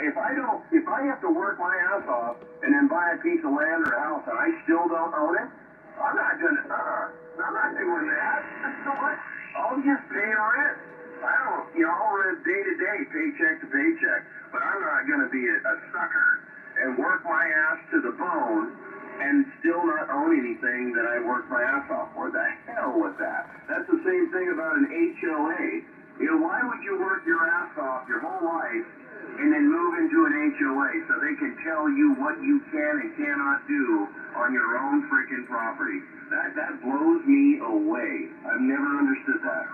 If I have to work my ass off and then buy a piece of land or a house and I still don't own it, I'm not doing that. I'll just pay rent. I'll rent day to day, paycheck to paycheck. But I'm not going to be a sucker and work my ass to the bone and still not own anything that I worked my ass off for. The hell with that. That's the same thing about an HOA. Why would you work your ass off your whole life and then move into an HOA so they can tell you what you can and cannot do on your own freaking property? That blows me away. I've never understood that.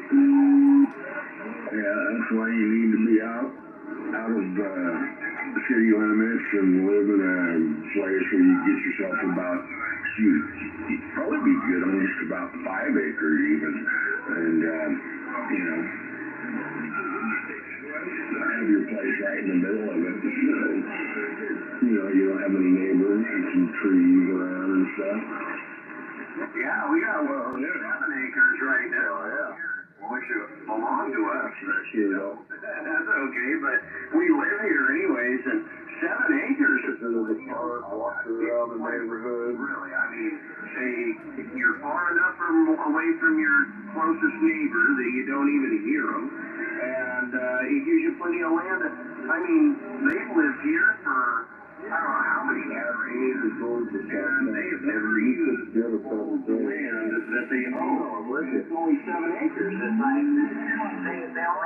Yeah, that's why you need to be out of the city limits and live in a place where you get yourself about, you'd probably be good on just about 5 acres even, and have your place right in the middle of it, so you don't have any neighbors and some trees around and stuff. Yeah, we got 7 acres right now. Which belong to us. That's okay, but we live here anyways, and 7 acres is into the park, walk around the neighborhood. Really, I mean, say you're far enough away from your closest neighbor that you don't even hear them, and it gives you plenty of land. I mean, they've lived here for I don't know how many generations, and they have never used the land that they own. It's only 7 acres. It's like they own.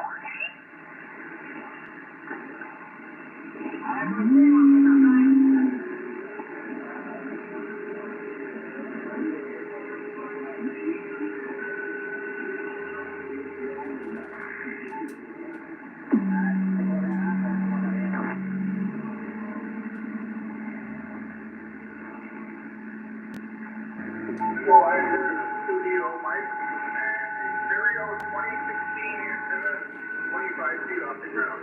Well, I'm here in the studio, Mike, and stereo 2016 antenna 25 feet off the ground.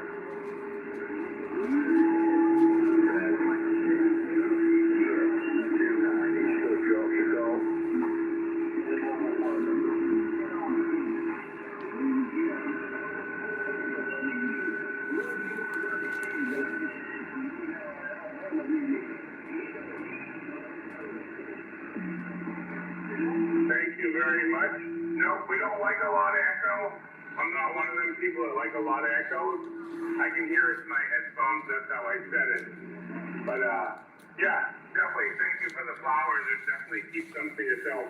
Thank you very much. No, we don't like a lot of echo. I'm not one of them people that like a lot of echo. I can hear it in my headphones. That's how I said it. But, yeah, definitely. Thank you for the flowers. It definitely keeps them to yourself.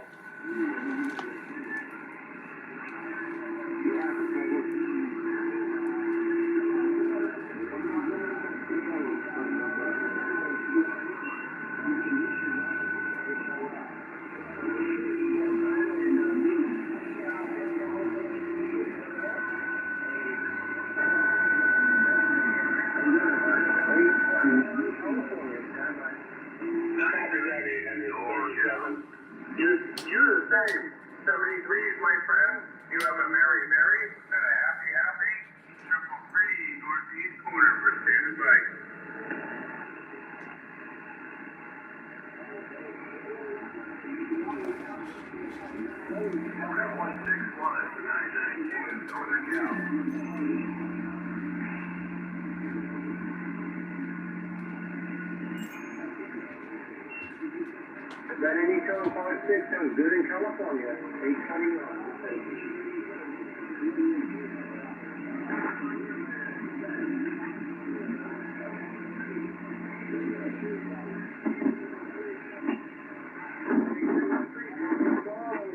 You're the same. 73 is my friend. You have a merry and a happy. 333 northeast corner for standing by. Northern Cal. That any 756 sounds good in California. 821.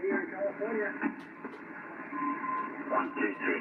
Here in California. 1, 2, 3.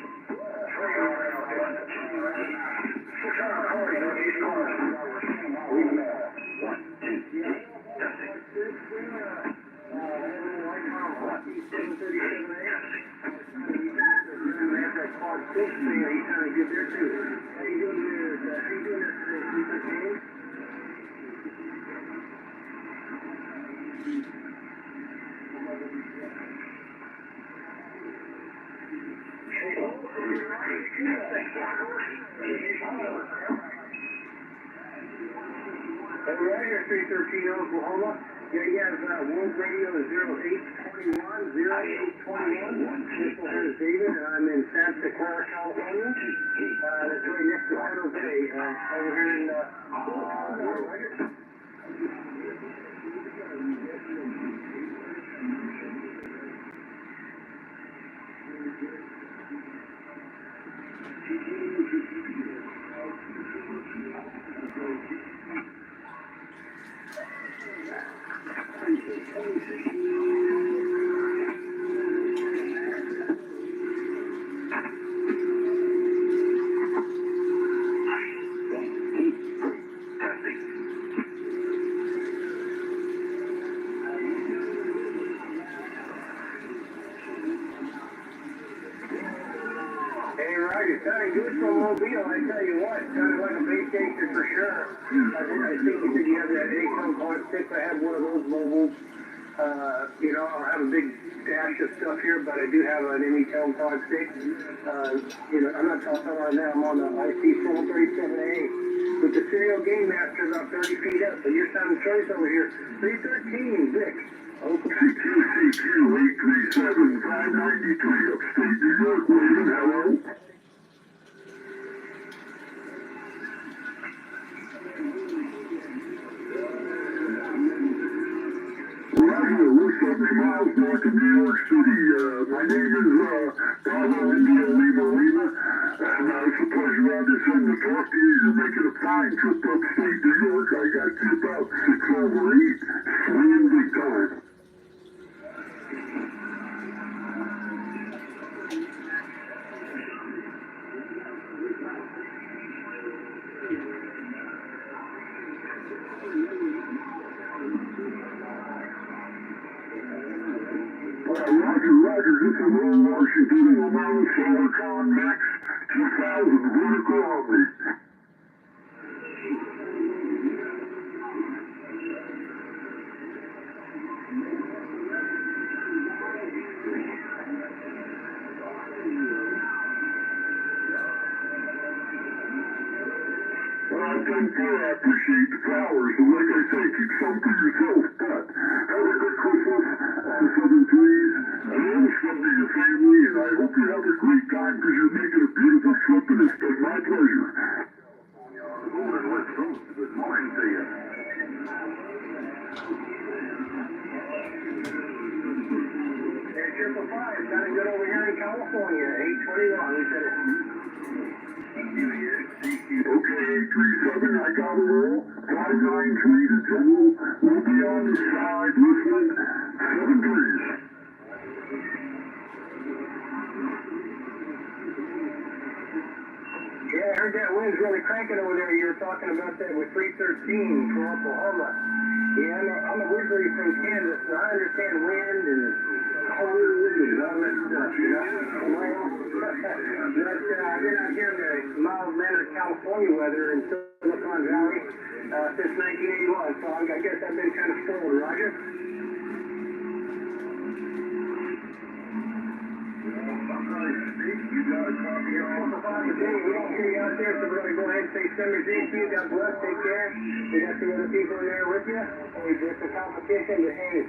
Right here, 313 Oklahoma. Yeah, you have World Radio 0821, 0821. This one here is David, and I'm in Santa Clara, California. That's right next to over here in, It's sounding good from Mobile, I tell you what. Sounded like a base station for sure. I think you said you have that 8-ton 6. I have one of those mobiles. You know, I don't have a big stash of stuff here, but I do have an ME-Town 6. You know, I'm not talking about now. I'm on the IC437A with the serial game master about 30 feet up. So you're sounding choice over here. 313, Vic. Okay. CQ837-593 upstate New York, William, hello? Roger, we're 70 miles north of New York City. My name is Bravo India Lima Lima, and it's a pleasure on this end to talk to you. You're making a fine trip upstate New York. I got you about 6 over 8. Swing big time. Roger, this is Will Washington, I'm on Silicon Max 2000, vertical on me. Well, I'm thankful, I appreciate the flowers, and like I say, keep some for yourself, but have a good Christmas, Southern Trees, and all stuff to your family, and I hope you have a great time because you're making a beautiful trip, and it's been my pleasure. Golden West Coast, good morning to you. Hey, Triple 5, sounding good over here in California, 821, we said it. Okay, 837, I got a roll. 593 to 2. We'll be on the side listening. 7 trees. Yeah, I heard that wind's really cranking over there. You were talking about that with 313 from Oklahoma. Yeah, I'm originally from Kansas, so I understand wind and cold and all that stuff, you know. But I've been out here in the mild-mannered California weather in Silicon Valley since 1981, so I guess I've been kind of spoiled, Roger. You got a copy of all the We don't hear you out there, so we're going to go ahead and say summer's in to you. God bless, take care. We got some other people in there with you. It's a competition, but hey,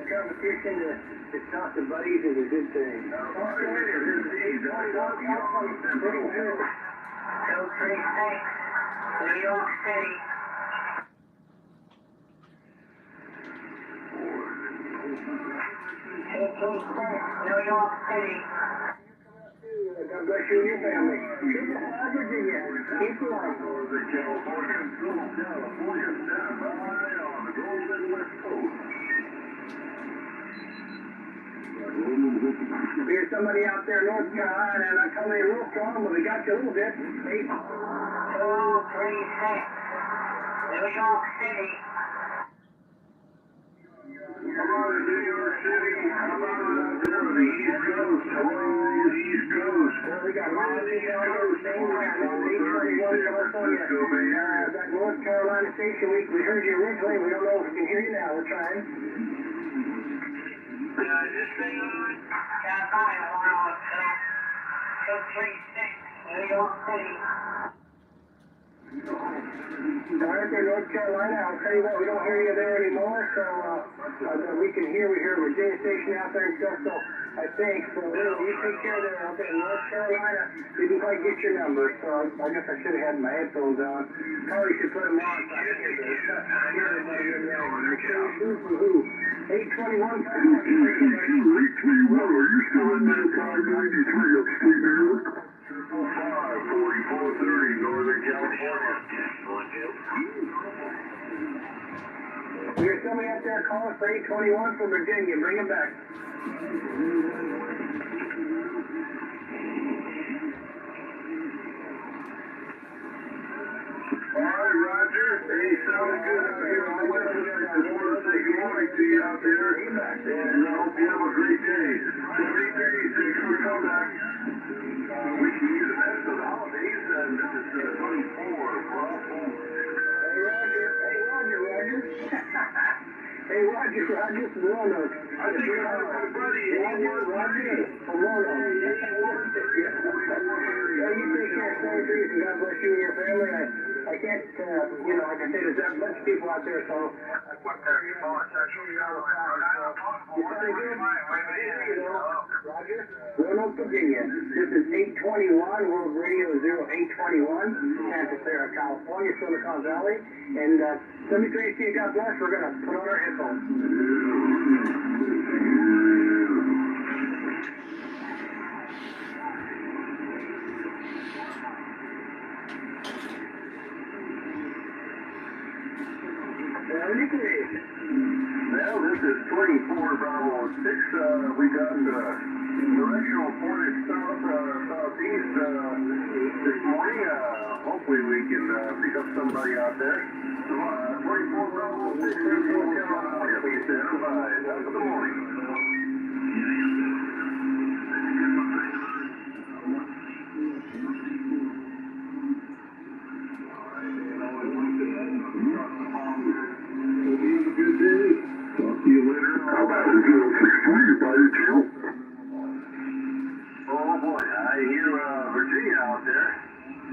competition to talk to buddies is a good thing. Code 36, New York City. New York City. God bless you and your family. Virginia. Keep going. California stand by on the Golden West Coast. There's somebody out there in North Carolina, and I come in real strong, but we got you a little bit. 236, New York City. Come on, New York City. How about the East Coast? Hello, East Coast. Well, we got Monterey down here, the same time, 821 California. That North Carolina station, we heard you originally. We don't know if we can hear you now. We're trying. Is this thing on? Got by a while, 236, New York City. Right there, North Carolina. I'll tell you what, we don't hear you there anymore, so we can hear. We hear a Virginia station out there and stuff. So I think. So, you take care of that. Okay, North Carolina, didn't quite get your number, so I guess I should have had my headphones on. Probably should put them on so I can hear everybody in there. Who? 821. 821, are you still in that 593 upstate New York? 4430, Northern California. There's somebody out there calling for 821 from Virginia. Bring him back. All right, Roger. Hey, sounding good out here on the west side. I just want to say good morning to you out there. And I hope you have a great day. Great day. Thanks for coming back. Wishing you the best of the holidays. And this is 24. Hey, Roger. Hey, Roger from Roanoke. I think I have my buddy. Roger from Roanoke. Yeah, you take care, stay safe, and God bless you and your family. I can't, like I say, there's that much people out there, so. What time you calling? Central Roger, Roanoke, Virginia. This is 821, World Radio 0821, Santa Clara, California, Silicon Valley. And let me say to you, God bless, we're going to put on our headphones. Well, this is 24 Bravo 6. We got directional pointed southeast this morning. Hopefully we can pick up somebody out there. 24 Bravo 6, Central California. Please stand by. Good morning. Talk to you later. How about 063 by your tail? Oh boy, I hear Virginia out there.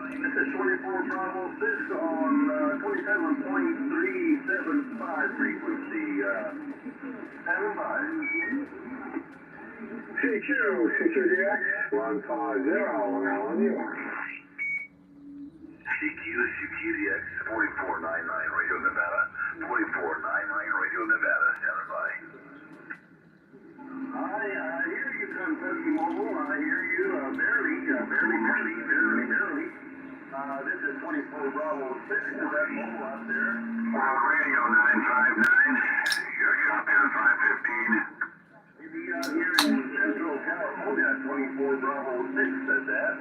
This is 24 Bravo 6 on 27.375 frequency. Stand by. CQ, UDX, 150 on you. UDX 4499 Radio Nevada. 4499 Radio Nevada. Stand by. I hear you, Kentucky Mobile. I hear you barely. This is 24 Bravo 6. Is that mobile out there? Radio 959. You're shop here 515. Maybe out here in Central California, 24 Bravo 6 said that.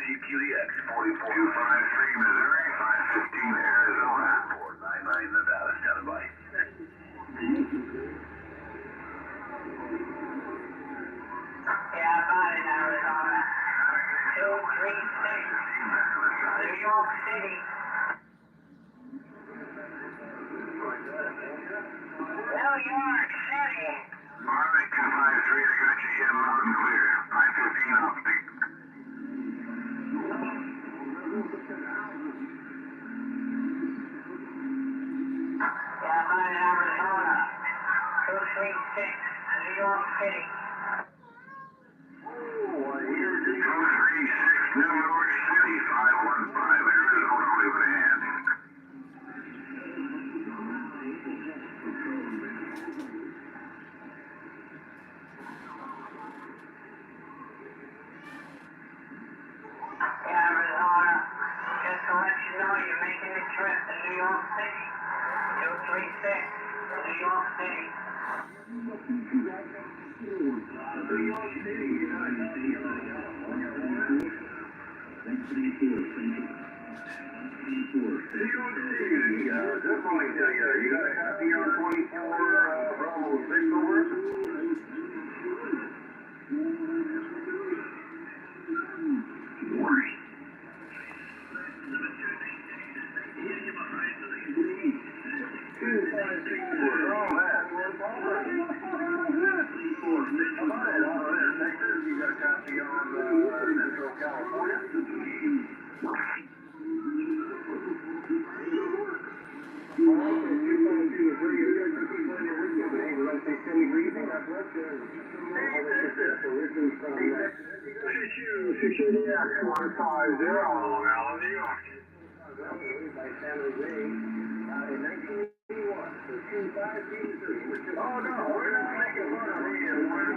CQDX 44253 Missouri, 515 Arizona, 499 Nevada, stand by. Yeah, about in Arizona. 236. New York City. New York City. Marley 253, I got you in loud and clear. 515 off speed. Yeah, about in Arizona. 236. New York City. Oh, I hear 236 New York City, 515 Arizona, leave it hand. Arizona. Just to let you know, you're making a trip to New York City. 236. New York City. Good morning to you. You got a copy on 24 Bravo 6 over? You got a copy on Central California? Oh, no, we're not making fun of me. We're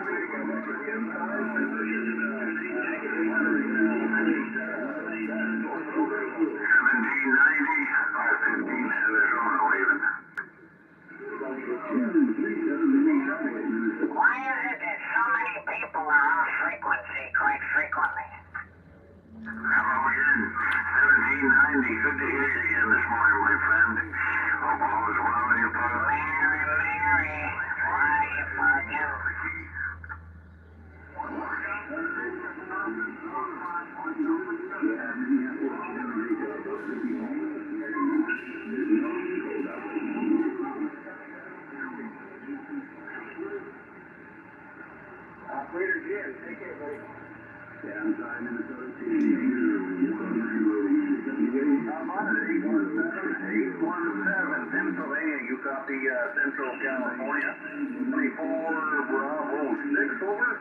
Why is it that so many people are off frequency quite frequently? Hello again. 1790. Good to hear you again this morning, my friend. Hope all is well in your part. Mary, why are you bugging? Operator Jim, take care, buddy. Yeah, I'm sorry, Minnesota City. I'm on it, 817, Pennsylvania. You copy Central California. 24 Bravo 6, over.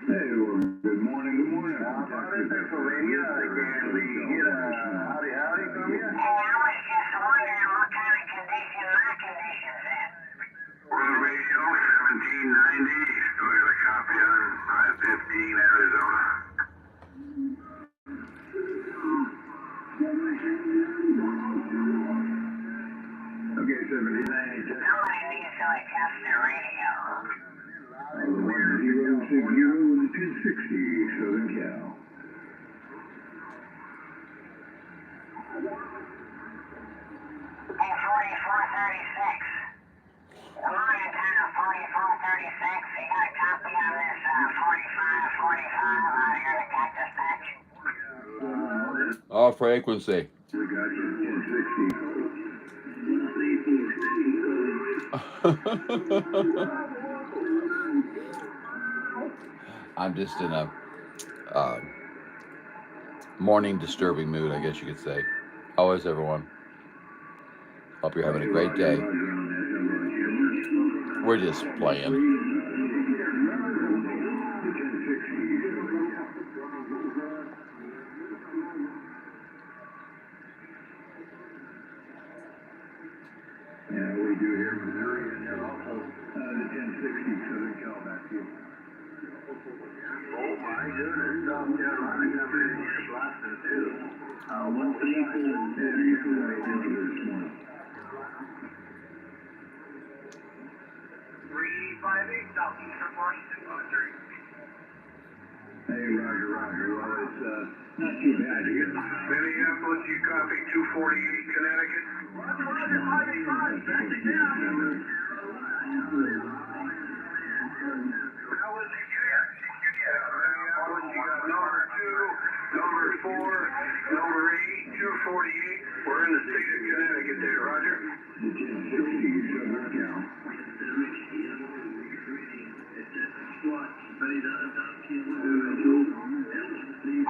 Hey, well, good morning, good morning. I'm on it, Pennsylvania. Can we get a howdy from you? Hey, I was just wondering what kind of condition my condition's in. World Radio 1790. Still got a copy on 515 Arizona. Okay, 79. Somebody needs to adjust their radio. 1060, Southern Cal. Hey, 4436. Come on in town, 4436. You got a copy on this 4545 out here in the Cactus Patch? Off frequency. We got you 1060. I'm just in a morning disturbing mood, I guess you could say. How is everyone? Hope you're having a great day. We're just playing. Yeah, we do here in Missouri, and they're also the 1060 Southern Cal back here. Oh my goodness, South Carolina coming in here blasting too. What's the Yeah, you can write into this morning. 358 Southeastern Washington, Monterey. Hey, Roger, Roger. Well, it's not too bad here. Minneapolis, you copy 248 Connecticut. Roger, Roger, 585, back it down. How was it here? Minneapolis, you got number 2, number 4, number 8, 248. We're in the state of Connecticut there, Roger. The 1060 Southern Cal.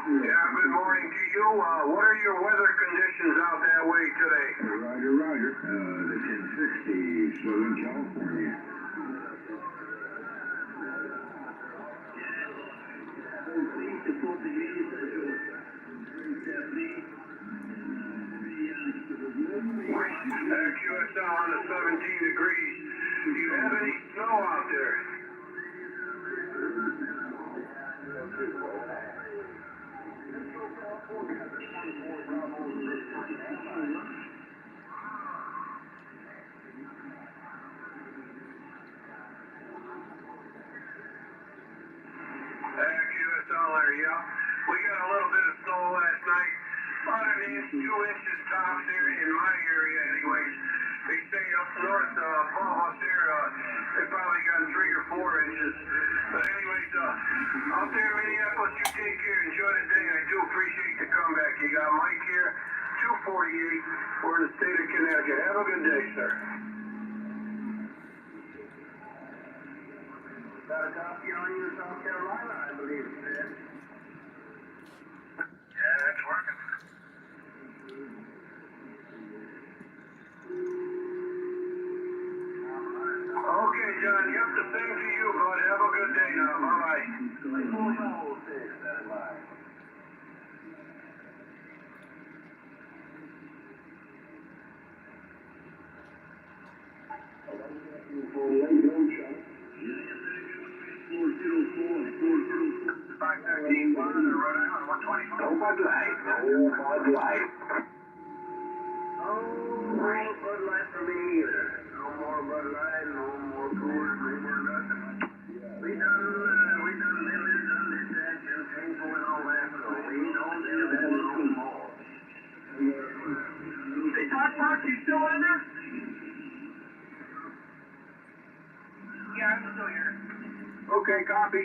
Yeah, good morning to you. What are your weather conditions out that way today? Roger, Roger. The 1060 Southern California. QSL on the 17 degrees. Do you have any snow out there? QSL there, yeah. We got a little bit of snow last night. About an inch, 2 inches tops here in my area anyways. They say up north, above us there, they probably got 3 or 4 inches. But anyways, out there in Minneapolis, you take care, enjoy the day. I do appreciate the comeback. You got Mike here, 248. We're in the state of Connecticut. Have a good day, sir. Got a copy on you in South Carolina, I believe, man. Yeah, that's working. John. Yep, the same to you, bud. Have a good day now. Bye-bye. No Bud Light. No Bud Light. No more Bud Light for me either. No more Bud Light, no more Coors, no more nothing. We done living, done this, that, and painful and all that, so we don't do that no more. Hey, Todd Fox, you still in there? Yeah, I'm still here. Okay, copy.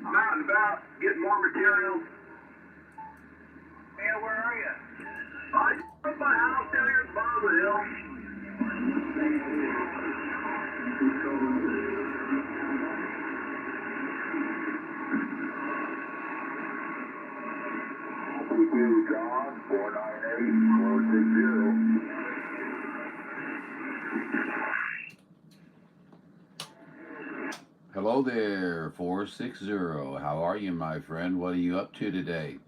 I'm out and about, getting more materials. Yeah, where are you? I'm at my house down here at the bottom of the hill. John, 498-460. Hello there, 460. How are you, my friend? What are you up to today?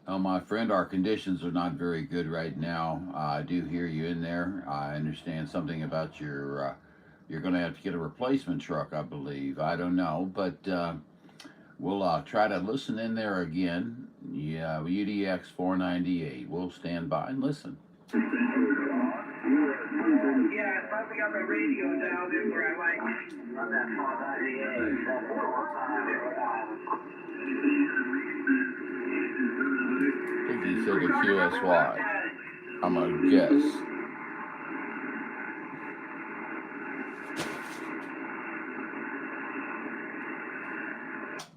Oh, my friend, our conditions are not very good right now. I do hear you in there. I understand something about your, you're going to have to get a replacement truck, I believe. I don't know, but we'll try to listen in there again. Yeah, UDX498. We'll stand by and listen. Yeah, I finally got my radio down there where I like on that 498. I think he said a QSY. I'm going to guess.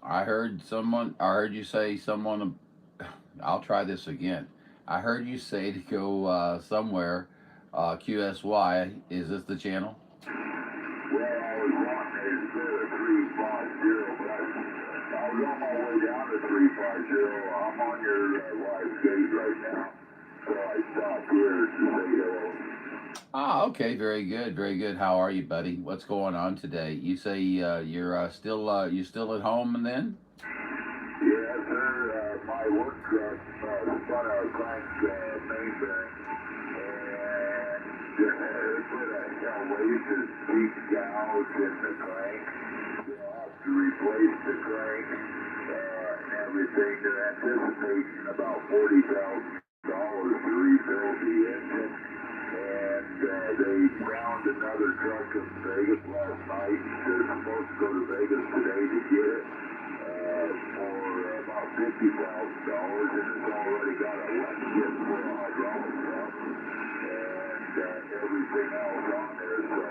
I heard you say someone, I'll try this again. I heard you say to go somewhere, QSY. Is this the channel? Well, I was wanting to 350, but I was on my way down to 350. I'm on your live stage right now, so I stopped here to say hello. Ah, okay, very good, very good. How are you, buddy? What's going on today? You say you're still at home, and then? Yes, sir. My work truck spun out of Frank's main bearing, and it put a wasted deep gouge in the crank. They'll have to replace the crank and everything. They're anticipating about $40,000 to rebuild the engine. And they found another truck in Vegas last night. They're supposed to go to Vegas today to get it for about $50,000, and it's already got a left kit for a hydraulic pump and everything else on there. So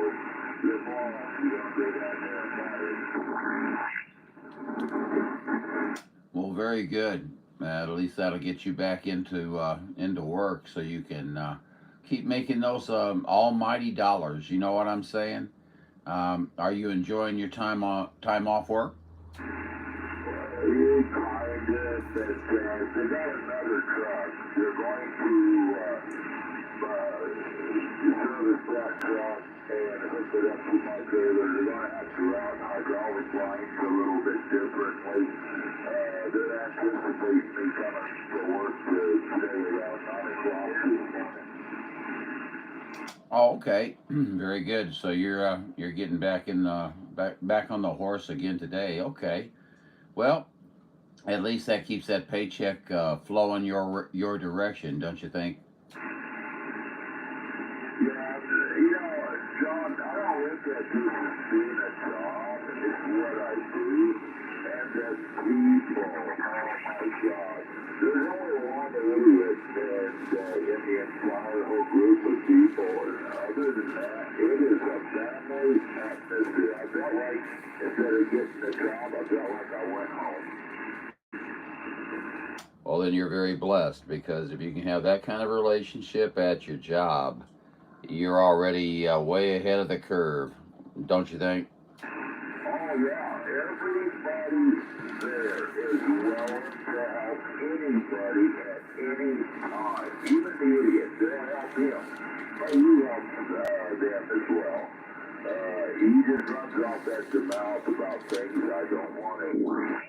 good morning. You're going to go down there and buy it. Well, very good. At least that'll get you back into work, so you can keep making those almighty dollars. You know what I'm saying? Are you enjoying your time off work? They got another truck. They're going to service that truck and hook it up to my trailer. They're going to have to route hydraulic lines a little bit differently. They're anticipating me coming to work today around 9 o'clock this morning. Oh, okay, very good. So you're getting back in back on the horse again today. Okay, well, at least that keeps that paycheck flowing your direction, don't you think? Yeah, John, I don't look at this as being a job. It's what I do. And that people, oh my God, there's only one idiot in the entire whole group of people. And other than that, it is a family atmosphere. I felt like instead of getting the job, I felt like I went home. Well, then you're very blessed, because if you can have that kind of relationship at your job, you're already way ahead of the curve, don't you think? Oh, yeah. Everybody there is willing to help anybody at any time. Even the idiot, they'll help him. But you help them as well. He just runs off at the mouth about things I don't want to hear.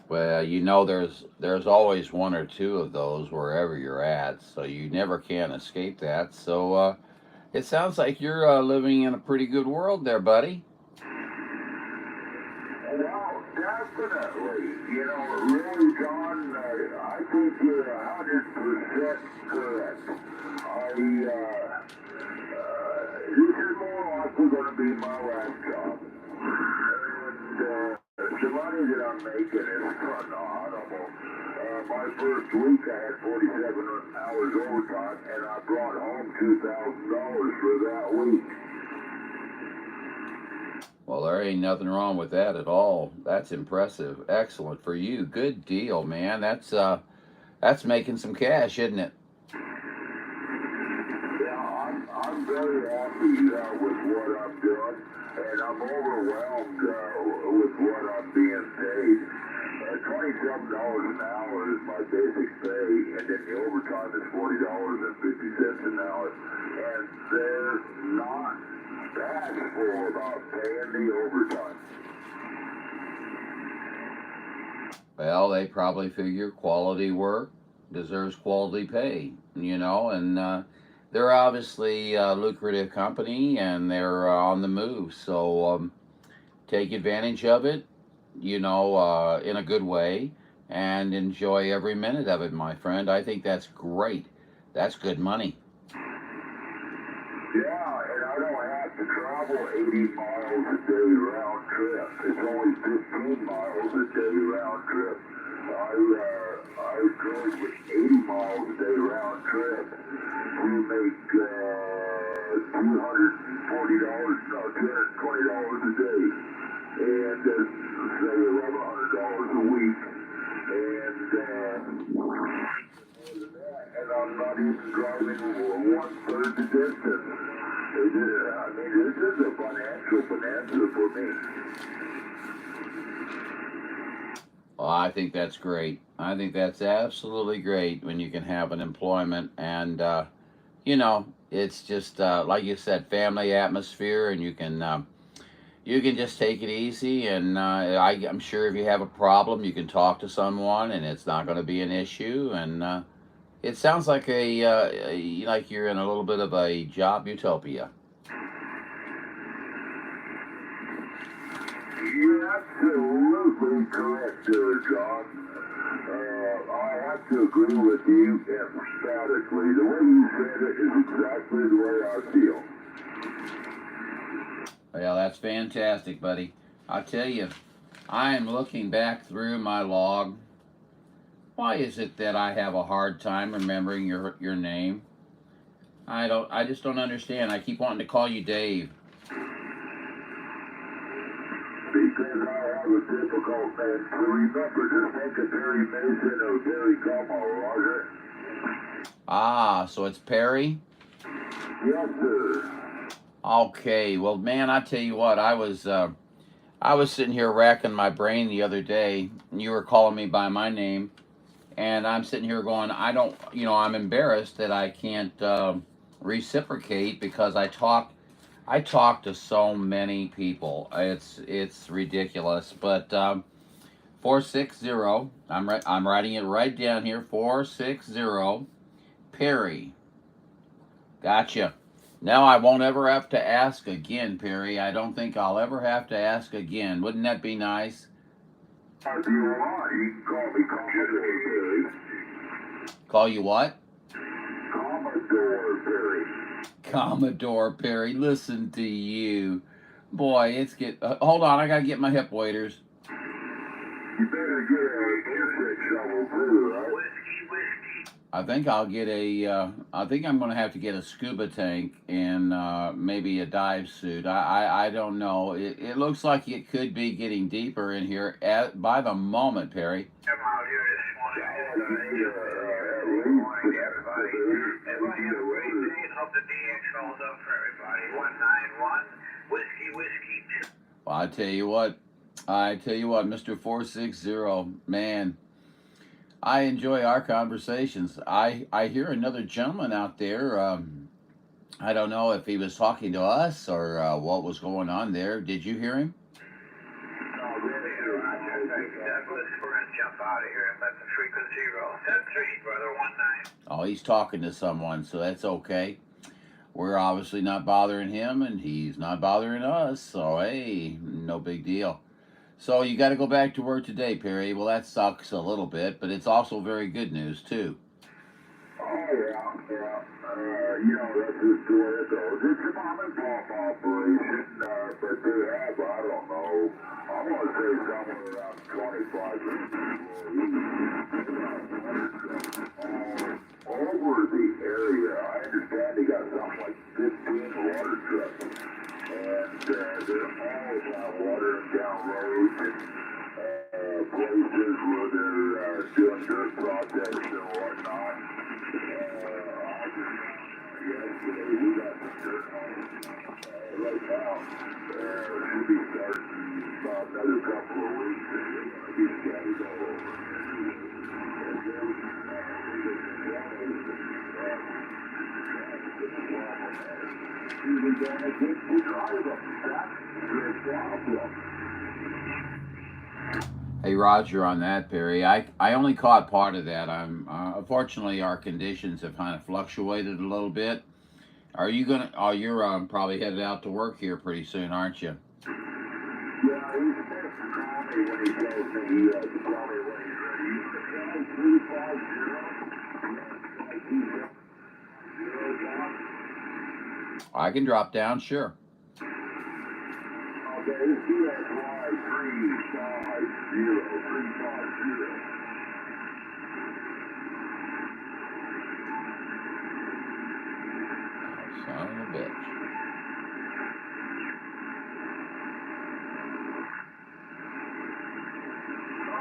Well, you know, there's always one or two of those wherever you're at, so you never can escape that. So it sounds like you're living in a pretty good world there, buddy. Well, definitely. You know, really, John, I think you're 100% correct. This is more likely going to be my last job. And the money that I'm making is phenomenal. My first week I had 47 hours overtime, and I brought home $2,000 for that week. Well, there ain't nothing wrong with that at all. That's impressive. Excellent for you. Good deal, man. That's making some cash, isn't it? I'm very happy with what I'm doing, and I'm overwhelmed with what I'm being paid. $27 an hour is my basic pay, and then the overtime is $40.50 an hour. And they're not bashful about paying the overtime. Well, they probably figure quality work deserves quality pay, you know, and they're obviously a lucrative company, and they're on the move. So take advantage of it, you know, in a good way, and enjoy every minute of it, my friend. I think that's great. That's good money. Yeah, and I don't have to travel 80 miles a day round trip. It's only 15 miles a day round trip. I drove with 80 miles a day round trip to make $220 a day, and say $1,100 a week, and I'm not even driving one-third the distance. I mean, this is a financial bonanza for me. Well, I think that's great. I think that's absolutely great when you can have an employment, and you know, it's just like you said, family atmosphere, and you can just take it easy. And I'm sure if you have a problem, you can talk to someone, and it's not going to be an issue. And it sounds like like you're in a little bit of a job utopia. You're absolutely correct there, John. I have to agree with you emphatically. The way you said it is exactly the way I feel. Well, that's fantastic, buddy. I tell you, I am looking back through my log. Why is it that I have a hard time remembering your name? I just don't understand. I keep wanting to call you Dave. Because I have a difficult name to remember. Just think of Perry Mason or Perry Como, Roger. Ah, so it's Perry? Yes, sir. Okay, well, man, I tell you what, I was sitting here racking my brain the other day, and you were calling me by my name, and I'm sitting here going, I'm embarrassed that I can't reciprocate, because I talk to so many people. It's ridiculous. But 460, I'm writing it right down here. 460 Perry. Gotcha. Now I won't ever have to ask again, Perry. I don't think I'll ever have to ask again. Wouldn't that be nice? If you want, you can call me Commodore Perry. Call you what? Commodore Perry. Commodore Perry. Listen to you. Boy, hold on, I gotta get my hip waders. You better get a music shovel too, right? I think I'll get I think I'm going to have to get a scuba tank and maybe a dive suit. I don't know. It looks like it could be getting deeper in here by the moment, Perry. I'm out here this morning. Good morning to everybody. Everybody have a great day and hope the DX holds up for everybody. 191 whiskey 2. Well, I tell you what, Mr. 460, man, I enjoy our conversations. I hear another gentleman out there. I don't know if he was talking to us or what was going on there. Did you hear him? No, really, Roger. Douglas, we're going to jump out of here and let the frequency roll. 10-3, brother, 19. Oh, he's talking to someone, so that's okay. We're obviously not bothering him, and he's not bothering us, so hey, no big deal. So you got to go back to work today, Perry. Well, that sucks a little bit, but it's also very good news, too. Oh, yeah. You know, that's just the way it goes. It's a mom and pop operation, but they have, I don't know, I'm going to say somewhere around 25 over the area. I understand they got something like 15 water trucks. And they're always out watering down roads and places where they're doing dirt projects and whatnot. Yesterday we got some dirt right now. Should be starting about another couple of weeks and they're going to be scattered all over. Hey, Roger, on that, Perry. I only caught part of that. Unfortunately, our conditions have kind of fluctuated a little bit. Are you gonna? Oh, you're probably headed out to work here pretty soon, aren't you? Yeah, he's supposed to call me when he tells me to call me when he's ready. I can drop down, sure. Okay, it's UDX4570. Son of a bitch.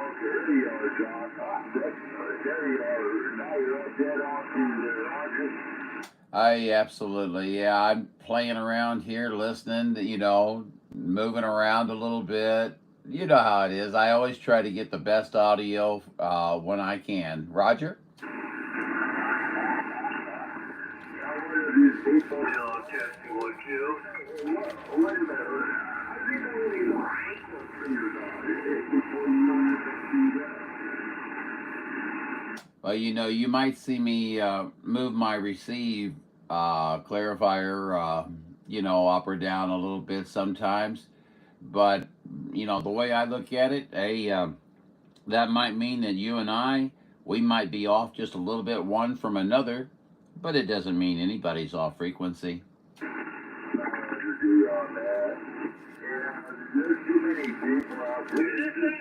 Okay, there you are, John. There you are. Now you're all dead on to the Rogers. Absolutely, yeah. I'm playing around here, listening, you know, moving around a little bit. You know how it is. I always try to get the best audio when I can. Roger? Well, you know, you might see me move my receive clarifier, you know, up or down a little bit sometimes. But, you know, the way I look at it, that might mean that you and we might be off just a little bit one from another, but it doesn't mean anybody's off frequency. There's too many people out there that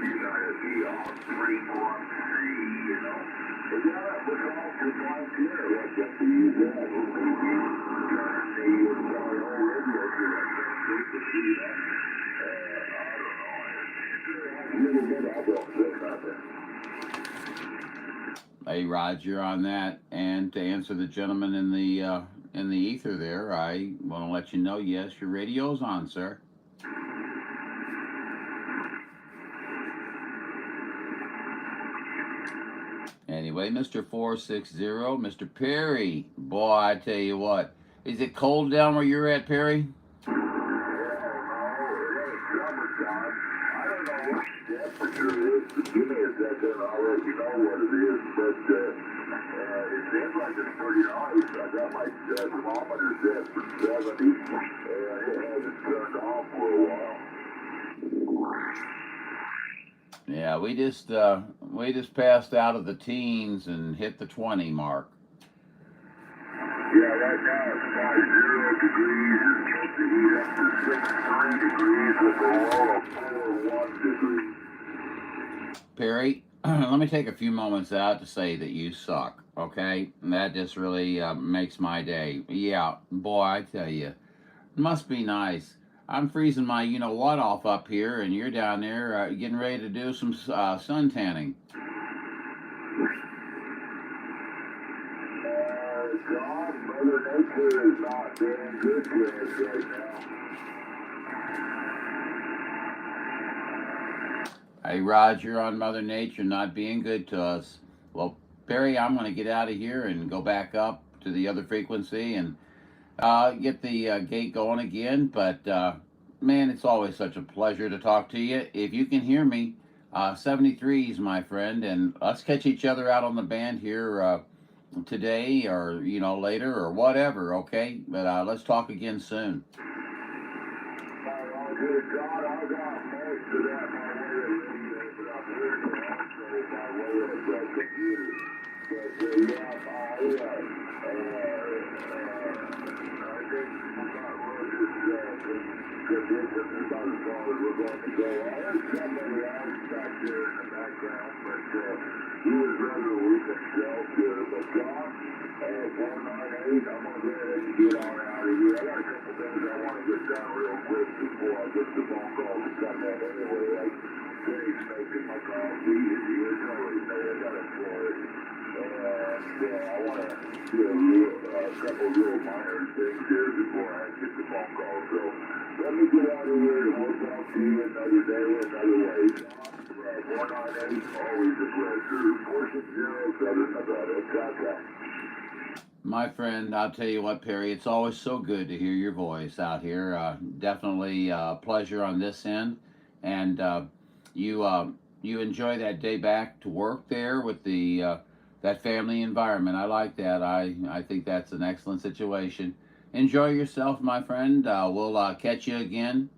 you gotta be on frequency, you know. But yeah, we're all just like here. Like that to use that. Hey, Roger, on that, and to answer the gentleman in the ether there, I want to let you know, yes, your radio's on, sir. Anyway, Mr. 460, Mr. Perry, boy, I tell you what, is it cold down where you're at, Perry? Give me a second, I'll let you know what it is, but it seems like it's pretty nice. I got my thermometer set for 70, and it hasn't turned off for a while. Yeah, we just passed out of the teens and hit the 20 mark. Yeah, right now it's 50 degrees. It's supposed to heat up to 63 degrees with a low of 41 degrees. Perry, let me take a few moments out to say that you suck, okay? And that just really makes my day. Yeah, boy, I tell you, it must be nice. I'm freezing my you know what off up here, and you're down there getting ready to do some sun tanning. John, Mother Nature is not doing good to us right now. Hey, Roger, on Mother Nature not being good to us. Well, Perry, I'm going to get out of here and go back up to the other frequency and get the gate going again. But man, it's always such a pleasure to talk to you. If you can hear me, 73s, my friend, and let's catch each other out on the band here today or you know later or whatever. Okay, but let's talk again soon. My friend, I'll tell you what, Perry, it's always so good to hear your voice out here. Definitely a pleasure on this end. And you enjoy that day back to work there with the that family environment. I like that. I think that's an excellent situation. Enjoy yourself, my friend. We'll catch you again.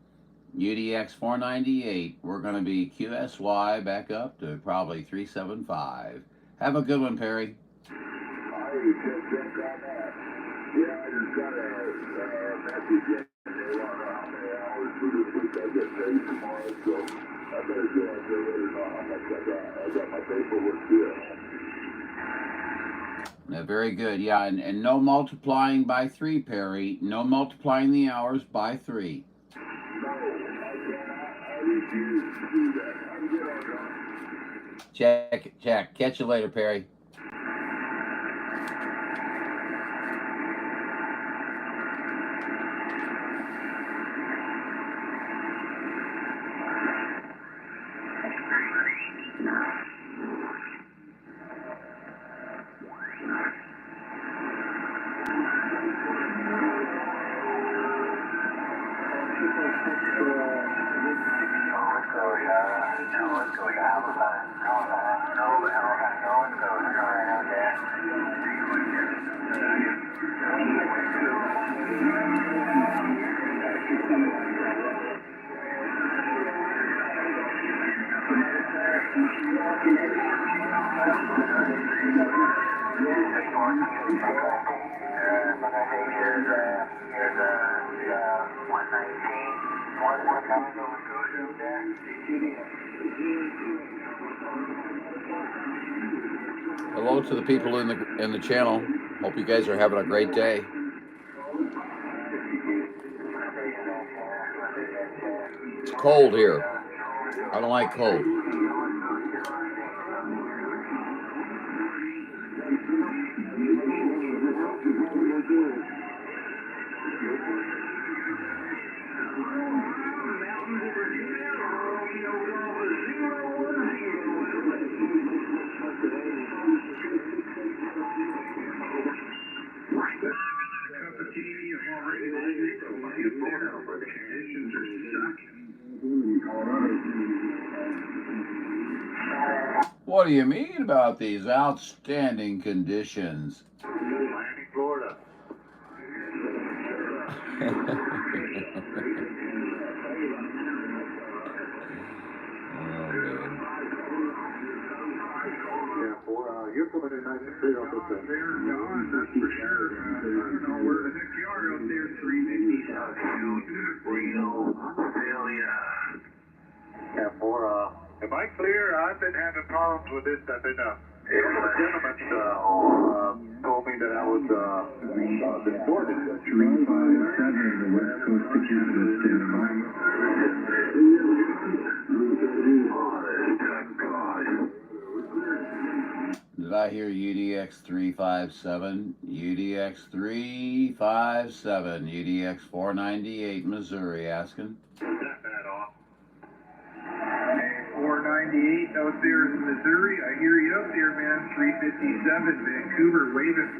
UDX498. We're going to be QSY back up to probably 375. Have a good one, Perry. Yeah, I just got a message. They want to know how many hours for this week I get paid tomorrow, so I better go out there and know how much I got. I got my paperwork here. Yeah, very good. Yeah, and no multiplying by 3, Perry. No multiplying the hours by 3. No, I refuse to do that. I'm good on that. Check. Catch you later, Perry. Hello to the people in the channel. Hope you guys are having a great day. It's cold here. I don't like cold. What do you mean about these outstanding conditions? Florida. You're coming in nice and straight off the thing. They're gone, that's for sure. I don't know where the heck you are out there. 350 South Hill, Rio, Australia. Yeah, Am I clear? I've been having problems with this. I've been, the gentleman told me that I was been sorted. 357, the West Coast to Canada, standing by. Did I hear UDX357? UDX357, UDX498, Missouri, asking. Not bad off. 498 out there in Missouri. I hear you out there, man. 357, Vancouver, waving.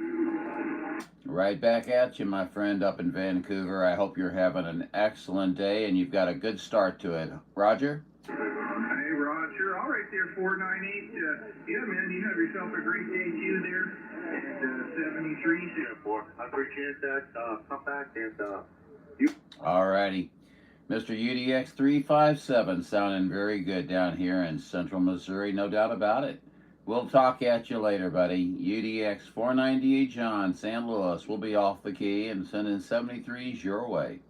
Right back at you, my friend, up in Vancouver. I hope you're having an excellent day and you've got a good start to it. Roger? Hey, Roger. All right there, 498. Yeah, man, you have yourself a great day, too, there. And 73. Yeah, boy. I appreciate that. Come back and, Alrighty. Mr. UDX357 sounding very good down here in central Missouri, no doubt about it. We'll talk at you later, buddy. UDX498 John, San Luis. We'll be off the key and sending 73s your way.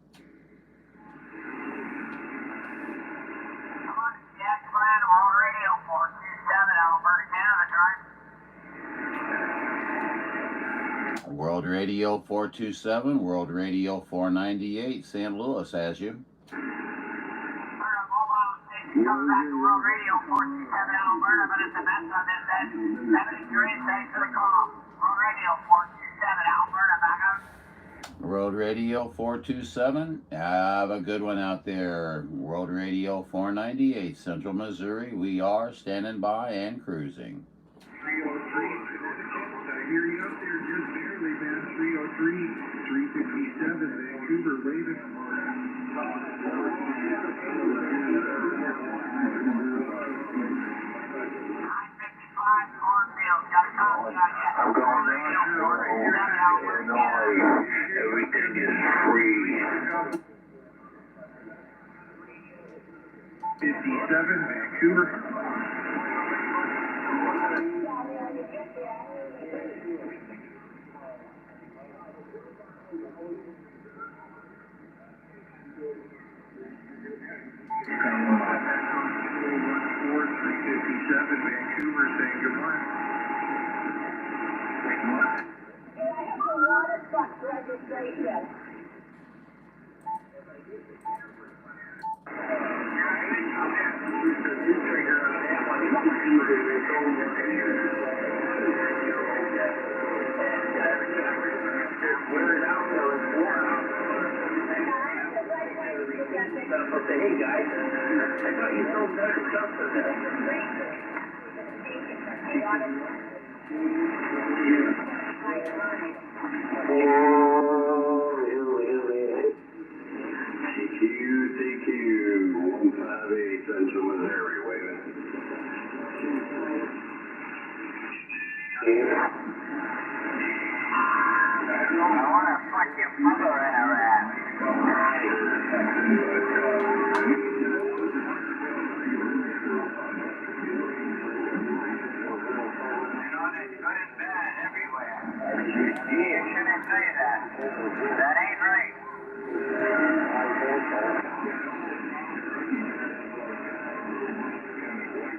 on radio 427 Alberta, Canada, World Radio 427, World Radio 498, San Luis has you. Comes back to World Radio 427 Alberta, but it's a mess on this end. 73, thanks for the call. World Radio 427 Alberta, back up. World Radio 427, have a good one out there. World Radio 498, Central Missouri, we are standing by and cruising. 303, I hear you out there just barely, man. 303, 357, Vancouver, waving. I'm going everything is free. 57, Vancouver. Vancouver, saying good morning. Hey guys, I thought you sold better stuff than that. TQ, 158 Central Missouri, waving. I wanna fuck your mother in her ass. That ain't right.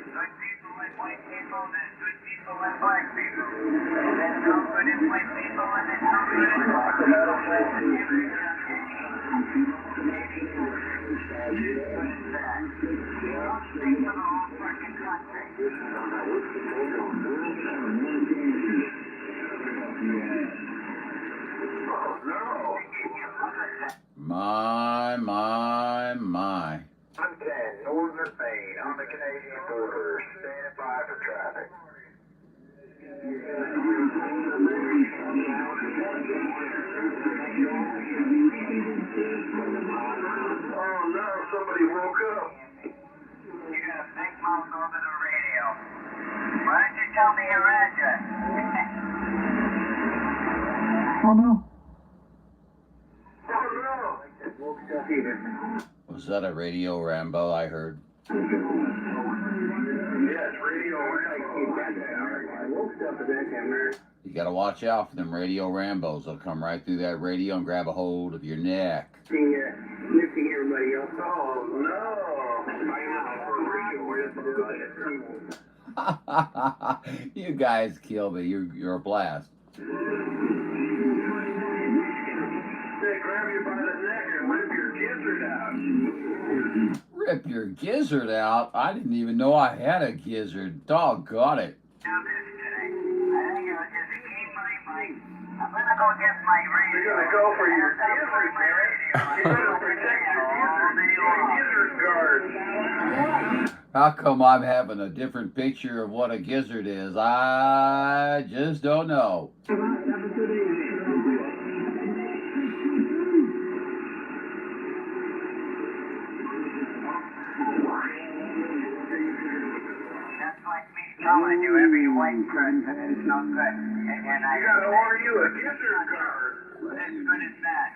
Good people and white people, there's good people and black people. There's no good in white people and there's no good in black people. For the whole fucking country. My. 110, Northern Maine, on the Canadian border, standing by for traffic. Oh no, somebody woke up. You got a big mouth over the radio. Why don't you tell me your address? Oh no. Oh no. Was that a Radio Rambo I heard? Yes, radio. You gotta watch out for them radio Rambos. They'll come right through that radio and grab a hold of your neck. Lifting everybody else. Oh, no. You guys kill me. You're a blast. They grab you by the neck and rip your gizzard out. Rip your gizzard out? I didn't even know I had a gizzard. Doggone it. I'm gonna go get my radio. You're gonna go for your gizzard, man. You better protect your gizzard. How come I'm having a different picture of what a gizzard is? I just don't know. That's like me telling you every white person is no good. And I gotta order you a gizzard guard. As good as that.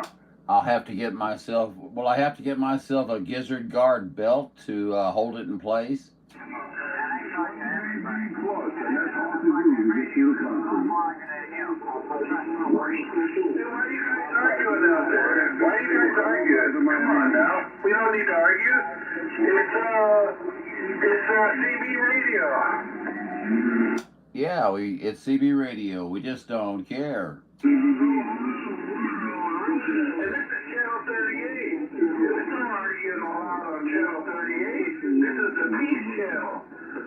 So. I'll have to get myself, well, I have to get myself a gizzard guard belt to hold it in place. Why do you guys argue? Come on now. We don't need to argue. It's CB radio. Yeah, it's CB radio. We just don't care. And this is Channel 38. There's no arguing allowed on Channel 38. This is the Peace Channel.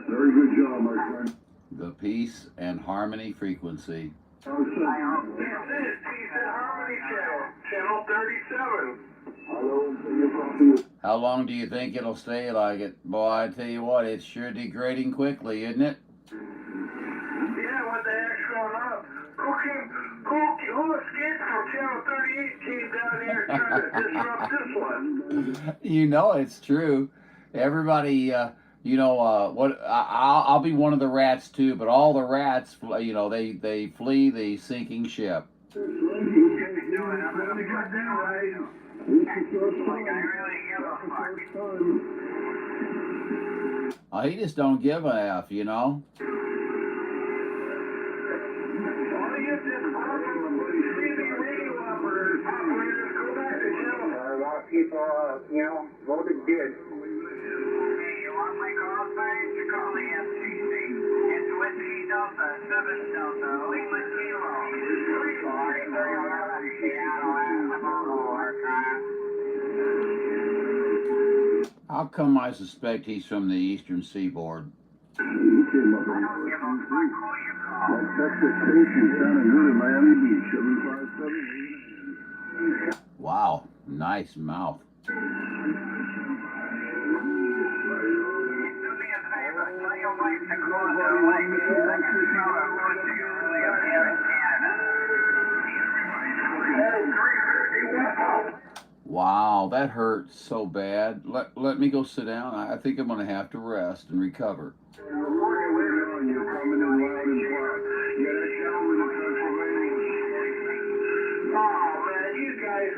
Very good job, my friend. The peace and harmony frequency. This is Peace and Harmony Channel. Channel 37. How long do you think it'll stay like it? Boy, I tell you what, it's sure degrading quickly, isn't it? Yeah, what the heck's going on? Who escaped from Channel 38 came down here trying to disrupt this one? You know it's true. Everybody, I'll be one of the rats too, but all the rats, they flee the sinking ship. Oh, he just don't give a F, you know? A lot of people, voted good. You want my call sign? You call the FCC. It's Whiskey Delta, 7 Delta, Lima Kilo. How come I suspect he's from the eastern seaboard? Texas Station down in Miami Beach, 757. Wow, nice mouth. Do me a favor, tell your wife to close her legs. I can smell her pussy early up here in Canada. Wow, that hurt so bad. Let me go sit down. I think I'm going to have to rest and recover.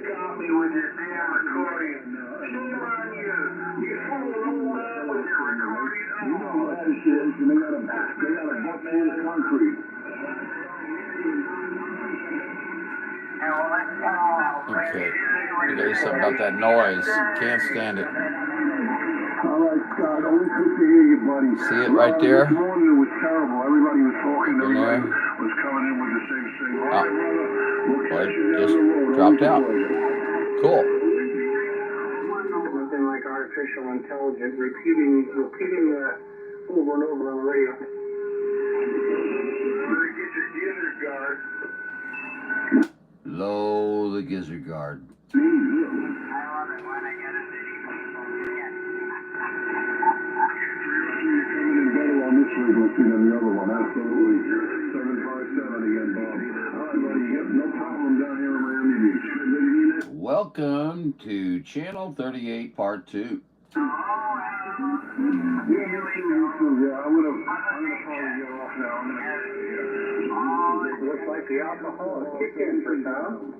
Got me with your damn recording. Shame on you. You fool old man with your recording. They got a butt full of concrete. Okay, there's something about that noise. Can't stand it. All right, Scott, always good to hear you, buddy. See it right there? This morning it was terrible. Everybody was talking. In there? Everybody was coming in with the same thing. All Oh. right, brother. We'll Well, catch you it down just the road. dropped Always out. a pleasure. Cool. Something like artificial intelligence, repeating over and over on the radio. Better get your gizzard guard. Low the gizzard guard. I love it when I get a city people get. You're coming in better on this frequency than the other one. Absolutely. 757 again, Bob. All right, buddy. You got no problem down here in Miami Beach. Welcome to Channel 38 Part 2. Yeah, I'm gonna probably get off now. Looks like the alcohol is kicking for Tom.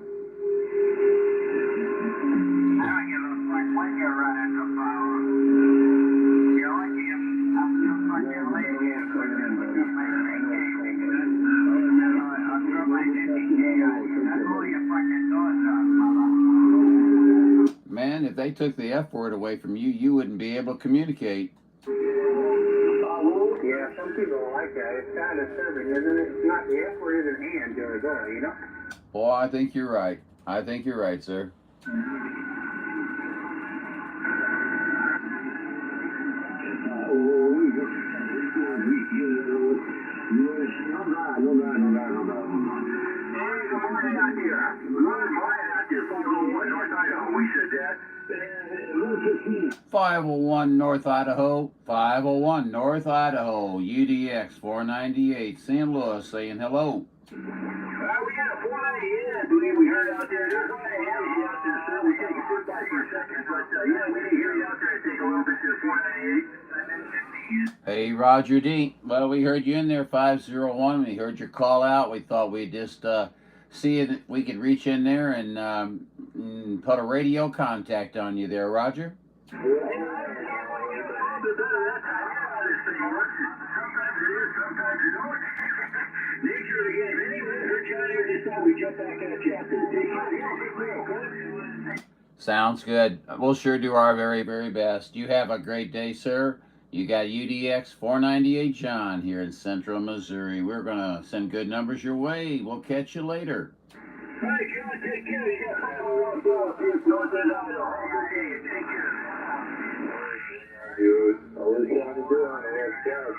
Now you look like when you're running the power. You're lucky I'm just like your lady. they took the F word away from you, you wouldn't be able to communicate. Yeah, some people don't like that. It's kind of disturbing, isn't it? It's not the F word isn't hand to go, you know? Boy, I think you're right. I think you're right, sir. We said that. 501 North Idaho, 501 North Idaho, UDX498 St. Louis saying hello. We got a 498, I believe we heard out there. There's not a heavy out there, sir. We take a goodbye for a second, but yeah, we didn't hear you out there. I think a little bit to the 498. Hey, Roger D. Well, we heard you in there, 501. We heard your call out. We thought we'd just see if we could reach in there and put a radio contact on you there, Roger. Sounds good. We'll sure do our very, very best. You have a great day, sir. You got UDX498 John here in central Missouri. We're going to send good numbers your way. We'll catch you later. All right, John, take care. You got 501 North Idaho. Take care. Dude, I was trying to do it on the next job.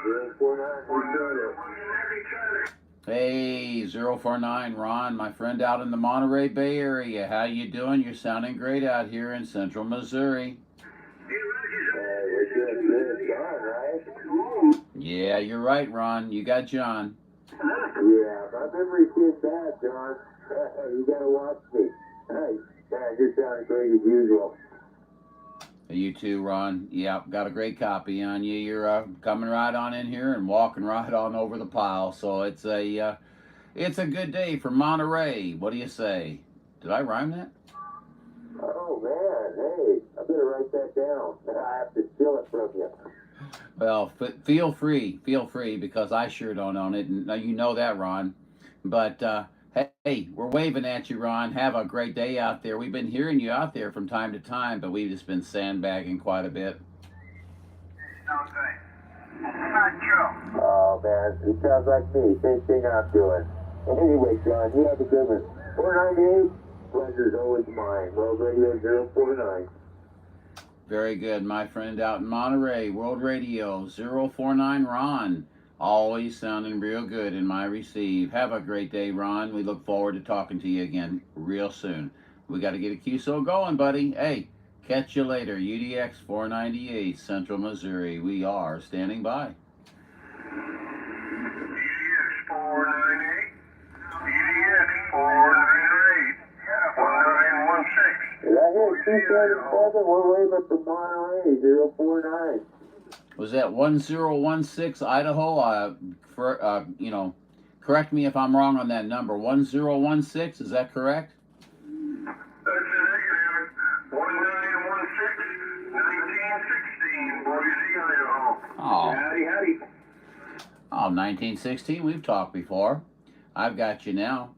Hey, 049 Ron, my friend out in the Monterey Bay Area. How you doing? You're sounding great out here in central Missouri. Yeah, you're right, Ron. You got John. Yeah, my memory is bad, John. You gotta watch me. Hey, man, you're sounding great as usual. You too, Ron. Yeah, got a great copy on you. You're coming right on in here and walking right on over the pile. So it's a good day for Monterey. What do you say? Did I rhyme that? Oh man, hey, I better write that down. I have to steal it from you. Well, feel free, because I sure don't own it, and you know that, Ron. But hey, we're waving at you, Ron. Have a great day out there. We've been hearing you out there from time to time, but we've just been sandbagging quite a bit. Okay. Not true. Oh man, it sounds like me. Same thing I'm doing. Anyway, John, you have a good one. 498, pleasure's always mine. World Radio 049. Very good, my friend out in Monterey, World Radio 049 Ron. Always sounding real good in my receive. Have a great day, Ron. We look forward to talking to you again real soon. We got to get a QSO going, buddy. Hey, catch you later. UDX 498, Central Missouri. We are standing by. UDX 498. UDX 498. 1916. Did I hear 237? We're waving from Monterey 049. Was that 1016 Idaho? Correct me if I'm wrong on that number. 1016, is that correct? That's a negative. 1916, 1916, Boise, Idaho. Oh. Howdy. Oh, 1916, we've talked before. I've got you now.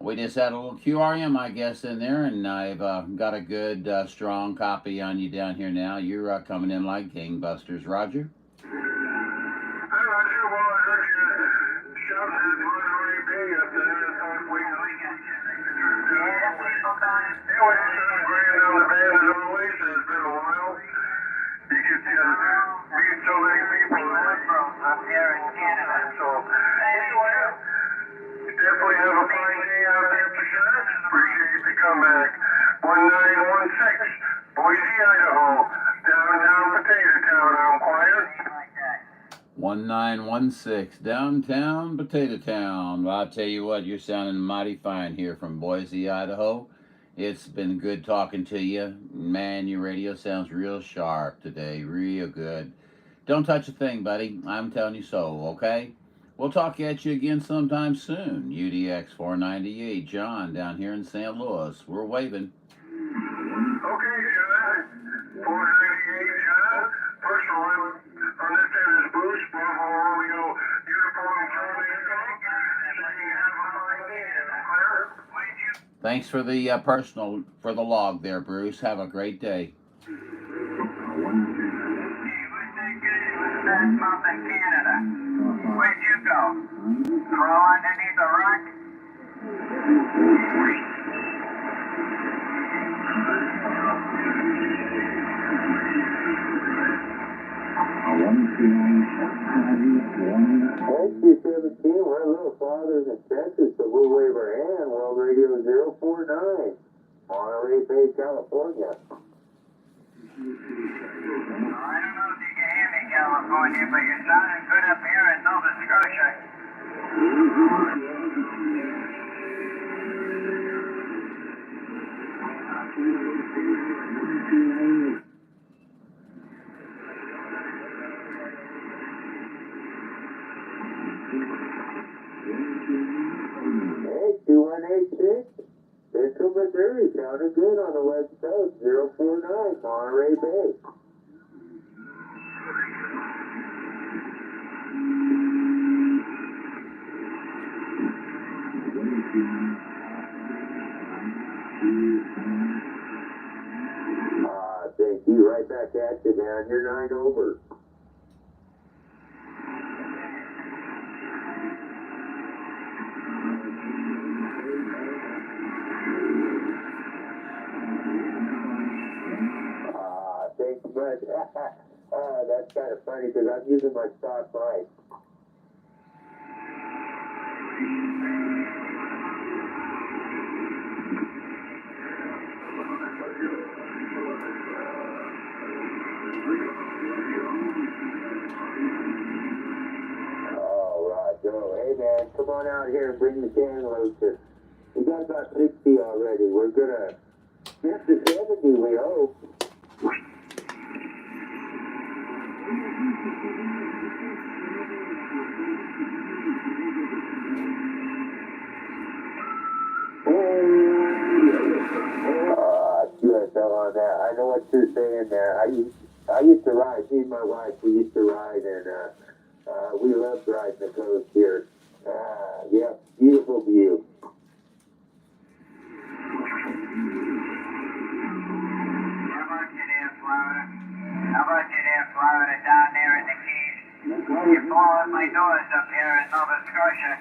We just had a little QRM, I guess, in there, and I've got a good, strong copy on you down here now. You're coming in like gangbusters, Roger. Hey, Roger. Well, I heard you shouting at Monterey Bay up there. I thought we anyway, you're great on the band as always. It's been a while. You get to meet so many people. I'm here in Canada. So, anyway, definitely have a fine day out there for sure. Appreciate the comeback. 1916, Boise, Idaho. Downtown Potato Town, I'm quiet. 1916, downtown Potato Town. Well, I'll tell you what, you're sounding mighty fine here from Boise, Idaho. It's been good talking to you. Man, your radio sounds real sharp today, real good. Don't touch a thing, buddy. I'm telling you so, okay? We'll talk at you again sometime soon. UDX 498, John, down here in St. Louis. We're waving. Okay, John. 498, John. First of all, on this end is Bruce, Bravo Romeo, Uniform Charlie Skunk. Saying have a fine day, Clara. Thanks for the for the log there, Bruce. Have a great day. That's up in Canada. Where'd you go? Crawl underneath a rock? HIGHLANDER, we're a little farther than Texas, but we'll wave our hand. World Radio 049, Monterey Bay, California. I don't know if you can hear me, California, but you're sounding good up here in Nova Scotia. Hey, 2186, Central Missouri, sounding good on the west coast, 049, Monterey Bay. Thank you, right back at you, man. You're 9 over. Thanks much. That's kind of funny because I'm using my stock mic. Hey man, come on out here and bring the cantaloupes. We got about 60 already. We're gonna get to 70, we hope. QSL on that. I know what you're saying there. I used to ride. Me and my wife, we used to ride, and we loved riding the coast here. Yeah, beautiful view. How about you there, Florida, down there in the Keys? You're blowing my doors up here in Nova Scotia.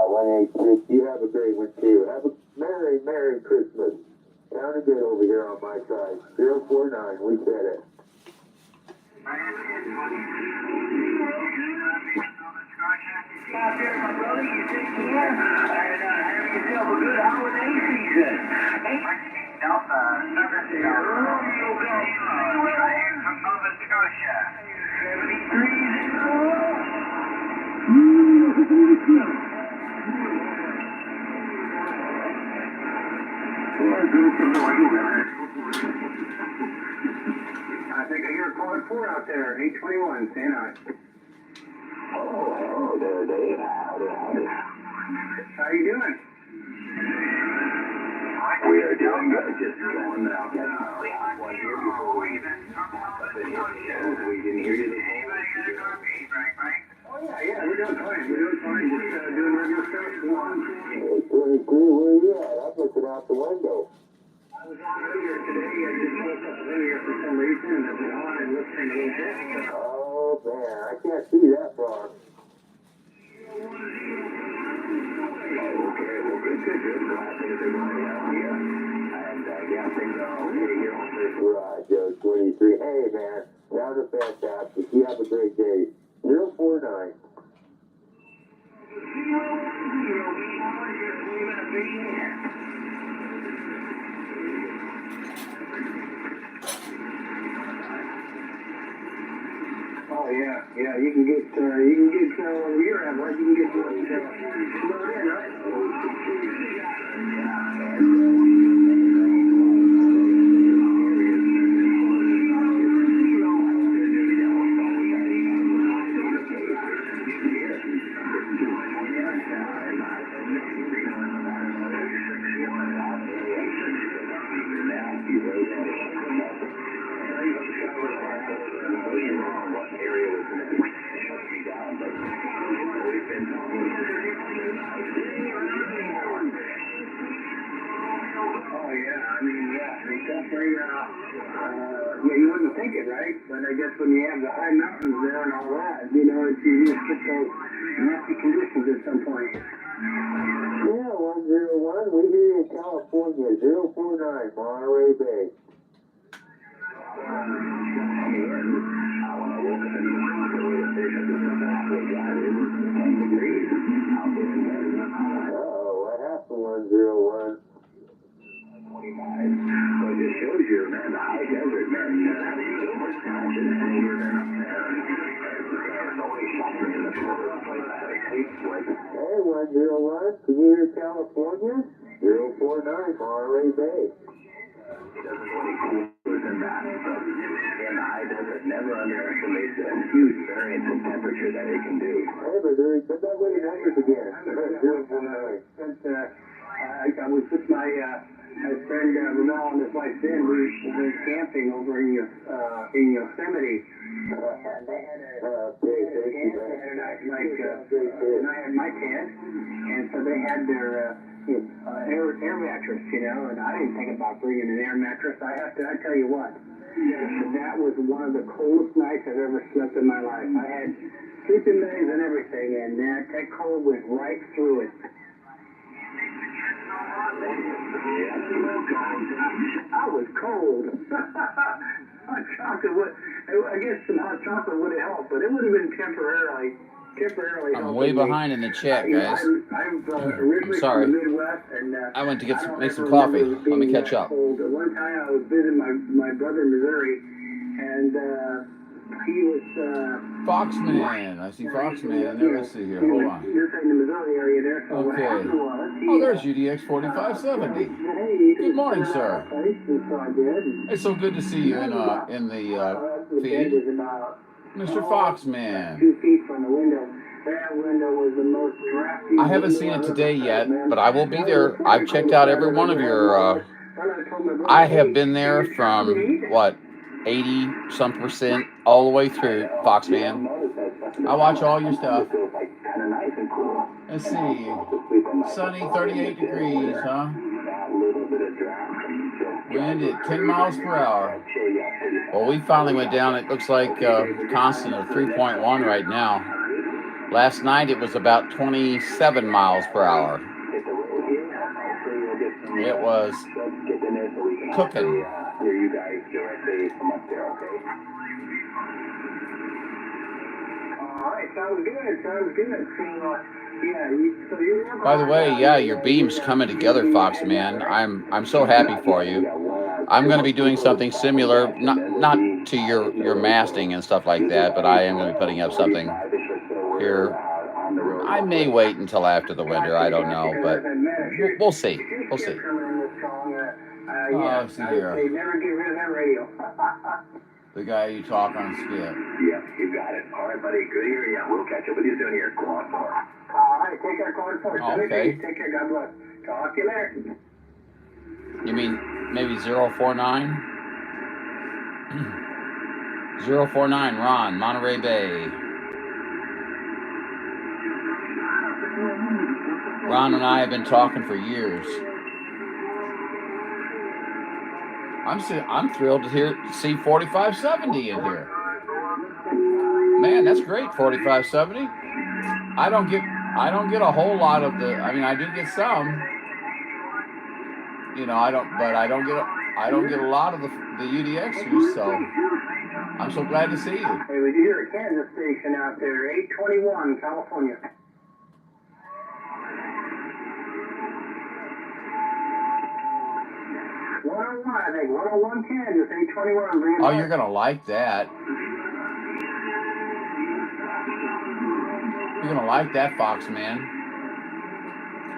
186, you have a great one too. Have a Merry Christmas. Sounded good over here on my side. 049, we said it. Out there, my brother, you take care. And have yourself a good holiday season. Delta, Service Delta, trying from Nova Scotia. 73. I think I hear code 4 out there. 821, saying hi. Oh, there, Dave. How you doing? We are doing good. Just going out there. One here before we didn't hear you this morning. Oh, yeah, we're doing fine. Just doing regular stuff. 23, where are you at? I'm looking out the window. I was on earlier today. I just woke up earlier for some reason, and I've been on and listening a little bit. Oh, man, I can't see that far. Okay, well, good. Glad things are going well here. And, yeah, things are okay here on this. Right, Joe, 23. Hey, man, sound fantastic. You have a great day. 049. Oh yeah, you can get where you're at, right? You can get to it. Right? Yeah, you wouldn't think it, right? But I guess when you have the high mountains there and all that, you know, it's you just get those nasty conditions at some point. Yeah, 101, we hear you in California, 049, Monterey Bay. Oh, what happened, 101? So it just shows you, man, the high desert, man. Hey, 101, can you hear California? 049, Monterey Bay. In the high desert, never underestimate the huge variance in temperature that it can do. Hey, but there, put that way numbers again. I was with my friend Ramel and his wife Ben. We were camping over in Yosemite. And they had and I had my tent, and so they had their air mattress, you know. And I didn't think about bringing an air mattress. I tell you what, that was one of the coldest nights I've ever slept in my life. I had sleeping bags and everything, and that cold went right through it. I was cold. Hot chocolate would, I guess some hot chocolate would have helped, but it would have been temporarily. I'm way behind in the chat, guys. I'm sorry. From the Midwest, and, I went to make some coffee. Let me catch up. One time I was visiting my brother in Missouri, and he was Foxman. I see Foxman. Let's see here. Hold on. You're in the Missouri area there. So okay. Oh, there's UDX4570. Good morning, sir. It's so good to see you in the feed. Mr. Foxman. 2 feet from the window. That window was the most drafty. I haven't seen it today yet, but I will be there. I've checked out every one of your. I have been there from what, 80-some% all the way through, Foxman. I watch all your stuff. Let's see. Sunny, 38 degrees, huh? Wind at 10 miles per hour. Well, we finally went down. It looks like constant of 3.1 right now. Last night it was about 27 miles per hour. It was cooking. By the way, yeah, your beam's coming together, Foxman. I'm so happy for you. I'm going to be doing something similar, not to your masting and stuff like that, but I am going to be putting up something here. I may wait until after the winter. I don't know, but we'll see. We'll see. Let's see here. The guy you talk on skip. Yep, you got it. All right, buddy. Good hearing you. We'll catch up with you soon here. Quad 4. All right, take care, Quad 4. Okay. Take care. God bless. Talk to you later. You mean maybe 049? 049, Ron, Monterey Bay. Ron and I have been talking for years. I'm thrilled to see 4570 in here. Man, that's great, 4570. I don't get a whole lot of the. I mean, I do get some. You know, I don't get a lot of the UDXs. So I'm so glad to see you. Hey, we do hear a Kansas station out there, 821, California. I think 101 Kansas, 821. Oh, you're gonna like that. You're gonna like that, Foxman.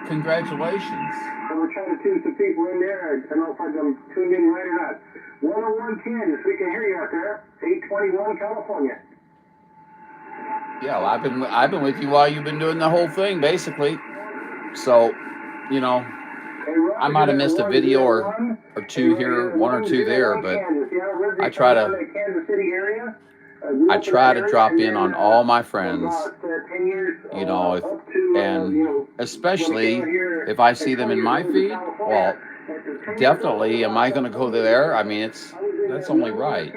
Congratulations. So we're trying to tune some people in there. I don't know if I'm tuned in right or not. 101 Kansas, we can hear you out there. 821 California. Yeah, well, I've been with you while you've been doing the whole thing, basically. So, you know, I might have missed a video or two here, one or two there, but I try to drop in on all my friends, and especially if I see them in my feed. Well, Definitely. Am I going to go there? I mean, that's only right.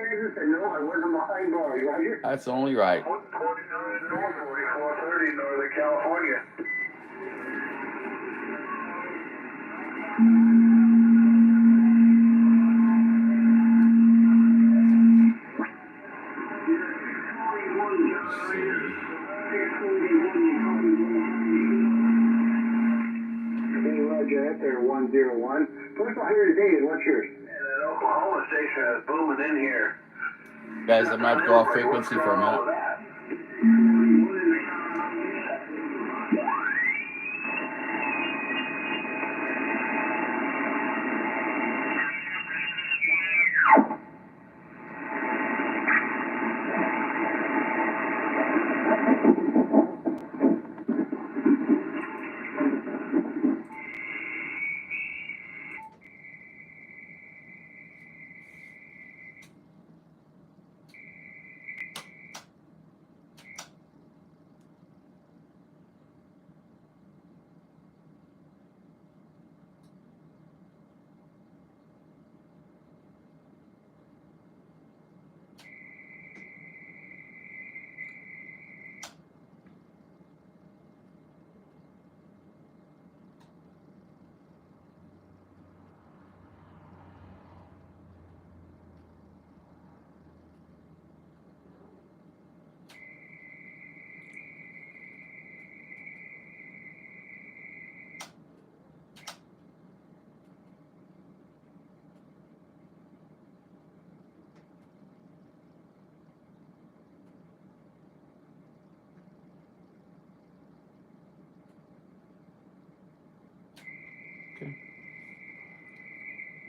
That's only right. 149 north, 4430 Northern California. Roger, there 101. First I'll hear today, and what's yours? That Oklahoma station is booming in here. Guys, I'm going to go off frequency for a minute.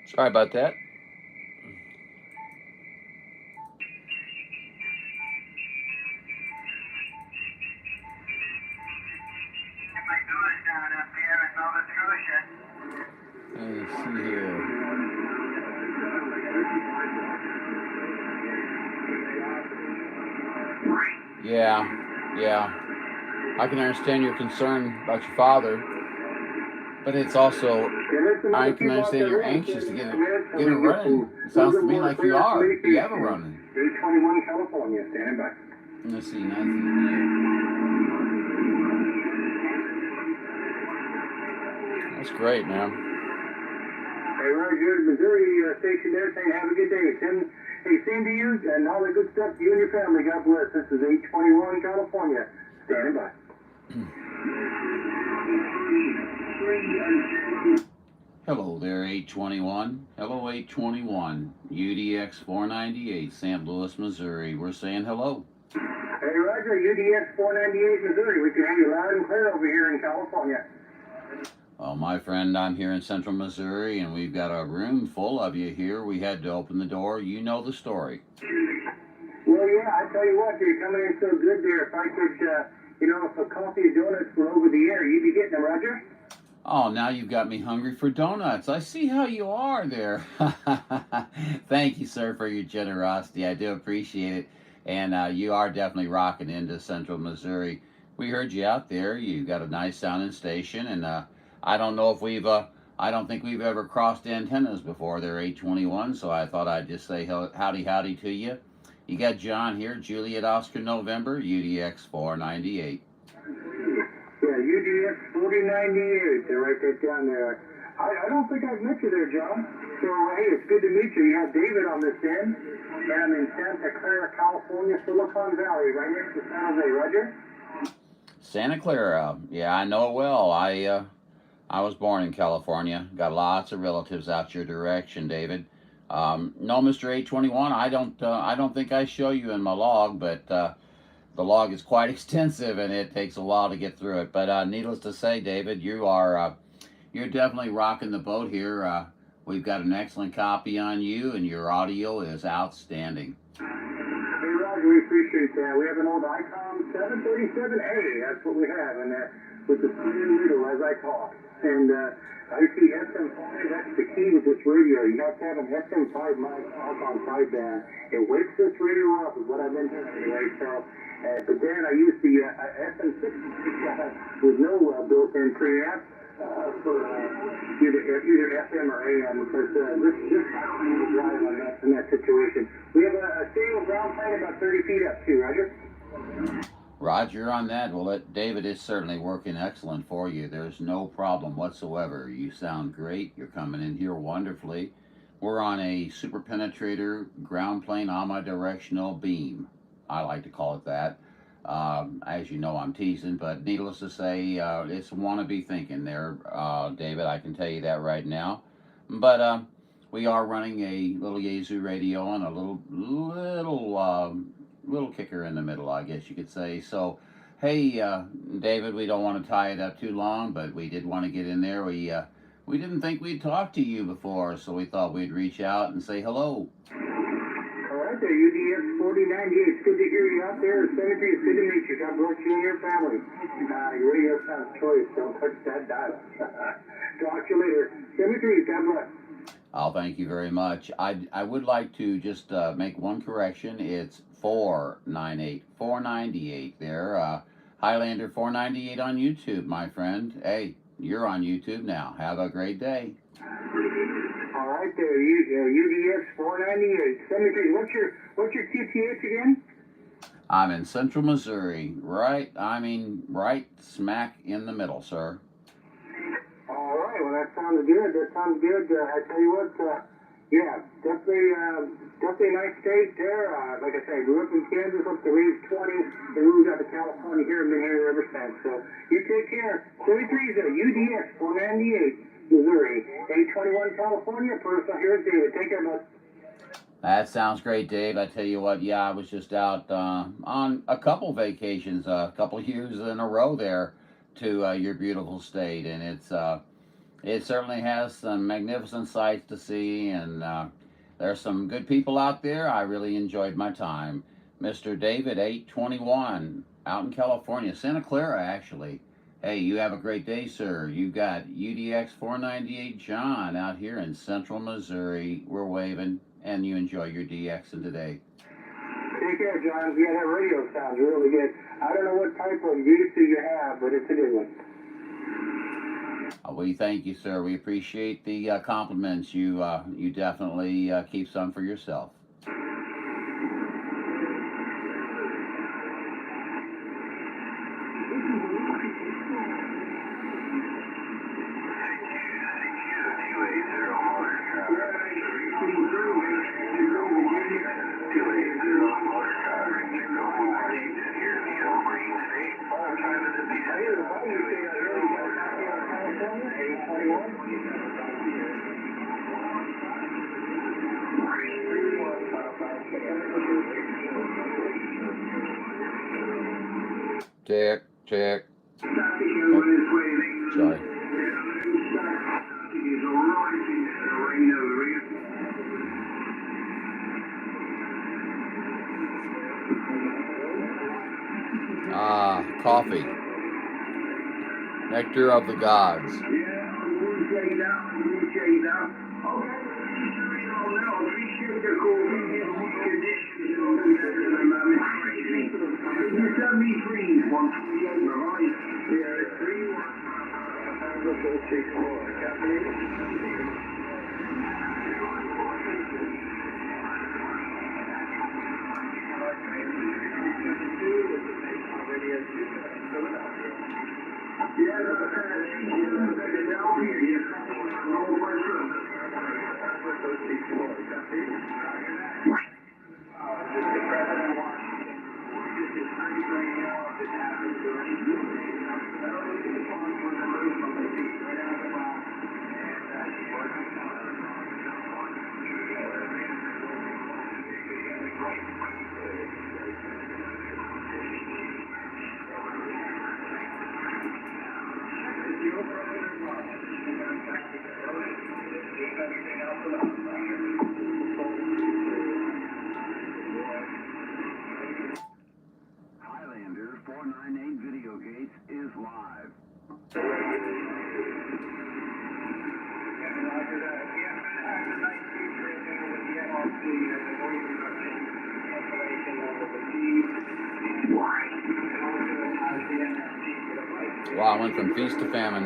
Sorry about that. Let's see here. Yeah. I can understand your concern about your father, but it's also, I can understand you're anxious to get it running. It sounds to me like you are. You have it running. 821 California, standing by. Let's see, that's great, man. Hey, Roger, Missouri station there saying have a good day. Same to you, and all the good stuff to you and your family. God bless. This is 821 California, standing by. Hello there, 821. Hello, 821. UDX498, St. Louis, Missouri. We're saying hello. Hey, Roger, UDX498, Missouri. We can hear you loud and clear over here in California. Well, my friend, I'm here in central Missouri, and we've got a room full of you here. We had to open the door. You know the story. Well, yeah, I tell you what, you're coming in so good there. If I could, if a coffee and donuts were over the air, you'd be getting them, Roger. Oh, now you've got me hungry for donuts. I see how you are there. Thank you, sir, for your generosity. I do appreciate it. And you are definitely rocking into central Missouri. We heard you out there. You got a nice sounding station, and I don't know if I don't think we've ever crossed antennas before. They're 821, so I thought I'd just say howdy to you. You got John here, Juliet Oscar November, UDX498. Yeah, UDX4098. They write that down there. I don't think I've met you there, John. So, hey, it's good to meet you. You have David on this end, and I'm in Santa Clara, California, Silicon Valley, right next to San Jose, Roger. Santa Clara, yeah, I know it well. I was born in California. Got lots of relatives out your direction, David. No, Mr. 821, I don't think I show you in my log, but the log is quite extensive and it takes a while to get through it. But needless to say, David, you're definitely rocking the boat here. We've got an excellent copy on you, and your audio is outstanding. Hey, Roger, we appreciate that. We have an old ICOM 737A. That's what we have, and with the screen middle as I talk. And I see SM5, that's the key with this radio. You have to have an SM5 mic on sideband. It wakes this radio up, is what I've been doing anyway. So, but then I use the SM6 with no built-in preamp for either FM or AM, because this happened to drive on that situation. We have a stable ground plane about 30 feet up too, Roger? Roger on that. Well, David, is certainly working excellent for you. There's no problem whatsoever. You sound great. You're coming in here wonderfully. We're on a super penetrator ground plane omnidirectional beam. I like to call it that. As you know, I'm teasing, but needless to say, it's wannabe thinking there, David. I can tell you that right now. But we are running a little Yazoo radio and a little kicker in the middle, I guess you could say. So, hey, David, we don't want to tie it up too long, but we did want to get in there. We didn't think we'd talked to you before, so we thought we'd reach out and say hello. All right there, UDX4090. It's good to hear you out there. Symmetry, it's good to meet you. God bless you and your family. Your radio sounds choice. Don't touch that dial. Talk to you later. Symmetry, God bless. Oh, thank you very much. I would like to just make one correction. It's 498 there. Highlander 498 on YouTube, my friend. Hey, you're on YouTube now. Have a great day. All right there, UDX498. Symmetry, what's your QTH again? I'm in Central Missouri, right smack in the middle, sir. All right, well, that sounds good. I tell you what, yeah, definitely a nice state there. Like I say, grew up in Kansas, up to age 20, and moved out to California here and been here ever since. So you take care. 33 UDX498. Missouri, 821 California, personal here at David. Take care, bud. That sounds great, Dave. I tell you what, yeah, I was just out on a couple vacations, a couple years in a row there to your beautiful state, and it certainly has some magnificent sights to see, and there's some good people out there. I really enjoyed my time. Mr. David, 821, out in California, Santa Clara, actually. Hey, you have a great day, sir. You got UDX498 John out here in Central Missouri. We're waving, and you enjoy your DXing today. Take care, John. Yeah, that radio sounds really good. I don't know what type of use you have, but it's a good one. We thank you, sir. We appreciate the compliments. You definitely keep some for yourself. Check. Sorry. Coffee. Nectar of the gods. Highlander 498 Video Gates is live. Wow, I went from feast to famine.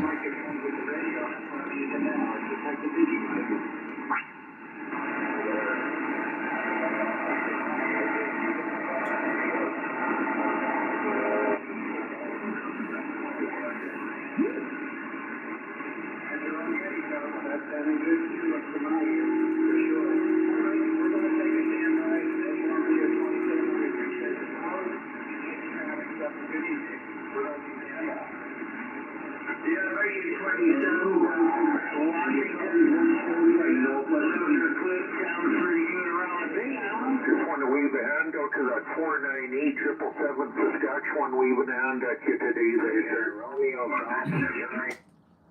Saskatchewan waving a hand at you today there.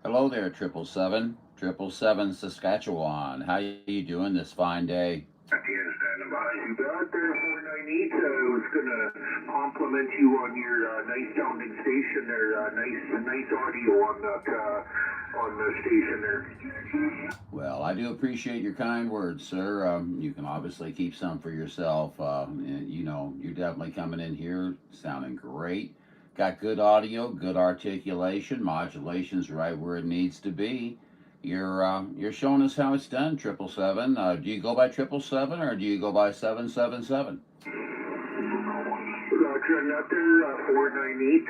Hello there, 777 Saskatchewan. How you doing this fine day? You got there, 498. I was gonna compliment you on your nice sounding station there. Nice audio on the station there. Well, I do appreciate your kind words, sir. You can obviously keep some for yourself. You know, you're definitely coming in here sounding great. Got good audio, good articulation, modulation's right where it needs to be. You're showing us how it's done, 777. Do you go by 777 or do you go by 777? Roger, not there, 498.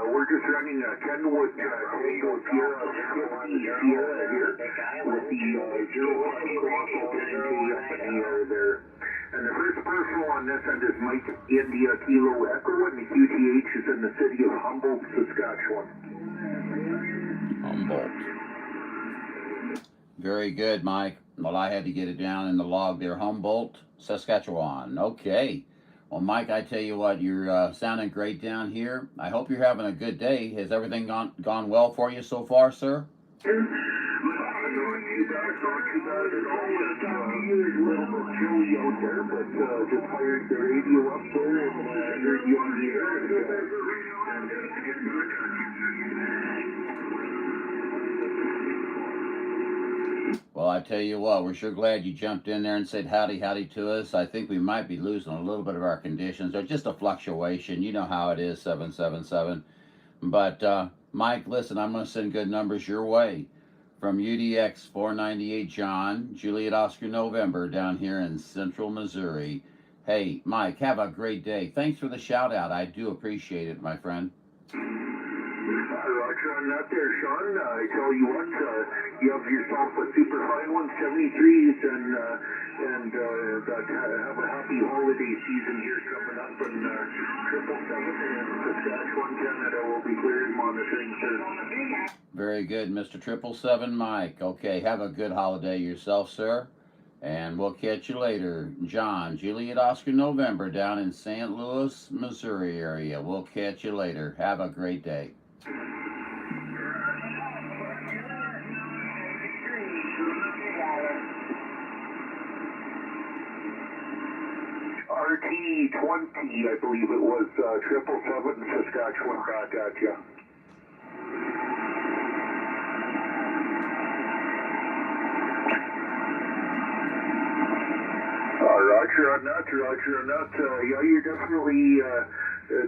We're just running a Kenwood Tango Sierra 50 Sierra here with the 05 up in the air there. And the first person on this end is Mike India Kilo Echo, and the QTH is in the city of Humboldt, Saskatchewan. Humboldt. Very good, Mike. Well, I had to get it down in the log there. Humboldt, Saskatchewan. Okay. Well, Mike, I tell you what, you're sounding great down here. I hope you're having a good day. Has everything gone well for you so far, sir? Just fired the radio up there and heard you on the air. Well, I tell you what, we're sure glad you jumped in there and said howdy to us. I think we might be losing a little bit of our conditions, or just a fluctuation. You know how it is, 777. But, Mike, listen, I'm going to send good numbers your way. From UDX498 John, Juliet Oscar November, down here in central Missouri. Hey, Mike, have a great day. Thanks for the shout out. I do appreciate it, my friend. Roger on that there, Sean. I tell you what, you have yourself a super fine one, 73s, and have a happy holiday season here coming up, and 777 in Saskatchewan, Canada will be cleared monitoring, sir. Very good, Mr. 777 Mike. Okay, have a good holiday yourself, sir. And we'll catch you later. John, Juliet Oscar November, down in St. Louis, Missouri area. We'll catch you later. Have a great day. RT20, I believe it was, 777 Saskatchewan, back at you. Roger on that. Yeah, you're definitely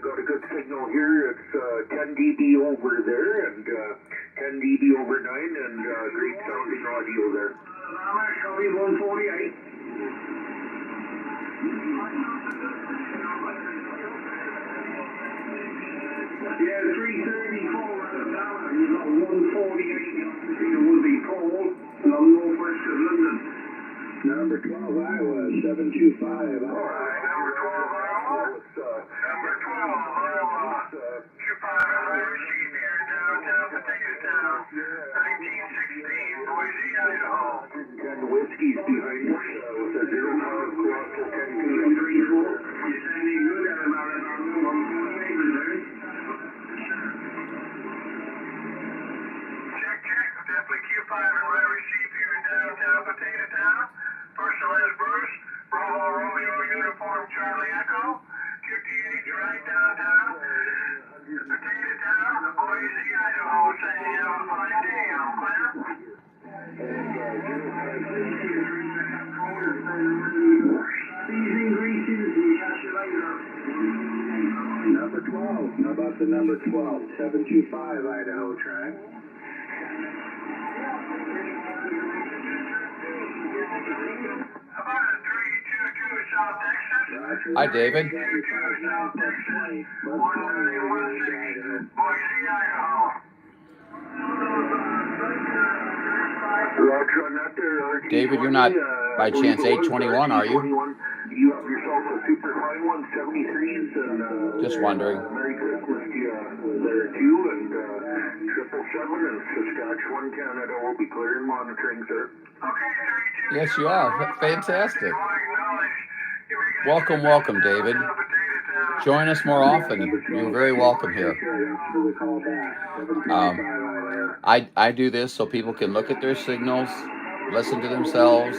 got a good signal here. It's 10 dB over there, and 10 dB over 9, and great sounding audio there. Copy 148. Yeah, 334 at the tower. You've got 148. It would be Paul, along northwest of London. Number 12, Iowa, 725. All right, number 12, Iowa. Number 12, Iowa. 25 receive here, downtown Potatotown, 1916, Boise, Idaho. 10 whiskeys behind us with a 05 colossal 10 34. You're sounding good at about on papers there. Check, definitely Q5 and right receive here in downtown Potatotown. First and last Bruce, Bravo Romeo Uniform Charlie Echo, QTH right downtown, Potatotown, Boise, Idaho, saying you have a fine day, all clear? Season greetings, we'll catch you later. Number 12. How about the number 12? 725 Idaho track. About a 322 South Texas. Hi, David. 322 South Texas. 1916, Boise, Idaho. Roger on that there, David, you're not by chance 821, are you? You have yourself a super fine one, 73s, and Just wondering. Merry Christmas to you there too, and 777 in Saskatchewan, Canada will be clear and monitoring, sir. Okay, 322. Yes, you are. Fantastic. I acknowledge. Welcome, welcome, David. Join us more often. You're very welcome here. I do this so people can look at their signals, listen to themselves,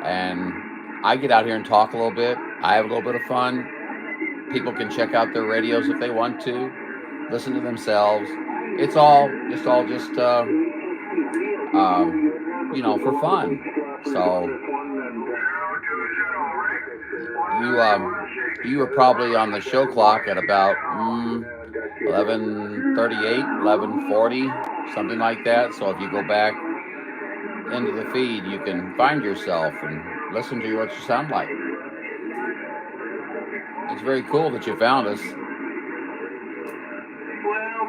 and I get out here and talk a little bit. I have a little bit of fun. People can check out their radios if they want to, listen to themselves. It's all just you know, for fun. So you were probably on the show clock at about 11:38, 11:40, something like that. So if you go back into the feed, you can find yourself and listen to what you sound like. It's very cool that you found us. Well,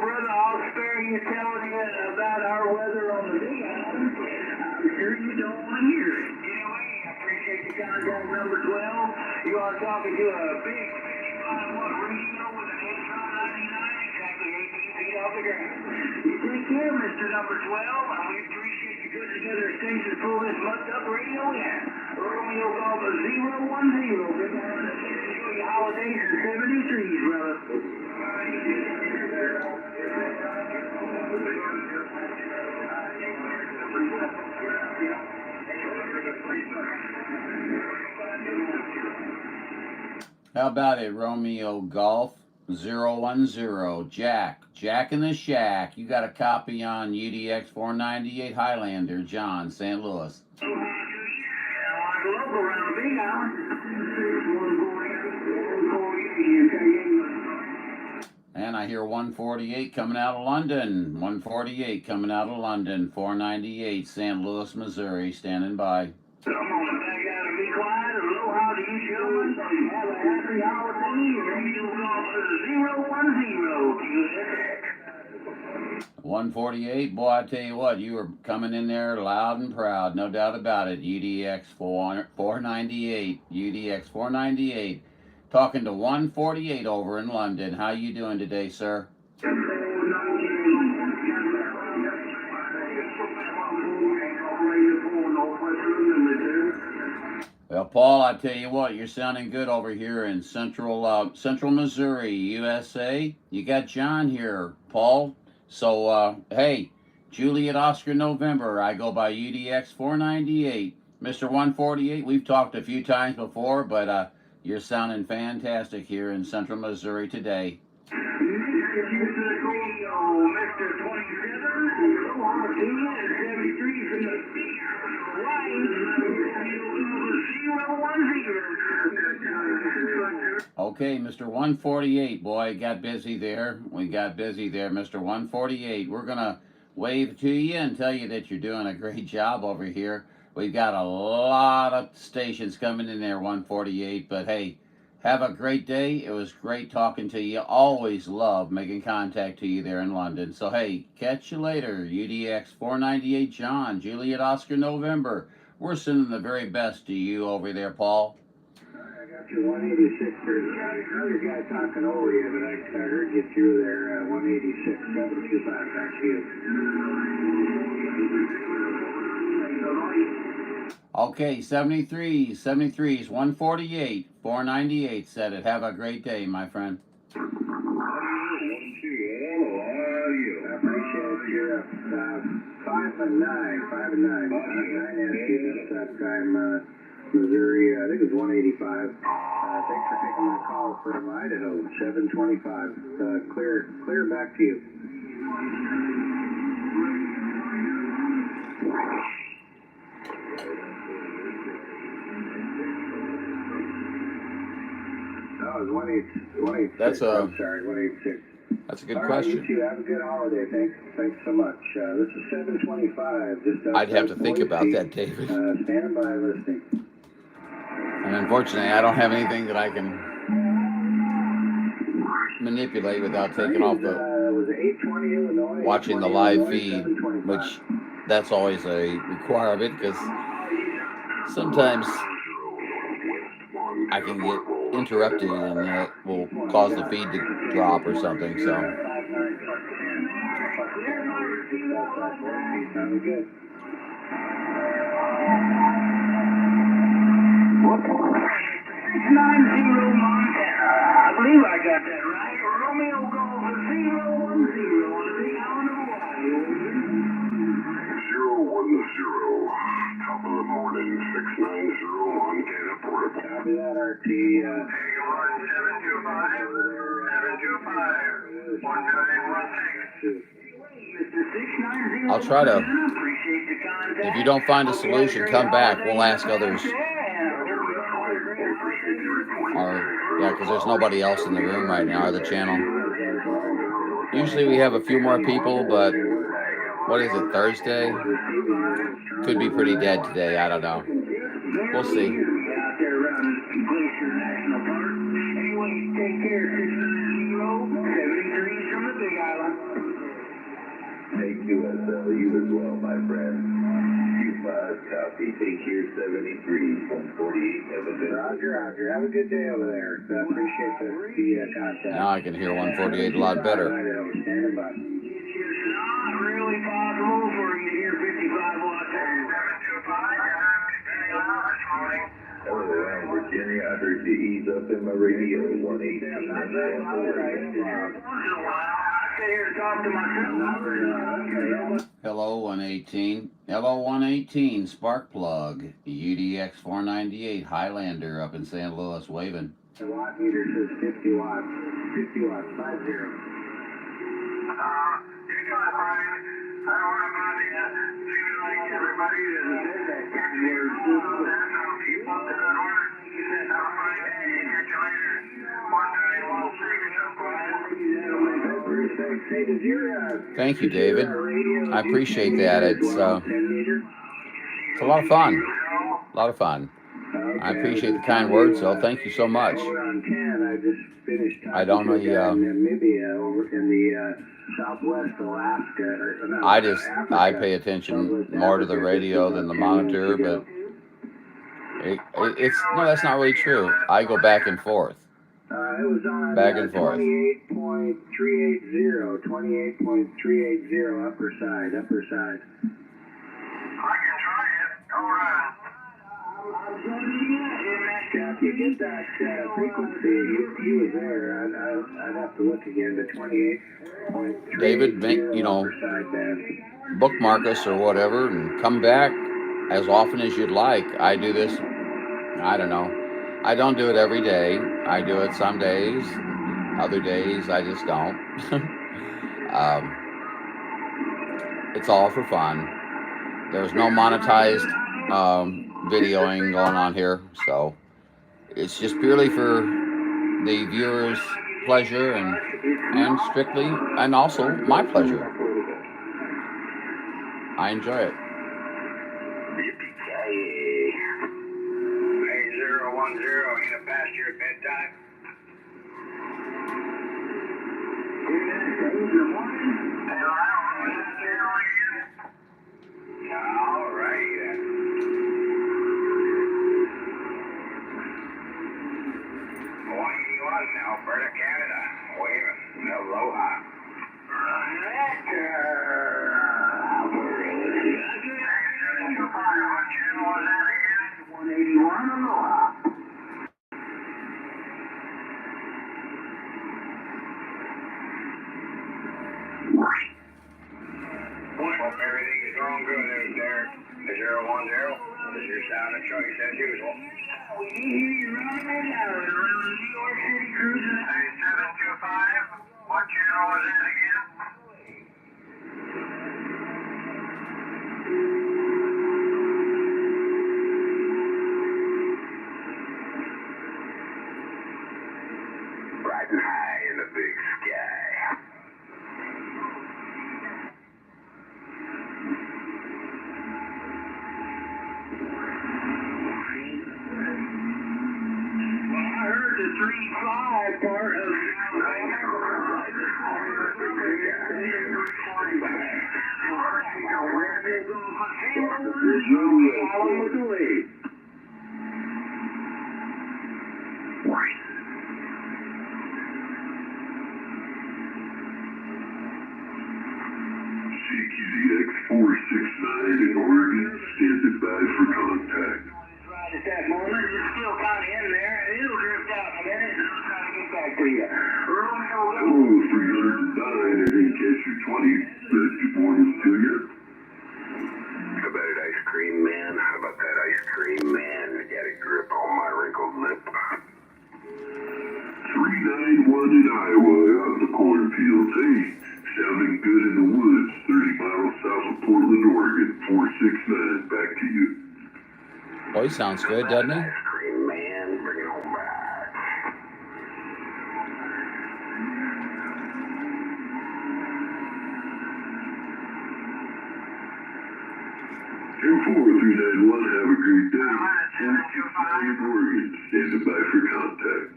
brother, I'll spare you telling you about our weather on the big island. I'm sure you don't want to hear it. Anyway, I appreciate the contact number 12. You are talking to a big 55-watt radio with an Intron 99, exactly 18 feet off the ground. You take care, Mr. Number 12, and we appreciate you putting together a station to pull this mucked up radio in. Romeo Golf 010, big island. Enjoy your holidays in 73s, brother. How about it, Romeo Golf 010, Jack in the Shack. You got a copy on UDX498 Highlander, John, St. Louis. And I hear 148 coming out of London. 148 coming out of London. 498 St. Louis, Missouri, standing by. Come on, back out and be quiet. Aloha to you, gentlemen. Have a happy holiday. Radio Golf 010. 148, boy, I tell you what, you were coming in there loud and proud, no doubt about it. UDX 498, UDX 498. Talking to 148 over in London. How you doing today, sir? Well, Paul, I tell you what, you're sounding good over here in Central Missouri, USA. You got John here, Paul. So, hey, Juliet Oscar November. I go by UDX 498. Mr. 148, we've talked a few times before, but you're sounding fantastic here in Central Missouri today. Okay, Mr. 148, boy, got busy there. We got busy there, Mr. 148. We're going to wave to you and tell you that you're doing a great job over here. We've got a lot of stations coming in there, 148, but hey, have a great day. It was great talking to you. Always love making contact to you there in London. So hey, catch you later. UDX 498 John, Juliet Oscar November. We're sending the very best to you over there, Paul. I got you 186. There's another guy talking over you, but I heard you through there. 186. 75 back to you. Okay, 73s, 148, 498 said it. Have a great day, my friend. I appreciate you. 5 and 9. 5 and 9. 9 asked that time, Missouri. I think it was 185. Thanks for taking my call from Idaho. 725. Clear back to you. No, it was 186. That's I'm sorry, 186. That's a good All right, question. you two have a good holiday. Thanks so much. This is 725. Just I'd have to outside think about Boise. that, David. Stand by listening. And unfortunately, I don't have anything that I can manipulate without taking off the Was it 820 Illinois? watching the 820 live Illinois, feed, 725. which that's always a requirement because sometimes I can get interrupted and that will cause the feed to drop or something. So Sounded good. 690 Montana. I believe I got that right. Romeo Golf 010 on the Big Island of Hawaii. 010, top of the morning, 690 Montana Portable. Copy that, RT. Hey, 725, 1916. I'll try to, if you don't find a solution, come back. We'll ask others. Yeah, because there's nobody else in the room right now, or the channel. Usually we have a few more people, but what is it, Thursday? Could be pretty dead today, I don't know. We'll see. Out there around Glacier National Park. Anyway, take care, 690, 73 from the Big Island. Take QSL, you as well, my friend. Q5 copy. Take care, 73 from 48. Have a good Roger. Have a good day over there. I appreciate the contact. Now I can hear 148 a lot better. Standing by. It's not really possible for you to hear 55 watts. 725, Hello, I'm Virginia. I heard you ease up in my radio. 118. once in a while, I sit here to talk to myself. Hello 118. Hello 118, Spark Plug. UDX498 Highlander up in St. Louis waving. The watt meter says 50 watts. 50 watts, 50. You're doing fine. I don't want to bother you. Seems like everybody is catching your school on that. Some people that don't want to. Have a fine day. Catch you later. 1916, Hey, did your, Thank you, David. I appreciate that. It's a lot of fun. A lot of fun. I appreciate the kind words, though. Thank you so much. Over on 10, I just finished I don't know the, Namibia over in the southwest Alaska. I pay attention more to the radio than the monitor, but it's no, that's not really true. I go back and forth. It was on Back and forth. 28.380, 28.380 upper side. I can try it. Go around. You get that frequency, he was there. I'd have to look again, but 28.380 David, upper side band. bookmark us or whatever and come back as often as you'd like. I do this, I don't know. I don't do it every day. I do it some days. Other days, I just don't. It's all for fun. There's no monetized videoing going on here, so it's just purely for the viewers' pleasure and strictly, and also my pleasure. I enjoy it. Yippee-ki-yay. 8010, ain't it past your bedtime? All right. Alberta, Canada. Waving. Aloha. What channel was that again? 181 Aloha. Hope everything's going good out there. 010. This is your sound of choice as usual. We can hear you running right now around New York City cruising. Hey, 725. What channel was that again? Riding high in the big sky. 435 part of UDX469 in Oregon, standing by for contact. Right at that moment, it's still kind of in there. It'll drift out in a minute, and I'll try to get back to you. Hello, 309. I didn't catch your 20. Good morning to you. How about it, ice cream man? How about that ice cream man? Got a grip on my wrinkled lip. 391 in Iowa, out in the cornfields. Hey, sounding good in the woods, 30 miles south of Portland, Oregon. 469, back to you. Boy, he sounds good, doesn't he? Ice cream man, bring it on back. 104-391, have a great day. 469 Oregon, standing by for contact.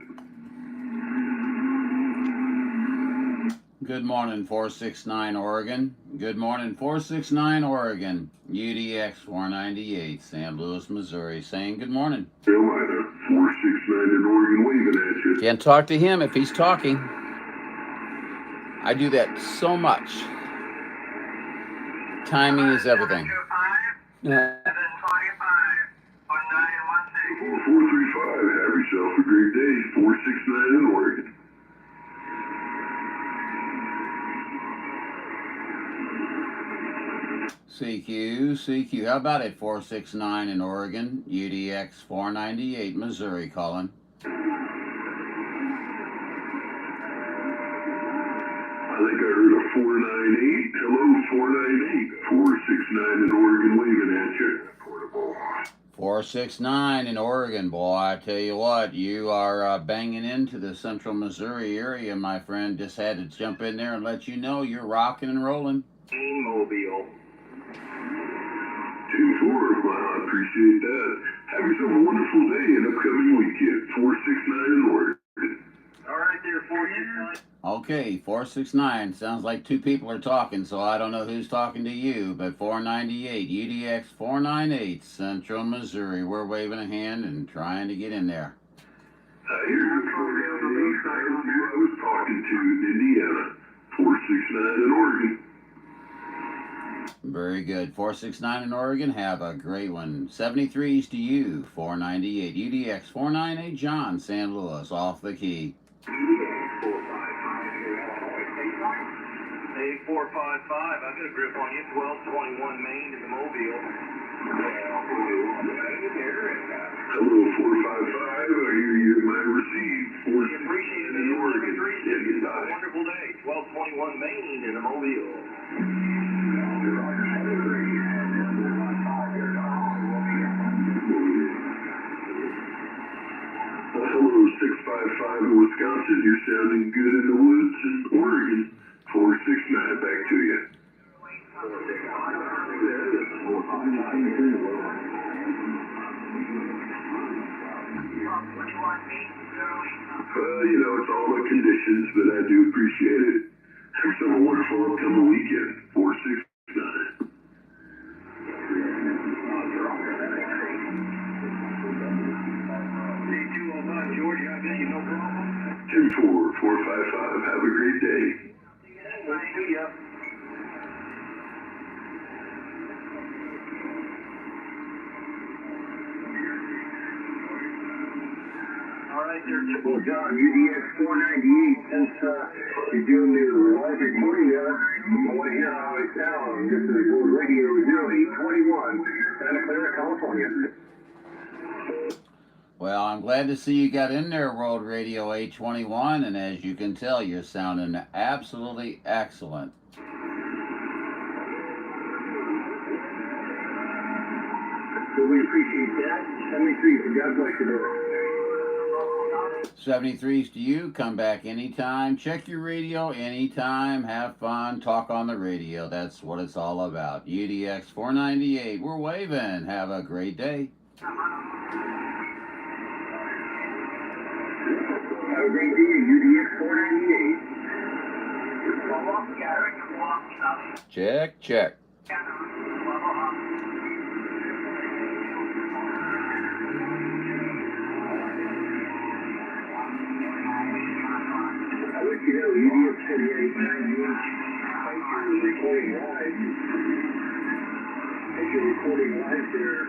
Good morning, 469 Oregon. Good morning, 469 Oregon. UDX498, St. Louis, Missouri, saying good morning. Carolina, 469 in Oregon, waving at you. Can't talk to him if he's talking. I do that so much. Timing is everything. 435, have yourself a great day. 469 in Oregon. CQ, how about it? 469 in Oregon, UDX 498, Missouri, calling. I think I heard a 498. Hello, 498. 469 in Oregon, waving at you. 469 in Oregon, boy, I tell you what, you are banging into the central Missouri area, my friend. Just had to jump in there and let you know you're rocking and rolling. Mobile. 2-4, I appreciate that. Have yourself a wonderful day and upcoming weekend. 469 in Oregon. All right there, 469. Okay, 469. Sounds like two people are talking, so I don't know who's talking to you, but 498, UDX 498, Central Missouri. We're waving a hand and trying to get in there. I hear you, 468. I was talking to Indiana. 469 in Oregon. Very good. 469 in Oregon. Have a great one. 73s to you. 498, UDX 498, John, St. Louis, off the key. Hey, 455, I got a grip on you. 1221 Maine in the Mobile. Hello, 455. I hear you might receive. 469 in Oregon. Standing by. Wonderful day. 1221 Maine in the Mobile. Hello, 655 in Wisconsin. You're sounding good in the woods in Oregon. 469, back to you. You know, it's all the conditions, but I do appreciate it. Have yourself a wonderful upcoming weekend. 469. Georgia, I got you, no problem. 24455, have a great day. See ya. All right, there, Well, John, UDX498, since you're doing the live recording there, I want to hear how it sounds. This is World Radio 0821, Santa Clara, California. Well, I'm glad to see you got in there, World Radio 821, and as you can tell, you're sounding absolutely excellent. So we appreciate that. 73, God bless you. 73s to you. Come back anytime. Check your radio anytime. Have fun. Talk on the radio. That's what it's all about. UDX 498. We're waving. Have a great day. Have a great day, UDX498. Check, check. I'll let you know, UDX4898. If you're recording live there,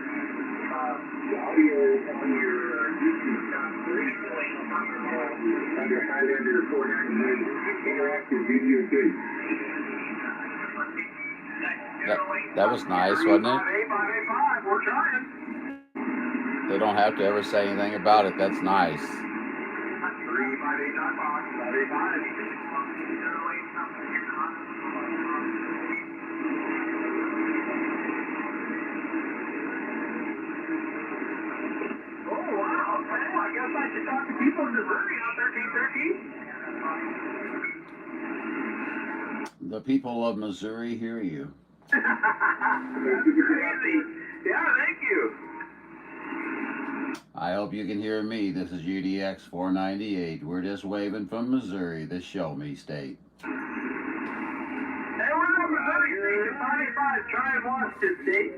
the audio on your YouTube under Highlander 498 interactive video game. That was nice, wasn't it? 585, we're trying. They don't have to ever say anything about it. That's nice. 35895. Oh, wow. Okay. I guess I should talk to people in Missouri on 1313. The people of Missouri hear you. That's crazy. Yeah, thank you. I hope you can hear me. This is UDX498. We're just waving from Missouri, the show me state. Hey, we're in Missouri Station 585. Try and watch this state.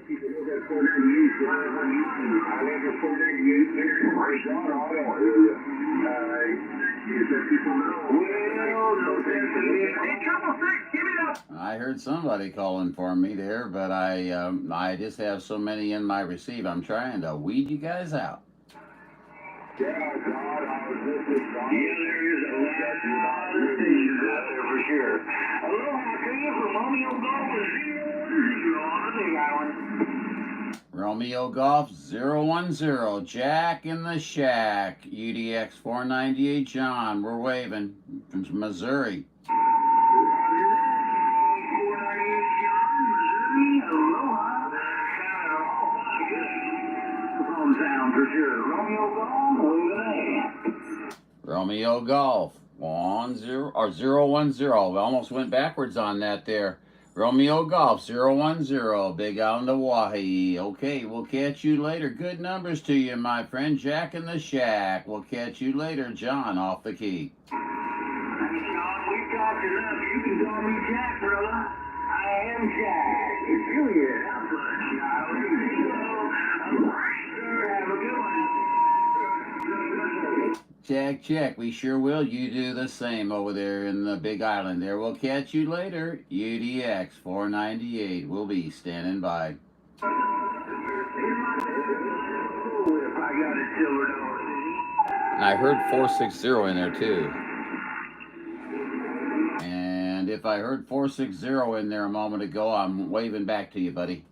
Highlander 498 Hey, 666, give me that. I heard somebody calling for me there, but I just have so many in my receive. I'm trying to weed you guys out. Yeah, there is a lot of stations out there for sure. Aloha to you from Romeo Golf 010 on the Big Island. Romeo Golf 010, Jack in the Shack, UDX 498 John, we're waving from Missouri. Romeo Golf 10 or 010. We almost went backwards on that there. Romeo Golf 010, Big Island of Hawaii. Okay, we'll catch you later. Good numbers to you, my friend. Jack in the Shack. We'll catch you later. John off the key. Sean, we've talked enough. You can call me Jack, brother. I am Jack. It's Juliet. Have a good one. Check. We sure will. You do the same over there in the Big Island there. We'll catch you later. UDX 498. We'll be standing by. And I heard 460 in there too. And if I heard 460 in there a moment ago, I'm waving back to you, buddy.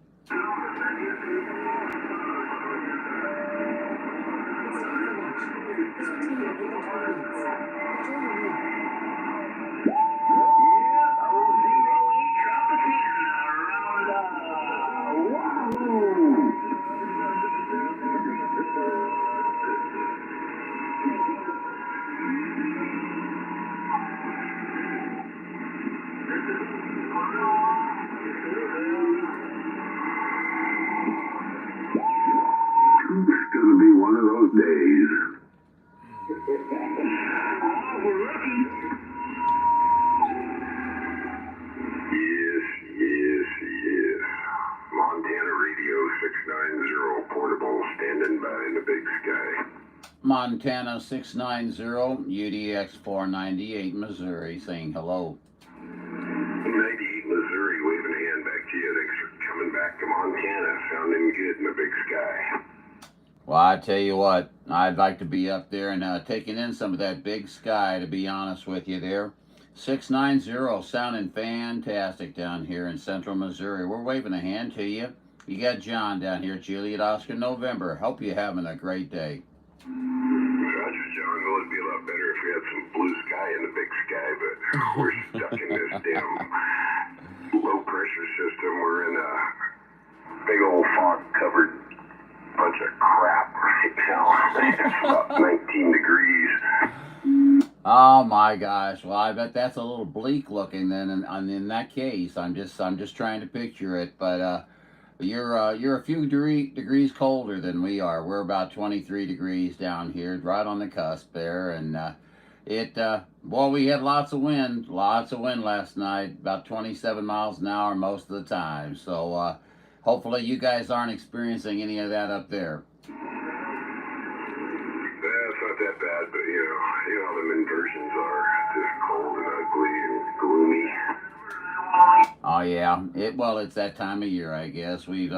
It's gonna be one of those days. We're lucky. Yes. Montana Radio 690, portable, standing by in the big sky. Montana 690, UDX 498, Missouri, saying hello. 98 Missouri, waving a hand back to you. Thanks for coming back to Montana, sounding good in the big sky. Well, I tell you what, I'd like to be up there and taking in some of that big sky, to be honest with you there. 690, sounding fantastic down here in central Missouri. We're waving a hand to you. You got John down here, Juliet Oscar November. Hope you're having a great day. Roger, John. Well, it'd be a lot better if we had some blue sky in the big sky, but we're stuck in this damn low-pressure system. We're in a big old fog-covered bunch of crap right now. It's about 19 degrees. Oh my gosh! Well, I bet that's a little bleak looking. Then, and in that case, I'm just trying to picture it. But you're a few degrees colder than we are. We're about 23 degrees down here, right on the cusp there. And Boy, we had lots of wind last night, about 27 miles an hour most of the time. So hopefully you guys aren't experiencing any of that up there. It's not that bad, but you know them inversions are just cold and ugly and gloomy. Oh yeah, it's that time of year, I guess. We've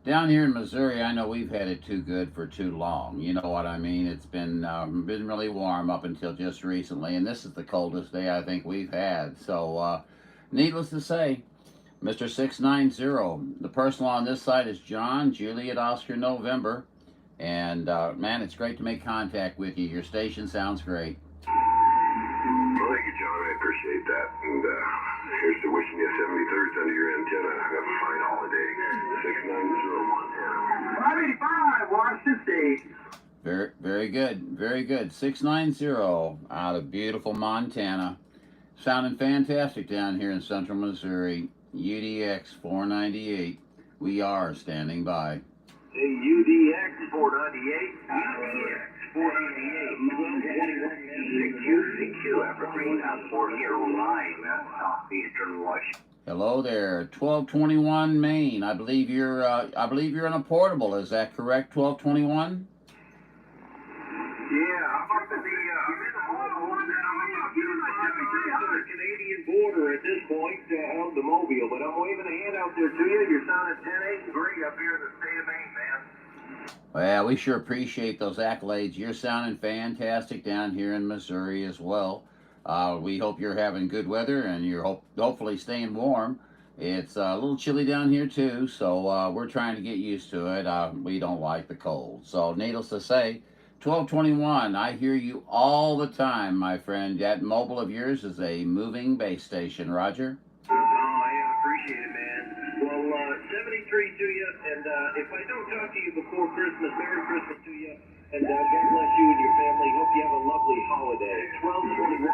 down here in Missouri, I know we've had it too good for too long. You know what I mean? It's been really warm up until just recently, and this is the coldest day I think we've had. So, needless to say, Mr. 690, the personal on this side is John, Juliet, Oscar, November, and man, it's great to make contact with you. Your station sounds great. Well, thank you, John. I appreciate that. And here's to wishing you 73rd under your antenna. Have a fine holiday. 690 Montana. 585 Washington State. Very good. Very good. 690 out of beautiful Montana. Sounding fantastic down here in central Missouri. UDX498. We are standing by. Hey, UDX498. UDX498. CQ, Evergreen, on 4-0 line, southeastern Washington. Hello there, 1221 Maine. I believe you're in a portable. Is that correct? 1221. Yeah, I'm up at the Canadian border at this point on the Mobile, but I'm waving a hand out there to you. You're sounding 10-8 great up here in the state of Maine, man. Well, we sure appreciate those accolades. You're sounding fantastic down here in Missouri as well. We hope you're having good weather and you're hopefully staying warm. It's a little chilly down here too, so we're trying to get used to it. We don't like the cold. So needless to say, 1221, I hear you all the time, my friend. That mobile of yours is a moving base station, Roger. Oh, I appreciate it, man. Well, 73 to you, and if I don't talk to you before Christmas, Merry Christmas to you, and God bless you and your family. Hope you have a lovely holiday. 1221,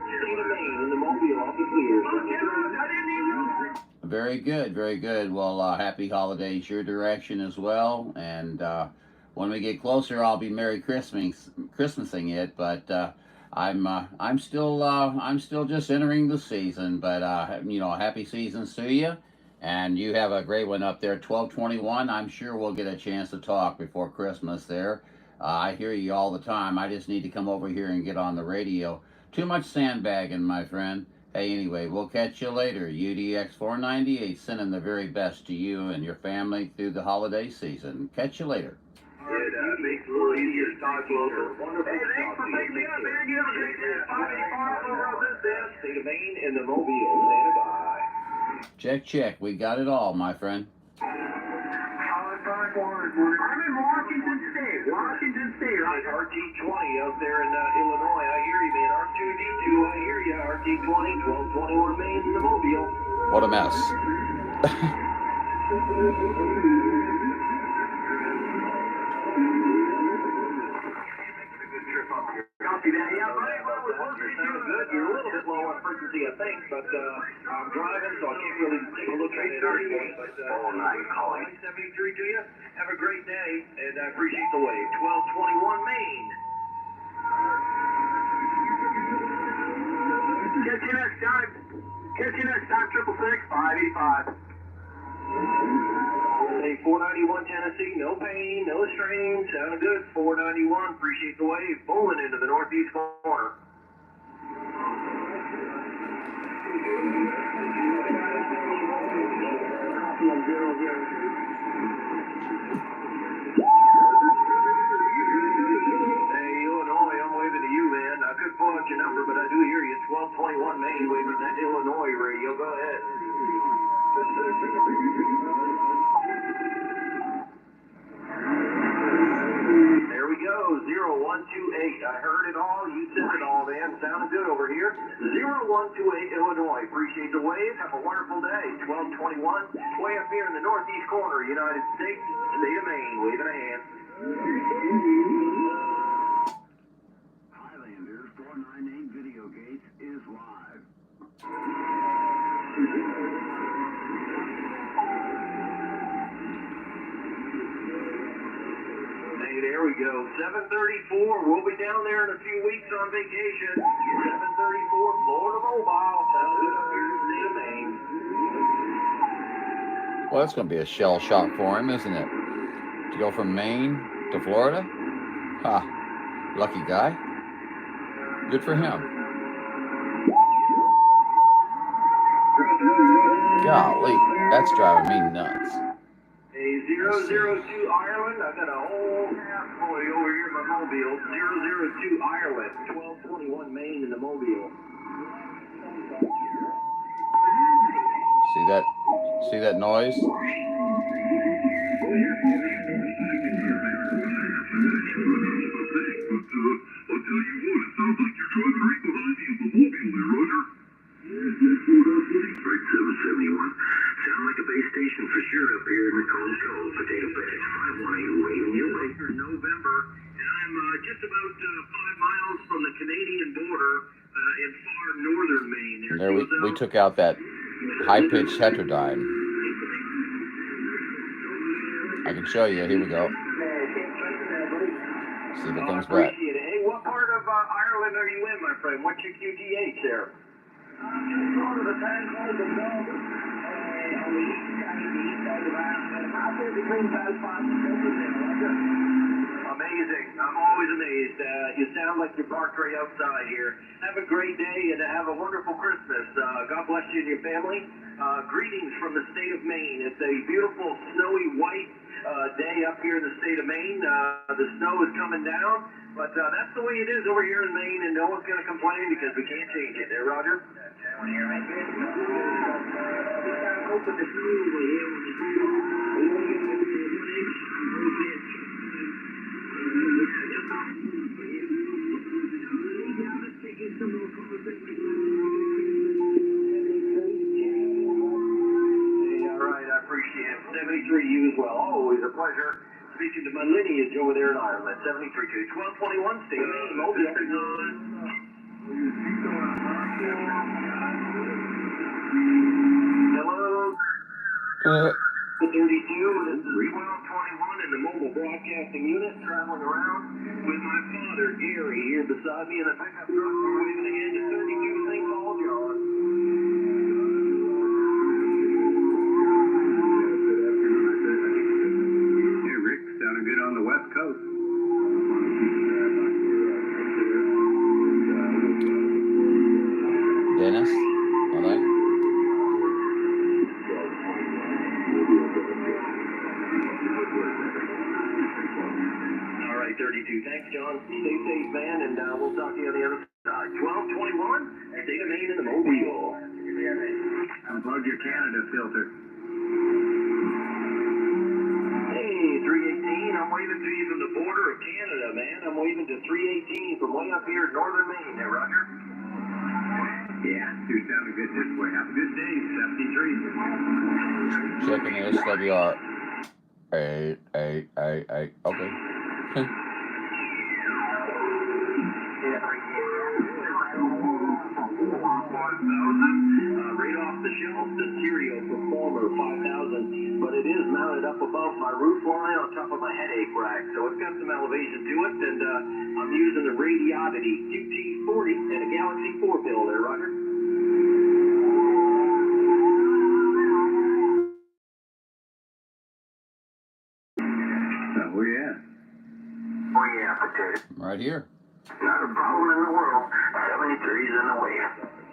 state of Maine, in the Mobile, off the clear. Very good, very good. Well, happy holidays your direction as well, and when we get closer, I'll be Merry Christmasing it, but I'm still just entering the season, but happy seasons to you, and you have a great one up there, 1221. I'm sure we'll get a chance to talk before Christmas there. I hear you all the time. I just need to come over here and get on the radio. Too much sandbagging, my friend. Hey, anyway, we'll catch you later. UDX498 sending the very best to you and your family through the holiday season. Catch you later. It makes it a little easier to talk to you. Wonderful. Hey, thanks for picking me up, man. You have a great day. 585 over on this end. State of Maine in the Mobile. Stand by. Check. We got it all, my friend. I'm in Washington State. Right, RT20 out there in Illinois. I hear you, man. R2D2, I hear you. RT20, 1221 Maine in the Mobile. What a mess. Copy that. Yeah, buddy. Sounds good. You're a little bit low on frequency, I think, but I'm driving, so I can't really take a look at it. But 73 to you. Have a great day, and I appreciate the wave. 1221 Maine. Catch you next time. 666 585. Hey, 491 Tennessee, no pain, no strain, sounding good. 491, appreciate the wave, pulling into the northeast corner. Hey, Illinois, I'm waving to you, man. I couldn't pull out your number, but I do hear you. 1221 Maine, waving that Illinois radio. Go ahead. There we go, 0128. I heard it all. You said it all, man. Sounded good over here. 0128 Illinois. Appreciate the wave. Have a wonderful day. 1221. Way up here in the northeast corner, United States, state of Maine. Waving a hand. Highlander 498 Video Gates is live. there we go. 734. We'll be down there in a few weeks on vacation. 734 Florida Mobile. Sounds good up here in the state of Maine. Well, that's going to be a shell shock for him, isn't it? To go from Maine to Florida? Ha. Lucky guy. Good for him. Golly, that's driving me nuts. A 002 Ireland. I got a whole boy over here in my mobile. 002 Ireland. 1221 Maine in the mobile. See that noise? Sound like a base station for sure up here in the cold, cold potato patch. 518 waiting your way for November, and I'm just about 5 miles from the Canadian border in far northern Maine. And there we took out that high-pitched heterodyne. I can show you. Here we go. See if it comes back. Hey, what part of Ireland are you in, my friend? What's your QTH there? Just go to the town called the Boise. On the east side of Ireland. Halfway between Belfast and Dublin. Amazing. I'm always amazed. You sound like you're parked right outside here. Have a great day and have a wonderful Christmas. God bless you and your family. Greetings from the state of Maine. It's a beautiful snowy white day up here in the state of Maine. The snow is coming down, but that's the way it is over here in Maine, and no one's going to complain because we can't change it. There, Roger? Appreciate it. 73 you as well. Always a pleasure speaking to my lineage over there in Ireland. 73 to 1221 state of Maine, Mobile. Hello. 32. This is 1221 in the mobile broadcasting unit, traveling around with my father Gary here beside me in a pickup truck. We're waving a hand to 32 St. Paul, John. Good on the West Coast. Dennis? Hello? All right, 32. Thanks, John. Stay safe, man, and we'll talk to you on the other side. 1221, state of Maine in the Mobile. Unplug your Canada filter. Hey, 318, I'm waving to you from the border of Canada, man. I'm waving to 318 from way up here in northern Maine. Hey, Roger? Yeah, you sounded good this way. Have a good day, 73. Checking the SWR. 8. Okay. Right off the shelf, the Stereo Performer 5000, but it is mounted up above my roof line on top of my headache rack, so it's got some elevation to it, and I'm using the Radiodity QT40 and a Galaxy 4 bill there, Roger. Where you at? Oh yeah, potato. Right here. Not a problem in the world. 73's in the way.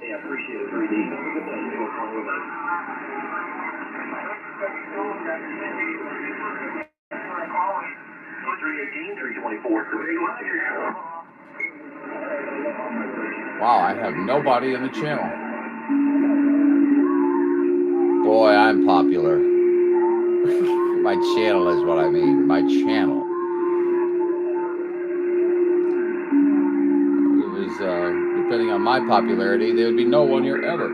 Yeah, appreciate it, 3D. Have a good day. What's wrong with that? 318, 324. Wow, I have nobody in the channel. Boy, I'm popular. My channel is what I mean. My channel. It was, depending on my popularity, there would be no one here ever. I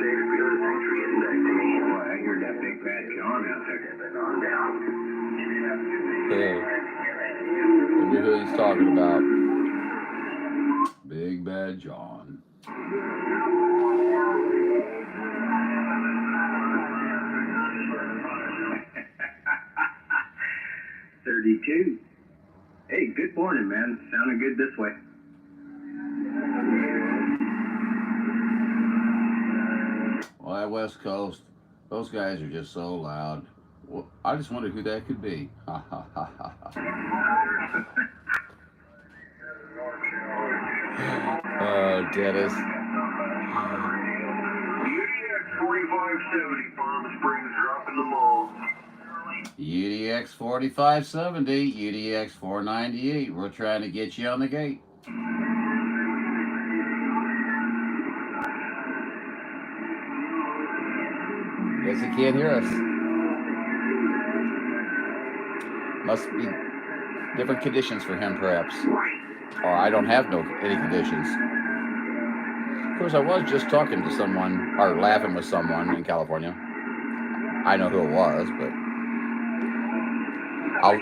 heard that big bad John out there. Wonder who he's talking about. Big Bad John. 32. Hey, good morning, man. Sounding good this way. Well, that West Coast, those guys are just so loud. Well, I just wondered who that could be. Ha ha ha ha. Dennis. UDX4570 Palm Springs dropping the ball. UDX4570, UDX498. We're trying to get you on the gate. Guess he can't hear us. Must be different conditions for him, perhaps. Or I don't have any conditions. Of course, I was just talking to someone, or laughing with someone in California. I know who it was, but I'll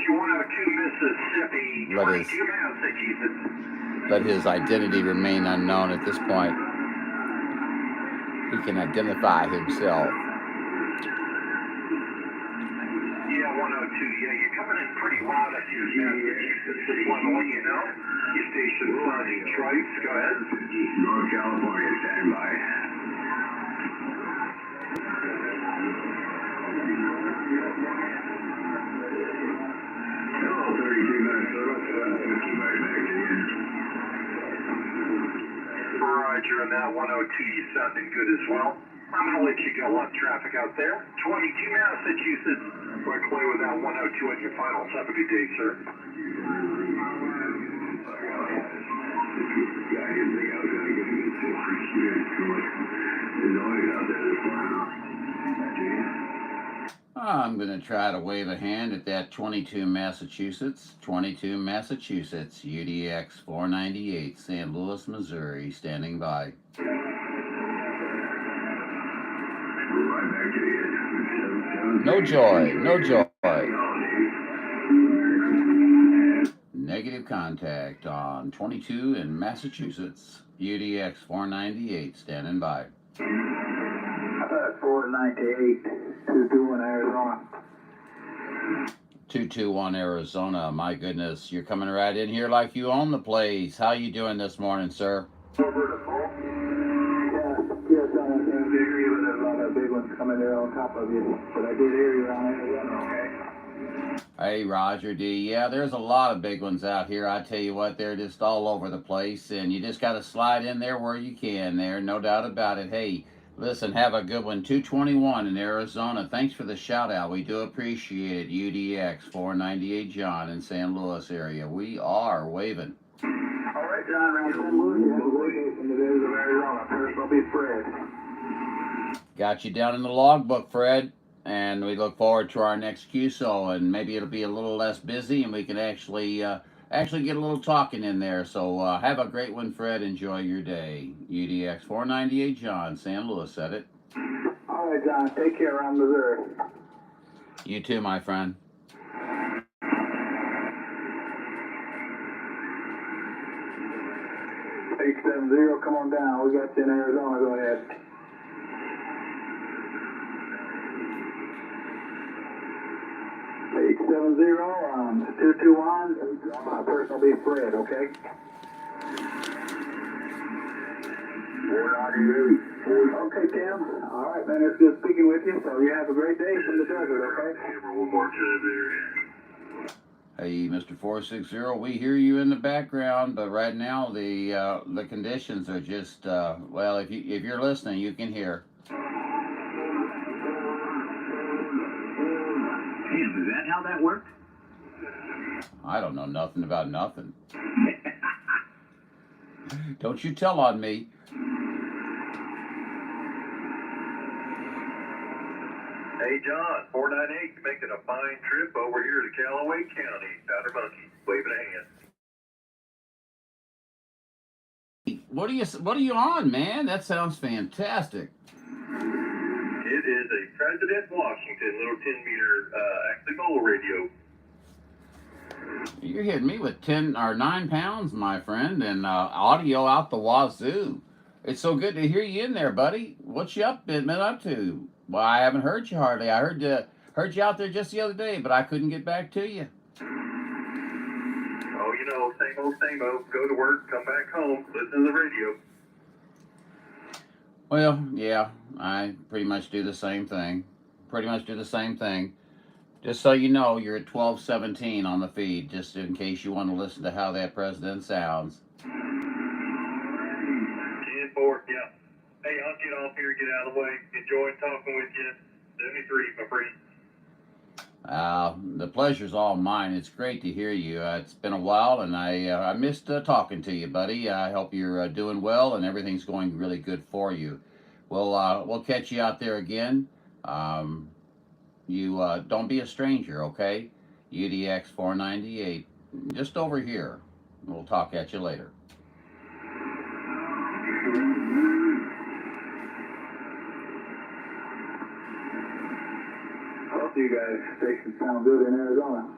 let his identity remain unknown at this point. He can identify himself. Yeah, 102. Yeah, you're coming in pretty loud up here. Just want to let you know. Your station running Detroit. Go ahead. North California, stand by. Hello, 32 Minnesota, 750 right back to you. Roger, on that 102, you sounding good as well. I'm going to let you go on traffic out there. 22 Massachusetts. We're clear with that 102 at your finals. Have a good day, sir. I didn't think I was going to get a good experience. Too much noise out there this morning. I'm going to try to wave a hand at that 22 Massachusetts. 22 Massachusetts, UDX 498, St. Louis, Missouri, standing by. Right back to you. No joy, no joy. Negative contact on 22 in Massachusetts, UDX 498, standing by. 498, 221 Arizona. 221 Arizona, my goodness, you're coming right in here like you own the place. How you doing this morning, sir? Yes, I don't think area, but there's a lot of big ones coming there on top of you. But I did hear you around Arizona, okay? Hey, Roger D. Yeah, there's a lot of big ones out here. I tell you what, they're just all over the place, and you just got to slide in there where you can there, no doubt about it. Hey, listen, have a good one. 221 in Arizona. Thanks for the shout out. We do appreciate it. UDX 498 John in San Luis area. We are waving. All right, John, around San Luis, you have a great day from the days of Arizona. First, I'll be Fred. Got you down in the logbook, Fred. And we look forward to our next QSO, and maybe it'll be a little less busy, and we can actually get a little talking in there. So have a great one, Fred. Enjoy your day. UDX 498 John, San Luis said it. All right, John. Take care around Missouri. You too, my friend. 870, come on down. We got you in Arizona. Go ahead. $870, 221. My personal be Fred, okay? Okay, Tim. All right, man. It's good speaking with you. So you have a great day from the desert, okay? Hey, Mr. 460, we hear you in the background, but right now the conditions are just well, if you're listening, you can hear. Is that how that worked? I don't know nothing about nothing. Don't you tell on me. Hey, John, 498, you're making a fine trip over here to Callaway County. Powder Monkey, waving a hand. What are you on, man? That sounds fantastic. It is a President Washington little 10-meter actually mobile radio. You're hitting me with 10 or 9 pounds, my friend, and audio out the wazoo. It's so good to hear you in there, buddy. What you been up to? Well, I haven't heard you hardly. I heard you out there just the other day, but I couldn't get back to you. Oh, you know, same old. Go to work, come back home, listen to the radio. Well, yeah, I pretty much do the same thing. Just so you know, you're at 1217 on the feed, just in case you want to listen to how that president sounds. 10-4, yeah. Hey, I'll get off here, get out of the way. Enjoy talking with you. 73, my friend. The pleasure's all mine. It's great to hear you. It's been a while, and I missed talking to you, buddy. I hope you're doing well and everything's going really good for you. We'll catch you out there again. You don't be a stranger, okay? UDX498, just over here. We'll talk at you later. Well, you guys, station sound good in Arizona.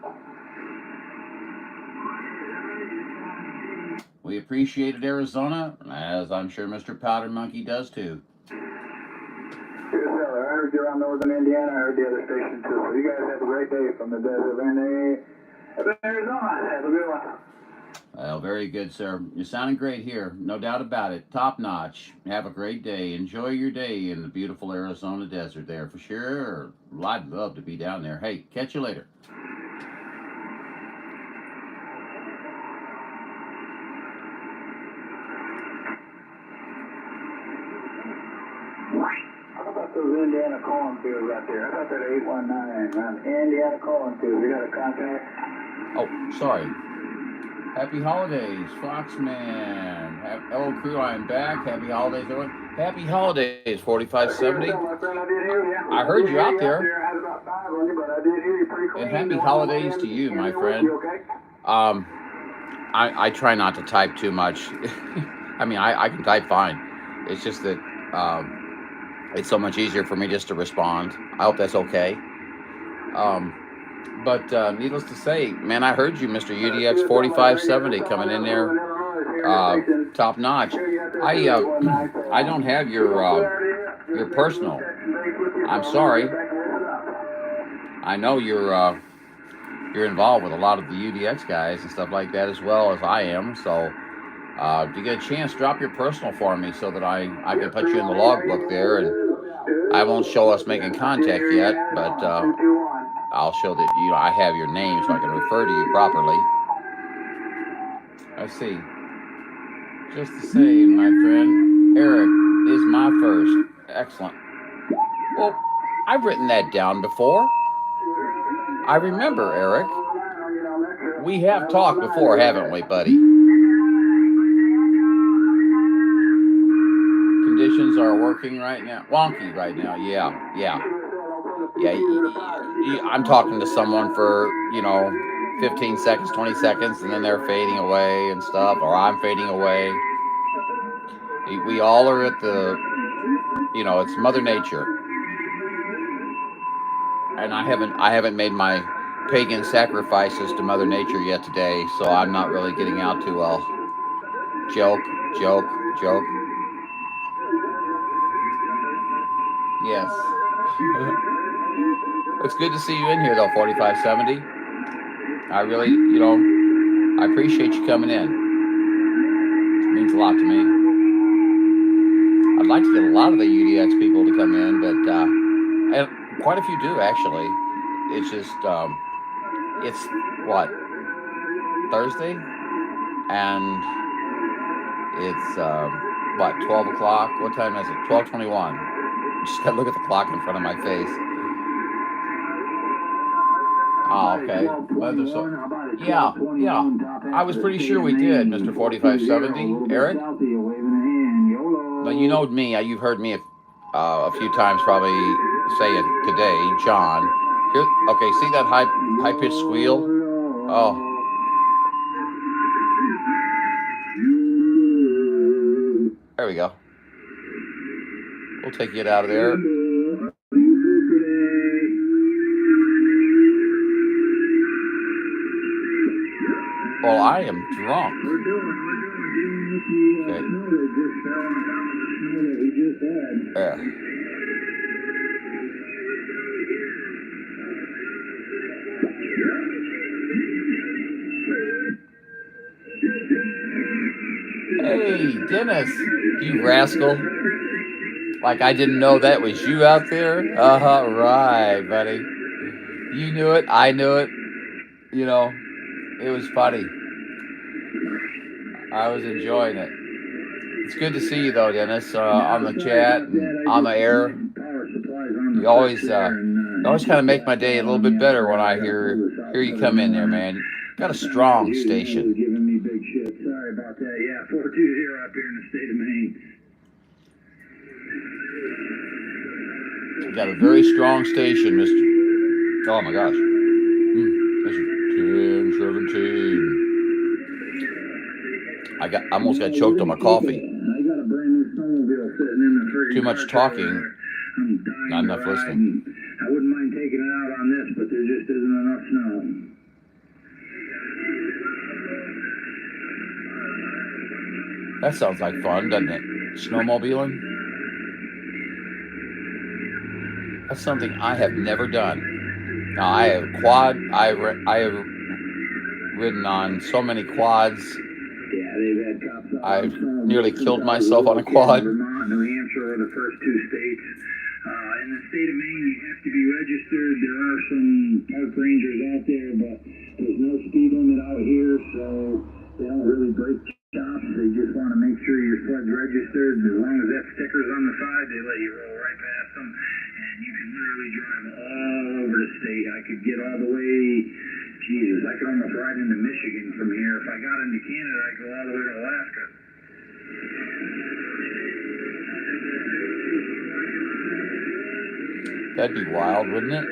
We appreciate it, Arizona, as I'm sure Mr. Powder Monkey does too. Here's Clara. I heard you're on northern Indiana. I heard the other station too. So you guys have a great day from the desert of Arizona. Have a good one. Well, very good, sir. You're sounding great here. No doubt about it. Top notch. Have a great day. Enjoy your day in the beautiful Arizona desert there for sure. I'd love to be down there. Hey, catch you later. How about those Indiana cornfields out there? I thought that 819 around Indiana cornfields. You got a contact? Oh, sorry. Happy holidays, Foxman. Hello, crew. I am back. Happy holidays, everyone. Happy holidays, 4570. I heard you out there. And happy holidays to you, my friend. I try not to type too much. I mean, I can type fine. It's just that it's so much easier for me just to respond. I hope that's okay. But needless to say, man, I heard you, Mr. UDX4570, coming in there, top notch. I don't have your personal. I'm sorry. I know you're involved with a lot of the UDX guys and stuff like that as well as I am. So if you get a chance, drop your personal for me so that I can put you in the logbook there, and I won't show us making contact yet, but I'll show that I have your name so I can refer to you properly. Let's see. Just to say, my friend, Eric is my first. Excellent. Well, I've written that down before. I remember, Eric. We have talked before, haven't we, buddy? Conditions are working right now. Wonky right now. Yeah. I'm talking to someone for, 15 seconds, 20 seconds, and then they're fading away and stuff, or I'm fading away. We all are at the, it's Mother Nature. And I haven't made my pagan sacrifices to Mother Nature yet today, so I'm not really getting out too well. Joke. Yes. It's good to see you in here, though, 4570. I really, I appreciate you coming in. It means a lot to me. I'd like to get a lot of the UDX people to come in, but and quite a few do, actually. It's just, it's, what, Thursday? And it's, 12 o'clock? What time is it? 12:21. Just gotta look at the clock in front of my face. Oh, okay. Yeah. I was pretty sure we did, Mr. 4570. Eric? Now, you know me. You've heard me a few times probably say it today, John. Here, okay, see that high-pitched squeal? Oh. There we go. We'll take it out of there. Well, I am drunk. Okay. There. Hey, Dennis, you rascal. Like I didn't know that was you out there. Right, buddy. You knew it. I knew it. You know, it was funny. I was enjoying it. It's good to see you though, Dennis, on the chat and on the air. You always kind of make my day a little bit better when I hear you come in there, man. Got a strong station. Giving me big shit. Sorry about that. Yeah, 420 up here in the state of Maine. You got a very strong station, Mr. Oh my gosh. That's 10-17. I almost got choked on my coffee. I got a brand new snowmobile sitting in the freaking Too much talking, not enough listening. I wouldn't mind taking it out on this, but there just isn't enough snow. That sounds like fun, doesn't it? Snowmobiling? That's something I have never done. Now, I have I have ridden on so many quads. Yeah, they've had cops out. I've nearly killed myself on a quad. Vermont, New Hampshire are the first two states. In the state of Maine, you have to be registered. There are some park rangers out there, but there's no speed limit out here, so they don't really break chops. They just want to make sure your sled's registered. As long as that sticker's on the side, they let you roll right past them. And you can literally drive all over the state. I could get all the way, Jesus, I could almost ride into Michigan from here. If I got into Canada, I'd go all the way to Alaska. That'd be wild, wouldn't it?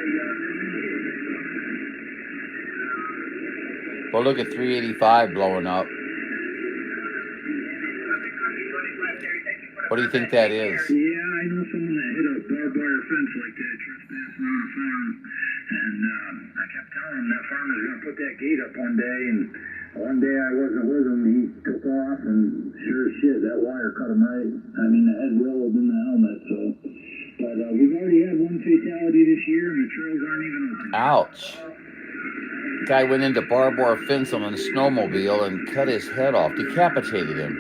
Well, look at 385 blowing up. What do you think that is? Yeah, I know someone that hit a barbed wire fence like that, trespassing on a farm. And I kept telling him that farmer's going to put that gate up one day. And one day I wasn't with him. He took off, and sure as shit, that wire cut him right. I mean, the head rolled in the helmet. So, but we've already had one fatality this year, and the trails aren't even open. Ouch. Guy went into barbed wire fence on a snowmobile and cut his head off, decapitated him.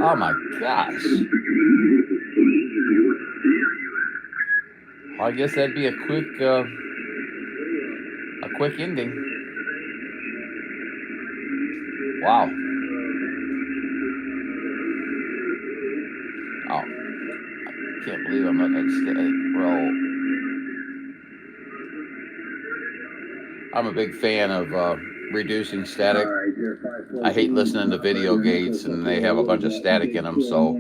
Oh my gosh. I guess that'd be a quick ending. Wow. Oh, I can't believe I'm letting that roll. I'm a big fan of reducing static. I hate listening to video gates and they have a bunch of static in them, so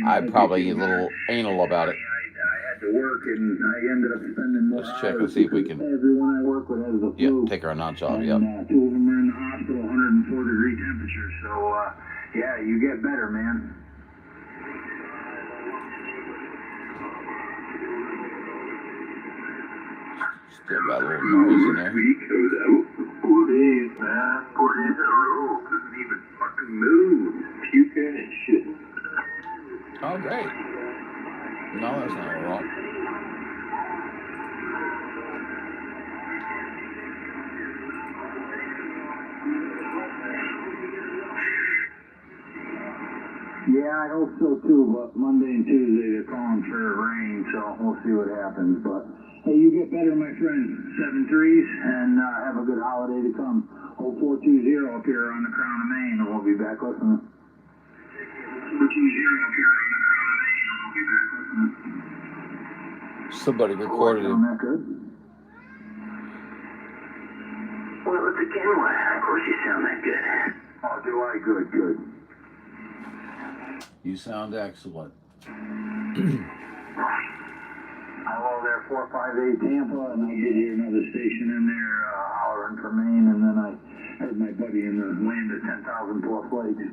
I'm probably a little anal about it. Let's check and see if we can. Yep, take our notch off. Yep. 2 of them are in the hospital, 104-degree temperature. So, yeah, you get better, man. Still got a little noise in there. 4 days, man. 4 days in a row. Couldn't even fucking move. Puking and shitting. Oh, great. No, that's not wrong. Yeah, I hope so too, but Monday and Tuesday they're calling for rain, so we'll see what happens. But hey, you get better, my friend. 7 threes, and have a good holiday to come. Hold 420 up here on the Crown of Maine, and we'll be back listening. 420 up here on the Crown of Maine, and we'll be back listening. Somebody recorded it. Sound that good? Well, it's again, why? Of course you sound that good. Oh, do I? Good, good. You sound excellent. Hello there, 458 Tampa, and I did hear another station in there hollering for Maine, and then I heard my buddy in the land of 10,000 plus lakes.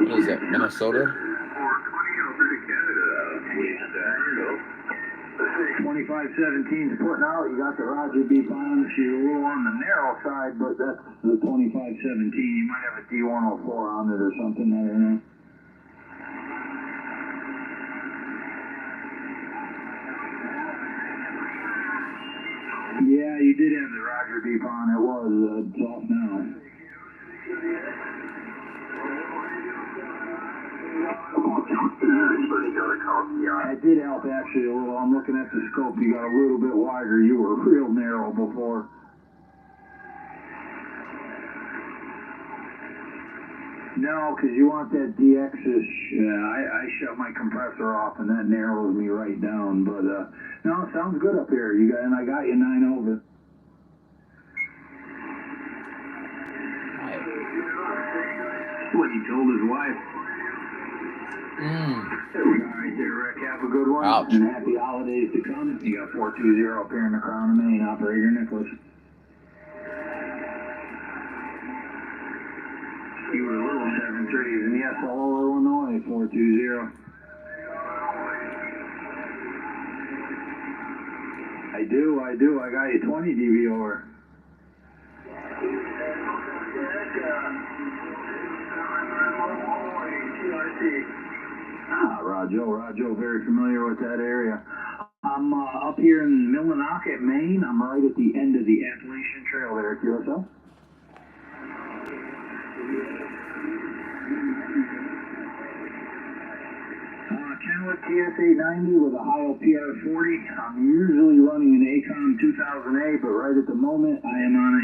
What is that, Minnesota? 2517 is putting out. You got the Roger beep on. She's a little on the narrow side, but that's the 2517. You might have a D104 on it or something. I don't know. Yeah, you did have the Roger beep on. It was. It's off now. It did help actually a little. I'm looking at the scope. You got a little bit wider. You were real narrow before. No, because you want that DX-ish. I shut my compressor off and that narrows me right down. But no, it sounds good up here. You got, and I got you 9 over. What he told his wife. All right there, Rick. Have a good one. Ouch. And happy holidays to come. You got 420 up here in the Crown of Maine. Operator Nicholas. You were a little 7-3s, and yes, all Illinois, 420. I do. I got you 20 dB over. Roger, very familiar with that area. I'm up here in Millinocket, Maine. I'm right at the end of the Appalachian Trail there, QSL. Kenwood TS890 with a HIGHLANDER PR40. I'm usually running an ACOM 2000A, but right at the moment I am on a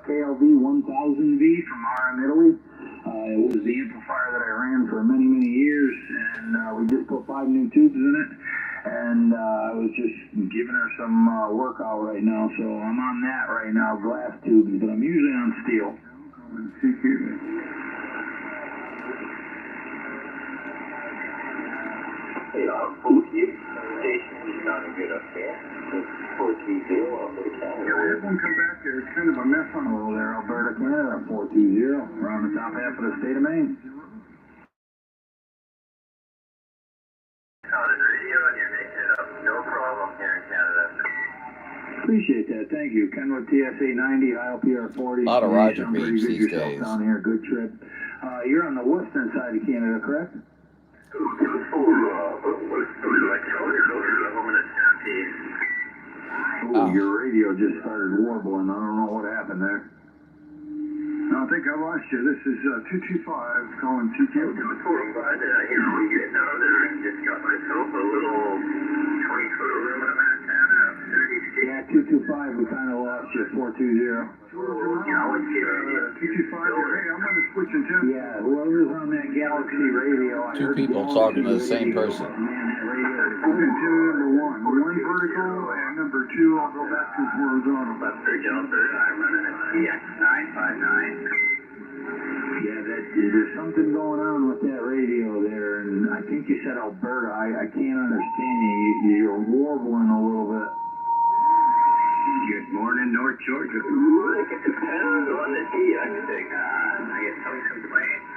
KLV1000V from RM Italy. It was the amplifier that I ran for many, many years, and we just put 5 new tubes in it, and I was just giving her some workout right now, so I'm on that right now, glass tubes, but I'm usually on steel. Hey, Boise station is sounding good up there. 430 Alberta, Canada. Yeah, everyone come back there. It's kind of a mess on the road there, Alberta, Canada, 420. We're on the top half of the state of Maine. Sounded radio and you're making it up. No problem here in Canada. Appreciate that. Thank you. Kenwood TS890, HIGHLANDER PR40. A lot of Roger Sound pretty beeps good these yourself days. down here. Good trip. You're on the western side of Canada, correct? Oh, your radio just started warbling. I don't know what happened there. I think I lost you. This is 225 calling TQ. I hear we getting out there and just got myself a little 20-foot aluminum antenna. Yeah, 225, we kind of lost you, 420. 225, hey, I'm on the switch in too. Yeah, whoever's on that Galaxy radio. I Two heard people Galaxy talking to the same radio. person. Man, that radio is number 1. One vertical, and number 2, I'll go back to horizontal. Lester Delta, I'm running a TX959. Yeah, there's something going on with that radio there, and I think you said Alberta. I can't understand you. You're warbling a little bit. Good morning, North Georgia. Look, it depends on the TX thing. I get some complaints.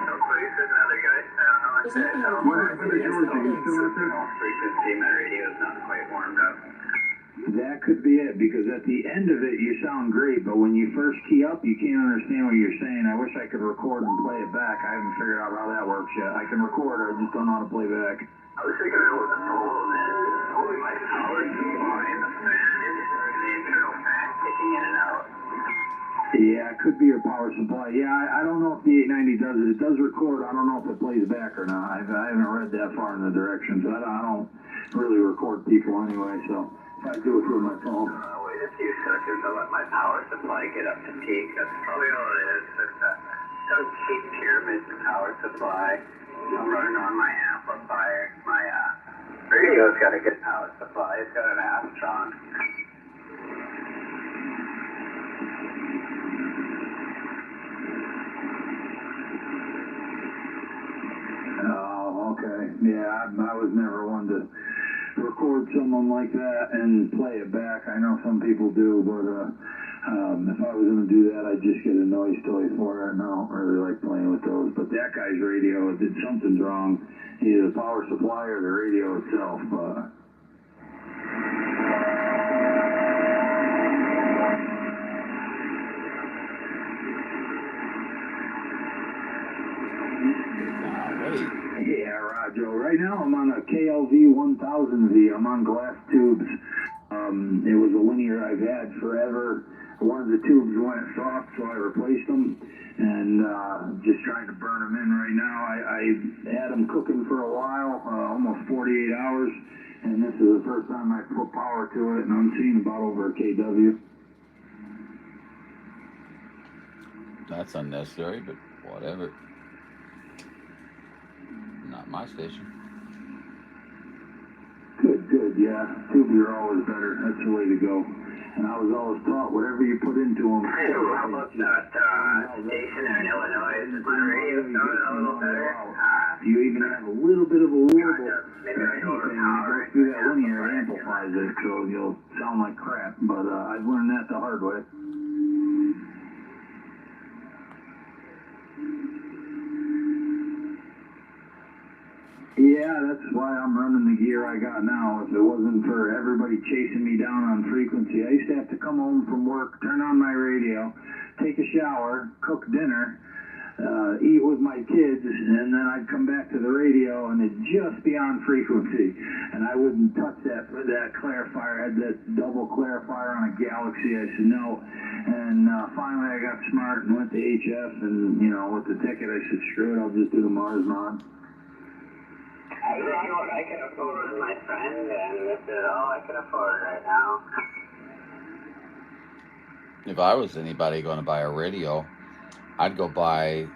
Some places, and other guys found on that. What happened to Georgia? You still out there? Frequency, my radio is not quite warmed up. That could be it, because at the end of it, you sound great, but when you first key up, you can't understand what you're saying. I wish I could record and play it back. I haven't figured out how that works yet. I can record, I just don't know how to play back. I was thinking I was told that only my power supply and the fan is the internal fan kicking in and out. Yeah, it could be your power supply. Yeah, I don't know if the 890 does it. It does record. I don't know if it plays back or not. I haven't read that far in the directions. I don't really record people anyway, so I do it through my phone. Wait a few seconds. I'll let my power supply get up to peak. That's probably all it is. It's some cheap pyramid power supply. I'm running on my amplifier. My radio's got a good power supply. It's got an Astron. Oh, okay. Yeah, I was never one to record someone like that and play it back. I know some people do, but if I was going to do that, I'd just get a noise toy for it, and I don't really like playing with those. But that guy's radio, something's wrong. Either the power supply or the radio itself. Yeah, Roger. Right now I'm on a KLV1000V. I'm on glass tubes. It was a linear I've had forever. One of the tubes went soft, so I replaced them, and just trying to burn them in right now. I had them cooking for a while, almost 48 hours, and this is the first time I put power to it, and I'm seeing about over a kW. That's unnecessary, but whatever. Not my station. Good, yeah. Tubes are always better. That's the way to go. And I was always taught, whatever you put into them. Hey, how about that station in Illinois? Is my radio sounding a little better? You even have a little bit of a wobble or maybe I anything, go and to it power. goes through that linear, it amplifies it, so you'll sound like crap. But I've learned that the hard way. Yeah, that's why I'm running the gear I got now. If it wasn't for everybody chasing me down on frequency, I used to have to come home from work, turn on my radio, take a shower, cook dinner, eat with my kids, and then I'd come back to the radio and it'd just be on frequency. And I wouldn't touch that clarifier. I had that double clarifier on a Galaxy. I said no. And finally I got smart and went to HF, and with the ticket I said screw it, I'll just do the Mars mod. Hey, you know what I can afford with my friend, and this is all I can afford right now. If I was anybody going to buy a radio, I'd go buy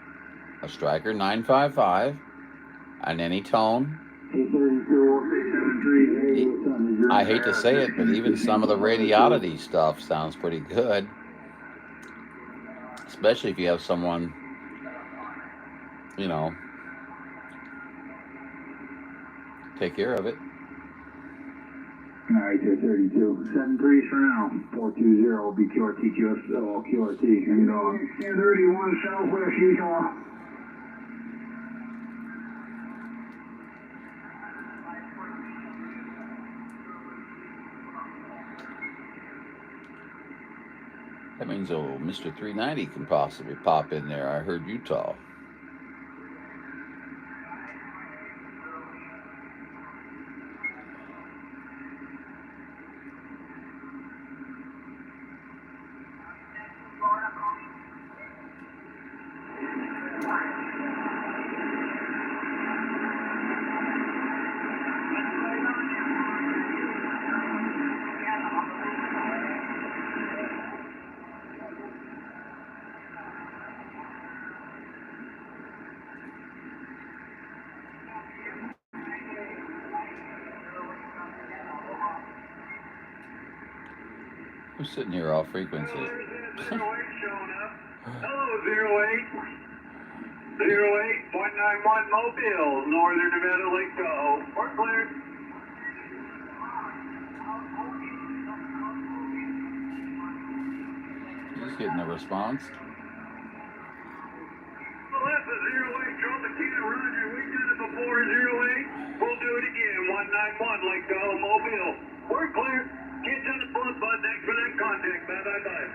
a Striker 955 on any tone. I hate to say it, but even some of the radiolity stuff sounds pretty good. Especially if you have someone, take care of it. All right, 32. 7-3s for now. 420 will be QRT, QSL, QRT. And 31 Southwest Utah. That means old Mr. 390 can possibly pop in there. I heard Utah. I'm sitting here off frequency. Hello, 08 08.91 Mobile, Northern Nevada, Lake Tahoe. We're clear. Just getting a response. Well, this is 08, drop the key to Roger. We did it before 08. We'll do it again. 191 Lake Tahoe, Mobile. We're clear. Kids on the front, bud. Thanks for that contact. Bye.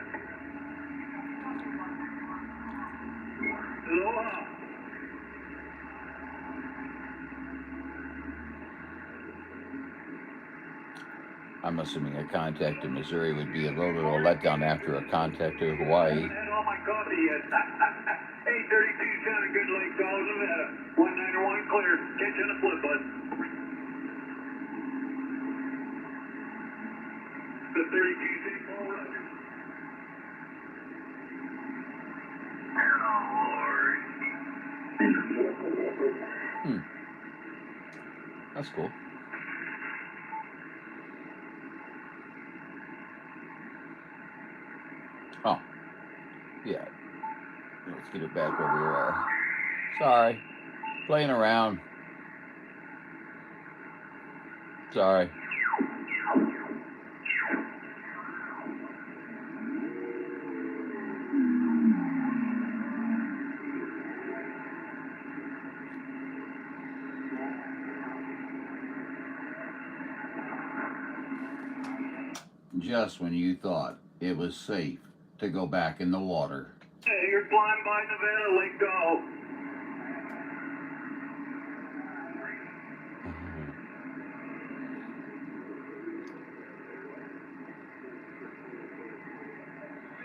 Aloha. I'm assuming a contact in Missouri would be a little bit of a letdown after a contact to Hawaii. I haven't had all my coffee yet. 832 sounded good, Lake Tahoe, Nevada. 191 clear. Catch on the flip, bud. The 32 St. Paul, Roger. That's cool. Oh, yeah. Let's get it back where we were. Sorry. Playing around. Sorry. Just when you thought it was safe to go back in the water. Hey, you're flying by Nevada, Lake Tahoe.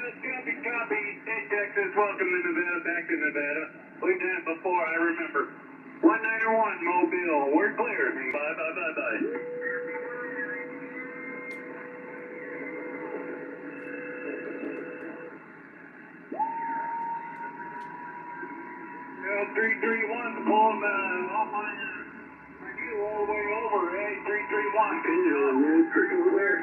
Copy. Hey, Texas, welcome to Nevada, back to Nevada. We've done it before, I remember. 191 Mobile, we're clear. Bye. L331, pulling off on you all the way over. Hey, 331, clear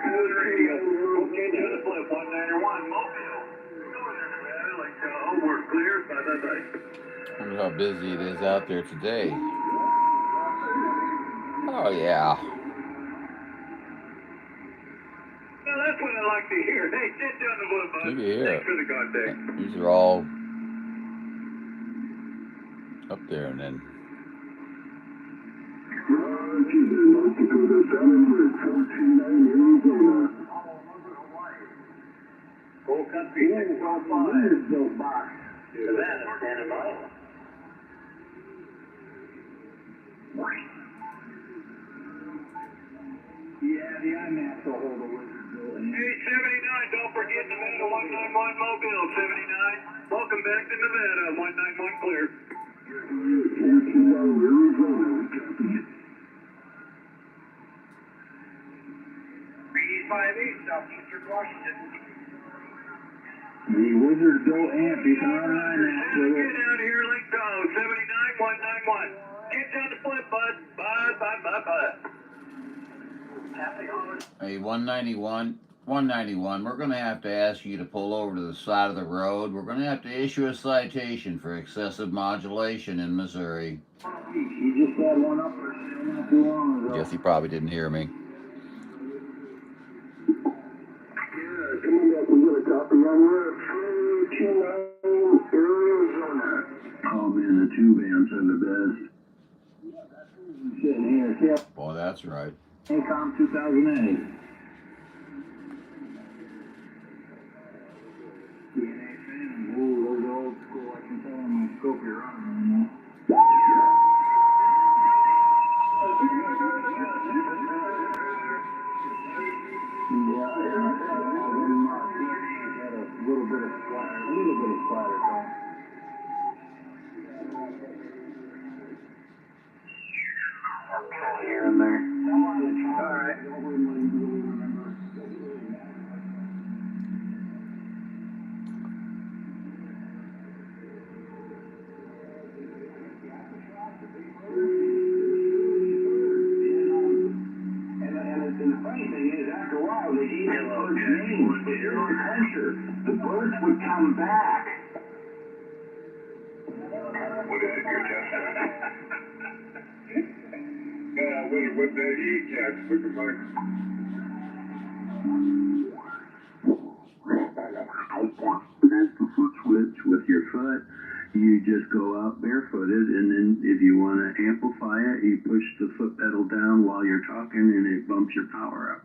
to the radio. Okay, to the flip, 191 Mobile. Northern Nevada, like, we're clear. Bye. I wonder how busy it is out there today. Oh, yeah. Well, that's what I like to hear. Hey, sit down the wood, bud. Look at here. Thanks for the contact. These are all up there, and then Full country 605. Bill Box. Savannah, standing by. Yeah, the IMAX will hold the wizard bill. Hey, 79, don't forget Nevada 191 Mobile, 79. Welcome back to Nevada, 191 clear. 3858, Southeastern Washington. The wizard bill amp, you can run an IMAX with it. Get out here, let's go. 79, 191. Get down the flip, bud. Bye. hey, 191, we're going to have to ask you to pull over to the side of the road. We're going to have to issue a citation for excessive modulation in Missouri. He just had one up for sale not too long ago. Guess he probably didn't hear me. Coming up, we got a copy on Route 329, Arizona. Oh man, the tube amps are the best. Sitting here, Boy, that's right. ACOM 2008. DNA fan, ooh, those are old school. I can tell on my scope you're running. Had a little bit of splatter going. Here and there. All right. And the funny thing is, after a while, they gave their birds names for their own culture. The birds would come back. What is it, your test? What the E-Cats looking like? That's the foot switch with your foot. You just go out barefooted, and then if you want to amplify it, you push the foot pedal down while you're talking, and it bumps your power up.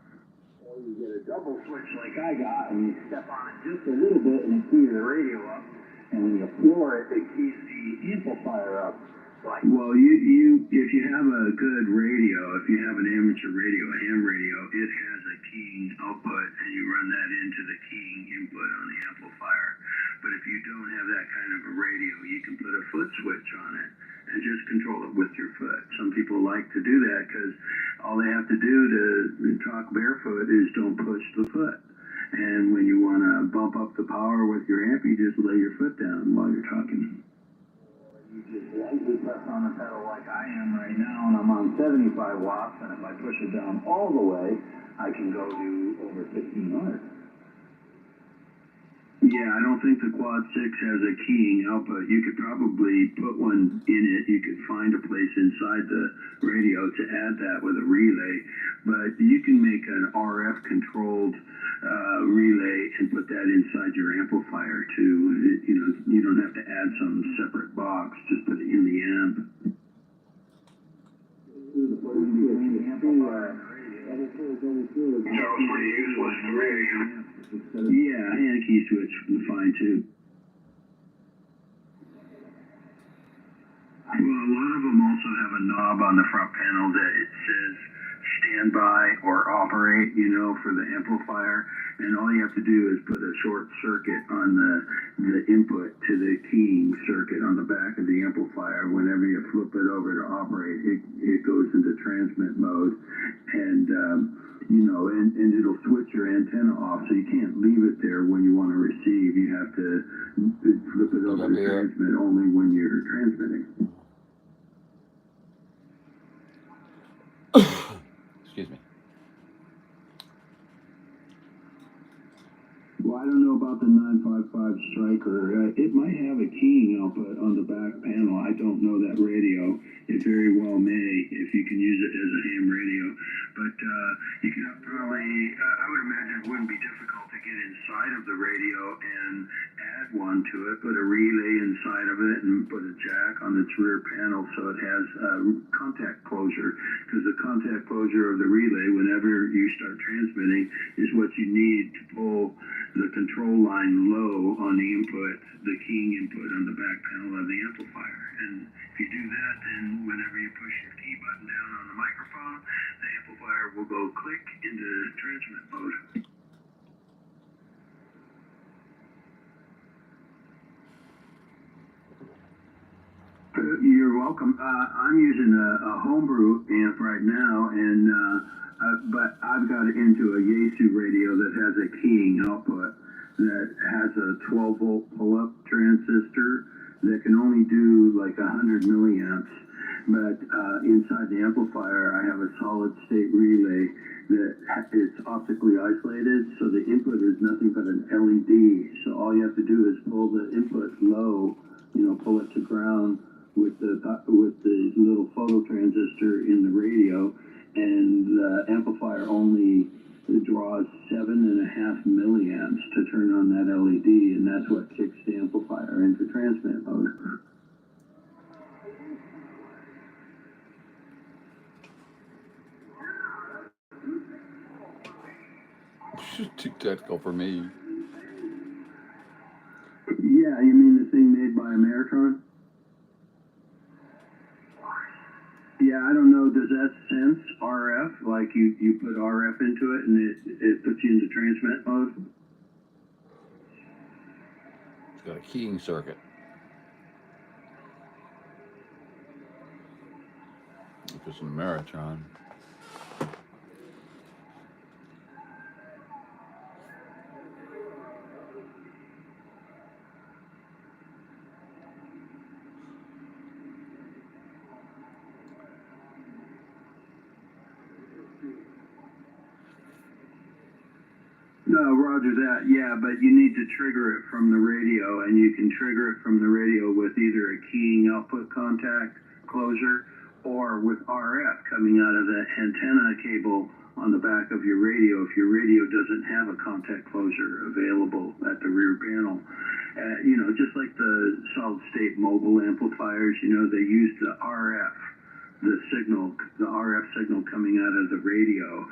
Or you get a double switch like I got, and you step on it just a little bit, and it keys the radio up. And when you floor it, it keys the amplifier up. Well, you if you have a good radio, if you have an amateur radio, a ham radio, it has a keying output, and you run that into the keying input on the amplifier. But if you don't have that kind of a radio, you can put a foot switch on it and just control it with your foot. Some people like to do that because all they have to do to talk barefoot is don't push the foot. And when you want to bump up the power with your amp, you just lay your foot down while you're talking. You just lightly press on the pedal like I am right now, and I'm on 75 watts, and if I push it down all the way, I can go to over 1,500. Yeah, I don't think the Quad 6 has a keying output. You could probably put one in it. You could find a place inside the radio to add that with a relay. But you can make an RF controlled relay and put that inside your amplifier too. You don't have to add some separate box. Just put it in the amp. Charles, pretty useless to radio. Yeah, and a key switch would be fine too. Well, a lot of them also have a knob on the front panel that it says standby or operate, you know, for the amplifier. And all you have to do is put a short circuit on the input to the keying circuit on the back of the amplifier. Whenever you flip it over to operate, it goes into transmit mode. And, you know, and it'll switch your antenna off, so you can't leave it there when you want to receive. You have to flip it over to transmit only when you're transmitting. Excuse me. Well, I don't know about the 955 Striker. It might have a keying output on the back panel. I don't know that radio. It very well may, if you can use it as a ham radio. But you can probably, I would imagine it wouldn't be difficult to get inside of the radio and add one to it, put a relay inside of it and put a jack on its rear panel so it has contact closure. Because the contact closure of the relay, whenever you start transmitting, is what you need to pull the control line low on the input, the keying input on the back panel of the amplifier. And if you do that, then whenever you push your key button down on the microphone, the amplifier will go click into transmit mode. You're welcome. I'm using a homebrew amp right now, and but I've got it into a Yaesu radio that has a keying output that has a 12-volt pull-up transistor that can only do like 100 milliamps. But inside the amplifier, I have a solid-state relay that is optically isolated, so the input is nothing but an LED. So all you have to do is pull the input low, you know, pull it to ground with the little photo transistor in the radio, and the amplifier only draws 7.5 milliamps to turn on that LED, and that's what kicks the amplifier into transmit mode. Too technical for me. Yeah, you mean the thing made by Ameritron? Yeah, I don't know. Does that sense RF? Like you put RF into it and it puts you into transmit mode? It's got a keying circuit. If it's an Ameritron. No, roger that. Yeah, but you need to trigger it from the radio, and you can trigger it from the radio with either a keying output contact closure or with RF coming out of the antenna cable on the back of your radio if your radio doesn't have a contact closure available at the rear panel. You know, just like the solid-state mobile amplifiers, you know, they use the RF, the RF signal coming out of the radio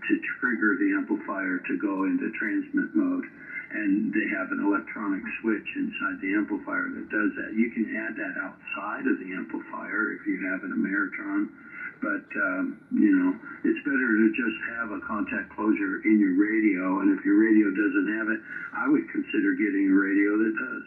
to trigger the amplifier to go into transmit mode. And they have an electronic switch inside the amplifier that does that. You can add that outside of the amplifier if you have an Ameritron, but you know, it's better to just have a contact closure in your radio, and if your radio doesn't have it, I would consider getting a radio that does.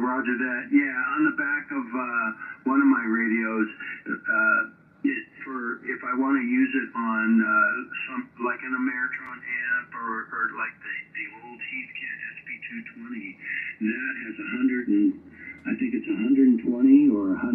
Roger that. Yeah, on the back of one of my radios, if I want to use it on some like an Ameritron amp or like the old Heathkit SP220, that has 100 and I think it's 120 or 100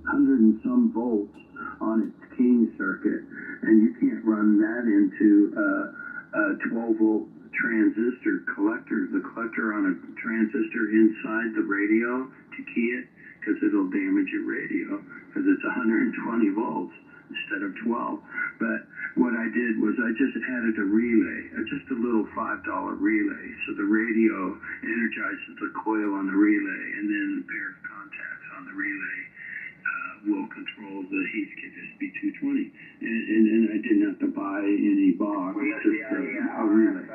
and some volts on its keying circuit, and you can't run that into a 12-volt transistor collector, the collector on a transistor inside the radio to key it, because it'll damage your radio because it's 120 volts instead of 12. But what I did was I just added a relay, just a little $5 relay, so the radio energizes the coil on the relay and then a pair of contacts on the relay will control the heat can just be 220. And I didn't have to buy any box, just a relay.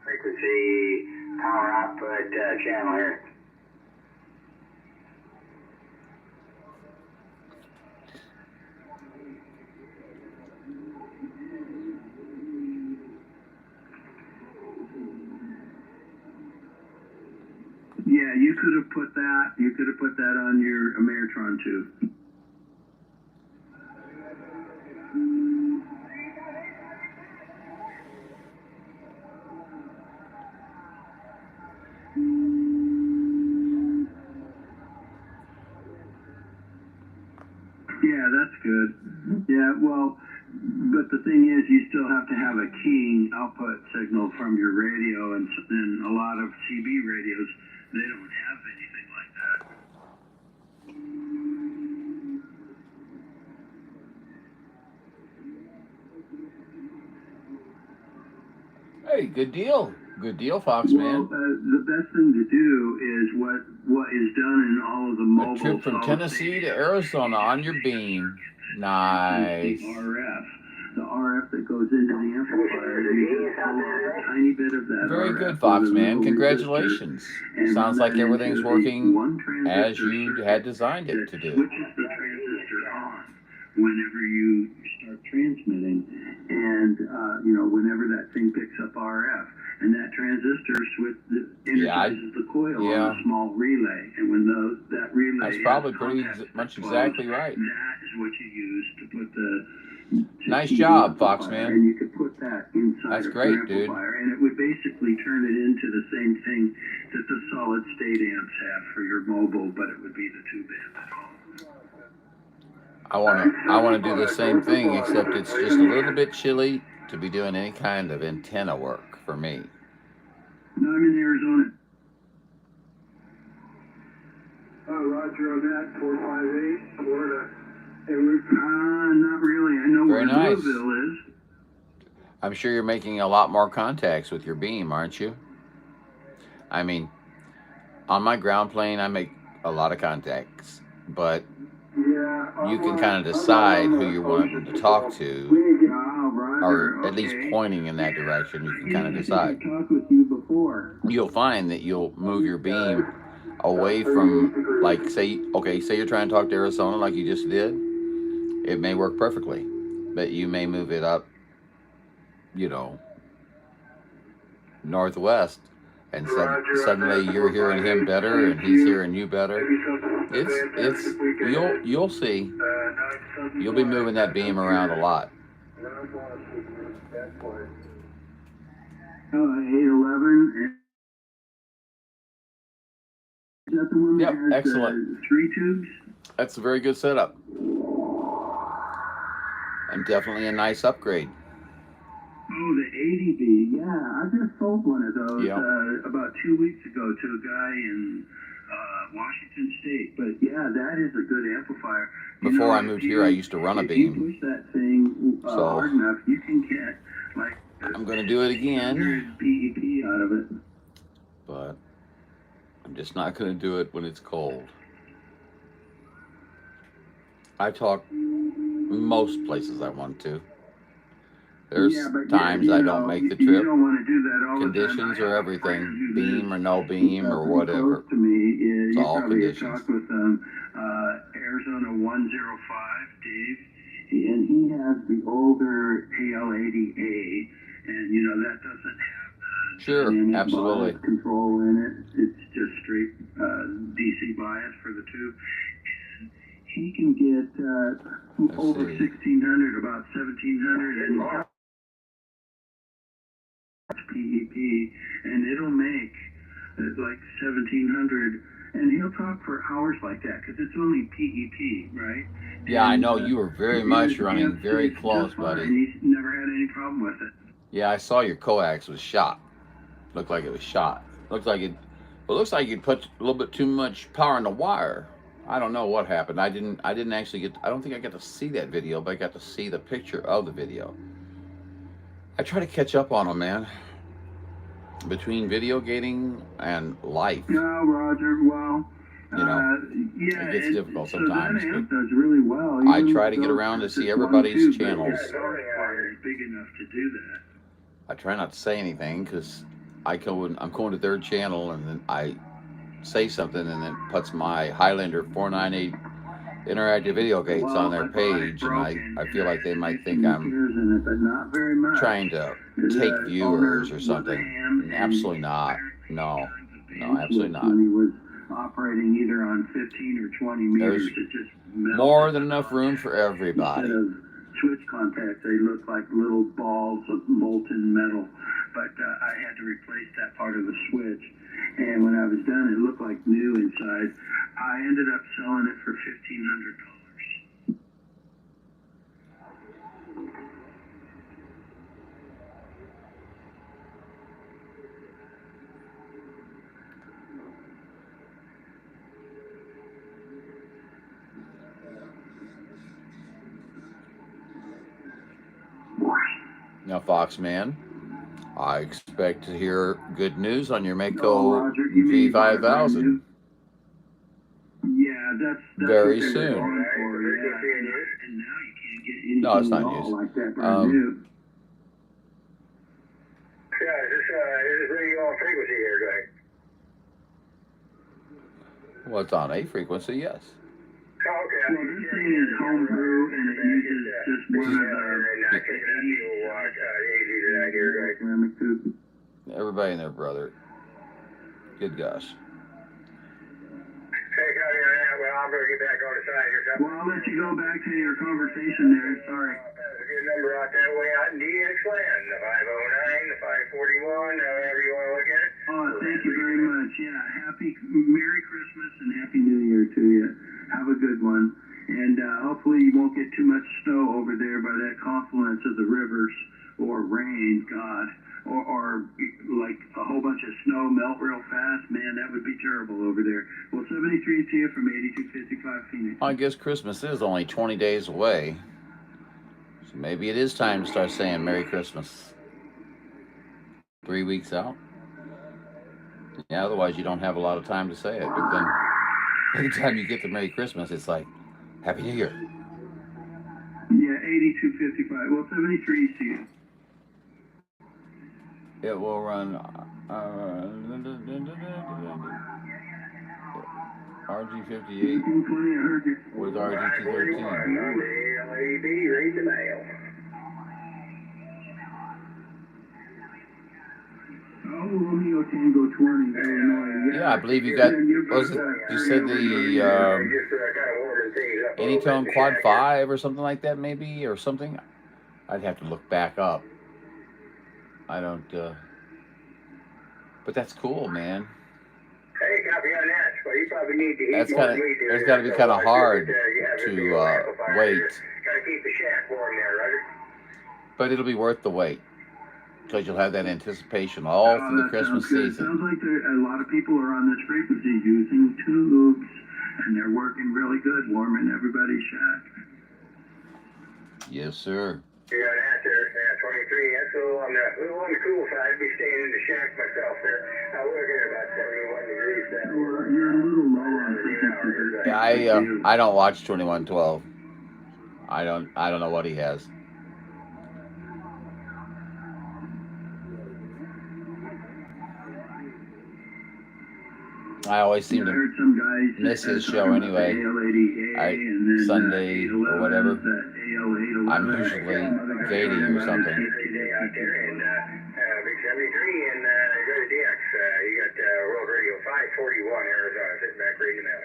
Frequency, power output channel here. Yeah, you could have put that. You could have put that on your Ameritron too. Yeah, that's good. Yeah, well, but the thing is, you still have to have a keying output signal from your radio, and a lot of CB radios, they don't have anything like that. Hey, good deal. Good deal, Fox Well, man. the best thing to do is what is done in all of the mobile. A trip from Tennessee to Arizona on your beam. Nice. The RF that goes into the amplifier, you just pull off a tiny bit of that. Very RF good, Fox with a man. little Congratulations. resistor, Sounds like everything's working as transistor you had designed it to that do. switches the transistor on whenever you start transmitting, and whenever that thing picks up RF, and that transistor energizes the coil on a small relay, and when that relay That's probably has pretty contact much with exactly coil, right. that is what you use to put the Nice job, Fox amplifier, man. And you could put that inside That's of great, your dude. amplifier, and it would basically turn it into the same thing that the solid state amps have for your mobile, but it would be the tube amp at home. I want to do the same thing, except it's just a little bit chilly to be doing any kind of antenna work for me. No, I'm in Arizona. Roger on that, 458, Florida. Not really. I know Very where nice. Louisville is. I'm sure you're making a lot more contacts with your beam, aren't you? I mean, on my ground plane, I make a lot of contacts, but you can kind of decide who you're wanting to talk to, or at least pointing in that direction. You can kind of decide. I talked with you before. You'll find that you'll move your beam away from, like, say you're trying to talk to Arizona like you just did. It may work perfectly, but you may move it up, northwest, and suddenly you're hearing him better and he's hearing you better. You'll see. You'll be moving that beam around a lot. 811. Is that the one that has excellent. 3 tubes? That's a very good setup. And definitely a nice upgrade. Oh, the 80B. Yeah, I just sold one of those about 2 weeks ago to a guy in Washington State. But yeah, that is a good amplifier. Before I moved here, I used to run a beam. If you push that thing hard enough, you can get like I'm going to do it again. PEP out of it. But I'm just not going to do it when it's cold. I talk most places I want to. There's times I don't make the trip. You don't want to do that all Conditions the time. or everything, beam or no beam or whatever. To me is It's all conditions. talked with Arizona 105 Dave, and he has the older AL80A, and that doesn't have the dynamic absolutely bias control in it. It's just straight DC bias for the tube. And he can get over 1,600, about 1,700, and PEP, and it'll make like 1,700, and he'll talk for hours like that because it's only PEP, right? Yeah, I know you were very much running very close, buddy. And he's never had any problem with it. Yeah, I saw your coax was shot. Looked like it was shot. Looks like it. Well, looks like you put a little bit too much power in the wire. I don't know what happened. I didn't actually get. I don't think I got to see that video, but I got to see the picture of the video. I try to catch up on them, man. Between video gating and life. No, Roger. Well, You know, Yeah, it gets difficult sometimes. So that amp But does really well. I try to get around to see everybody's channels. The source part is big enough to do that. I try not to say anything because I'm going to their channel and then I say something and it puts my Highlander 498 interactive video gates on their page, and I feel like they might think I'm trying to take viewers or something. And absolutely not. No, absolutely not. Operating either on 15 or 20 meters. There's more than enough room for everybody. Instead of switch contacts, they look like little balls of molten metal. But I had to replace that part of the switch. And when I was done, it looked like new inside. I ended up selling it for $1,500. Now, Foxman, I expect to hear good news on your Mako V5000. Yeah, that's very soon. No, it's not news. Like that brand new. Yeah, is this radio on frequency here, Greg? Well, it's on a frequency, yes. Oh, okay. Well, this thing is homebrew and it uses just one of the Everybody and their brother. Good gosh. Hey, well, I'm going to get back on the side here. Well, I'll let you go back to your conversation there. Sorry. That's a good number out that way out in DX land, the 509, the 541, however you want to look at it. Oh, thank you very much. Yeah, Merry Christmas and Happy New Year to you. Have a good one. And hopefully you won't get too much snow over there by that confluence of the rivers or rain, God. Or like a whole bunch of snow melt real fast. Man, that would be terrible over there. Well, 73 to you from 8255 Phoenix. I guess Christmas is only 20 days away. So maybe it is time to start saying Merry Christmas. 3 weeks out. Yeah, otherwise you don't have a lot of time to say it. But then every time you get to Merry Christmas, it's like, Happy New Year. Yeah, 8255. Well, 73 to you. It will run RG58 with RG213. Read the mail. Oh, Romeo Tango 20, Illinois. Yeah, I believe you got, you said the Anytone Quad 5 or something like that, maybe, or something? I'd have to look back up. I don't, but that's cool, man. Hey, copy on that. Well, you probably need to That's kind of, it's got to be kind of hard to wait. Got to keep the shack warm there, Roger. But it'll be worth the wait. Because you'll have that anticipation all through the Christmas season. Sounds like a lot of people are on this frequency using tubes, and they're working really good, warming everybody's shack. Yes, sir. Yeah, that's there. Yeah, 23. That's a little on the cool side. I'd be staying in the shack myself there. We're looking at about 71 degrees now. You're a little low on frequency. Yeah, I don't watch 2112. I don't know what he has. I always seem to miss his show anyway. Sunday or whatever. I'm usually dating or something. Big 73 and go to DX. You got World Radio 541 Arizona sitting back reading the mail.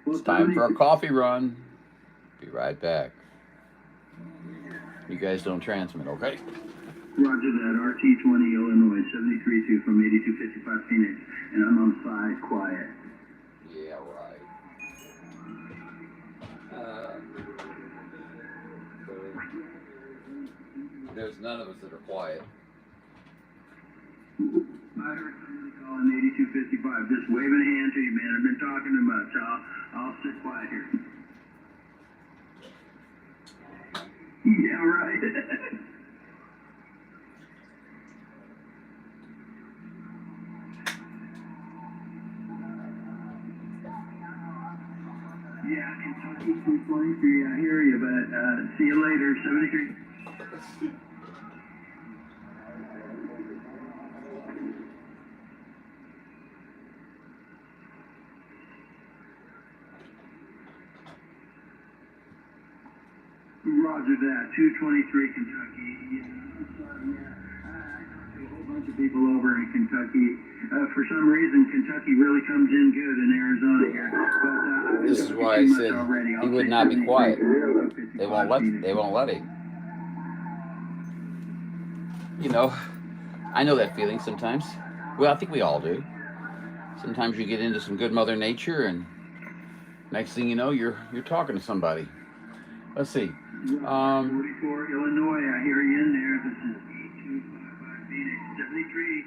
It's time for a coffee run. Be right back. You guys don't transmit, okay? Roger that. RT20 Illinois 73-2 from 8255 Phoenix, and I'm on side quiet. Yeah, right. There's none of us that are quiet. I heard somebody calling 8255, just waving a hand to you, man. I've been talking too much. I'll sit quiet here. Yeah, right. Yeah, Kentucky 223, I hear you, but see you later, 73. Roger that, 223 Kentucky. Yeah, I'm sorry, yeah. I talked to a whole bunch of people over in Kentucky. For some reason, Kentucky really comes in good in Arizona here. But, This is why I said he would not be quiet. They won't let him. You know, I know that feeling sometimes. Well, I think we all do. Sometimes you get into some good Mother Nature, and next thing you know, you're talking to somebody. Let's see. 44 Illinois, I hear you in there. This is 8255 Phoenix 73.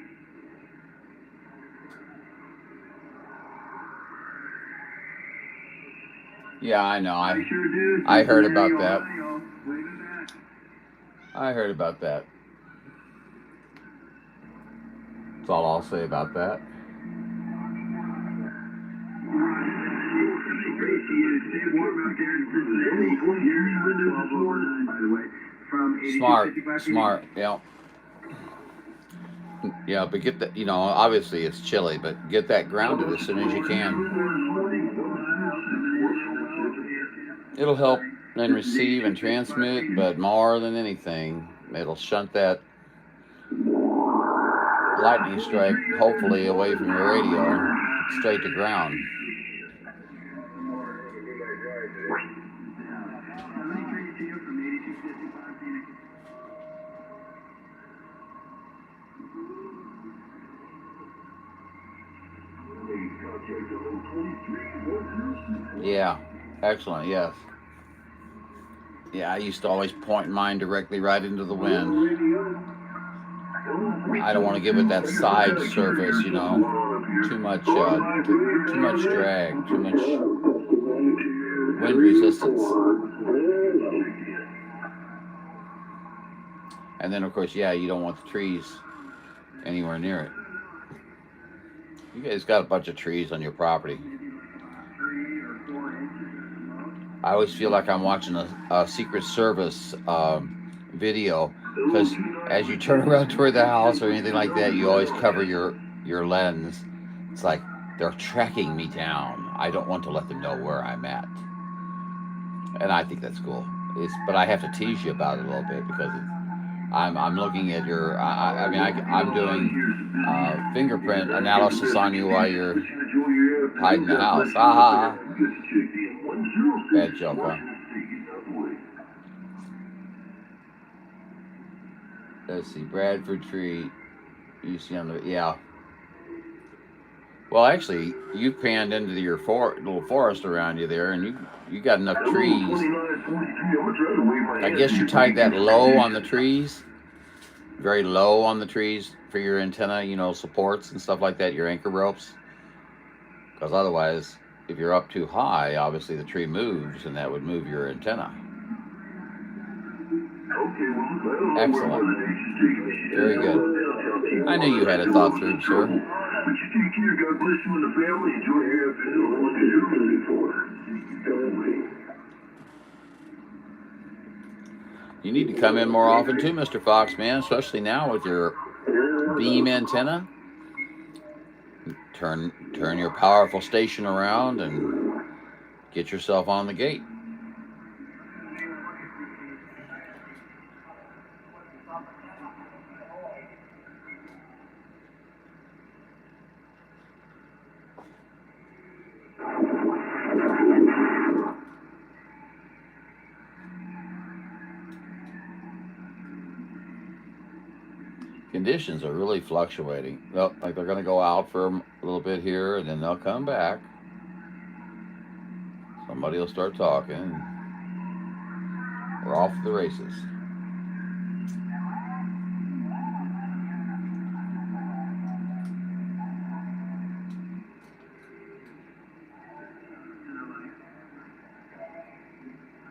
Yeah, I know. I sure do. I heard about that. Waving back. I heard about that. That's all I'll say about that. Smart, yeah. Yeah, but get that, you know, obviously it's chilly, but get that grounded as soon as you can. It'll help and receive and transmit, but more than anything, it'll shunt that lightning strike, hopefully away from your radio and straight to ground. Yeah, excellent, yes. Yeah, I used to always point mine directly right into the wind. I don't want to give it that side surface, you know. Too much drag, too much wind resistance. And then, of course, yeah, you don't want the trees anywhere near it. You guys got a bunch of trees on your property. I always feel like I'm watching a Secret Service video, because as you turn around toward the house or anything like that, you always cover your lens. It's like they're tracking me down. I don't want to let them know where I'm at, and I think that's cool. But I have to tease you about it a little bit, because I'm looking at your. I'm doing fingerprint analysis on you while you're hiding the house. Aha. Bad joke, huh? Let's see, Bradford tree. You see on the, yeah. Well, actually, you panned into your little forest around you there, and you got enough trees. I guess you tied that low on the trees, very low on the trees for your antenna, you know, supports and stuff like that, your anchor ropes. Because otherwise, if you're up too high, obviously the tree moves, and that would move your antenna. Excellent. Very good. I knew you had it thought through, sir. But you take care. God bless you and the family. Enjoy your afternoon. What you're ready for. You need to come in more often too, Mr. Fox, man, especially now with your beam antenna. Turn your powerful station around and get yourself on the gate. Conditions are really fluctuating. Well, like they're going to go out for a little bit here, and then they'll come back. Somebody will start talking. We're off to the races.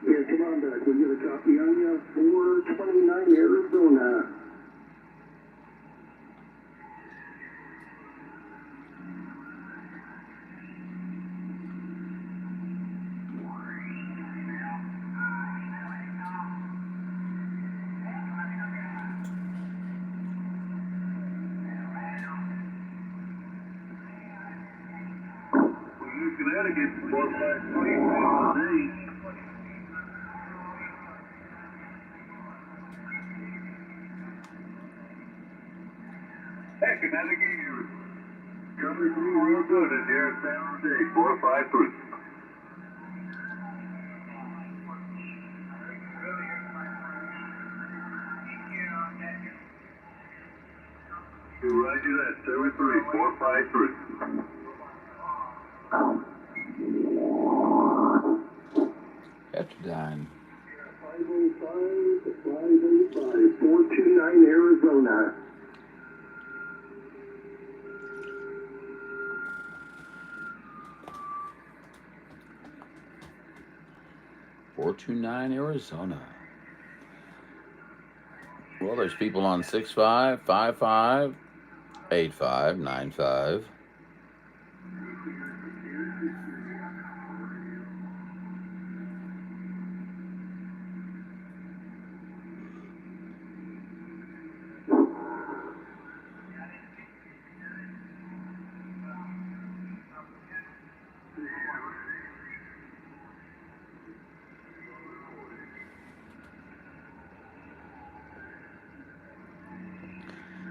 Yeah, come on back. We'll get a copy on you. 429 Arizona. Connecticut, 453. Hey, Connecticut, you're coming through real good at the air San Jose, 453. Roger that, 73453. Petrodyne. 429 Arizona. Arizona. Well, there's people on 6555 8595.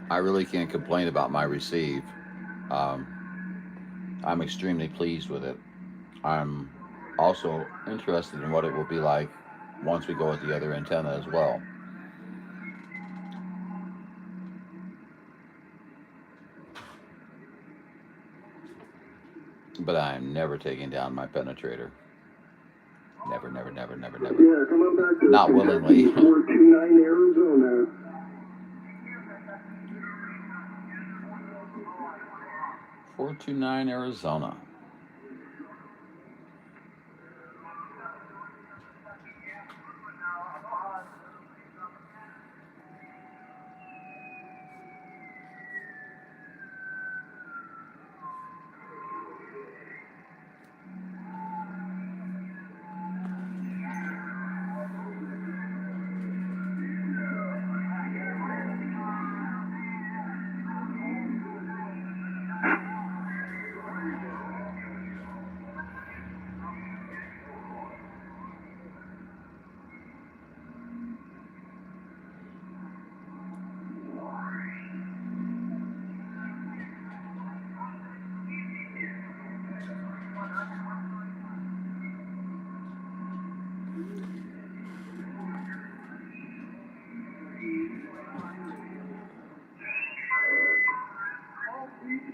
I really can't complain about my receive. I'm extremely pleased with it. I'm also interested in what it will be like once we go with the other antenna as well. But I'm never taking down my penetrator. Never, never, never, never, never. Yeah, coming back to Not willingly. 429 Arizona. 429 Arizona.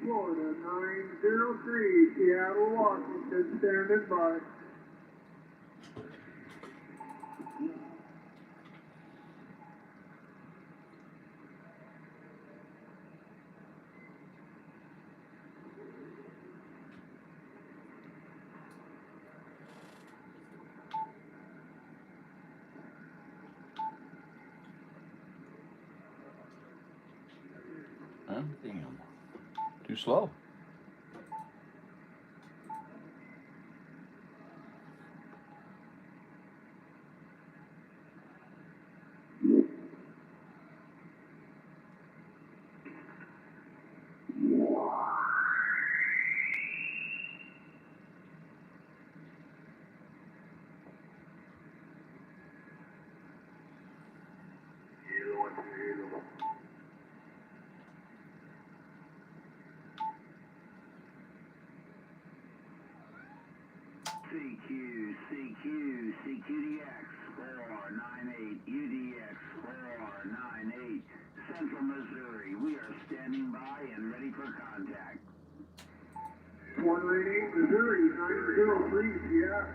Florida, 903, Seattle, Washington, standing by. Oh, damn. Too slow. CQDX 498, UDX498, Central Missouri. We are standing by and ready for contact. 198, Missouri, 903, Seattle.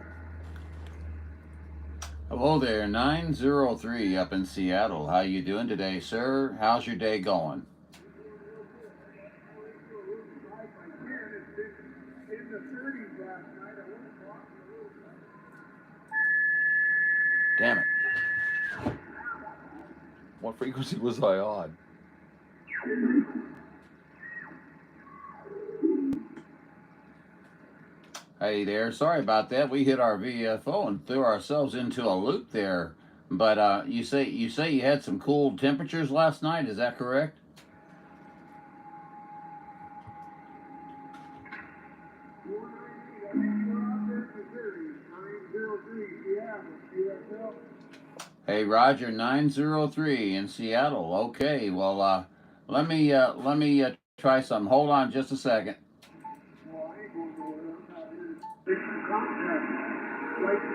Hello there, 903 up in Seattle. How you doing today, sir? How's your day going? Damn it. What frequency was I on? Hey there, sorry about that. We hit our VFO and threw ourselves into a loop there. But you say you had some cool temperatures last night, is that correct? Hey, Roger, 903 in Seattle. Okay, well, let me try some. Hold on just a second.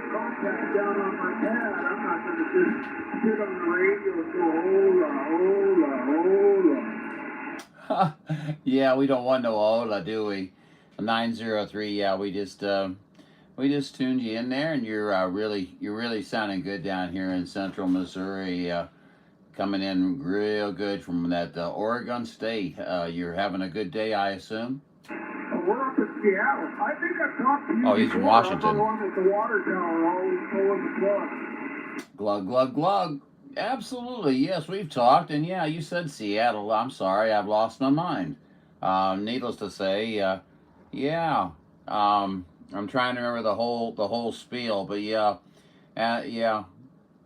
Contact down on my pad. I'm not going to just sit on the radio and go, hola, hola, hola. Yeah, we don't want no hola, do we? 903. Yeah, we just tuned you in there, and you're really sounding good down here in Central Missouri. Coming in real good from that Oregon State. You're having a good day, I assume. We're up in Seattle. I think I've talked to you. Oh, he's from Washington. I'm the one at the water tower, always pulling the plug. Glug, glug, glug. Absolutely, yes, we've talked, and yeah, you said Seattle. I'm sorry, I've lost my mind. Needless to say, yeah. I'm trying to remember the whole spiel, but yeah, yeah.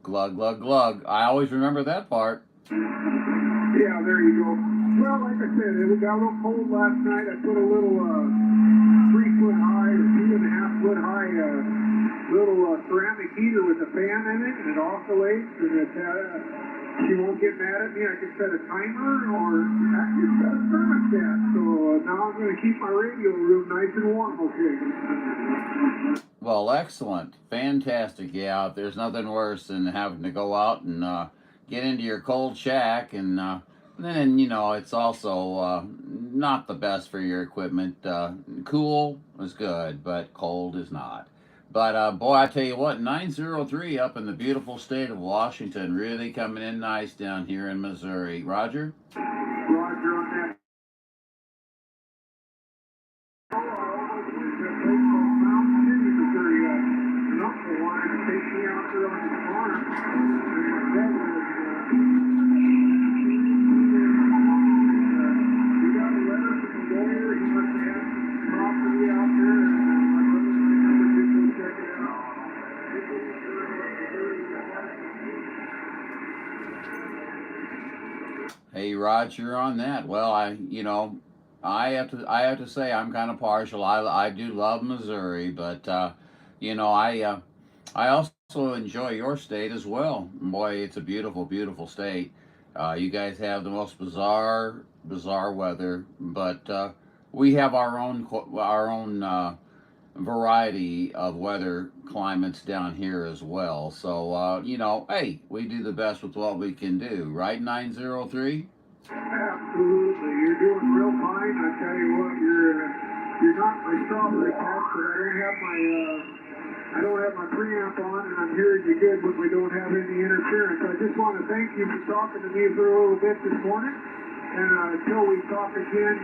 Glug, glug, glug. I always remember that part. Yeah, there you go. Well, like I said, it got a little cold last night. I put a little 3-foot high or 2.5-foot high little ceramic heater with a fan in it, and it oscillates, and she won't get mad at me. I can set a timer or actually set a thermostat. So now I'm going to keep my radio room nice and warm, okay? Well, excellent. Fantastic. Yeah, there's nothing worse than having to go out and get into your cold shack, and then, you know, it's also not the best for your equipment. Cool is good, but cold is not. But boy, I tell you what, 903 up in the beautiful state of Washington, really coming in nice down here in Missouri. Roger? Roger on that. Hey, Roger on that. Well, I have to say I'm kind of partial. I do love Missouri, but I also enjoy your state as well. Boy, it's a beautiful, beautiful state. You guys have the most bizarre weather, but we have our own variety of weather climates down here as well. So hey, we do the best with what we can do, right? 903. Absolutely, you're doing real fine. I tell you what, you're not my strawberry patch, but I don't have my preamp on, and I'm hearing you good when we don't have any interference. I just want to thank you for talking to me for a little bit this morning. And until we talk again,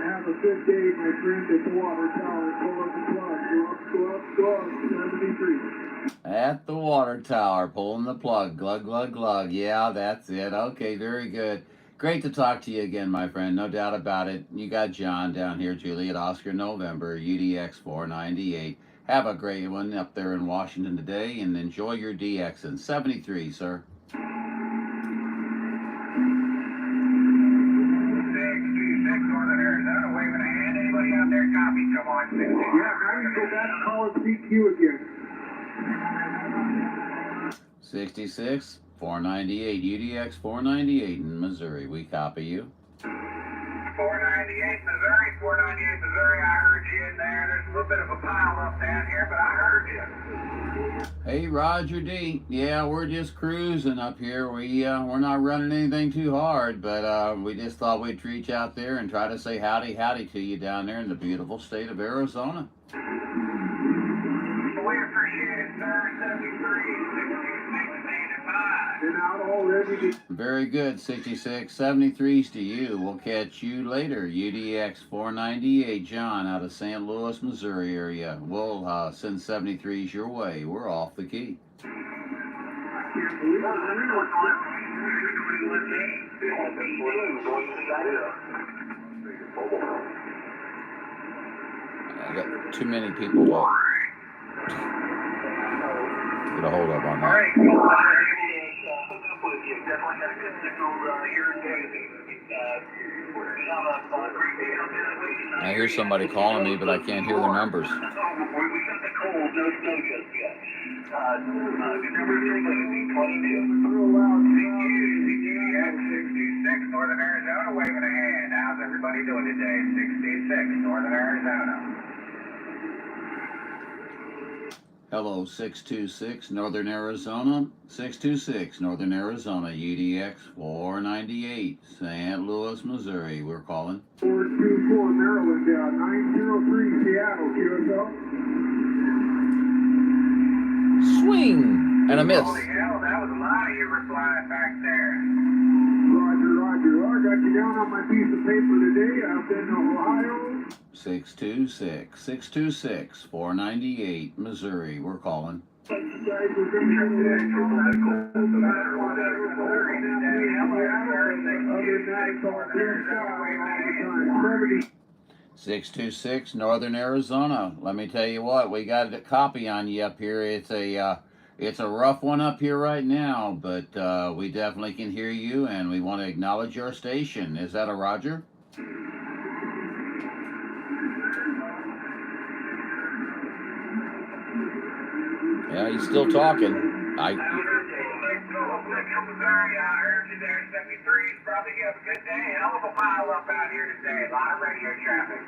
have a good day, my friend, at the water tower. Pull up the plug. Go up, 73. At the water tower, pulling the plug. Glug, glug, glug. Yeah, that's it. Okay, very good. Great to talk to you again, my friend. No doubt about it. You got John down here, Juliet Oscar November, UDX498. Have a great one up there in Washington today, and enjoy your DX in 73, sir. Yeah, now you go back and call it CQ again. 66, 498, UDX 498 in Missouri. We copy you. 498 Missouri, 498 Missouri. I heard you in there. There's a little bit of a pile up down here, but I heard you. Hey, Roger D. Yeah, we're just cruising up here. We're not running anything too hard, but we just thought we'd reach out there and try to say howdy to you down there in the beautiful state of Arizona. We appreciate it, sir. 73, 626, 85. Been out already. Very good. 66, 73's to you. We'll catch you later. UDX 498, John out of St. Louis, Missouri area. We'll send 73's your way. We're off the key. I got too many people to get a hold of on that. I hear somebody calling me, but I can't hear their numbers. no snow just yet. Good number of signal would be 22. UDX46 Northern Arizona, waving a hand. How's everybody doing today? 66 Northern Arizona. Hello, 626 Northern Arizona. 626 Northern Arizona, UDX498, St. Louis, Missouri. We're calling. 424 Maryland, 903 Seattle, QSL. Swing and a miss. Holy hell, that was a lot of you were flying back there. Roger, Roger. I got you down on my piece of paper today. I've been to Ohio. 626 498, Missouri. We're calling. Guys, we're going to be 626 Northern Arizona. Let me tell you what, we got a copy on you up here. It's a rough one up here right now, but we definitely can hear you, and we want to acknowledge your station. Is that a Roger? Yeah, he's still talking. Missouri, I heard you there. 73's probably have a good day. Hell of a pile up out here today. A lot of radio traffic.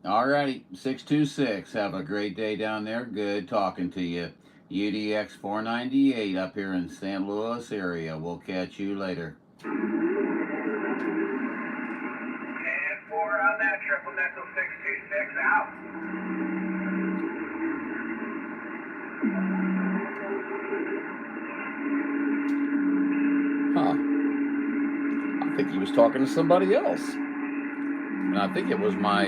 Alrighty. 626. Have a great day down there. Good talking to you. UDX498 up here in St. Louis area. We'll catch you later. And 4 on that triple nickel 626 out. Huh. I think he was talking to somebody else. And I think it was my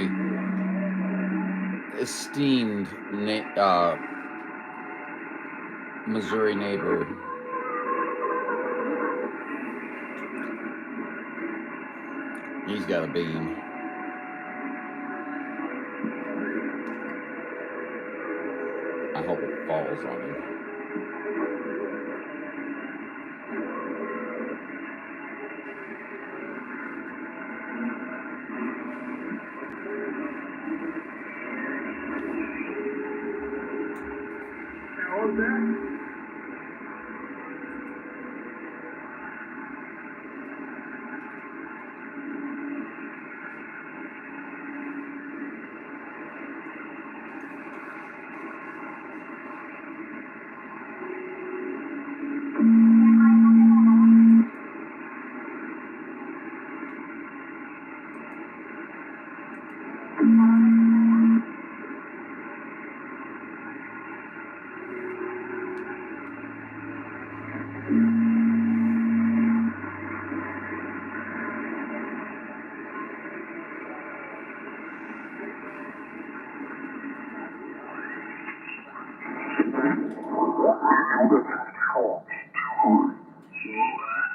esteemed Missouri neighbor. He's got a beam. I hope it falls on him. How was that?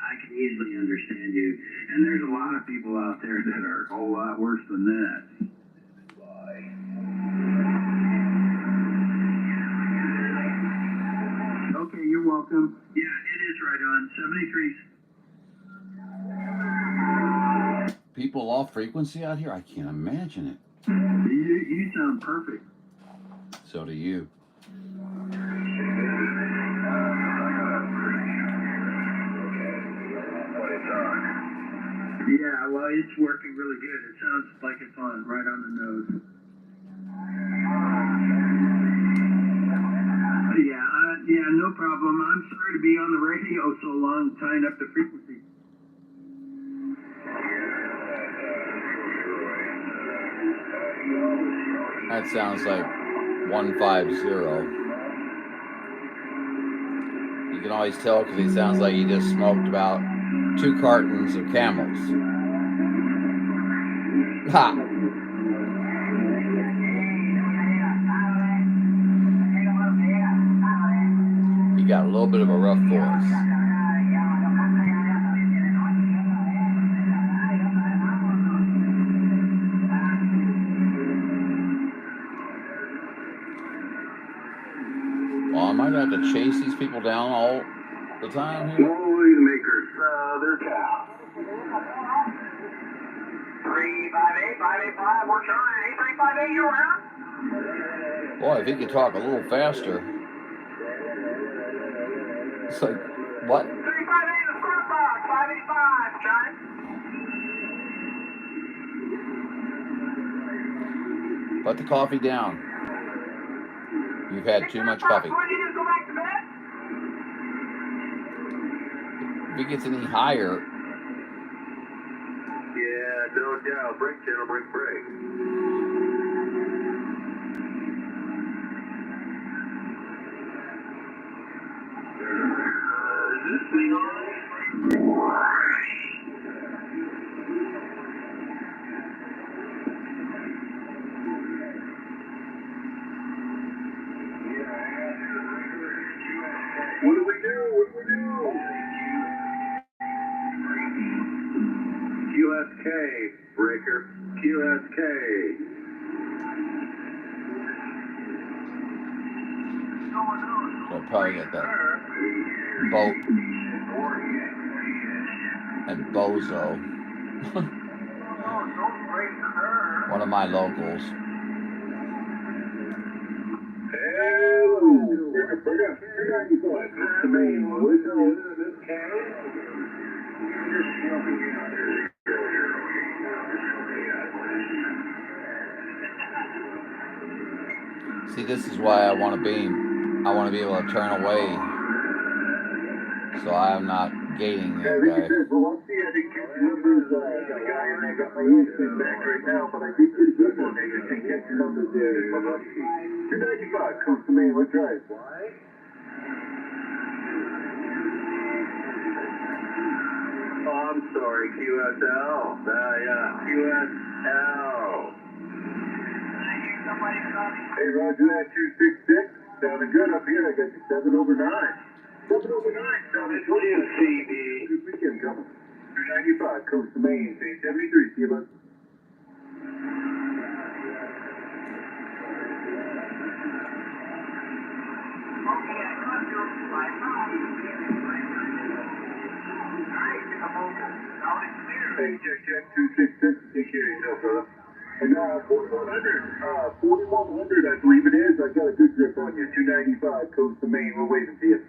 I can easily understand you. And there's a lot of people out there that are a whole lot worse than that. Okay, you're welcome. Yeah, it is right on. 73. People off frequency out here? I can't imagine it. You sound perfect. So do you. Yeah, well, it's working really good. It sounds like it's on right on the nose. Yeah, no problem. I'm sorry to be on the radio so long, tying up the frequency. That sounds like 150. You can always tell because he sounds like he just smoked about 2 cartons of Camels. Ha! He got a little bit of a rough voice. Well, I might have to chase these people down all the time here. Makers, they're cow. 358, 585, we're trying. 8358, you around? Boy, if he could talk a little faster. It's like, what? 358 the squad box, 585, John. Put the coffee down. You've had too much coffee. What do you do, go back to bed? If he gets any higher. Yeah, no doubt. Break channel, break. Is this thing on? What do we do? QSK, breaker. QSK. So I'll probably get that boat and Bozo. One of my locals. See, this is why I want to be able to turn away, so I am not gating that guy. Well, I'll see. I think numbers, the guy and I got my instinct back right now, but I did pretty good one day. I think catch your numbers there. 295, comes to me. Let's try it. Why? Oh, I'm sorry, QSL. Yeah, QSL. Hey, Roger that 266. Sounding good up here. I got you 7 over 9. 7 over 9. Sounding good. CD. Good weekend coming. 295, coast to Maine, say 73. See you, bud. Hey, check 266. Take care of yourself, brother. And 4100, I believe it is. I got a good grip on you. 295, coast to Maine. We're waiting for you.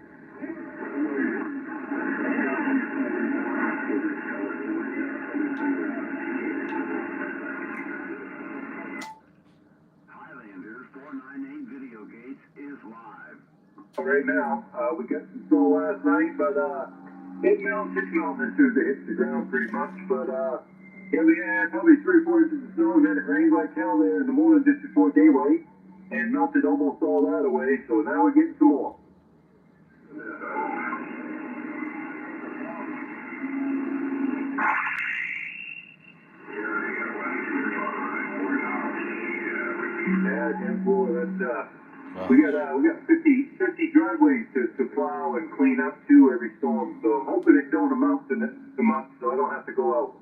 Highlander 498 Video Gates is live. Right now, we got some snow last night, but 8 mils, 6 mils this Tuesday hits the ground pretty much. But yeah, we had probably 3 or 4 inches of snow, and then it rained like hell there in the morning just before daylight, and melted almost all that away. So now we're getting some more. Yeah, 10-4. That's we got 50 driveways to plow and clean up too every storm. So I'm hoping it don't amount to much, so I don't have to go out.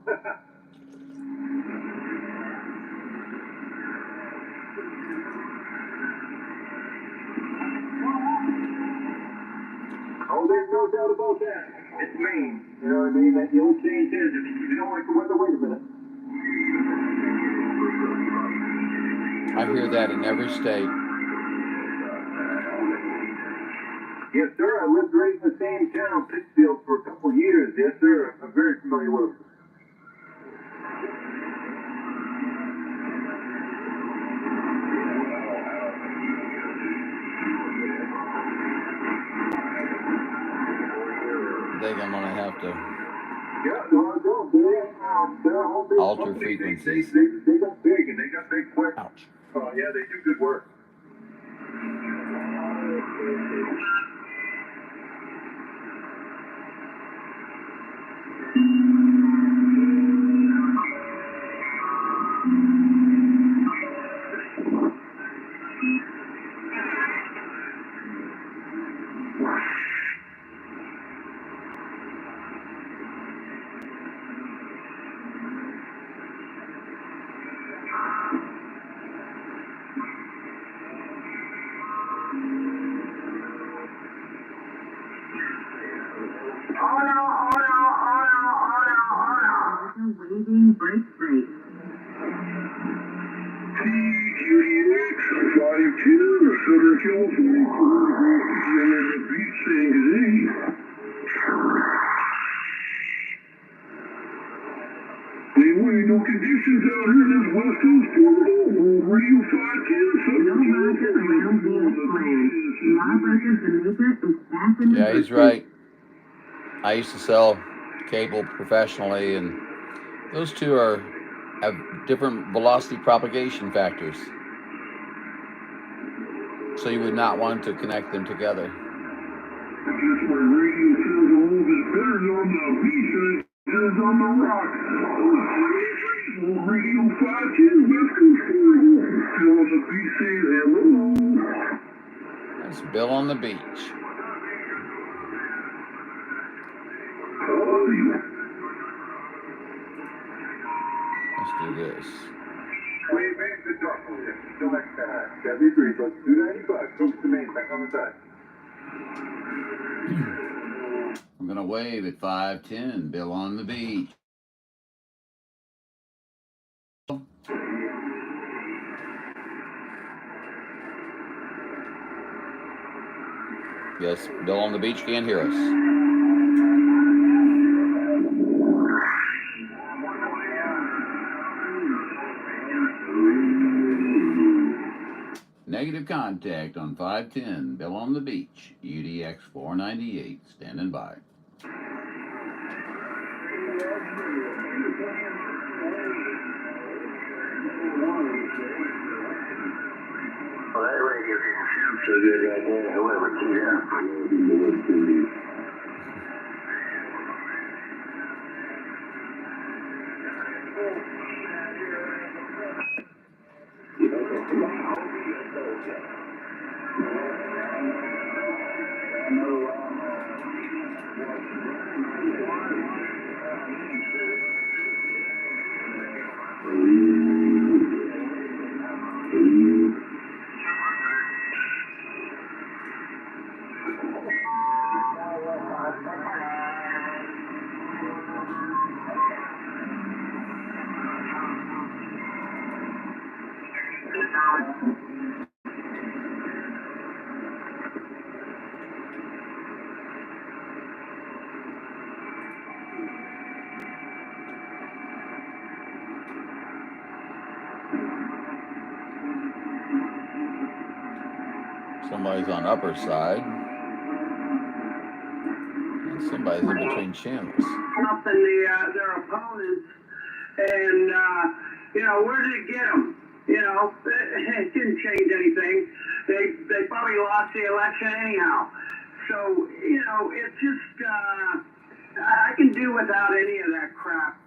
Oh, there's no doubt about that. It's Maine. You know what I mean? That the old saying is, if you don't like the weather, wait a minute. I hear that in every state. Yes, sir. I lived right in the same town, Pittsfield, for a couple of years. Yes, sir. I'm very familiar with it. I think I'm going to have to alter frequencies. They got big, and they got big quick. Ouch. Oh, yeah, they do good work. Waiting break. UDX4570 Southern California, and the beach saying, hey. Anyway, no conditions out here in this West Coast Florida. Radio 510, Yeah, he's right. I used to sell cable professionally, and those two have different velocity propagation factors. So you would not want to connect them together. I guess my radio sounds a little bit better on the beach than it does on the rock. Radio 510, West Coast Florida. Still on the beach saying hello. That's Bill on the beach. Let's do this. Wait, man, good talk. Still next time. 73 plus 295. Coast to Maine, back on the side. I'm going to wave at 510, Bill on the beach. Yes, Bill on the beach can't hear us. Negative contact on 510, Bill on the beach, UDX498, standing by. Well, that radio didn't sound so good right there, however, Somebody's on upper side. And somebody's in between channels. Up in their opponents, and where did it get them? It didn't change anything. They probably lost the election anyhow. So it's just I can do without any of that crap.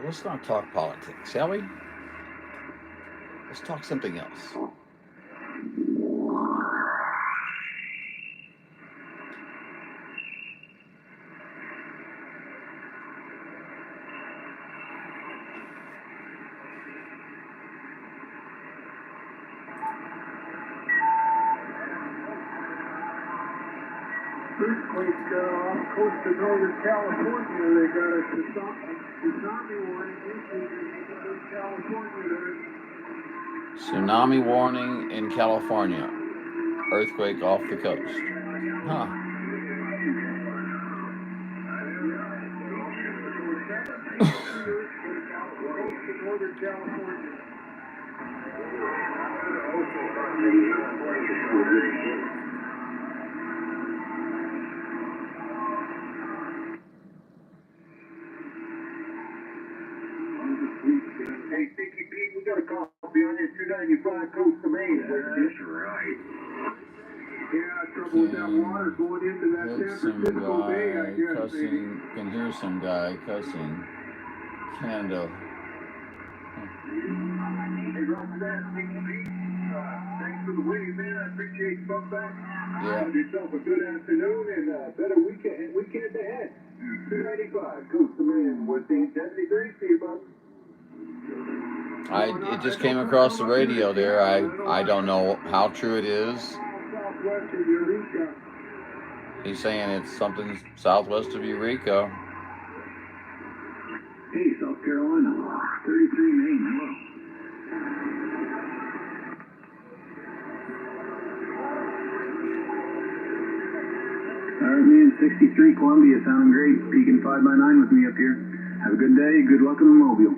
Let's not talk politics, shall we? Let's talk something else. Earthquake off the coast of Northern California. They got a tsunami warning issued in California. Tsunami warning in California. Earthquake off the coast. Huh. Northern California. Hey, Sticky Pete, we got a copy on your 295 Coast to Maine. That's right. Yeah, trouble with that water going into that Hit San some Francisco Bay, I guy guess, cussing. Can hear some guy cussing. Canada. Hey, Roger that, Sticky Pete. Thanks for the wave, man. I appreciate you coming back. Yeah. Have yourself a good afternoon and a better weekend ahead. 295 Coast to Maine, 1473. See you, bud. It just came across the radio there. I don't know how true it is. southwest of Eureka. He's saying it's something southwest of Eureka. Hey, South Carolina, 33 Maine, hello. 63 Columbia, sounding great. Peaking 5x9 with me up here. Have a good day. Good luck in the Mobile.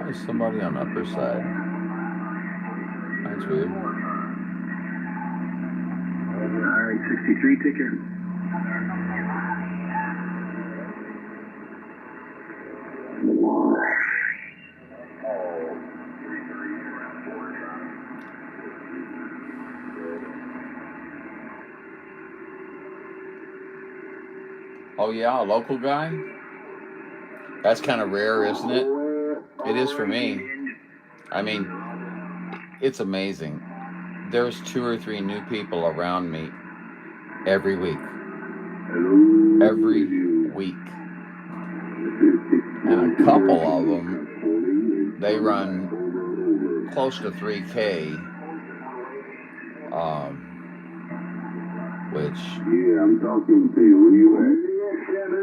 There's somebody on the upper side. That's weird. Alright, 63, take care. Oh yeah, a local guy? That's kind of rare, isn't it? It is for me. I mean, it's amazing. There's 2 or 3 new people around me every week. Every week. And a couple of them, they run close to 3K, which, Yeah, I'm talking to you. Where you at?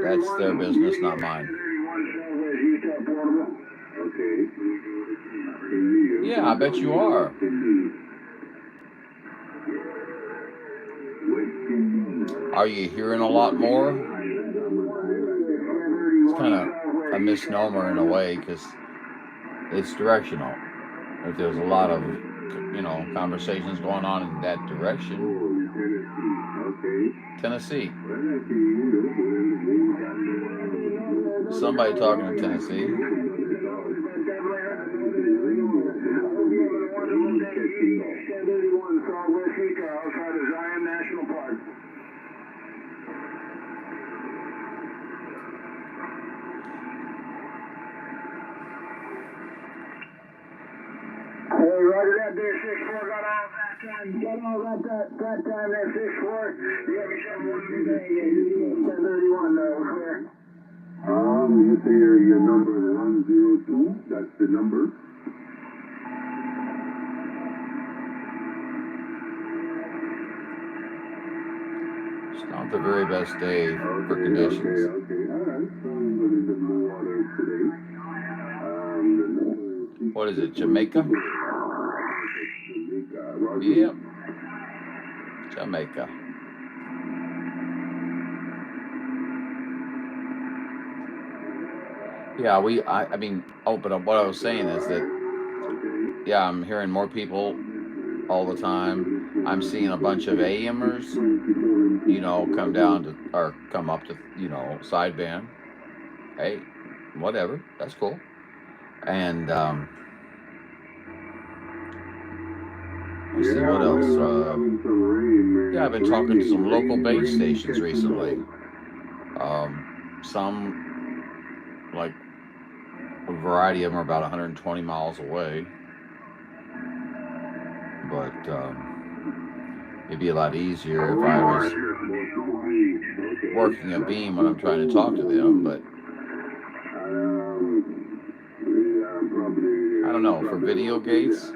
that's their business, not mine. Okay. Yeah, I bet you are. Are you hearing a lot more? It's kind of a misnomer in a way, because it's directional. If there's a lot of, conversations going on in that direction. Tennessee. Somebody talking in Tennessee. Hey, Roger that there, 6-4, got all that time, that time there, 6-4. You have yourself one good day, 1031, clear. You say your number 102, that's the number. It's not the very best day for conditions. Okay, all right. So we're going to do water today. What is it, Jamaica? Jamaica. Yep. Jamaica. Yeah, but what I was saying is that, yeah, I'm hearing more people all the time. I'm seeing a bunch of AMers, come down to, or come up to, sideband. Hey, whatever, that's cool. And, let's see what else. Yeah, I've been talking to some local base stations recently. Some, like, a variety of them are about 120 miles away. But it'd be a lot easier if I was working a beam when I'm trying to talk to them. But I don't know. For video gates,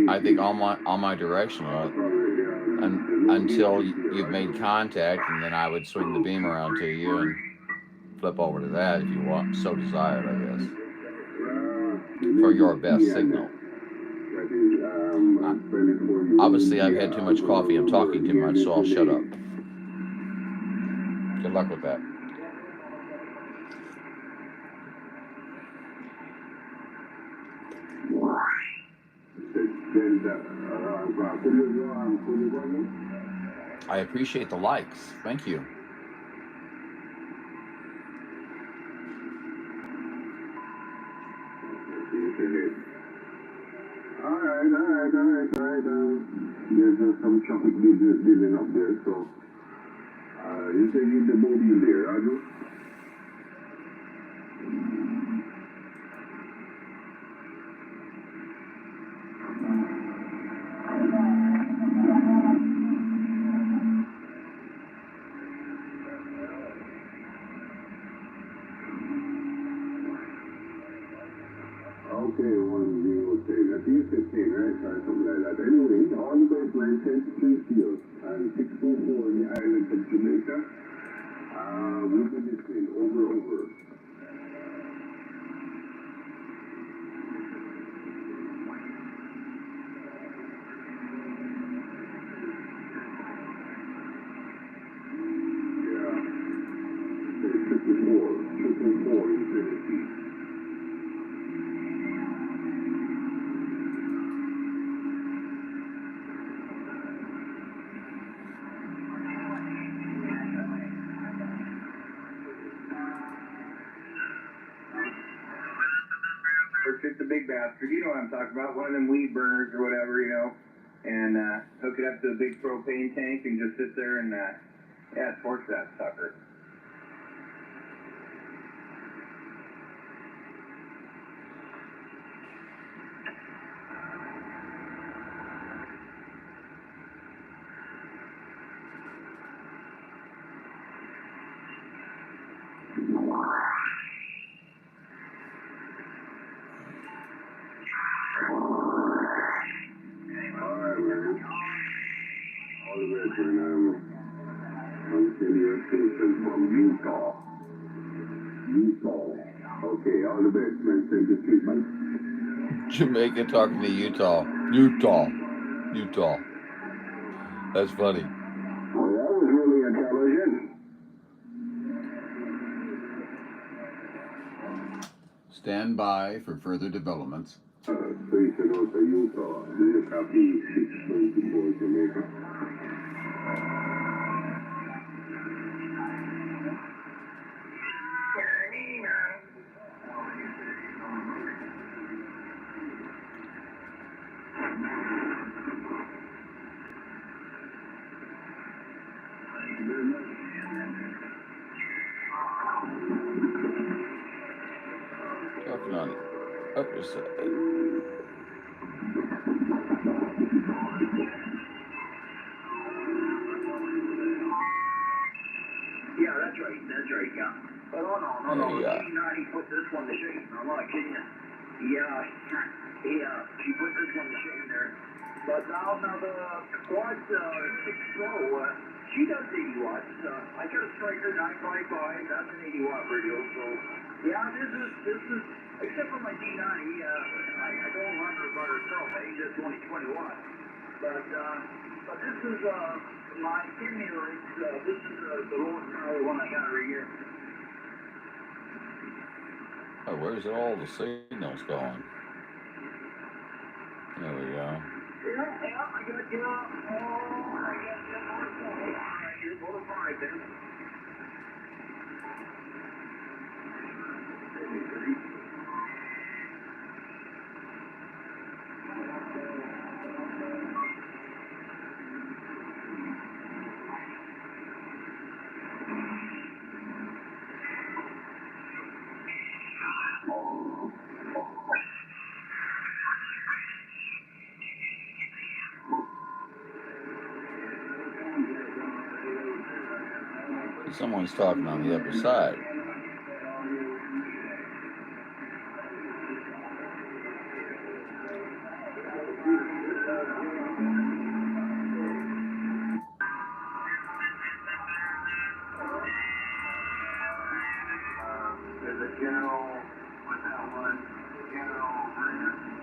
I think all my directional until you've made contact, and then I would swing the beam around to you and flip over to that if you want, so desired, I guess, for your best signal. Obviously, I've had too much coffee. I'm talking too much, so I'll shut up. Good luck with that. I appreciate the likes. Thank you. All right. There's some traffic building up there, so you say you need the mobile there, are you? Okay, 103. That's you 15, right? Or something like that. Anyway, all the baseline 10 field and 624 in the island of Jamaica. We've been listening over. Infinity. It's a big bastard. You know what I'm talking about. One of them weed burners or whatever, you know. And hook it up to a big propane tank and just sit there and, yeah, torch that sucker. Okay, all the best, man. Take the treatment. Jamaica talking to Utah. Utah. That's funny. Well, that was really intelligent. Stand by for further developments. Please note the Utah. Do you copy 624 Jamaica? Talking on the upper side. Yeah, that's right, yeah. But no, Yeah. He put this one to shame. I'm not kidding you. Yeah, she put this one to shame there. But now the quad 6 Pro, she does 80 watts. I got a Striker 955, that's an 80 watt radio, so yeah, this is except for my D90, I don't run her by herself, just only 20 watts. But this is my stimulates, this is the lowest power one I got right here. Oh, where's all the signals going? There we go. Yeah, I got you. Here's 105 then. Someone's talking on the upper side. There's a general, what's that one? General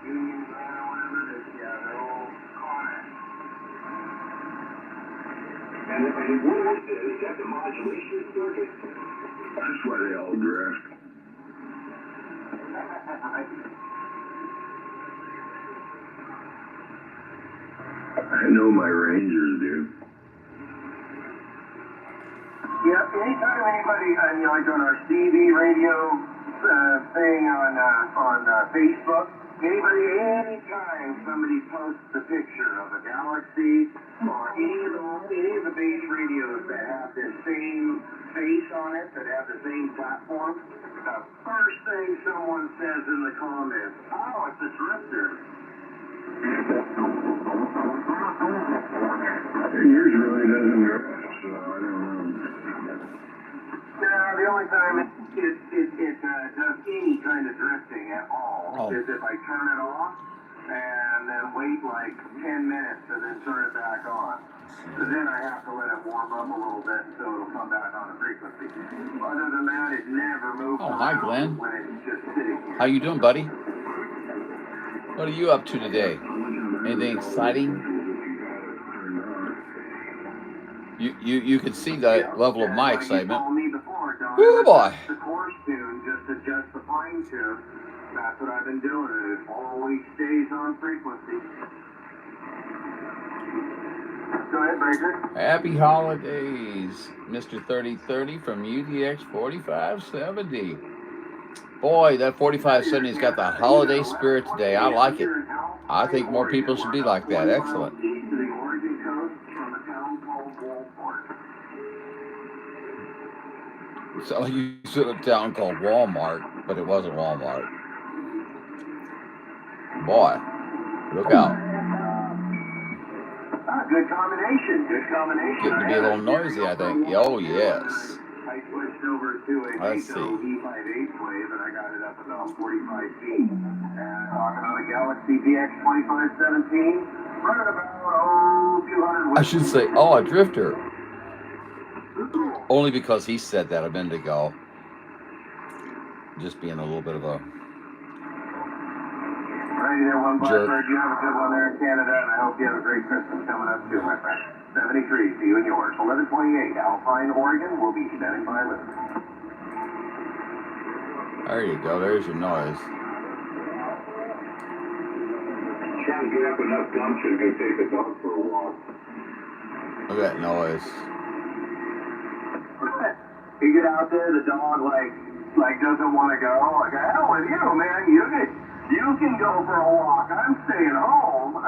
Union Van or whatever. They're all on it. And what is that the modulation circuit? That's why they all draft. I know my Rangers do. Yeah, anytime anybody, like on our CV radio thing on Facebook, anytime somebody posts a picture of a Galaxy or any of the base radios that have the same face on it, that have the same platform, the first thing someone says in the comments, oh, it's a Drifter. Yours really doesn't work, so I don't know. No, the only time it does any kind of drifting at all is if I turn it off and then wait like 10 minutes and then turn it back on. So then I have to let it warm up a little bit so it'll come back on the frequency. Other than that, it never moves Oh, hi, Glenn. when it's just sitting here. How you doing, buddy? What are you up to today? Anything exciting? You could see the level of my excitement. Oh boy. The course tune, just adjust the fine tune. That's what I've been doing. It always stays on frequency. Go ahead, Breaker. Happy holidays, Mr. 3030 from UDX4570. Boy, that 4570's got the holiday spirit today. I like it. I think more people should be like that. Excellent. So you said a town called Walmart, but it wasn't Walmart. Boy, look out. Good combination. Good combination. Getting to be a little noisy, I think. Oh, yes. I switched over to a Let's see. E58 wave, and I got it up about 45 feet. Talking on a Galaxy VX4570, running about 200. I should say, oh, a drifter. Only because he said that a minute ago. Just being a little bit of a Right there, one jerk. Blackbird. You have a good one there in Canada, and I hope you have a great Christmas coming up too, my friend. 73 to you and yours. 1128, Alpine, Oregon. We'll be standing by with us. There you go. There's your noise. Trying to get up enough gumption to go take the dog for a walk. Look at that noise. You get out there, the dog like doesn't want to go. Like, hell with you, man. You can go for a walk. I'm staying home.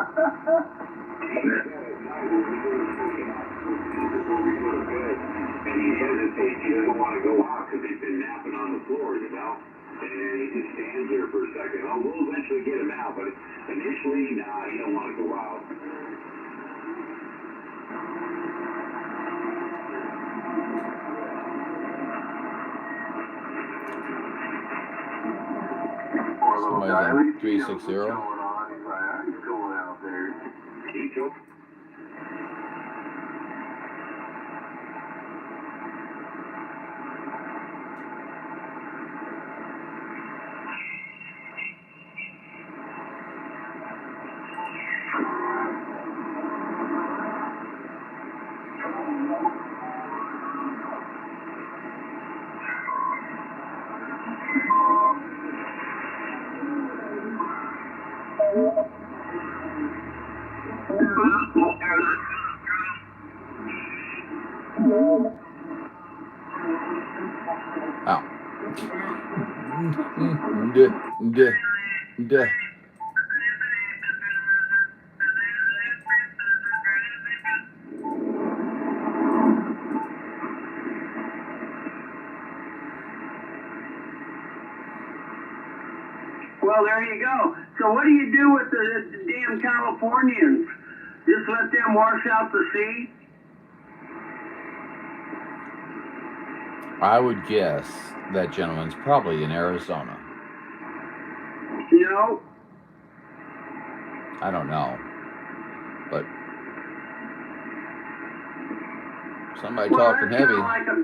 And he hesitates. He doesn't want to go out because he's been napping on the floor, you know. And he just stands there for a second. Oh, we'll eventually get him out, but initially, nah, he don't want to go out. Somebody's on 360. He's going out there. Keto. Ow. Duh. Well, there you go. So what do you do with the damn Californians? Just let them wash out the sea? I would guess that gentleman's probably in Arizona. No. I don't know. But somebody talking that's heavy. Like a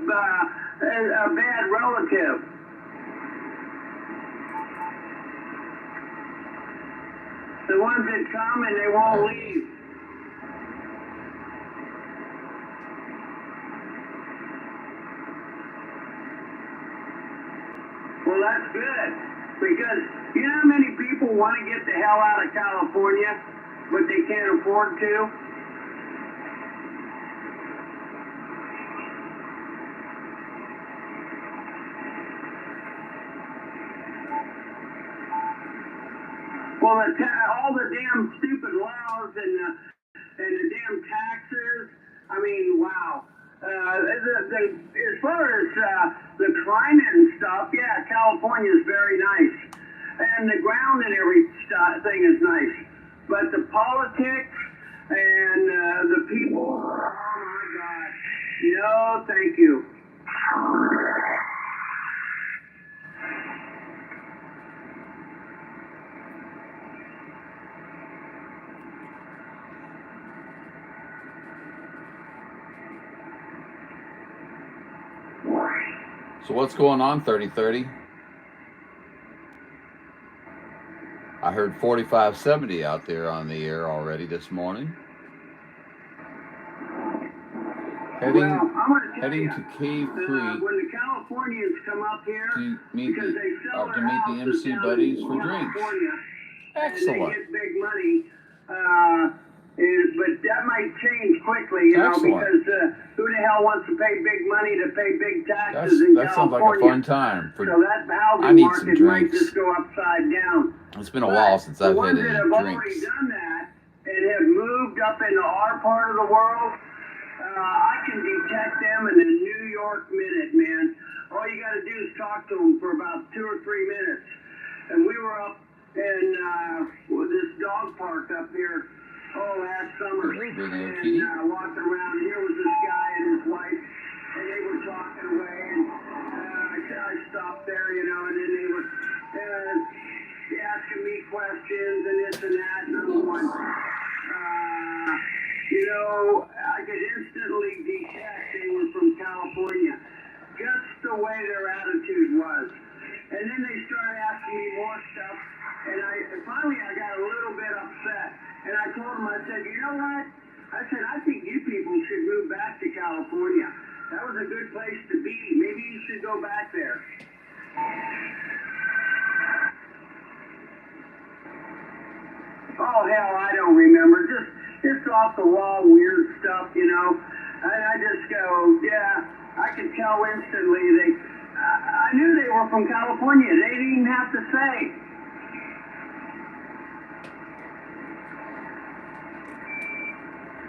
bad relative. The ones that come and they won't leave. Well, that's good. Because you know how many people want to get the hell out of California, but they can't afford to? Well, all the damn stupid laws and the damn taxes. I mean, wow. As far as the climate and stuff, yeah, California is very nice, and the ground and everything is nice. But the politics and the people, oh my God, no, thank you. So what's going on, 3030? I heard 4570 out there on the air already this morning. Heading Well, I'm gonna tell heading you, to Cave Creek when the Californians come up here, to meet because they sell the their MC houses down buddies in for drinks. California, and Excellent. they get big money, but that might change quickly, you know, Excellent. because who the hell wants to pay big money to pay big taxes in That sounds California? like a fun time. So that housing I need some market might drinks. just go upside down. It's been a while since I've the had ones that any have already drinks. done that and have moved up into our part of the world, I can detect them in a New York minute, man. All you got to do is talk to them for about 2 or 3 minutes. And we were up in this dog park up here last summer. And walked around. Here was this guy and his wife, and they were talking away. And I stopped there, you know, and then they were asking me questions and this and that. And I'm going, you know, I could instantly detect they were from California. Just the way their attitude was. And then they started asking me more stuff, and finally I got a little bit upset. And I told them, I said, you know what? I said, I think you people should move back to California. That was a good place to be. Maybe you should go back there. Oh, hell, I don't remember. Just off the wall weird stuff, you know. And I just go, yeah, I could tell instantly. I knew they were from California. They didn't even have to say.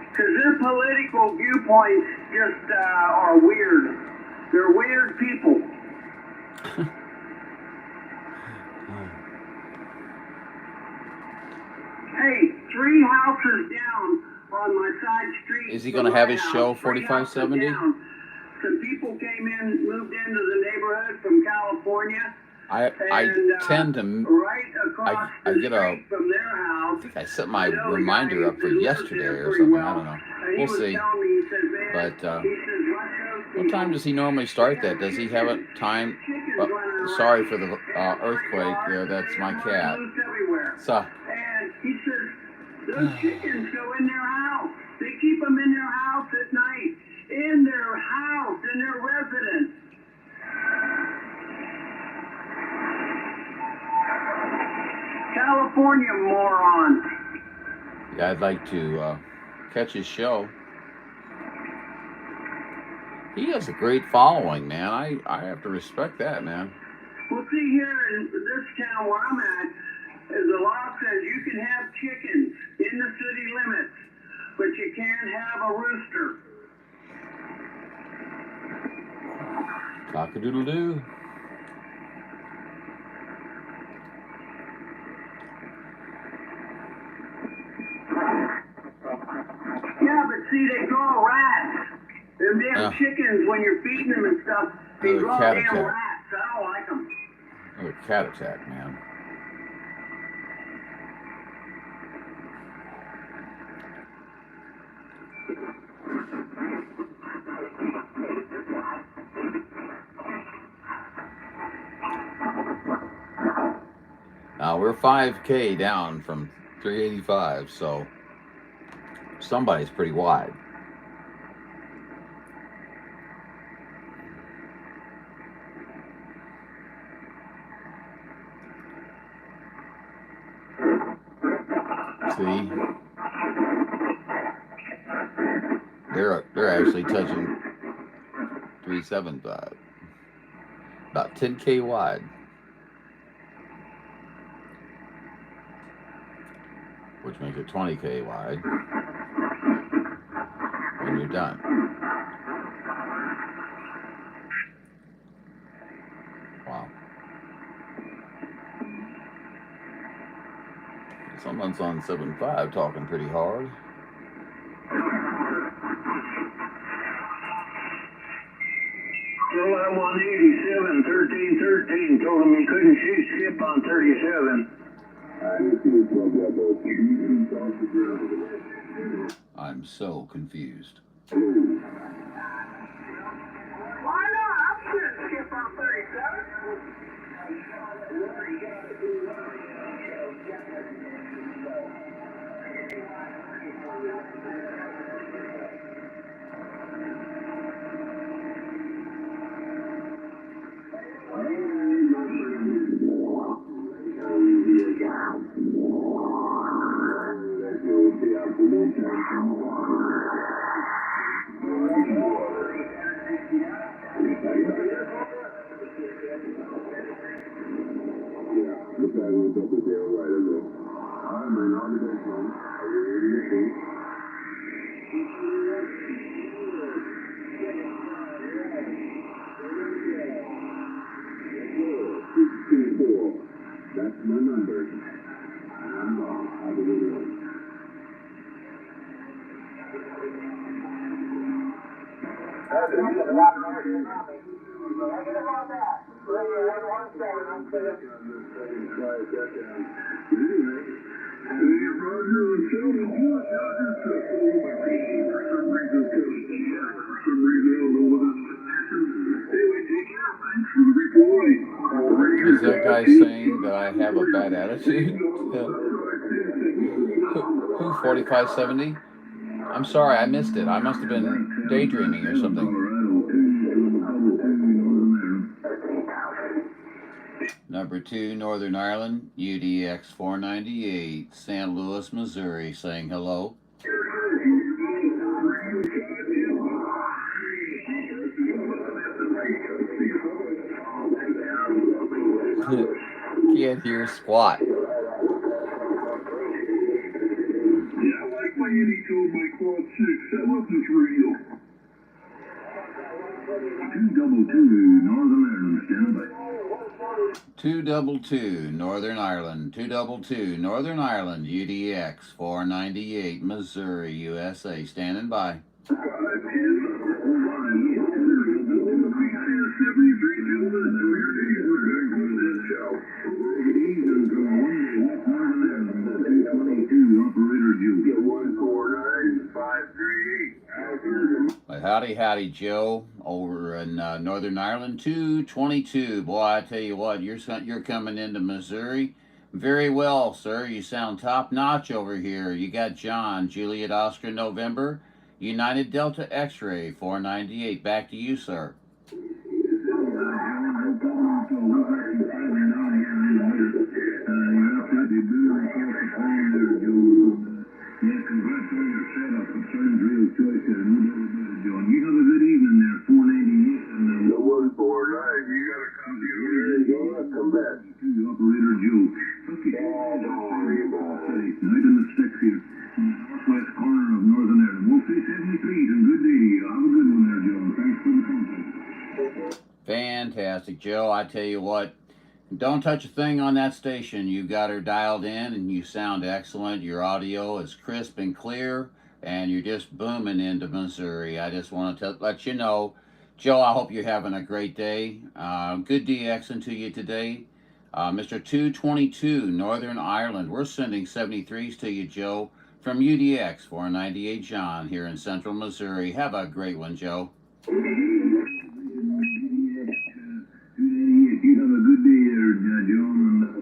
Because their political viewpoints just are weird. They're weird people. Hey, 3 houses down on my side street. Is he going to have his show 4570? Some people came in, moved into the neighborhood from California. I tend to right across I get a from their house. I think I set my reminder up for yesterday or something. I don't know. We'll see. But what time does he normally start that? Does he have a time? Oh, sorry for the earthquake there. That's my cat. So. And he says those chickens go in their house. They keep them in their house at night. In their house, in their residence. California morons. Yeah, I'd like to catch his show. He has a great following, man. I have to respect that, man. Well, see, here in this town where I'm at, the law says you can have chickens in the city limits, but you can't have a rooster. Cock-a-doodle-doo. Yeah, but see, they draw rats. Them damn chickens, when you're feeding them and stuff, they draw damn rats. I don't like them. Another cat attack, man. Now we're 5K down from 385, so somebody's pretty wide. See, they're actually touching 375, about 10K wide. Which makes it 20K wide when you're done. Wow. Someone's on 7.5 talking pretty hard. Well, I'm on 87, 13, told him he couldn't shoot ship on 37. I'm so confused. Why not? I'm shooting skip on 37. That's my number. I'm off. Have a good one. Is that guy saying that I have a bad attitude? Who 4570? I'm sorry, I missed it. I must have been daydreaming or something. Number 2, Northern Ireland, UDX498, St. Louis, Missouri, saying hello. Can't hear squat. Yeah, I like my Eddie told my quad 6. I love this radio. 222, Northern Ireland, stand by. 222, Northern Ireland, 222, Northern Ireland, UDX 498, Missouri, USA, standing by. Well, howdy, Joe, over in Northern Ireland, 222. Boy, I tell you what, you're coming into Missouri very well, sir. You sound top-notch over here. You got John, Juliet Oscar, November, United Delta X-Ray, 498. Back to you, sir. Yeah, congrats on your setup. It sounds real choice there. John, you have a good evening there, 498. And 149, you got a copy of it? Come back. Operator Joe. Okay. Night in the sticks here. Northwest corner of Northern Ireland. We'll say 73 and good day to you. Have a good one there, Joe. Thanks for the contact. Fantastic, Joe. I tell you what, don't touch a thing on that station. You got her dialed in and you sound excellent. Your audio is crisp and clear and you're just booming into Missouri. I just want to let you know, Joe, I hope you're having a great day. Good DXing to you today. Mr. 222, Northern Ireland. We're sending 73s to you, Joe, from UDX 498 John here in central Missouri. Have a great one, Joe. You have a good day there, John. Have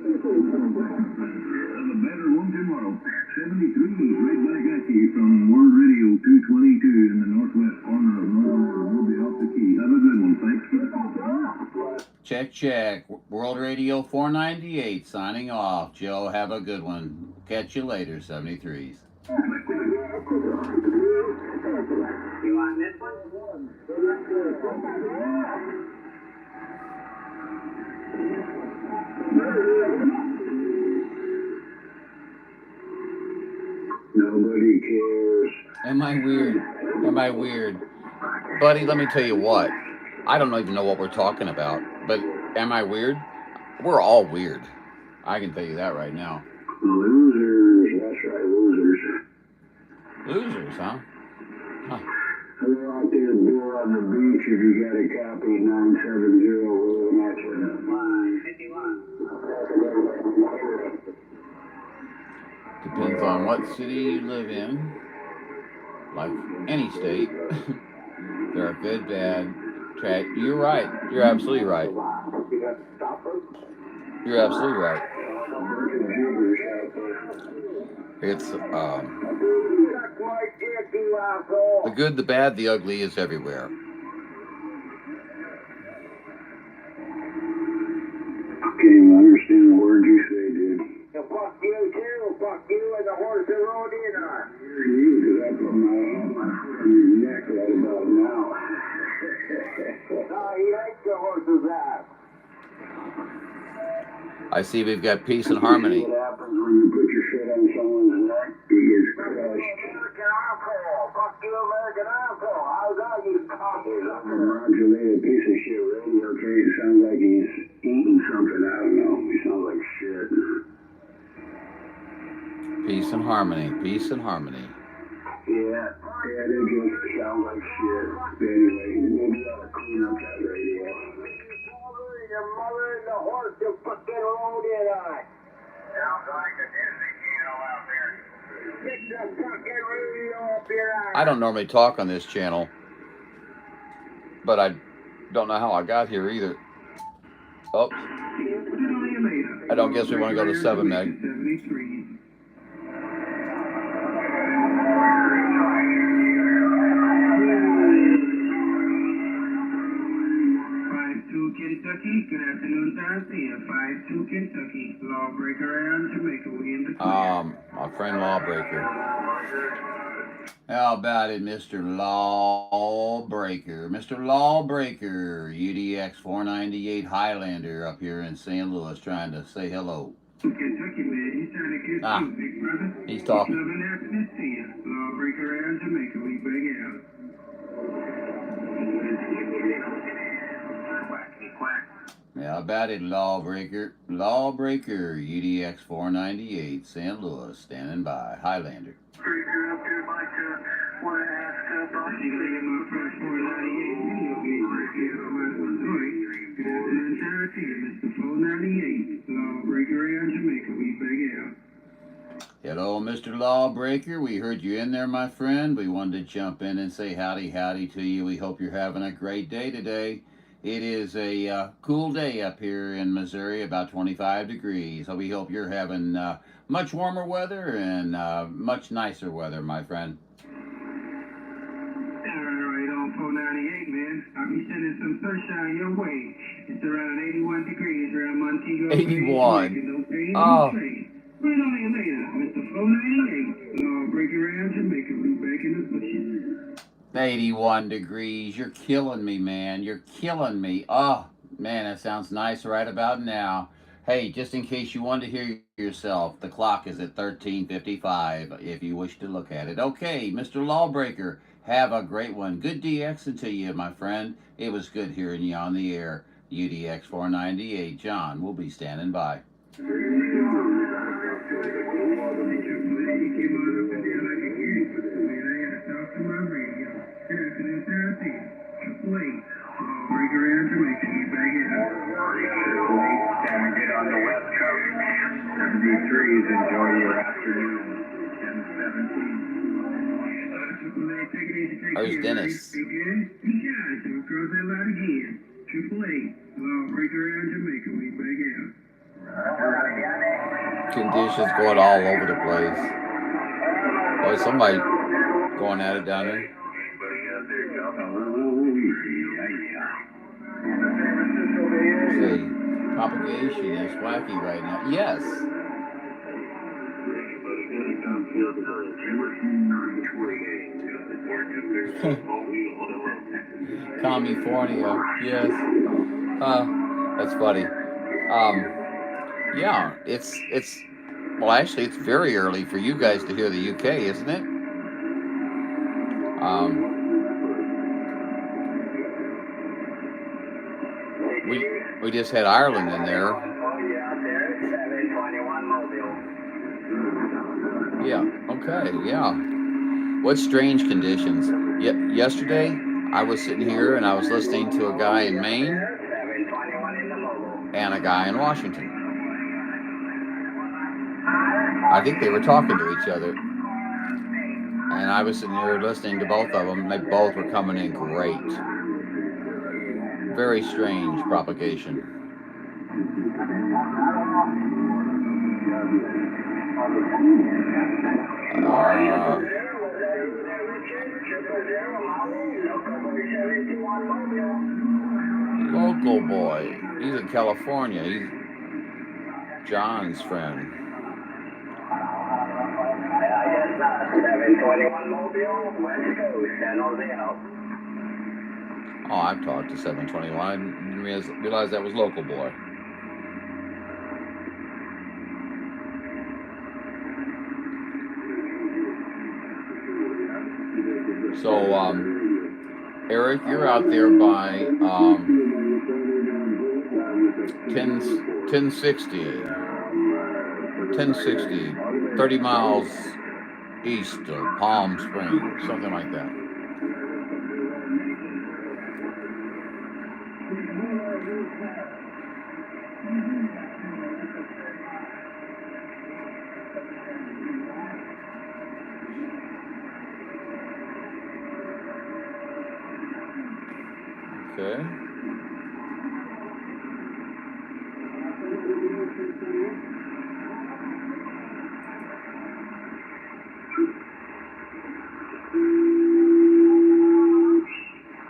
a better one tomorrow. 73, right back at you from World Radio 222 in the northwest corner of Northern. We'll be off the key. Have a good one. Thanks for the call. Check. World Radio 498 signing off. Joe, have a good one. Catch you later, 73s. You want this one? Nobody cares. Am I weird? Buddy, let me tell you what. I don't even know what we're talking about, but am I weird? We're all weird. I can tell you that right now. Losers. That's right, losers. Losers, huh? They're out there, Bill, on the beach. If you got a copy, 970, rolling at you. Line 51. Depends on what city you live in. Like any state. There are good, bad, trash. You're right. You're absolutely right. You're absolutely right. It's the good, the bad, the ugly is everywhere. Okay, well, I understand the word you say, dude. Fuck you too. Fuck you and the horse that rode in on. You, because I put my hand on your neck right about now. No, he likes the horse's ass. I see we've got peace and harmony. What happens when you put your shit on someone's neck? He gets crushed. American alcohol. Fuck you, American alcohol. How's that, you cocksucker? Modulated piece of shit radio, okay? It sounds like he's eating something. I don't know. He sounds like shit. Peace and harmony. Peace and harmony. Yeah, they just sound like shit. Anyway, maybe I ought to clean up that radio. Your mother and the horse you fucking rode in on. Sounds like a Disney channel out there. Get the fucking radio up your ass. I don't normally talk on this channel, but I don't know how I got here either. Oops. I don't guess we want to go to 7 meg. Kentucky, good afternoon, Dorothea. 5-2 Kentucky, Lawbreaker and Jamaica. We in the My friend Lawbreaker. How about it, Mr. Lawbreaker? Mr. Lawbreaker, UDX498 Highlander up here in St. Louis trying to say hello. Kentucky, man, he's trying to get you, big brother. He's talking. Nothing happiness to you. Lawbreaker and Jamaica, we big out. Yeah, how about it, Lawbreaker? Lawbreaker, UDX498, St. Louis, standing by. Highlander. Hello, Mr. Lawbreaker. We heard you in there, my friend. We wanted to jump in and say howdy, howdy to you. We hope you're having a great day today. It is a cool day up here in Missouri, about 25 degrees. So we hope you're having much warmer weather and much nicer weather, my friend. Right on 498, man. I'll be sending some sunshine your way. It's around 81 degrees around Montego. 81. Oh. Right on you later, Mr. 498. Lawbreaker around Jamaica. We back in the bushes. 81 degrees. You're killing me, man. You're killing me. Oh, man, that sounds nice right about now. Hey, just in case you want to hear yourself, the clock is at 13:55 if you wish to look at it. Okay, Mr. Lawbreaker, have a great one. Good DXing to you, my friend. It was good hearing you on the air. UDX498. John will be standing by. Get on the west coast. 73s, enjoy your afternoon. 10-17. There's Dennis. Conditions going all over the place. Boy, somebody going at it down there. See, propagation is wacky right now. Yes. California. Yes. That's funny. Yeah, it's well, actually it's very early for you guys to hear the UK, isn't it? We just had Ireland in there. Yeah, okay, yeah. What strange conditions. Yesterday, I was sitting here and I was listening to a guy in Maine and a guy in Washington. I think they were talking to each other. And I was sitting here listening to both of them. They both were coming in great. Very strange propagation. Local boy. He's in California. He's John's friend. 721 Mobile, West Coast, San Jose out. Oh, I've talked to 721. I didn't realize that was local boy. So, Eric, you're out there by 1060, 30 miles east of Palm Springs, something like that. Okay.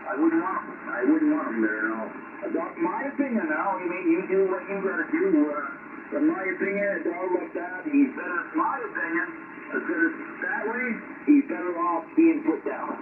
I wouldn't want them there, no. My opinion now, you do what you gotta do. In my opinion, a dog like that, he's better, my opinion, that way, he's better off being put down.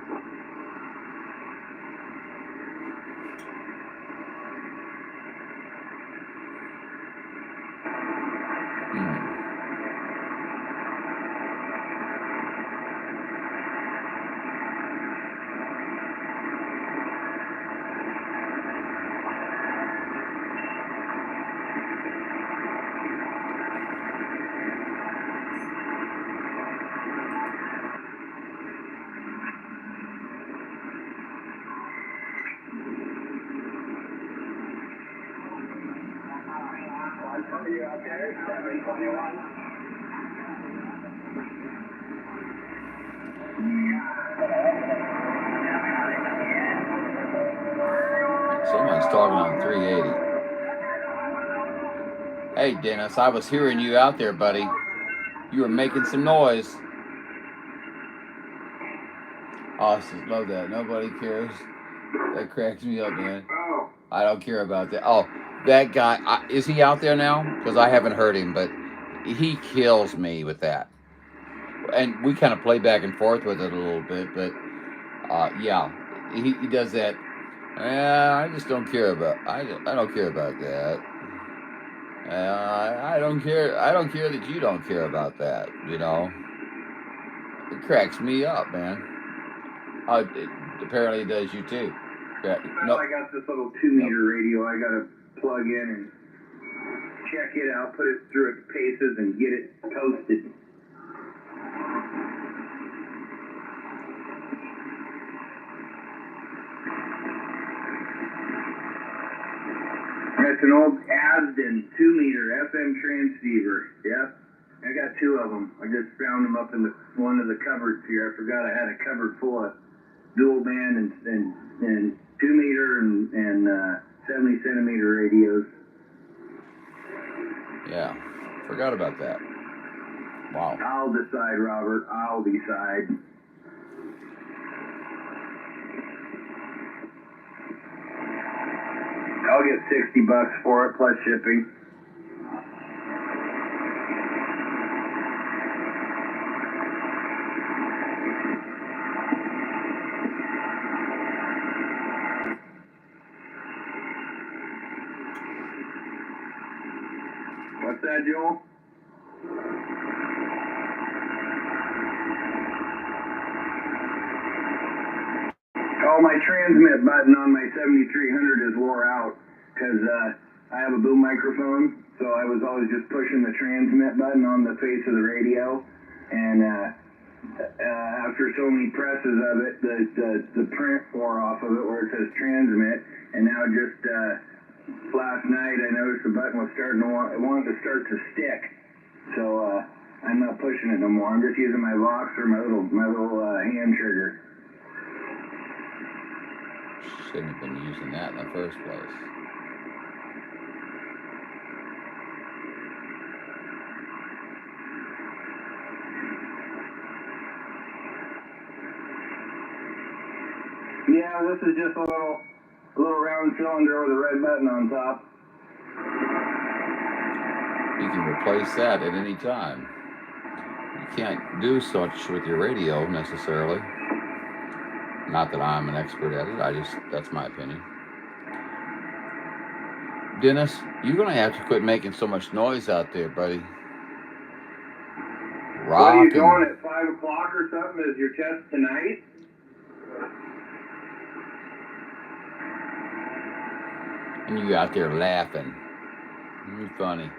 Someone's talking on 380. Hey, Dennis, I was hearing you out there, buddy. You were making some noise. Awesome, love that. Nobody cares. That cracks me up, man. I don't care about that. Oh, that guy, is he out there now? Because I haven't heard him, but he kills me with that. And we kind of play back and forth with it a little bit, but yeah, he does that. I just don't care about. I don't care about that. I don't care. I don't care that you don't care about that. You know, it cracks me up, man. It apparently does you too. No, I got this little 2-meter radio. I gotta plug in and check it out, put it through its paces, and get it posted. That's an old Asden 2-meter FM transceiver. Yep, I got 2 of them. I just found them up in one of the cupboards here. I forgot I had a cupboard full of dual band and 2-meter and 70 centimeter radios. Yeah, forgot about that. Wow. I'll decide, Robert. I'll decide. I'll get $60 for it plus shipping. What's that, Joel? Oh, my transmit button on my 7300 is wore out because I have a boom microphone, so I was always just pushing the transmit button on the face of the radio, and after so many presses of it, the print wore off of it where it says transmit, and now just last night I noticed the button was wanted to start to stick, so I'm not pushing it no more. I'm just using my Vox or my little hand trigger. Shouldn't have been using that in the first place. Yeah, this is just a little round cylinder with a red button on top. You can replace that at any time. You can't do such with your radio necessarily. Not that I'm an expert at it, that's my opinion. Dennis, you're going to have to quit making so much noise out there, buddy. What are you going at 5 o'clock or something? Is your test tonight? And you out there laughing. You're funny.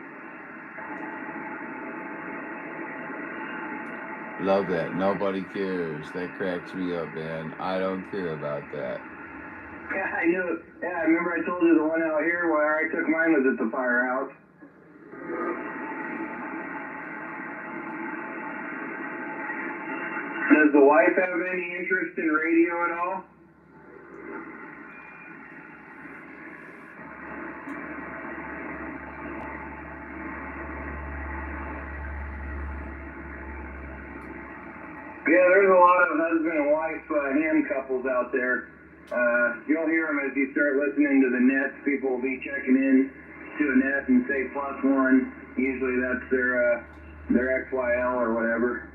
Love that. Nobody cares. That cracks me up, man. I don't care about that. Yeah, I know. Yeah, I remember I told you the one out here where I took mine was at the firehouse. Does the wife have any interest in radio at all? Yeah, there's a lot of husband and wife ham couples out there. You'll hear them as you start listening to the nets. People will be checking in to a net and say +1. Usually that's their XYL or whatever.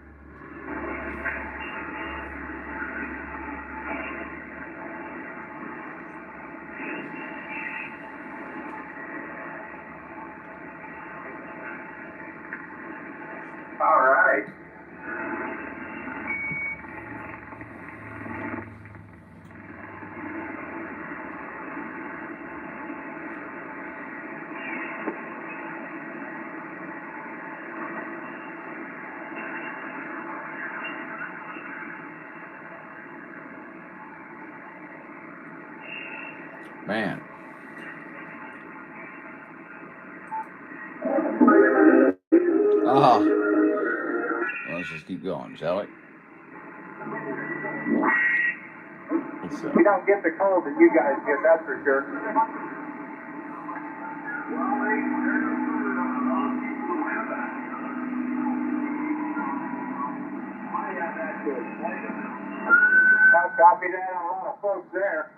All right. Man. Let's just keep going, shall we? We don't get the cold that you guys get, that's for sure. I'll copy that on a lot of folks there.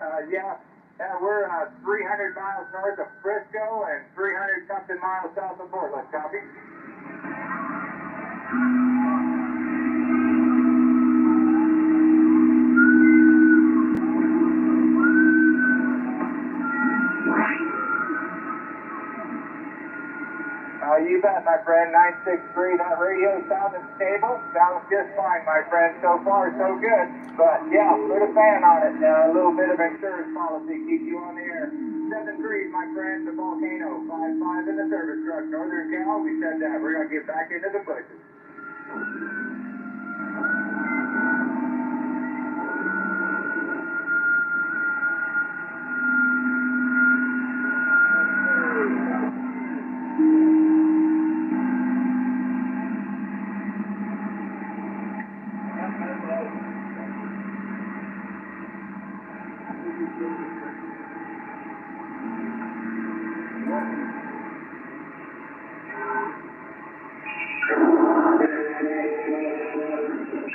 We're 300 miles north of Frisco and 300 something miles south of Portland. Copy. You bet, my friend. 963. That radio sounding stable. Sounds just fine, my friend. So far, so good. But yeah, put a fan on it. A little bit of insurance policy keeps you on the air. 7-3, my friend. The Volcano. 5-5 in the service truck. Northern Cal. We said that. We're gonna get back into the bushes.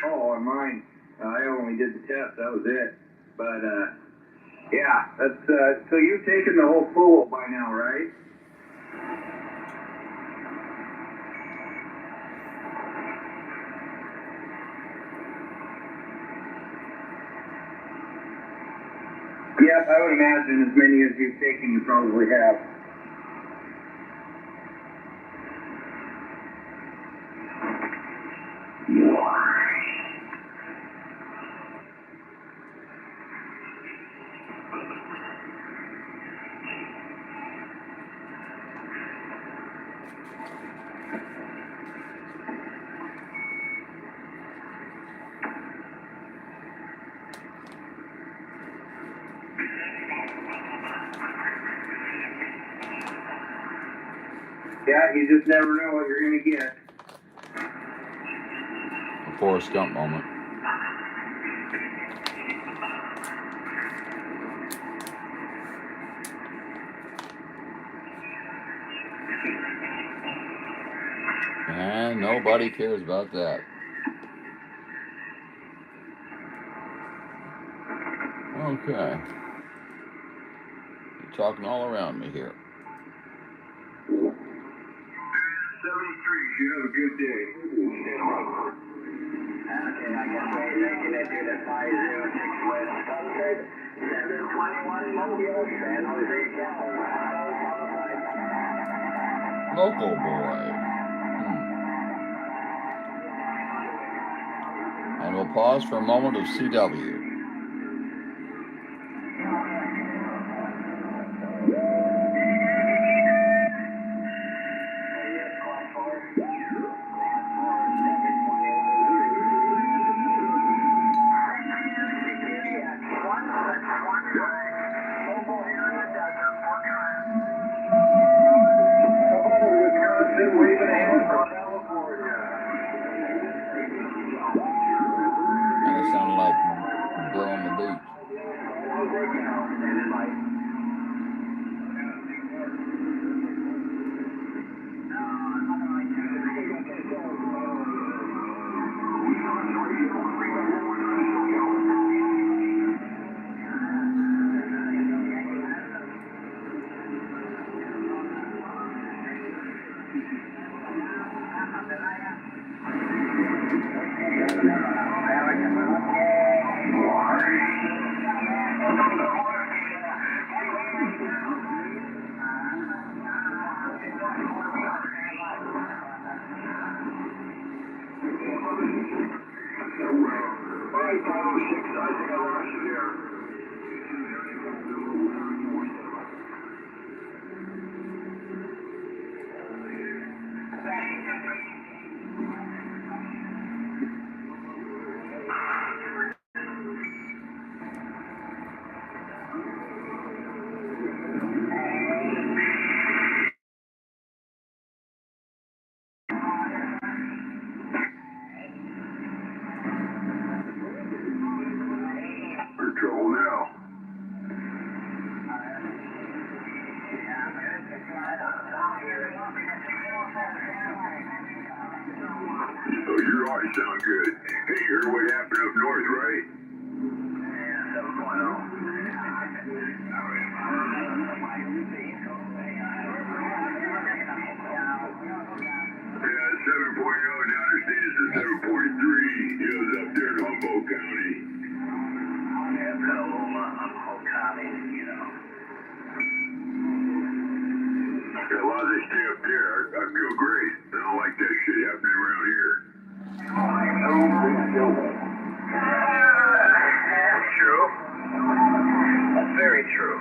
Oh, on mine, I only did the test, that was it. But, yeah, that's, so you've taken the whole fool by now, right? Yep, I would imagine as many as you've taken, you probably have. Yeah, you just never know what you're going to get. A Forrest Gump moment. And nobody cares about that. Okay. You're talking all around me here. 73, you have a good day. Okay, I guess we're making it to the 506 West Sunset, 721 Mobile, San Jose, California. Local boy. And we'll pause for a moment of CW. Sound good. Hey, you heard what happened up north, right? Yeah, 7.0, now they're saying it's a 7.3. It was up there in Humboldt County. Yeah, Humboldt County, you know. As long as they stay up there, I feel great. I don't like that shit happening around here. That's true. That's very true.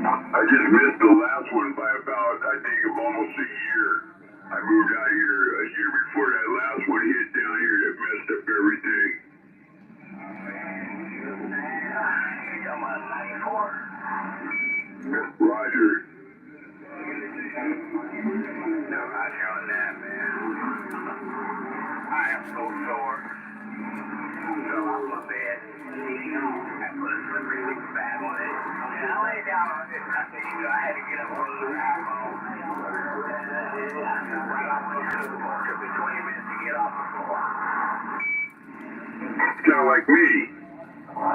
I just missed the last one by about, I think, almost a year. I moved out here a year before that last one hit down here that messed up everything. Roger. No, Roger on that, man. I am so sore. Fell off my bed. I put a slippery leaf bag on it. And I lay down on it. I said, you know, I had to get up on the iPhone. Right off the floor. It took me 20 minutes to get off the floor. Sound like me. Every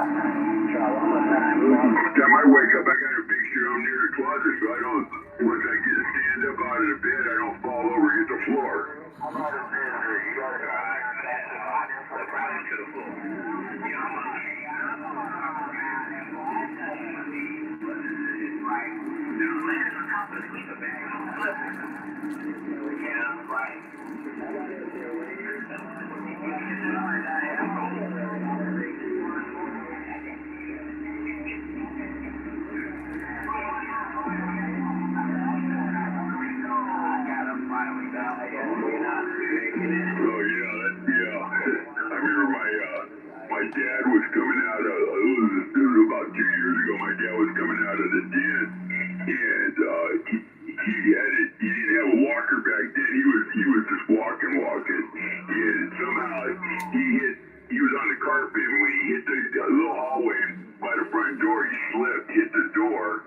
time I wake up, I got a big shit on near the closet, so I don't, once I get stand up out of the bed, I don't fall over and hit the floor. I'm not a visitor. You gotta go back to that. I didn't slip right into the floor. You know, it's like, now I'm laying on top of the sleeper bag. I'm slipping. Yeah, right. My dad was coming out of, it was about 2 years ago, my dad was coming out of the den, and he didn't have a walker back then, he was just walking, and somehow he was on the carpet, and when he hit the little hallway by the front door, he slipped, hit the door,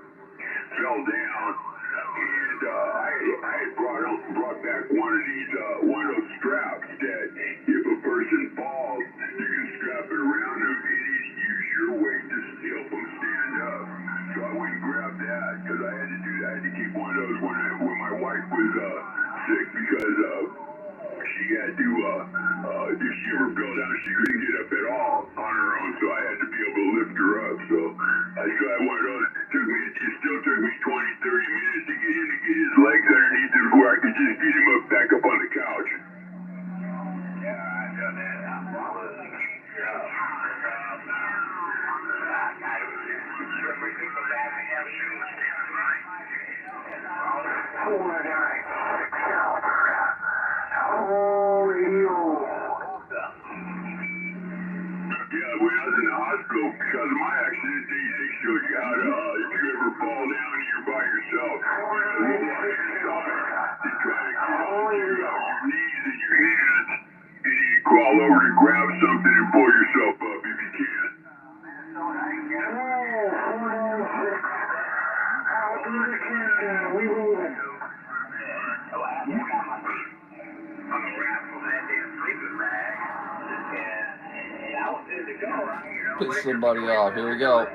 fell down, and I had brought back one of those straps that if a person falls, you can strap it around them and use your weight to help them stand up. So I went and grabbed that because I had to do that. I had to keep one of those when my wife was sick because she had to if she ever fell down, she couldn't get up at all on her own. So I had to be able to lift her up. So I still had one of those. It still took me 20, 30 minutes to get him to get his legs underneath him where I could just get him back up on the couch. Yeah, I've done that. Yeah, when I was in the hospital because of my accident, they showed you how to, if you ever fall down and you're by yourself, they try to get on your knees and your hands, and then you crawl over and grab something and pull yourself up if you can. Piss somebody off. Here we go.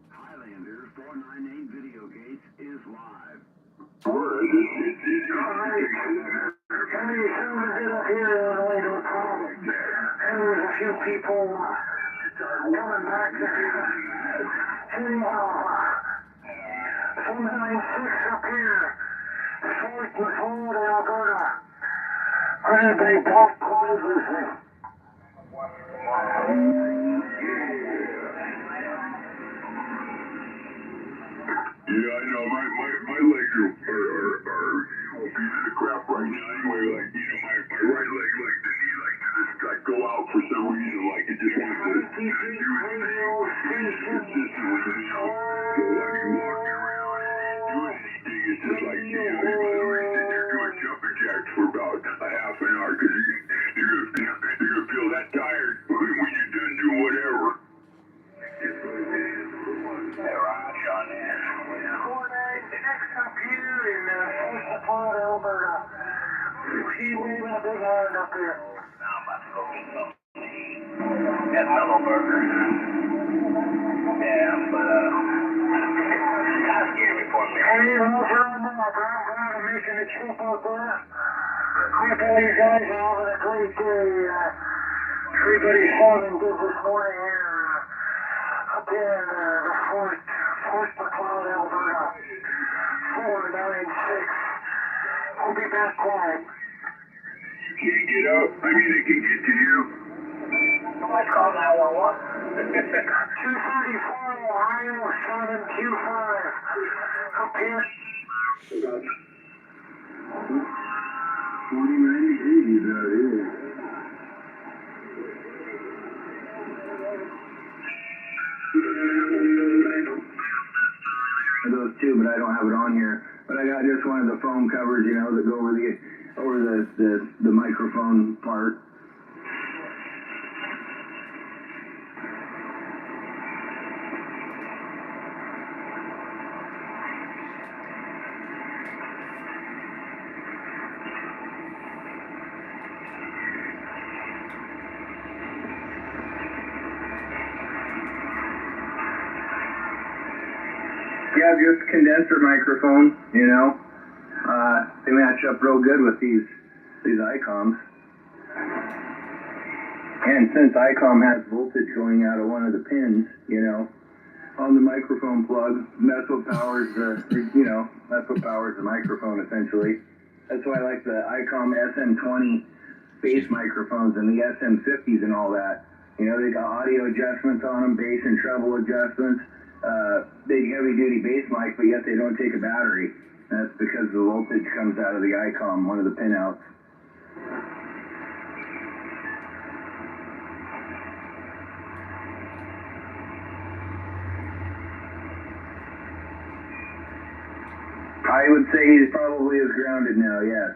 Highlander 498 Video Gates is live. Word. And there's a few people yelling back there. Anyhow, 496 up here, 4th and 4th in Alberta. They both closes. Yeah, I know. My legs are beating the crap right now. Anyway, like, you know, my right leg, like the knee, like just like go out for some reason, like it just wants to do it consistently, you know. So like you walking around and doing anything, it's just like, you know, you're literally sitting there doing jumping jacks for about a half an hour because you're gonna feel that tired when you're done doing whatever. Up here in South Alberta. She waving a big hand up here. Now I'm about to go get something. That mellow burger. Yeah, but kind of scared me for me. Hey, Roger on that, bro. I'm glad I'm making a trip out there. Hope all you guys are having a great day. Everybody's having good this morning here up in the fourth McLeod, Alberta. 496. I'll be back quiet. You can't get up. I mean, they can get to you. Somebody call 911. 234 Ohio 725. Up here. About 49 degrees out here. Those two, but I don't have it on here. But I got just one of the foam covers, you know, that go over the microphone part. Yeah, just condenser microphone, you know. They match up real good with these ICOMs. And since ICOM has voltage going out of one of the pins, you know, on the microphone plug, that's what powers the microphone essentially. That's why I like the ICOM SM20 bass microphones and the SM50s and all that. You know, they got audio adjustments on them, bass and treble adjustments. Big heavy-duty bass mic, but yet they don't take a battery. That's because the voltage comes out of the ICOM, one of the pinouts. I would say he probably is grounded now, yes.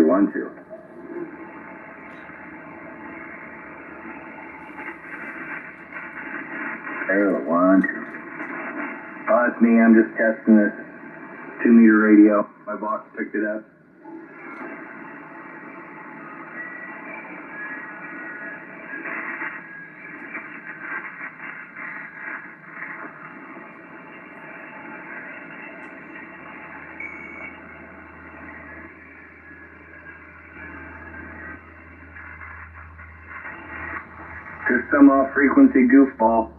One, two. There, 1, 2. Oh, it's me. I'm just testing this 2-meter radio. My boss picked it up. Just some off-frequency goofball.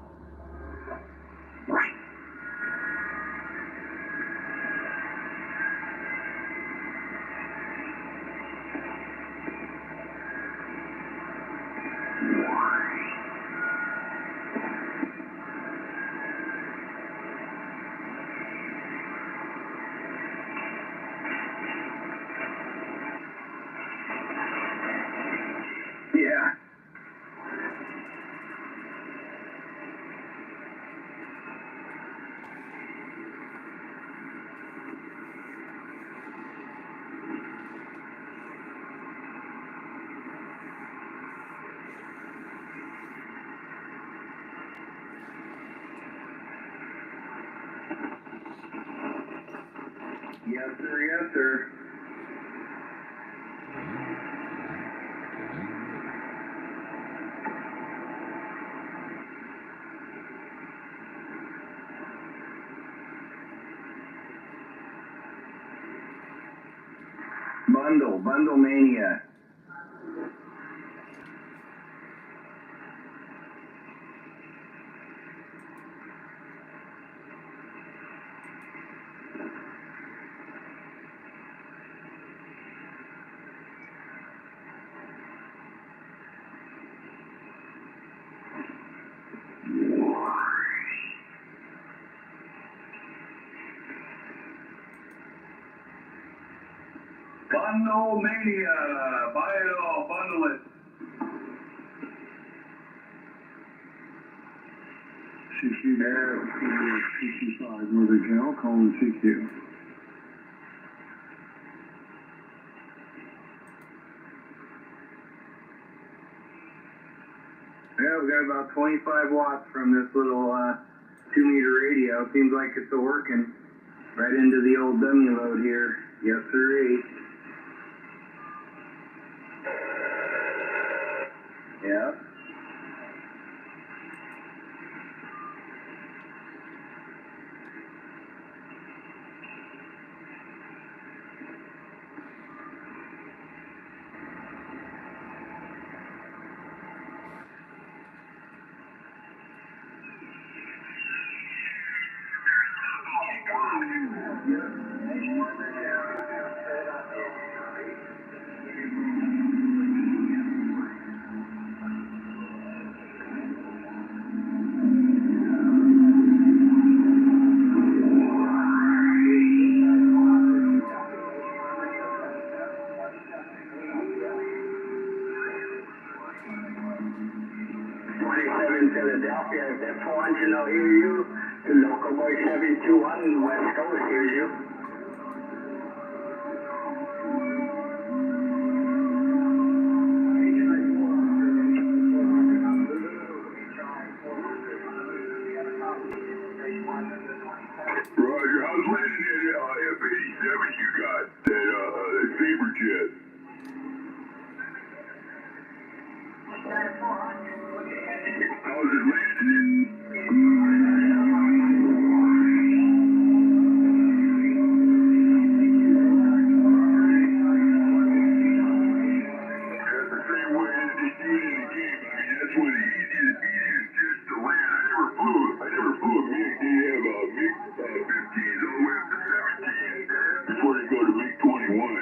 Yeah. Yes, sir, yes, sir. Bundle mania. Bundle mania. Buy it all. Bundle it. 65 Northern Cal, calling CQ. Yeah, we got about 25 watts from this little 2-meter radio. Seems like it's working. Right into the old dummy load here. Yes, sir. Yeah. Philadelphia, that's 400, I'll hear you. The local boy 721, West Coast hears you. Roger, how's listening at F-87 you got, that Saber jet? How's it listening? That's the same way as they do it in the game. I mean, that's one of the easiest jets to land. I never flew a MiG. They have MiG-15s all the way up to 17 before they go to MiG-21,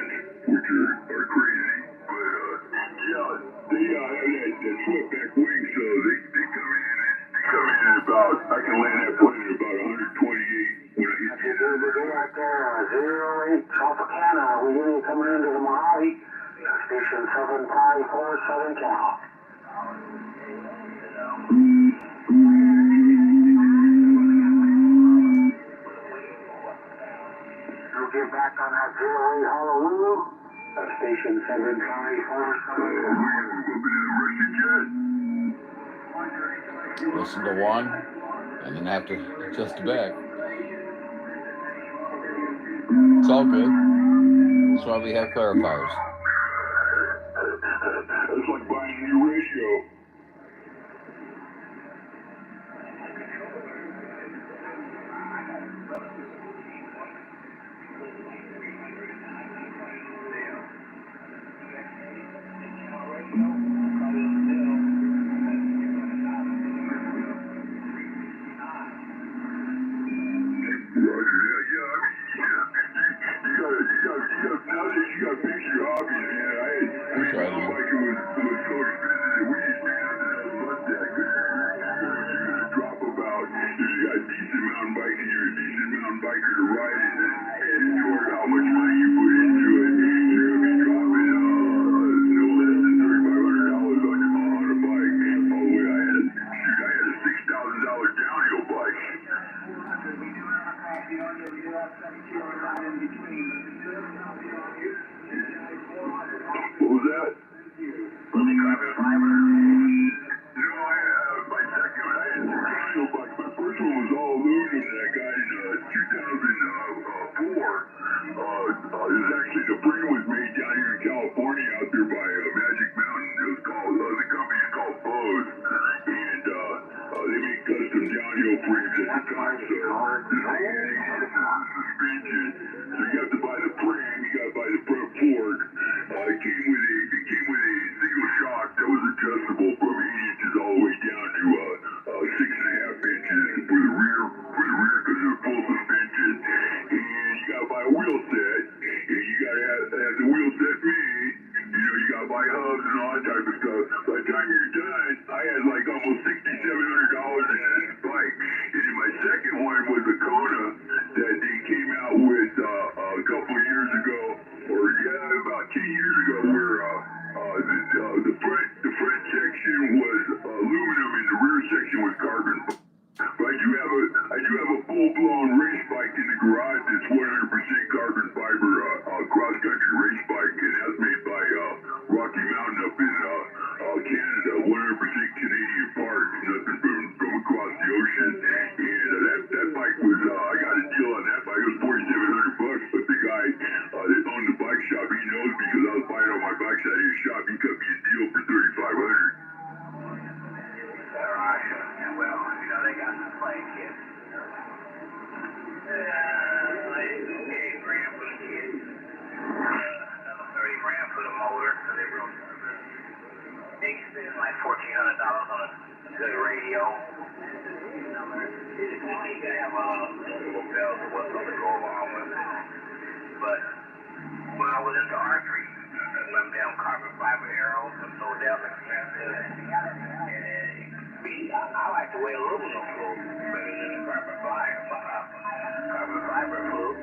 which are crazy. But, yeah, they have that swept-back wing, so they come in at about, I can land that plane at about 128 when I hit the end. Right there, 08 Tropicana. We hear you coming into the Mojave. Station 7547 Cal. You'll get back on that 08 Honolulu. Station 7547 Cal. Listen to one, and then have to adjust back. It's all good. That's why we have clarifiers. It's like buying a new ratio. What was that? My first one was all aluminum that I got in 2004. frame was made down here in California, out there by Magic Mountain. It was called, the company is called Bose, and they make custom downhill frames at the time. So this thing had 8 inches of suspension. So you have to buy the frame, you got to buy the front fork. It came with a single shock that was adjustable from 8 inches all the way down to 6.5 inches for the rear because it was full suspension. And you got to buy a wheel set, and you got to have the wheel set made. You know, you got to buy hubs and all that type of stuff. By the time you're done, I had like almost $6,700 in this bike. And then my second one was a Kona that they came out with a couple of years ago, or about 10 years ago, where the front section was aluminum and the rear section was carbon. But I do have a full-blown race bike in the garage that's 100% carbon fiber cross-country race bike, and that's made by Rocky Mountain up in Canada, 100% Canadian parts, nothing from across the ocean. And that bike was, I got a deal on that bike. It was $4,700, but the guy that owned the bike shop, he knows because I was buying all my bikes out of his shop. He cut me a deal for $3,500. Well, you know, they got some playing kids. $8 grand for the kids. Another $30 grand for the motor, so they wrote. They spent like $1,400 on a good radio. You gotta have little bells or what's to go along with it. But when I was into archery, some damn carbon fiber arrows were so damn expensive. I like the way aluminum flows better than the carbon fiber flows.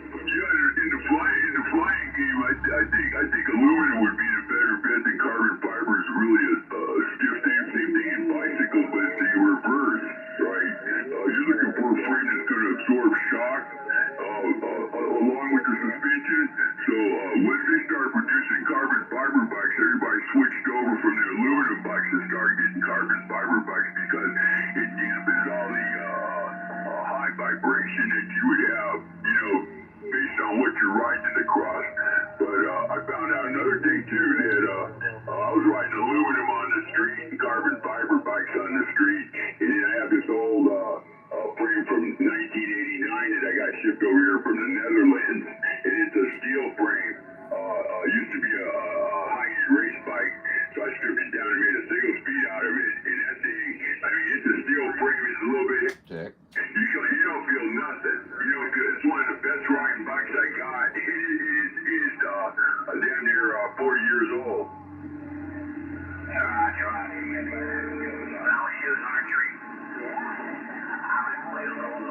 Yeah, in the flying game, I think aluminum would be the better bet than carbon fiber. Is really a stiff same thing in bicycles, but it's the reverse, right? You're looking for a frame that's going to absorb shock along with the suspension. So once they started producing carbon fiber bikes, everybody switched over from the aluminum bikes and started getting carbon fiber bikes because it dampens all the high vibration that you would have, you know, based on what you're riding across. But I found out another thing too, that I was riding aluminum on the street and carbon fiber bikes on the street, and then I have this old frame from 1989 that I got shipped over here from the Netherlands, and it's a steel frame. Used to be a high-end race bike, so I stripped it down and made a single speed out of it, and that thing, I mean, it's a steel frame, it's a little bit... Check. You don't feel nothing. You know, it's one of the best riding bikes I got. It is damn near 40 years old. When I was shooting archery, I would play a little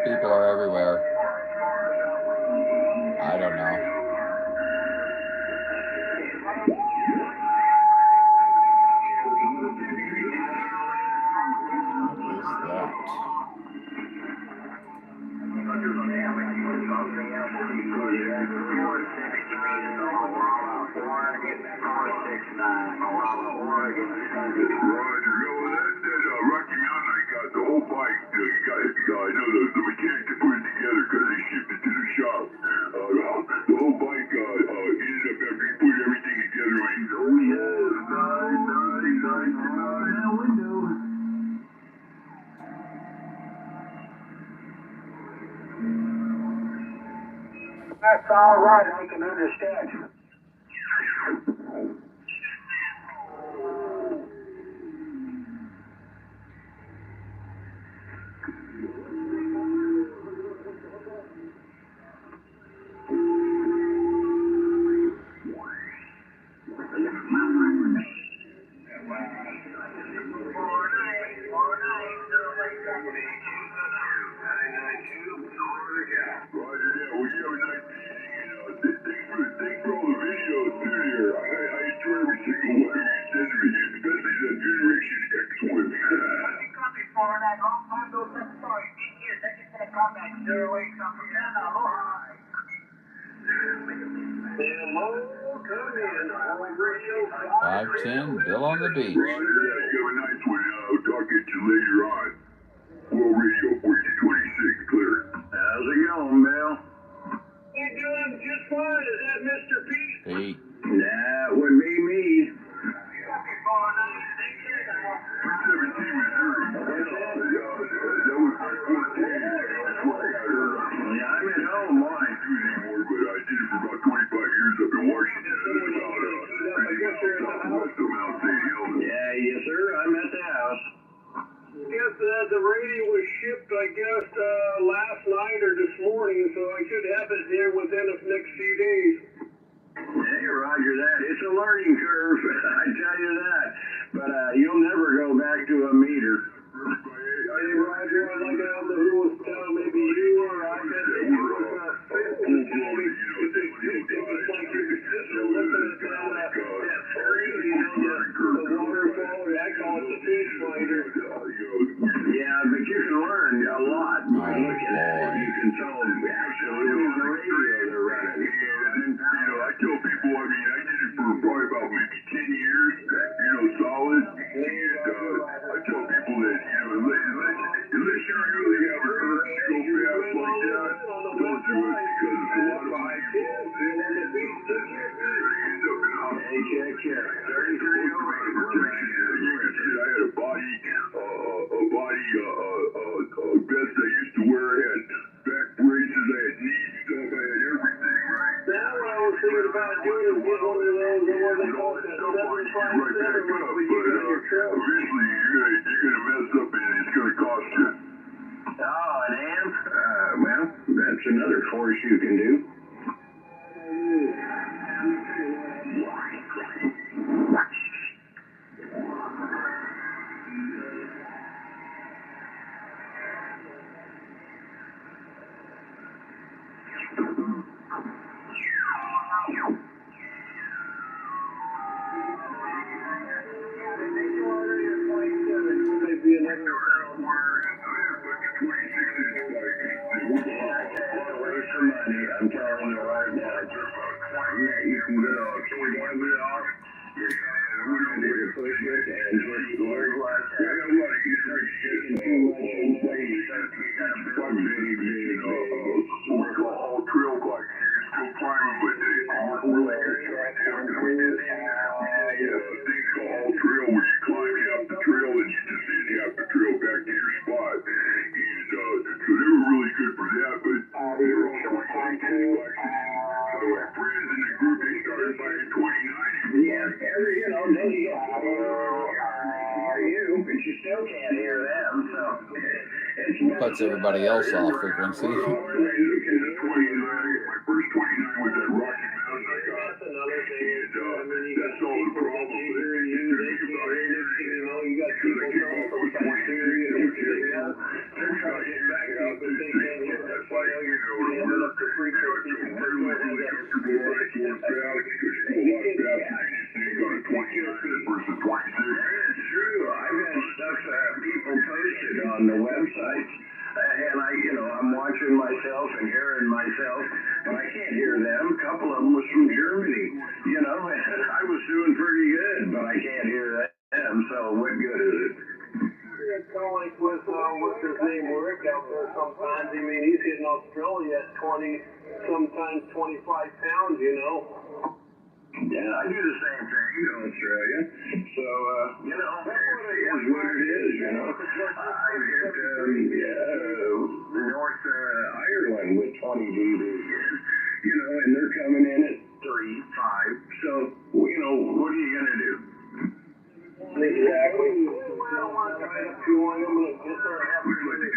People are everywhere. I don't know. What is that? Rocky Mountain, I got the whole bike. I know the mechanic that put it together because they shipped it to the shop. The whole bike ended up after he put everything together. And he's, oh yeah, nice window. That's all right, I can understand you. 510, Bill on the beach. Roger that. You have a nice one. I'll talk to you later on. World Radio 4226, clear. How's it going, Bill? Hey, doing just fine. Is that Mr. Pete? Pete. That would be me. 317 Missouri. That was my 14. That's what I got heard. Yeah, I'm at home, boy. I do anymore, but I did it for about 25 years up in Washington. Yeah, yes, sir. I'm at the house. Yes, the radio was shipped, I guess, last night or this morning, so I should have it here within the next few days. Hey, Roger that. It's a learning curve, I tell you that. But you'll never go back to a meter. Hey, Roger, I'd like to know who was telling, maybe you or I bet it was fit this morning. It's like you're looking at that screen, the waterfall, or I call it the fish finder. Yeah, but you can learn a lot by looking at it. You can tell actually on the radio they're running. I tell people, I mean, I did it for probably about maybe 10 years, solid. And I tell people that, unless you really have a urge to go fast like that, don't do it because it's a lot of money. Hey, check. 3308. I had a body vest I used to wear. I had back braces, I had knee stuff, I had everything, right? Now what I was thinking about doing is get one of those, what they call it, 757, like we use on your truck. Eventually, you're gonna mess up and it's gonna cost you. Oh, an amp? Well, that's another course you can do. I'm telling you right now, you can go to KWR, you can push it and just work like that. You start shaking too much inside, you start we call all trail bikes. You can still climb them, but they aren't really good right now. We did things called all trail where you climb half the trail and you just hit half the trail back to your spot. And so they were really good for that, but they were also like my friends in the group, they started buying 29. Yeah, then you hear you, but you still can't hear them, so it's Puts everybody else off frequency. my first 29 was at Rocky Mountain I got. Another thing is, That's all the problem. You got people coming from Siberia and everything else. They're trying to get back up and think they hit that fire. They ended up the frequency and really comfortable right to work out because you go a lot faster on a 29 versus 26. It's true. I've had stuff people posted on the websites. And I'm watching myself and hearing myself, but I can't hear them. A couple of them was from Germany, and I was doing pretty good, but I can't hear them, so what good is it? It's kind of like with, what's his name, Rick out there sometimes. I mean, he's hitting Australia at 20, sometimes 25 pounds, Yeah, I do the same thing in Australia. So, it is what it is, I hit North Ireland with 20 dB, and they're coming in at 3, 5. So, what are you going to do? Exactly. I don't want to try to do one. I'm going to get there and have to do the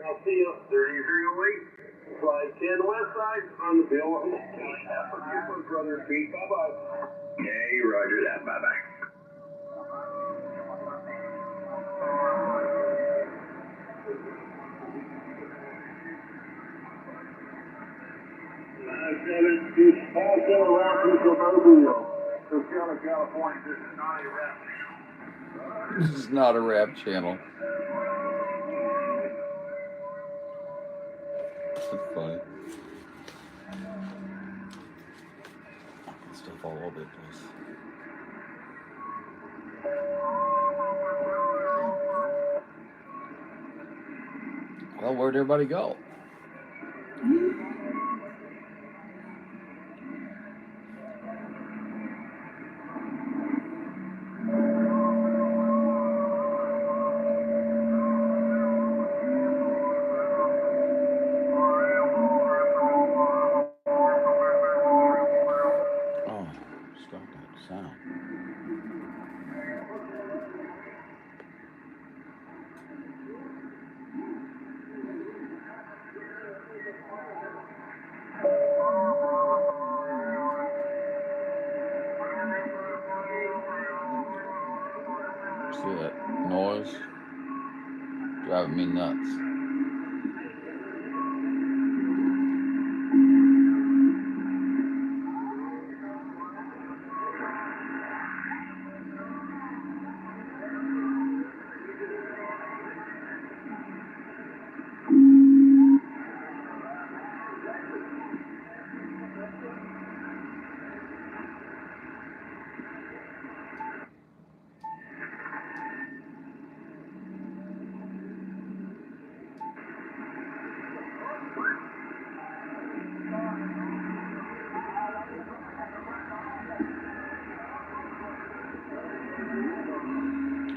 I'll see you. 3308. 510 West Side on the Bill. Brother Pete. Bye-bye. Hey, roger that. Bye-bye. Also around to Mobile. California, this is not a rap channel. This is not a rap channel. That's funny. Stuff all over the place. Well, where'd everybody go? See that noise? Driving me nuts.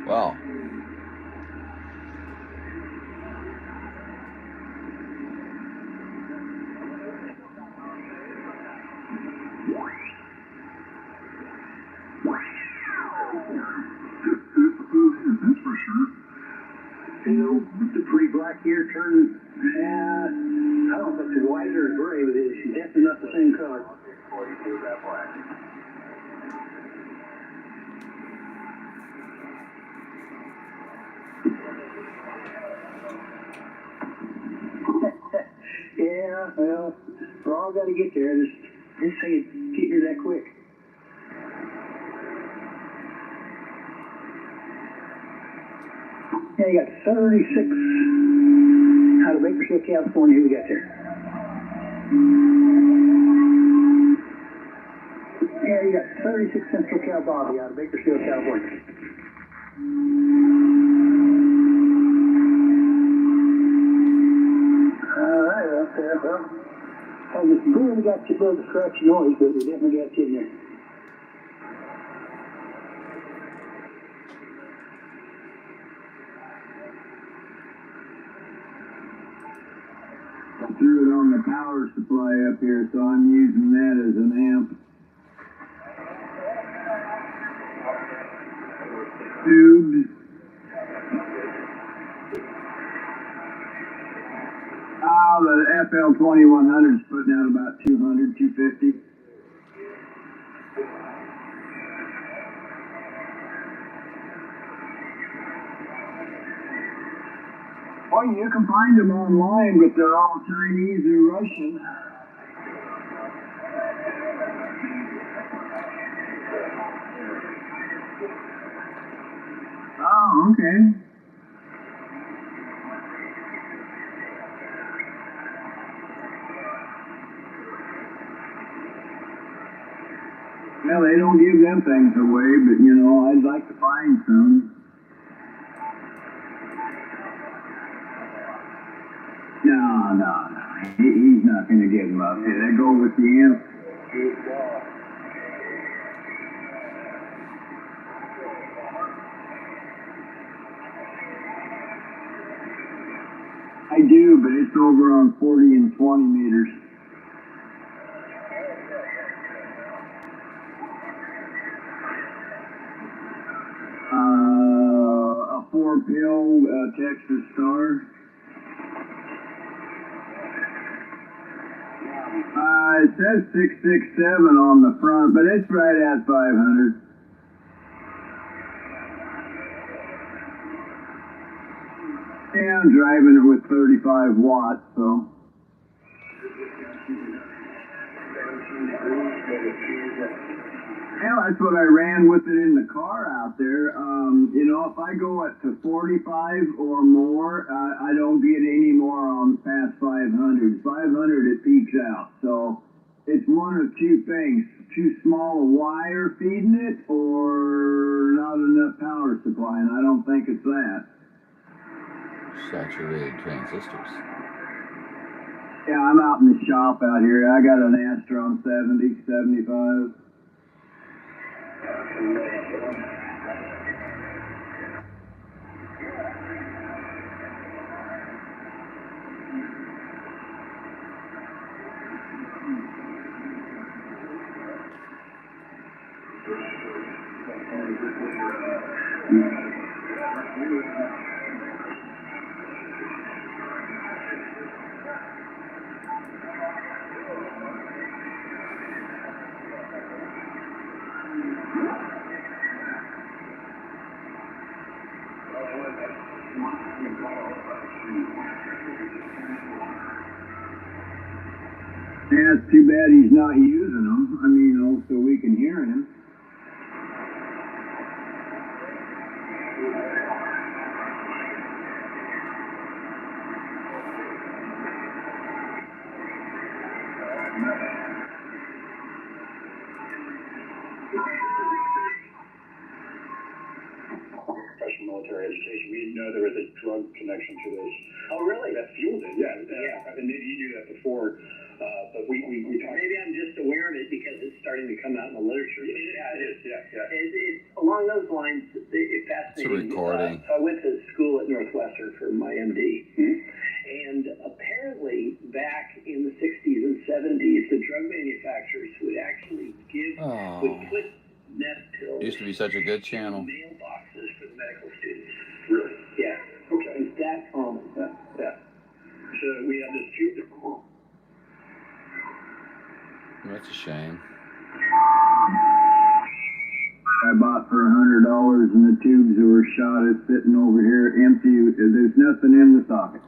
Wow. That's for sure. You know, the pretty black here turns, I don't know if it's white or gray, but it's definitely not the same color. 42, that black. Yeah, well, we're all got to get there. Just say it get here that quick. Yeah, you got 36 out of Bakersfield, California. Who we got there? Yeah, you got 36 Central Cal Bobby out of Bakersfield, California. All right, well, I just barely got you above the scratchy noise, but we definitely got you in there. I threw it on the power supply up here, so I'm using that as an amp. Tubes. Oh, the FL2100 is putting out about 200, 250. Well, you can find them online, but they're all Chinese or Russian. Oh, okay. Well, they don't give them things away, but you know, I'd like to find some. No. He's not going to give them up. They go with the amp. I do, but it's over on 40 and 20 meters. A 4-pill Texas Star. It says 667 on the front, but it's right at 500. Yeah, I'm driving it with 35 watts, so. Hell, that's what I ran with it in the car out there. You know, if I go at to 45 or more, I don't get any more on past 500. 500 it peaks out. So it's one of two things: too small a wire feeding it, or not enough power supply. And I don't think it's that. Saturated transistors. Yeah, I'm out in the shop out here. I got an Astron 70, 75. Yeah, it's too bad he's not using them. I mean, you know, so we can hear him. Professional military education. We didn't know there was a drug connection to this. Oh, really? That fueled it, yeah. And maybe you knew that before, but we talked. Maybe I'm just aware of it because it's starting to come out in the literature. Yeah, it is, yeah. Along those lines, it fascinates me. It's a recording. So I went to school at Northwestern for my MD. And apparently, back in the 60s and 70s, the drug manufacturers would actually would put nest pills Used to be such a good channel. in mailboxes for the medical students. Really? Yeah. Okay. It's that common. Yeah. So we have this fuel. That's a shame. I bought for $100, and the tubes that were shot is sitting over here empty. There's nothing in the socket.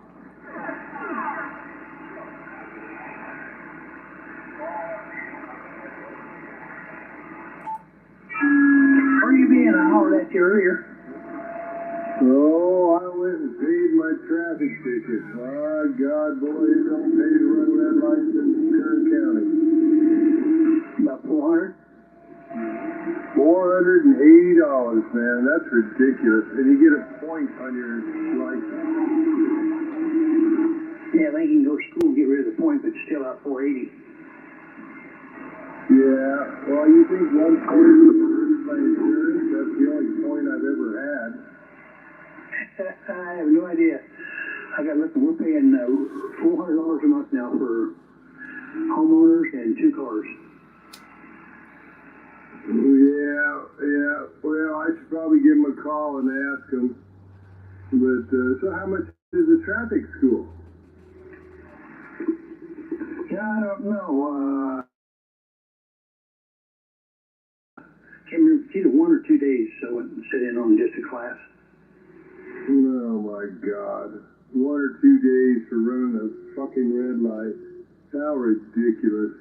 Where you being? I hollered at you earlier. Oh, I went and paid my traffic ticket. My God, boy, it don't pay to run red lights in Ventura County. About 400. $480, man. That's ridiculous. And you get a point on your license. Yeah, they can go to school and get rid of the point, but still out 480. Yeah, well, you think one point is my insurance? That's the only point I've ever had. I have no idea. I got listen. We're paying $400 a month now for homeowners and 2 cars. Yeah. Well, I should probably give him a call and ask him. But, so how much is the traffic school? Yeah, I don't know. Can't remember. It's either 1 or 2 days, so I went and sit in on just a class. Oh my God. 1 or 2 days for running a fucking red light. How ridiculous.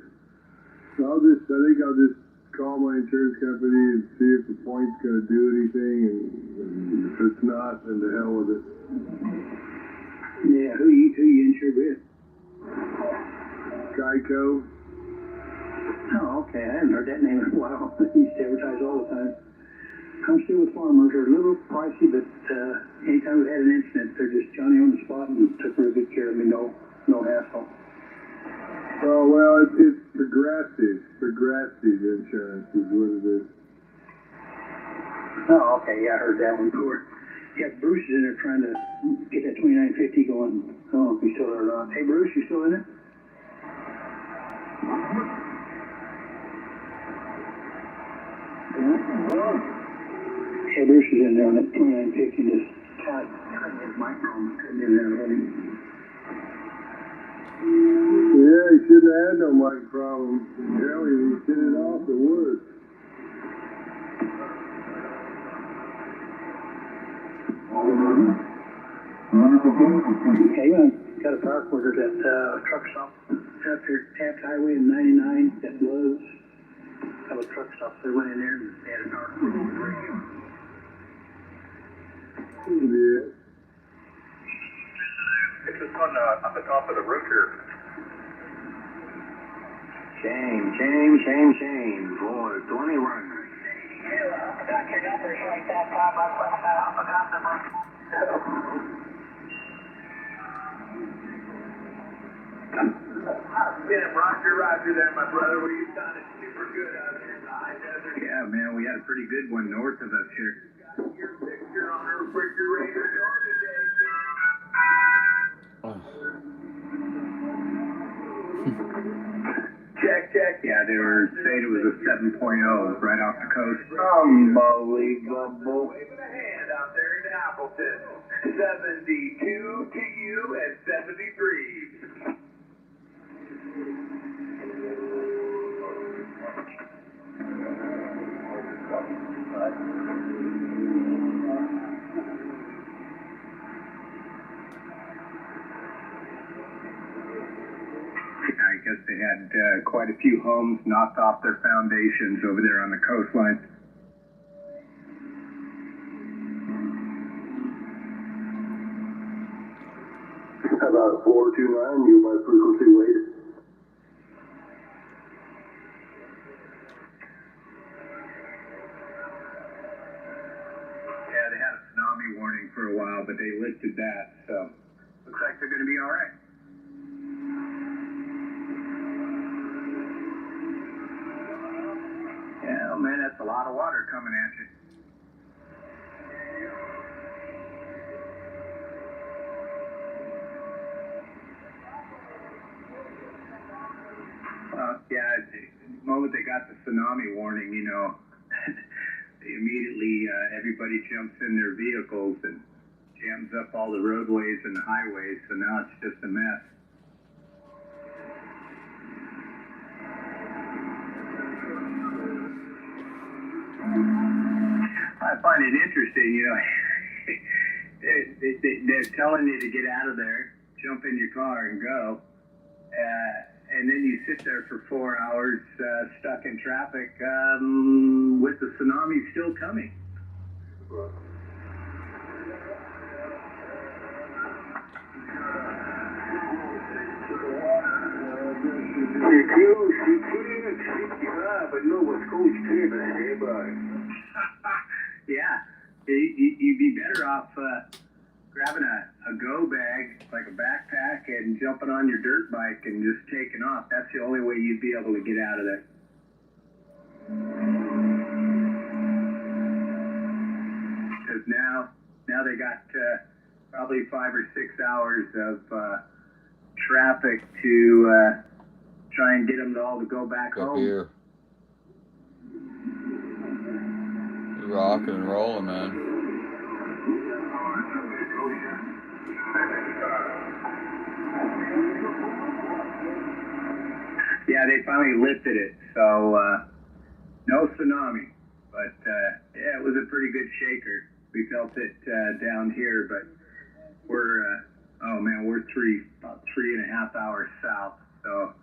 I think I'll just call my insurance company and see if the point's going to do anything, and if it's not, then to hell with it. Yeah, who you insured with? Geico. Oh, okay. I haven't heard that name in a while. They used to advertise all the time. I'm still with farmers. They're a little pricey, but anytime we had an incident, they're just Johnny on the spot and took real good care of me. No hassle. Oh, well, it's progressive. Progressive insurance is what it is. Oh, okay. Yeah, I heard that one before. Yeah, Bruce is in there trying to get that 2950 going. I don't know if he's still there or not. Hey, Bruce, you still in there? Yeah, Bruce is in there on that 2950. Just tight. His microphone couldn't get in there with him. Yeah, he shouldn't have had no mic problem. Hell, he hit it off the wood. Hey, got a power quarter at that truck stop up here, Taft Highway in 99 that Lowe's. couple of truck stops. They went in there and they had an article on the radio. Yeah. It's just on the top of the roof here. Shame, shame, shame, shame. Boy, 21. Roger there, my brother. Well, you sounded super good out there in the high desert. Yeah, man, we had a pretty good one north of us here. Your picture on the refrigerator door today. Check. Yeah, they were saying it was a 7.0 right off the coast. Unbelievable. Waving a hand out there in Appleton. 72 to you and 73. I guess they had quite a few homes knocked off their foundations over there on the coastline. About 429, you by frequency weight. Yeah, they had a tsunami warning for a while, but they lifted that, so looks like they're going to be all right. Yeah, man, that's a lot of water coming at you. Yeah, the moment they got the tsunami warning, you know, immediately everybody jumps in their vehicles and jams up all the roadways and the highways, so now it's just a mess. I find it interesting, you know, they're telling you to get out of there, jump in your car and go, and then you sit there for 4 hours stuck in traffic with the tsunami still coming. But no, what's Coach Taylor, everybody. Yeah, you'd be better off grabbing a go bag, like a backpack, and jumping on your dirt bike and just taking off. That's the only way you'd be able to get out of there. Because now they got probably 5 or 6 hours of traffic to try and get them all to go back Up home. here. Rocking and rolling, man. Yeah, they finally lifted it, so no tsunami, but yeah, it was a pretty good shaker. We felt it down here, but we're we're about 3.5 hours south, so,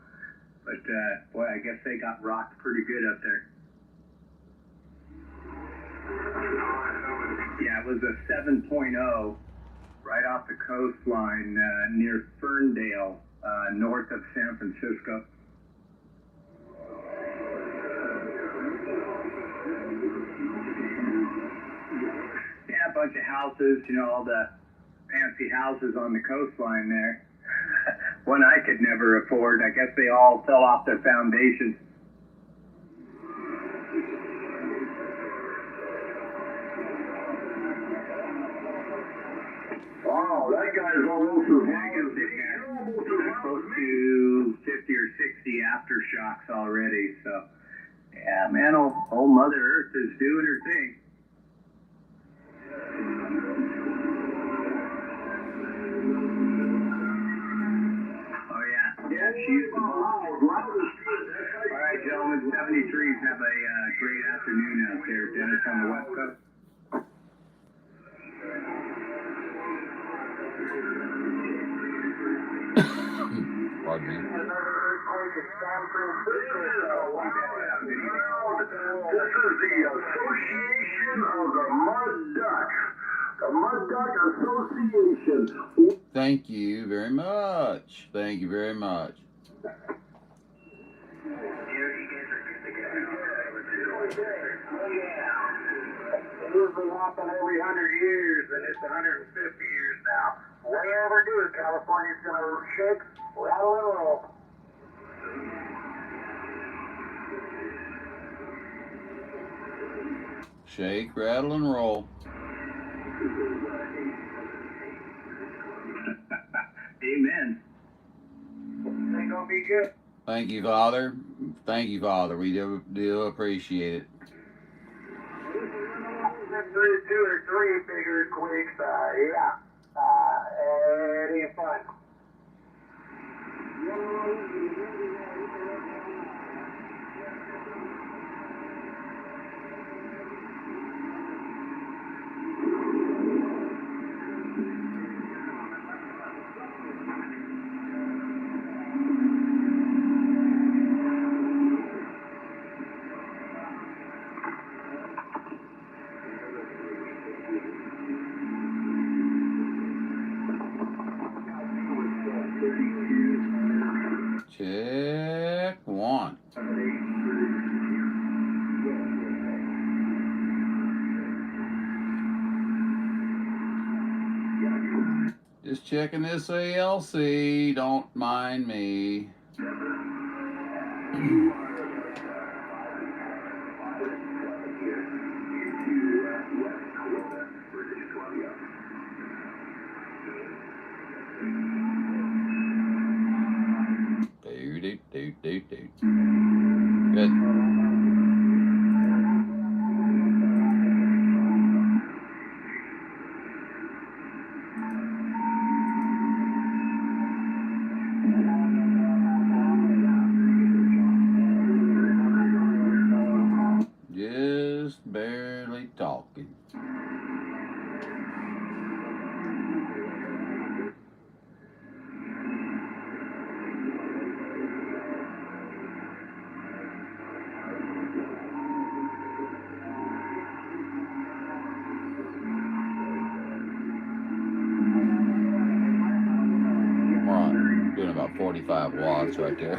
but boy, I guess they got rocked pretty good up there. Yeah, it was a 7.0 right off the coastline near Ferndale, north of San Francisco. Yeah, a bunch of houses, you know, all the fancy houses on the coastline there. One I could never afford. I guess they all fell off their foundations. Oh, that guy's almost as I guess they've got close to 50 or 60 aftershocks already. So, yeah, man, old Mother Earth is doing her thing. Oh, yeah. Yeah, she's the boss. All right, gentlemen, 73s have a great afternoon out there. Dennis on the West Coast. Pardon me. in San Francisco. This is the Association of the Mud Ducks. The Mud Duck Association. Thank you very much. Thank you very much. It usually happens every 100 years, and it's 150 years now. Way overdue. California's going to shake, rattle, and roll. Shake, rattle, and roll. Amen. It's going to be good. Thank you, Father. Thank you, Father. We do appreciate it. 2 or 3 bigger quakes, yeah. It ain't fun. Check one. Just checking this ALC. Don't mind me. Good. Just barely talking. We're on doing about 45 watts right there.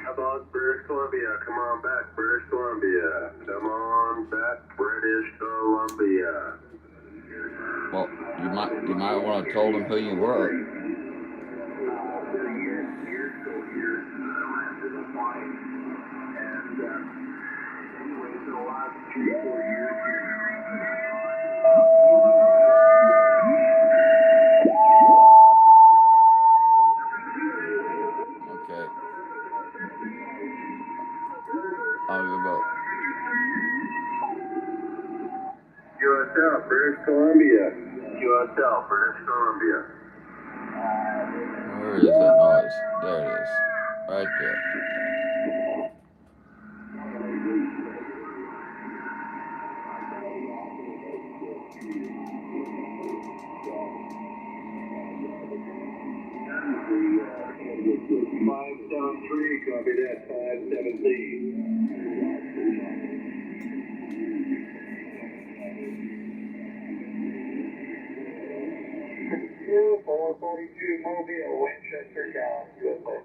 How about British Columbia? Come on back, British Columbia. Come on back, British Columbia. Well, you might want to have told him who you were. Years ago here, landed in Hawaii. And anyways, in the last 3 or 4 years here. Okay. I'll go back. USL, British Columbia. USL, British Columbia. Where is that noise? There it is. Right there. Five 7-3, copy that, 517. 442 Mobile, Winchester, Cal, USA.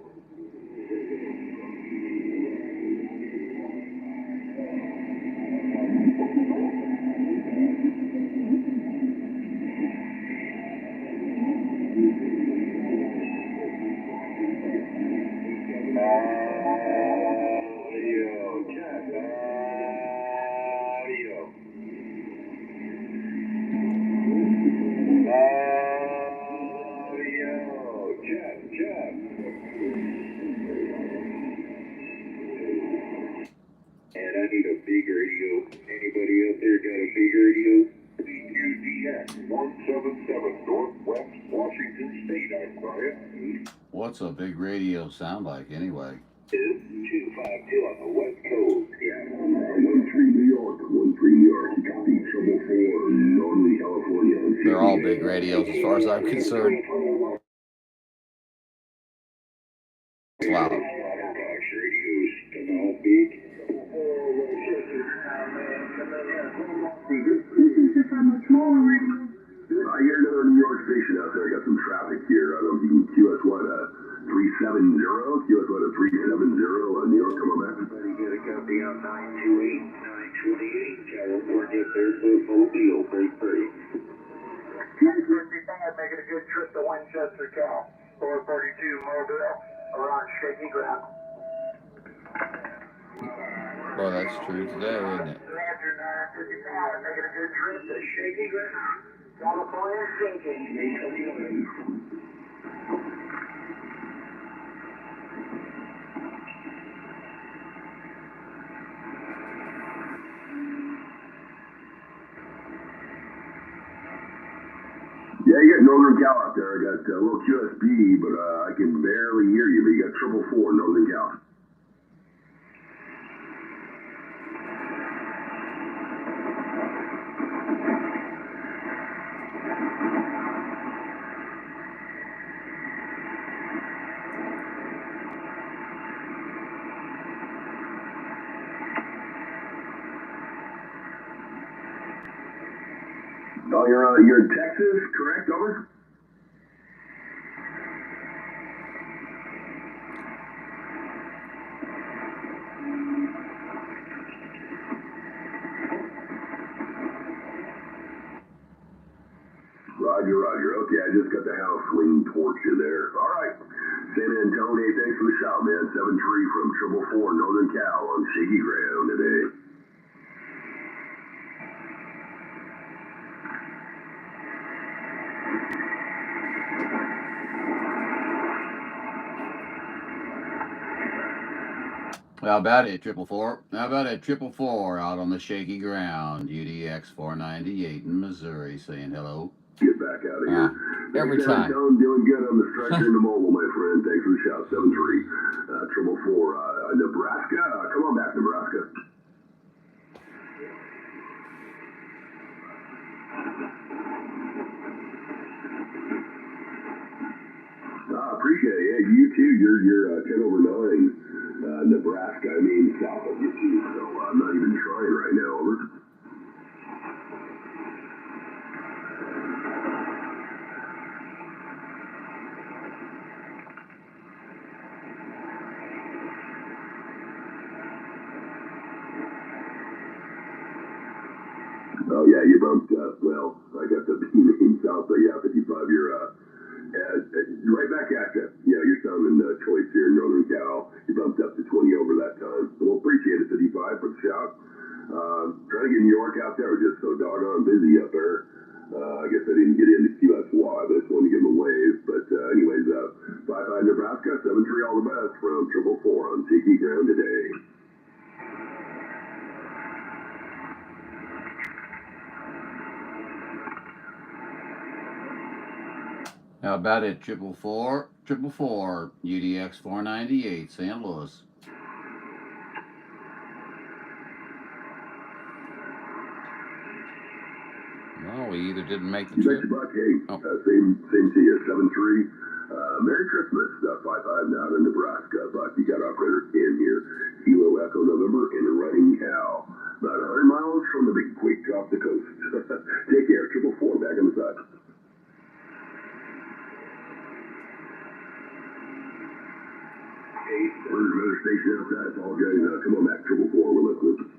And I need a big radio. Anybody out there got a big radio? UDX177 Northwest Washington State, I'm sorry. What's a big radio sound like anyway? 252 on the West Coast, yeah. 13 New York, 13 New York, copy, trouble 4, Northern California. They're all big radios as far as I'm concerned. It's loud. I hear another New York station out there. I got some traffic here. I don't know if you can QS what 370, QS what 370 New York. Come on back. Everybody get a copy on 928, 928, California, Fairfield, Mobile, Bay. I'd make it a good trip to Winchester, Cal. 442 Mobile, around shaky ground. Well, that's true today, isn't it? After 955, make it a good trip to shaky ground. California sinking. Yeah, you got Northern Cal out there. I got a little QSB, but I can barely hear you. But you got 444 Northern Cal. Oh, you're in Texas, correct? Over. Roger. Okay, I just got the house swing torch in there. All right. San Antonio, thanks for the shout, man. 7-3 from 444 Northern Cal on shaky ground today. How about it, 444? How about it, 444 out on the shaky ground, UDX498 in Missouri, saying hello. Get back out of here. Every San time. Antonio, doing good on the stretcher in the mobile, my friend. Thanks for the shout. 7-3, 444. Nebraska, come on back, Nebraska. Appreciate it. Yeah, you too. You're 10 over 9. Nebraska, I mean, south of you too. So I'm not even trying right now. Over. Oh yeah, you bumped up. Well, I got the name south, but yeah, 55. You're right back at you. Yeah, you're sounding choice here in Northern Cal. You bumped up to 20 over that time. Well, appreciate it, 55 for the shout. Trying to get New York out there. We're just so doggone busy up there. I guess I didn't get into QSY, but I just wanted to give them a wave. But anyways, 55 Nebraska, 7-3 all the best from 444 on Tiki Ground today. How about it, 444, UDX498, St. Louis. Well, we either didn't make the trip. Hey, same to you, 7-3. Merry Christmas, 55 now in Nebraska. Buck, you got operator in here. Kilo Echo November in Running Cal. About 100 miles from the big quake off the coast. Take care, 444, back on the side. We're another station outside. Apologize. Come on back, 444. We're listening.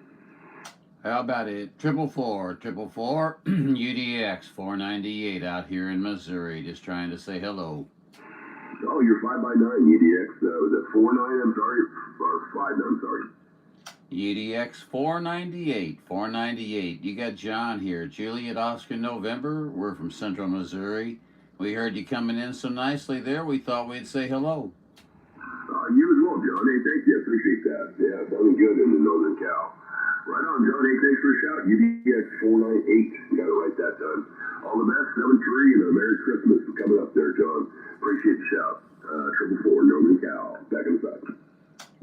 How about it? 444, UDX498 out here in Missouri. Just trying to say hello. Oh, you're 5x9 UDX. Was it 4-9? I'm sorry, or 5-9? I'm sorry. UDX498, 498. You got John here. Juliet Oscar November. We're from Central Missouri. We heard you coming in so nicely there. We thought we'd say hello. You as well, John. Hey, thank you. I appreciate that. Yeah, sounding good in the Northern Cal. Right on, John. Hey, thanks for the shout. UDX498. Got it right that time. All the best, 7-3, and a Merry Christmas for coming up there, John. Appreciate the shout. 444, Northern Cal. Back in the side.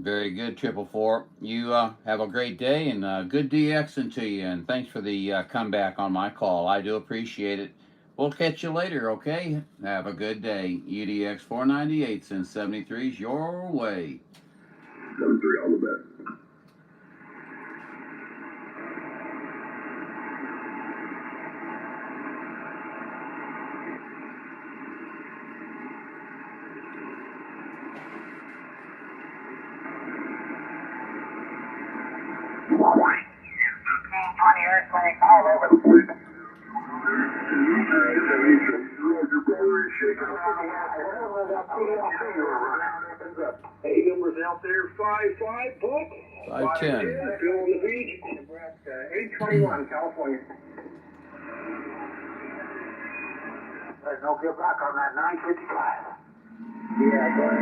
Very good, 444. You have a great day and good DXing to you. And thanks for the comeback on my call. I do appreciate it. We'll catch you later, okay? Have a good day. UDX498 since 73's your way. 73, all the best. All over the place. Hey, numbers out there, 5-5, book. 510. Bill on the beach. Nebraska, 821, California. There's no get back on that 955. Yeah, but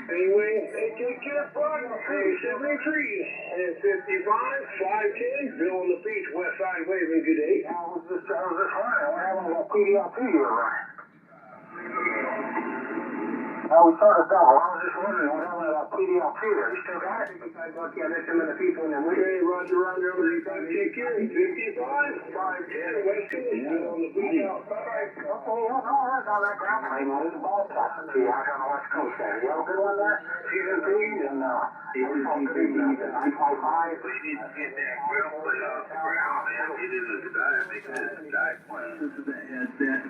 anyway, hey, take care, bud. Hey, 73 and 55, 510, Bill on the beach, west side waving, good day. How was this running? We're having a PDLP here running. We started double. I was just wondering, we're having a PDLP there. You still got it? Yeah, there's some of the people in the way. Hey, Roger, take care. 55, 510, west coast, Bill on the beach outside. Okay, yeah, no worries on that ground plane. There's a ball tossing to you out on the west coast there. You have a good one there? Season P's and Season P's and 955. We need to get that grill plate off the ground, man. Get it in the sky, make it a sky plane. This is that.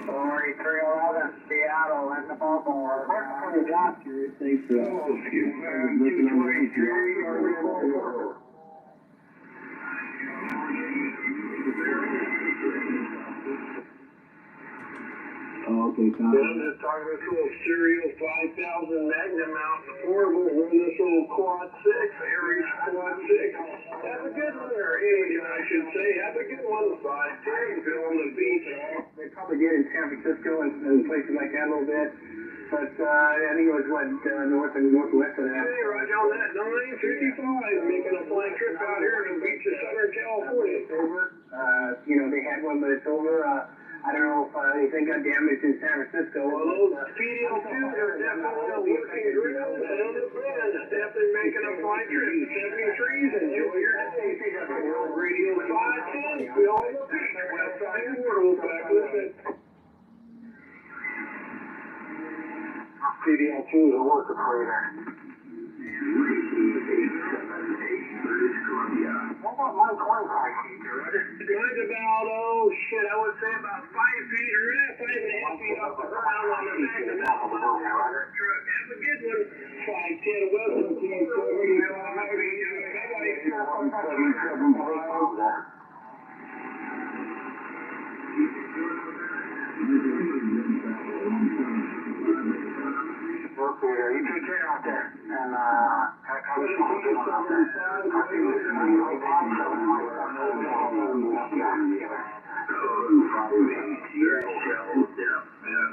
4311, Seattle, in the bubble. What's the doctor? Thanks for that. Oh, okay, I'm just talking this little Serial 5000 Magnum out affordable. Run this little Quad 6, Aries Quad 6. Have a good one, or Alien, I should say. Have a good one. 510, Bill on the beach. They probably get in San Francisco and places like that a little bit. But I think it was north and northwest of that. Hey, right on that 955, making a flying trip out here to the beach of Southern California. It's over. They had one, but it's over. I don't know if anything got damaged in San Francisco. Well, those PDL2s are definitely looking good on the bend. Definitely making a flight trip to 73s. Enjoy your day. World Radio 510, Bill on the beach, west side portal, back with it. PDL2 is a worker for you there. What about my 25 feet, Mine's about, I would say about 5 feet or 5.5 feet off the ground on the back of the mountain. Have a good one. 510 Western Team 40. Okay, you take care out there. And, how is she doing out there?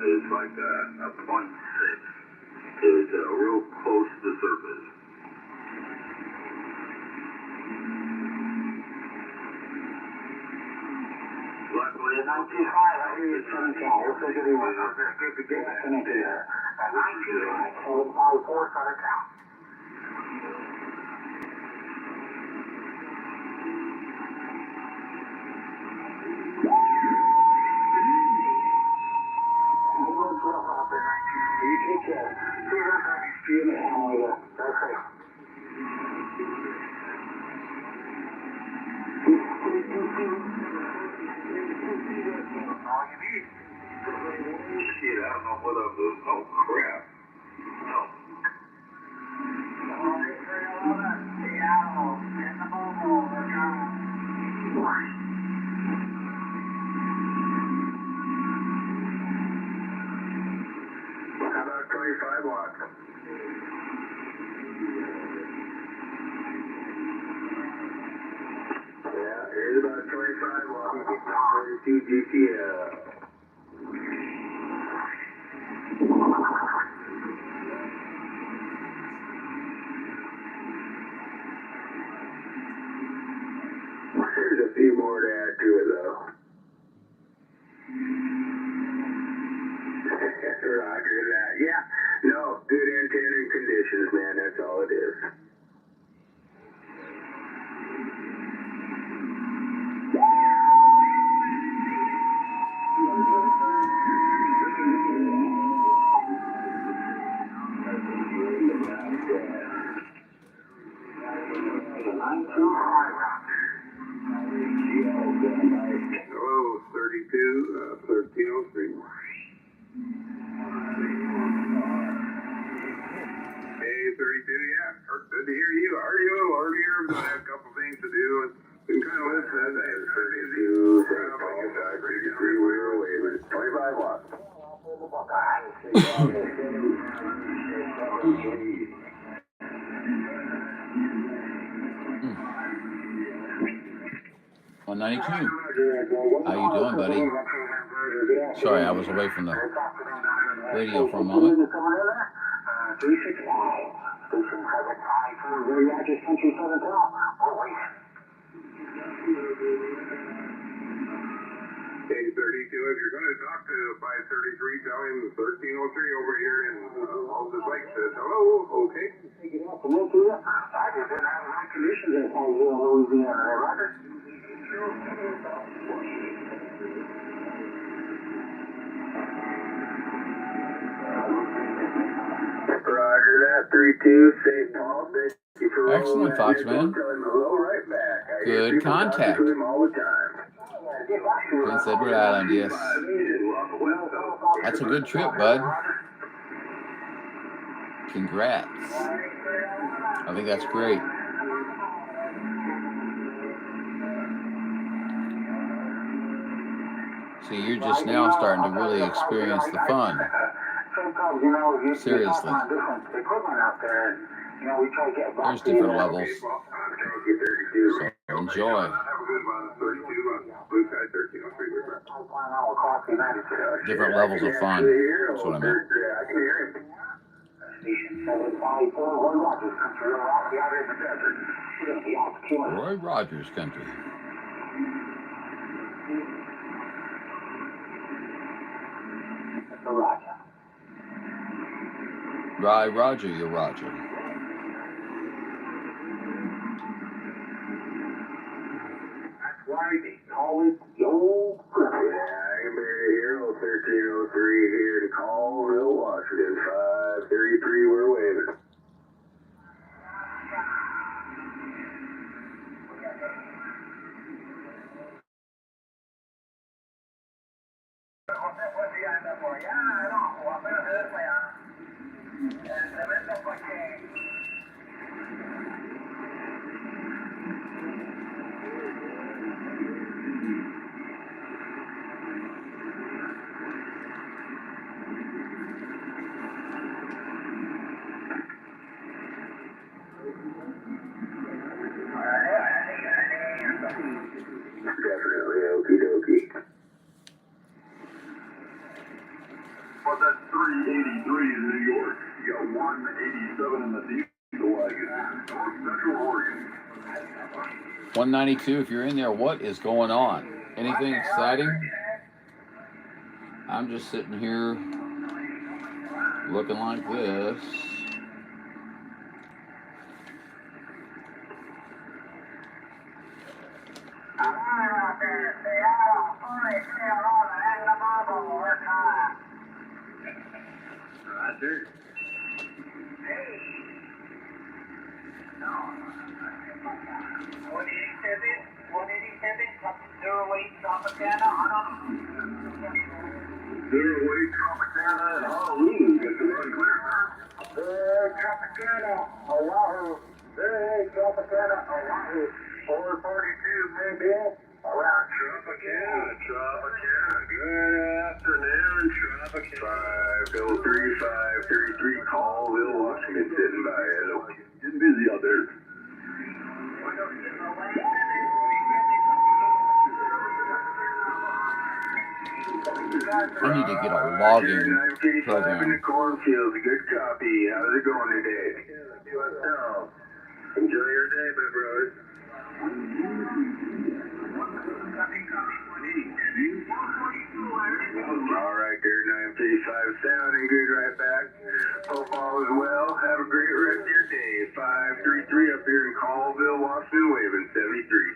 It's like a 0.6. It's real close to the surface. Luckily, 95, I hear you 17. We'll take it anyway. We're good to get connected there. 95, so it's about 4 Southern Cal. You take care. See you next time. That's right. All you need. Shit, I don't know what I'm doing. Oh, crap. No. Seattle, in the mobile, we're coming. How about 25 watts? Yeah, here's about 25 watts. 42 GTL. There's a few more to add to it, though. Roger that. Yeah, no, good antenna conditions, man. That's all it is. 192. How you doing, buddy? Sorry, I was away from the radio for a moment. 832, if you're going to talk to 533, tell him 1303 over here in Altus Lake says hello, okay? Take it off the look here. I just didn't have my conditions in Louisiana, Roger. Roger that, 32, St. Paul, thank you for excellent, Foxman. Right back. Good contact. All the time. Prince Edward Island, yes. That's a good trip, bud. Congrats. I think that's great. See, you're just now starting to really experience the fun. Seriously. There's different levels. So enjoy. Different levels of fun. That's what I meant. Roy Rogers country. Roger, you're Roger. Why they call it the old Hero 1303 here to Colville, Washington. 533, we're waving. Definitely, okie dokie. But that's 383 in New York. You got 187 in the diesel wagon. North Central Oregon. 192, if you're in there, what is going on? Anything exciting? I'm just sitting here looking like this. Roger. Hey. 187, 08 Tropicana, Zero weight Tropicana and Honolulu. Get the run clear. Tropicana, Oahu. Tropicana, Oahu. 442, maybe. Around Tropicana. Good afternoon, Tropicana. 503, Colville, Washington, sitting by hello. Getting busy out there. I need to get a logging program. In the cornfield, good copy. How's it going today? Enjoy your day, my brother. All right, there, 955, sounding good right back. Hope all is well. Have a great rest of your day. 533 up here in Colville, Washington, waving 73.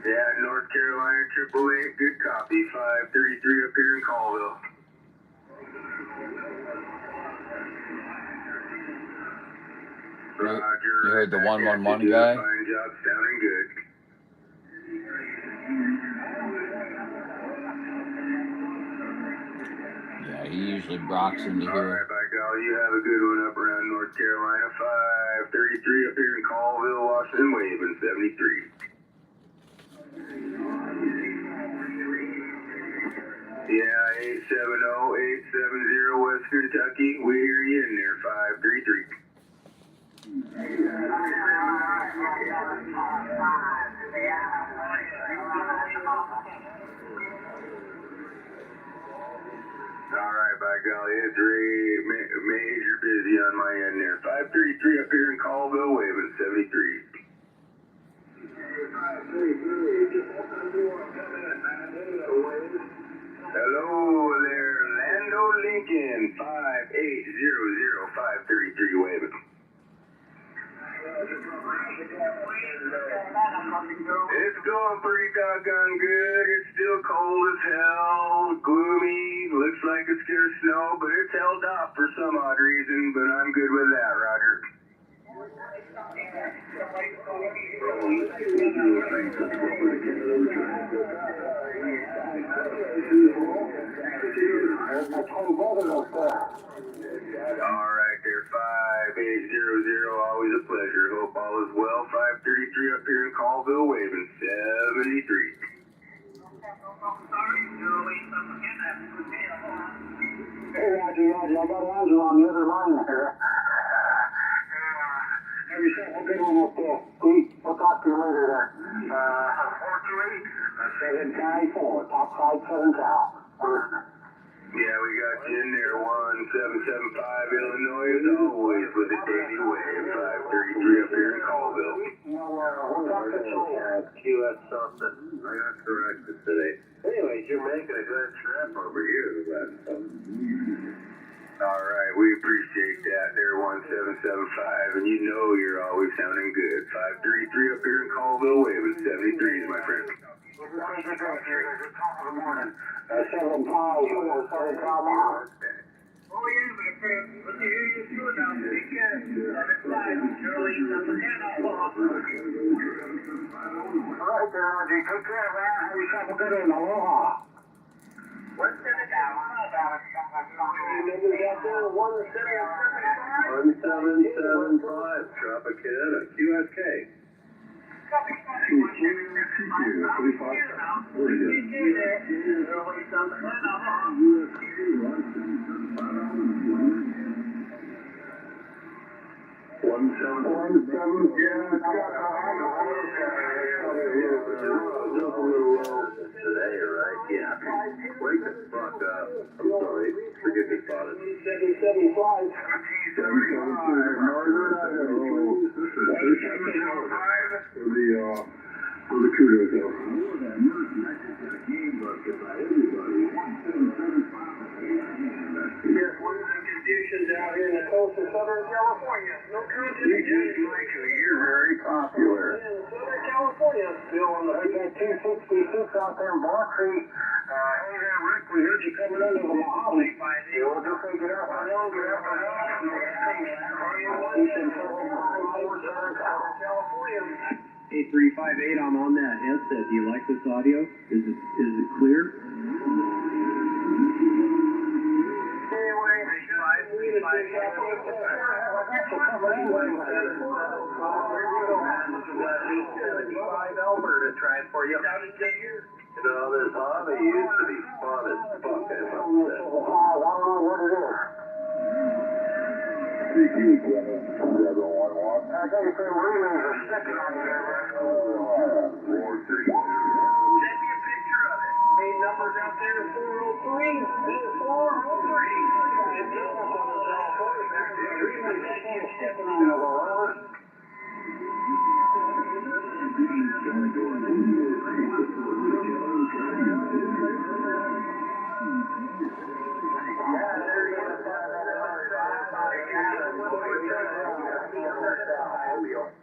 Yeah, North Carolina, 888, good copy. 533 up here in Colville. Roger. You heard the 111 guy? Fine job, sounding good. Yeah, he usually rocks into All here. right, by golly, you have a good one up around North Carolina. 533 up here in Colville, Washington, waving 73. Yeah, 870 West Kentucky. We hear you in there, 533. All right, by golly, it's major busy on my end there. 533 up here in Colville, waving 73. Hello there, Lando Lincoln, 5800533 waving. It's going pretty doggone good. It's still cold as hell, gloomy, looks like it's gonna snow, but it's held off for some odd reason, but I'm good with that, Roger. All right there, 5800, always a pleasure. Hope all is well. 533 up here in Colville, waving 73. Hey, Roger, I got Angela on the other line here. Have yourself a good one up there. Pete, we'll talk to you later there. 428-794, top 57 Cal. Yeah, we got you in there, 1775 Illinois, as always, with a daily wave. 533 up here in Colville. We'll talk to you later. QS something. I got corrected today. Anyways, you're making a good trip over here the last time. All right, we appreciate that there, 1775, and you know you're always sounding good. 533 up here in Colville, waving 73s, my friend. Good top of the morning. 7 miles, 7 miles. Oh, yeah, my friend. What do you hear you doing now? Take care. 7 miles, Charlie, all right, there, Angie. Take care, man. Have yourself a good one. Aloha. What's in it now? Numbers out there, 1775, Tropicana, QSK. Today, right? Yeah. Wake the fuck up. I'm sorry. Forgive me, Father. 775. Northern Idaho. For the kudos though. Yes, what are the conditions out here in the coast of Southern California? No conditions. You're very popular. In Southern California, still on the Highway 266 out there in Monterey. Hey there, Rick, we heard you coming under the Mojave. We'll just say get out for now, get out for now. California. 8358, I'm on that headset. Do you like this audio? Is it clear? Alberta trying for you. You know, this hobby used to be fun as fuck, I must say. I don't know what it is. I think you said relays are sticking on you. Send me a picture of it. Main numbers out there, 403.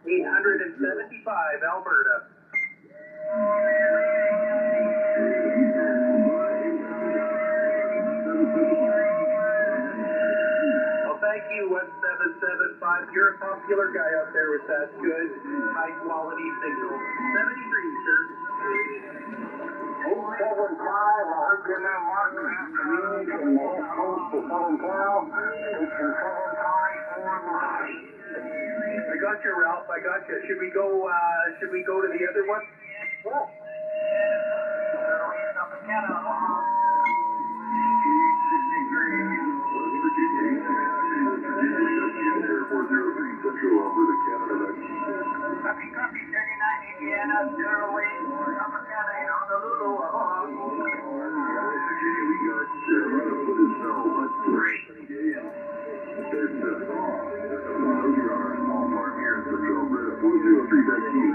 875, Alberta. Well, thank you, 1775. You're a popular guy out there with that good, high-quality signal. 73, sir. Southern Five, I heard your name Martin afternoon from the West Coast to Southern Cal, station 754. I got you, Ralph. I got you. Should we go to the other one? Yes. Central Alberta, Canada. Copy, 39 Indiana, 08, Upper Canada, Honolulu. We got a lot of foot of snow, but we're sunny day and there's a thaw. We are on a small farm here in Central Alberta. 403 back to you.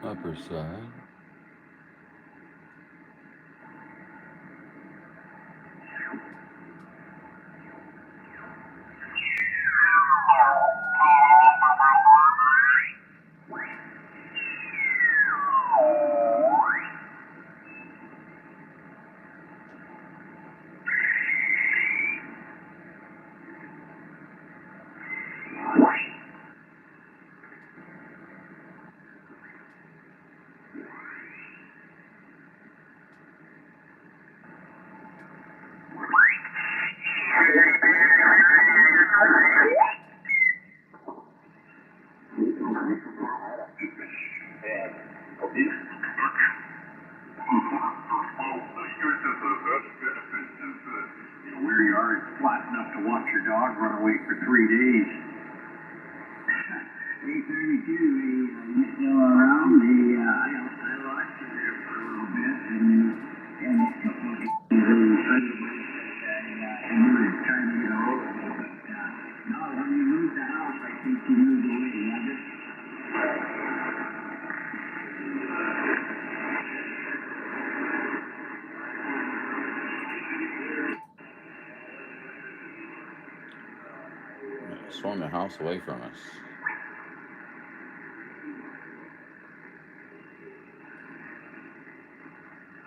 Upper side. Where you are, it's flat enough to watch your dog run away for 3 days. 832, you still around? I lost you there for a little bit, and a couple of people who were trying to get a hold of me, but no, when you moved the house, I think you moved away, have it? Swung the house away from us.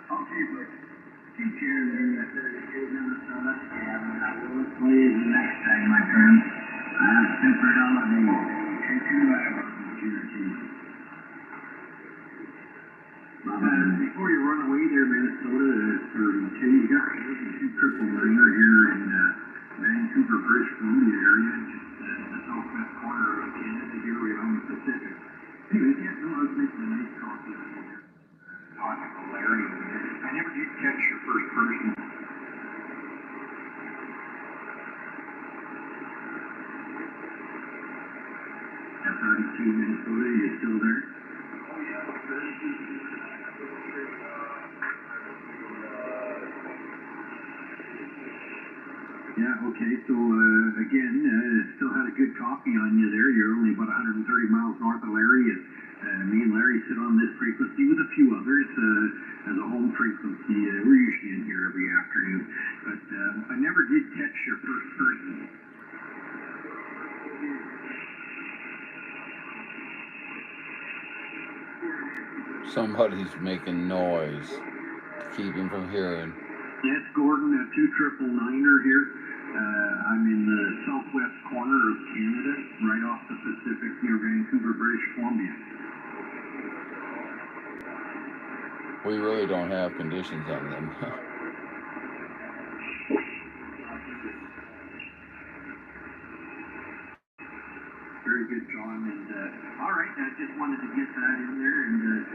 Okay, but take care of your 32 Minnesota, and I will play you the next time, my friend. I'm super holiday. Take care of before you run away there, Minnesota, 32, you got 299er here in Vancouver, British Columbia area, just the southwest corner of Canada, here right on the Pacific. Anyway, yeah, no, I was making a nice coffee over here. Talking to Larry over there. I never did catch your first person. At 32 Minnesota, you still there? Oh, yeah, yeah, okay, so again, still had a good coffee on you there. You're only about 130 miles north of Larry, and me and Larry sit on this frequency with a few others as a home frequency. We're usually in here every afternoon, but I never did catch your first person. Somebody's making noise to keep him from hearing. Yes, Gordon, a 2999er here. I'm in the southwest corner of Canada, right off the Pacific near Vancouver, British Columbia. We really don't have conditions on them. Very good, John. And all right, I just wanted to get that in there and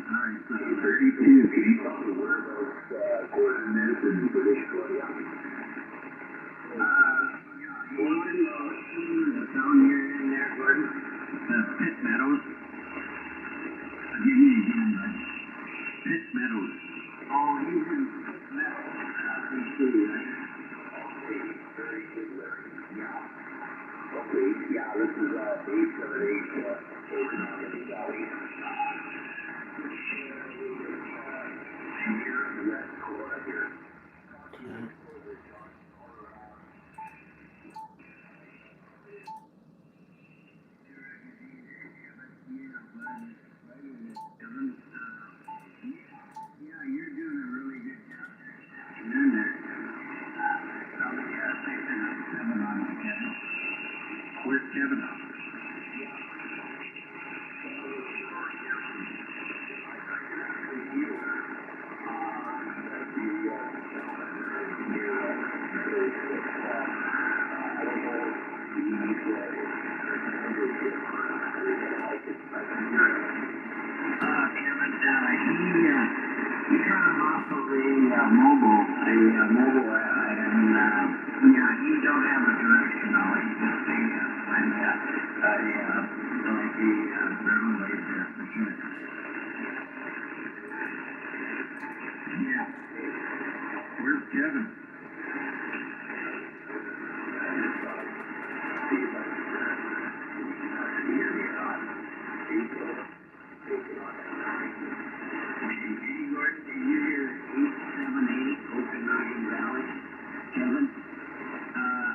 all right, so 32. Can you tell me whereabouts Gordon is in British Columbia? Down here in there, Gordon. Pitt Meadows. I'll give you again, bud. Pitt Meadows. Oh, he's in Pitt Meadows. Let's see, right? Okay, very good, Larry. Yeah. Okay, yeah, this is 878 Oakland Valley. Where's Kevin? He kind of off of mobile, he don't have a direction on it. He just ground right there for sure. Yeah. Where's Kevin?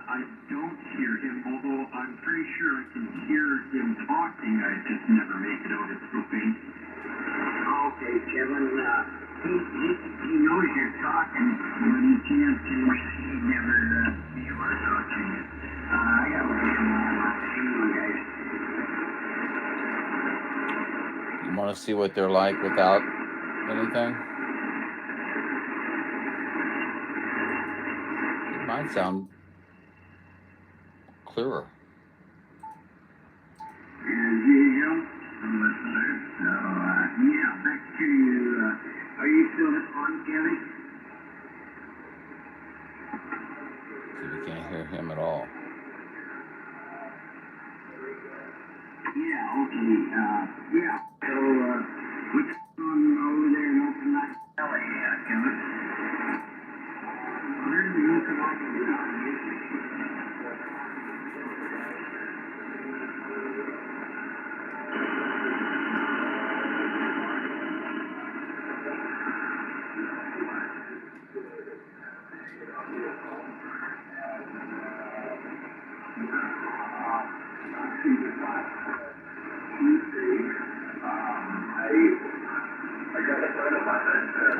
I don't hear him, although I'm pretty sure I can hear him talking. I just never make it out. It's so faint. Okay, Kevin, he knows you're talking, but he can't, he never be able to talk to you. I gotta let him see you guys. You want to see what they're like without anything? It might sound clearer. As usual, listeners. So, yeah, back to you. Are you still on, Kevin? See, we can't hear him at all. Yeah, okay. Yeah. So, what's going on over there in Open Night Valley, Kevin? Where did you come up with that?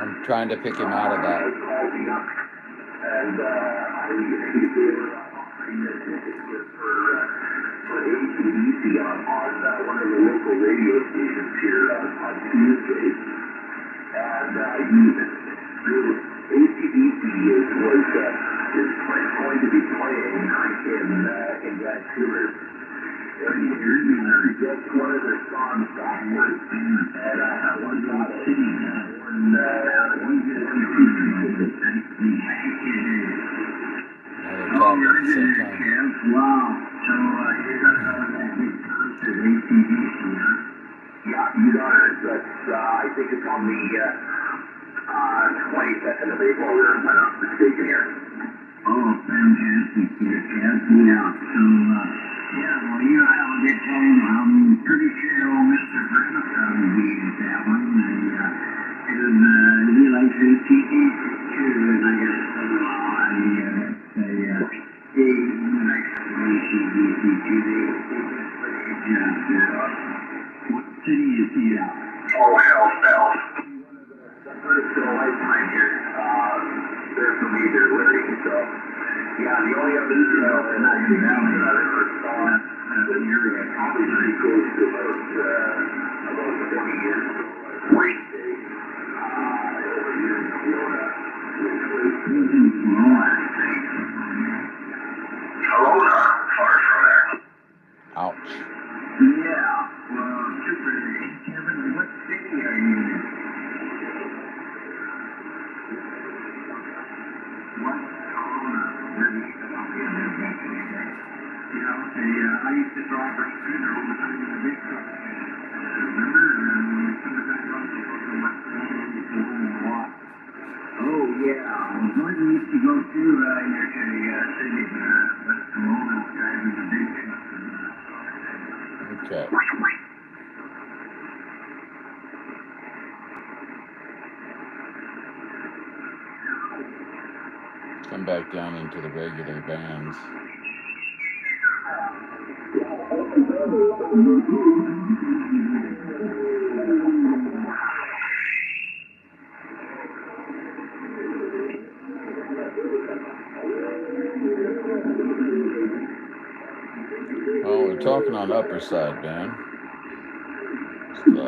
I'm trying to pick him out of that. And for ACDC on one of the local radio stations here on Tuesday. And ACDC is going to be playing in Vancouver. Just one of their songs backwards. And I was not sitting Now they're talking at the same time. Wow. So, you're going to have that big concert, ACDC, huh? Yeah, you got it. That's, I think it's on the 22nd of April, if I'm not mistaken here. Oh, fantastic, dear Kev. Yeah, so, yeah, well, you have a good time. I'm pretty sure old Mr. Brennan will be at that one. He likes ACDC too, and I guess, he likes ACDC too. What city is he at? Oh, hell, Bell. It's still a lifetime here. They're from me, they're learning, so. Yeah, the only other detail in that valley that I ever saw was you're probably pretty close to about 20 years ago. Wednesday, over here in Florida, which was Kelowna, far from there. Ouch. Yeah, well, super. Kevin, what city are you in? What? I used to drive right through there all the time in the big truck. Remember? Sometimes I was going to West Maine a lot. Oh, yeah. Gordon used to go through your city, West Kelowna, driving the big truck. Okay. Come back down into the regular bands. Well, we're talking on upper side band. So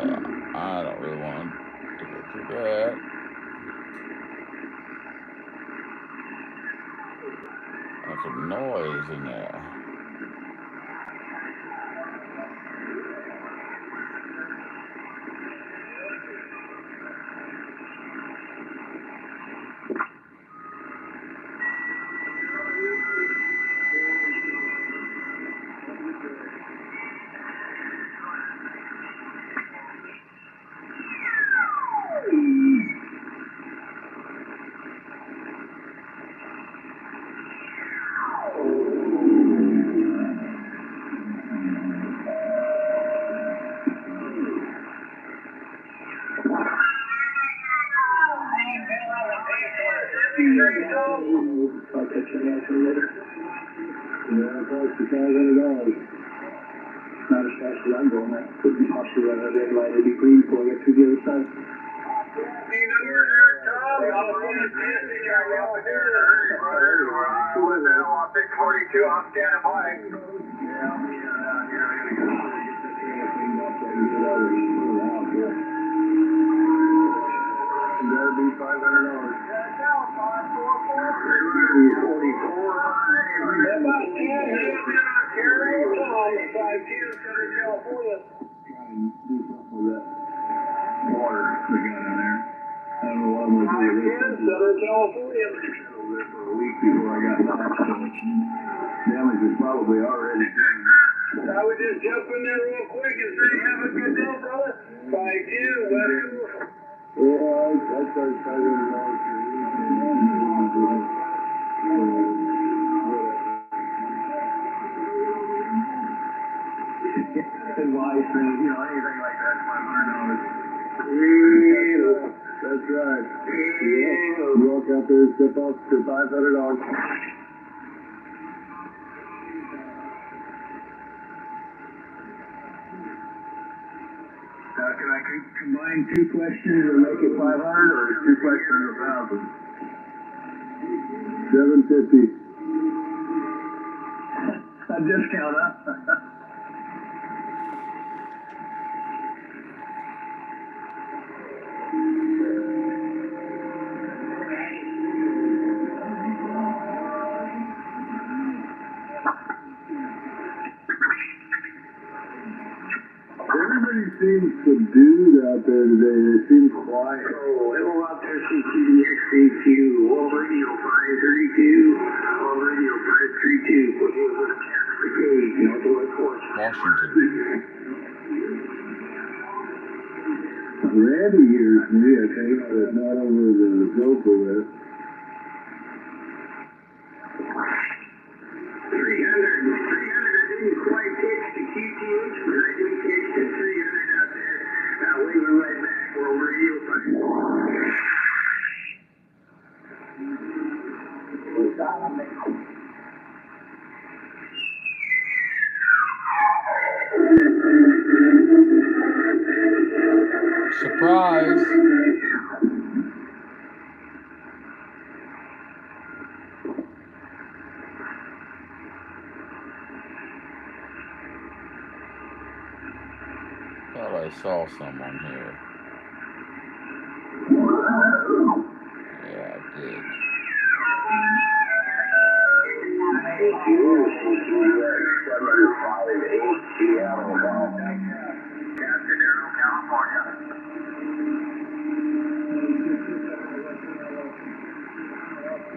I don't really want to go through that. There's some noise in there. Not as fast as I'm going. That could be possibly a red light would be green before I get through the other side. Big 42, I'm standing by. That'd be $500. Water we got in there. I don't know what I'm gonna do with this. Southern California. For a week before I got back, so damage is probably already done. I would just jump in there real quick and say, have a good day, brother. 5-2, West Coast. Yeah, I started $500 Advice and, anything like that, $500. That's right. Yeah. Walk out there and step off for $500. Can I combine two questions and make it 500, or is two questions 1,000? $750. A discount, huh? Everybody seems subdued out there today. They seem quiet. Oh, hello out there, CTDXAQ, All Radio 532, All Radio 532, what is it? Brigade, Northwest Washington. Randy hears me, I think, but not over the vocal there. 300, I didn't quite catch the QTH, but I did catch the 300 out there. Waving right back, World Radio 532. Surprise! Thought I saw someone here. Yeah, I did.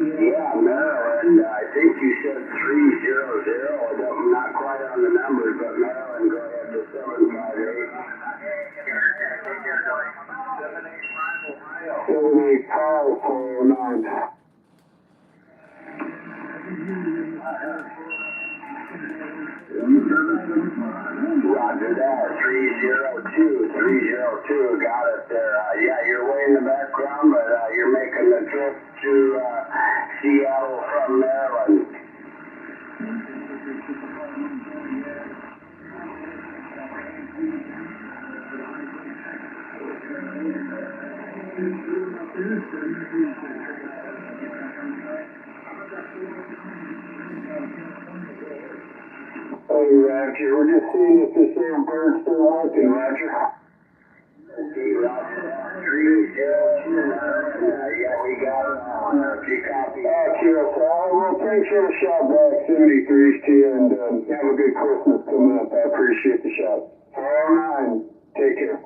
Yeah, Maryland, I think you said 300. I'm not quite on the numbers, but Maryland, go ahead to 758. 78549. Roger that. 302, got it there. Yeah, you're way in the background, but you're making the trip to Seattle from Maryland. Hey, Roger, we're just seeing if this air bird's still working, Roger. Yeah, we got it. If you copy. Well, thanks for the shot back, 73s to you, and have a good Christmas coming up. I appreciate the shot. 409, take care.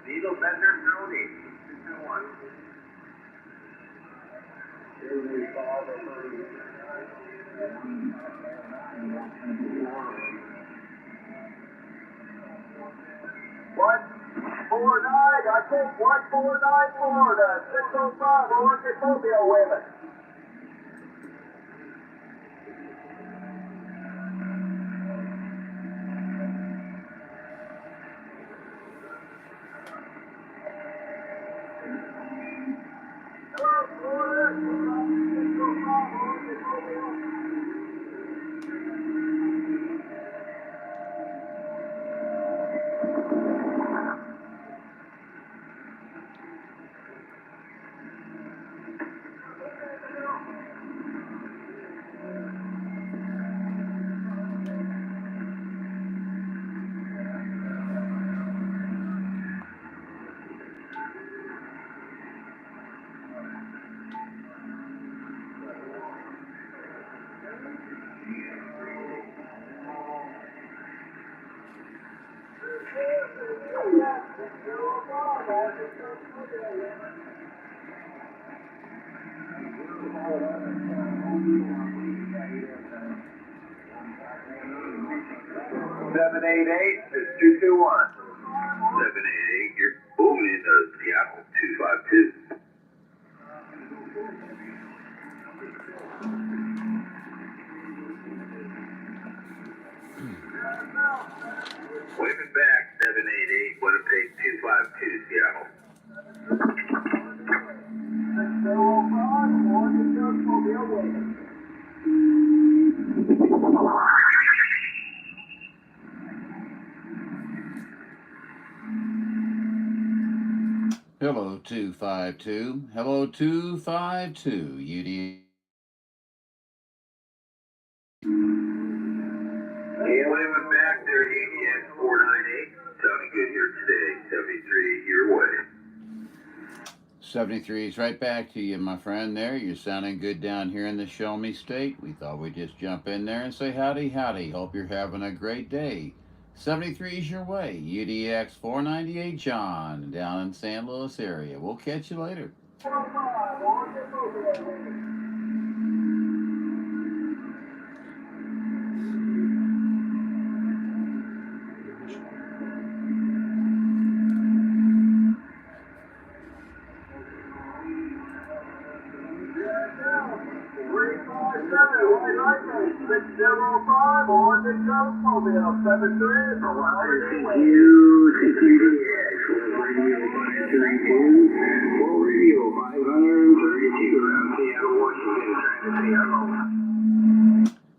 Needle Bender Tony, 221. What? 49, I think 1494 to 605, we're working Mobile women. Seven eight eight is 221. 788, you're moving into Seattle 252. Waving back 788, Winnipeg 252 Seattle. Hello 252. Hello 252. UD. Hey, waving back there, UDX498. Sounding good here today. 73 your way. 73 is right back to you, my friend there. You're sounding good down here in the Show Me State. We thought we'd just jump in there and say howdy, howdy. Hope you're having a great day. 73 is your way. UDX498 John down in San Luis area. We'll catch you later.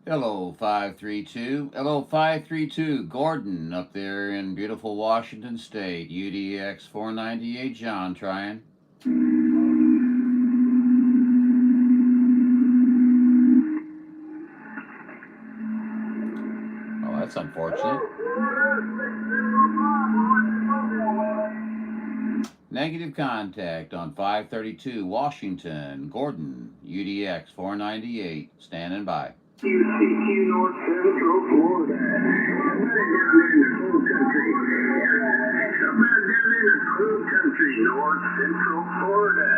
Hello 532. Hello 532. Gordon up there in beautiful Washington State. UDX 498 John trying. Oh, that's unfortunate. Negative contact on 532 Washington. Gordon, UDX 498, standing by. CQ North Central Florida. Somebody down there in the cold country. Somebody down in the cold country, North Central Florida.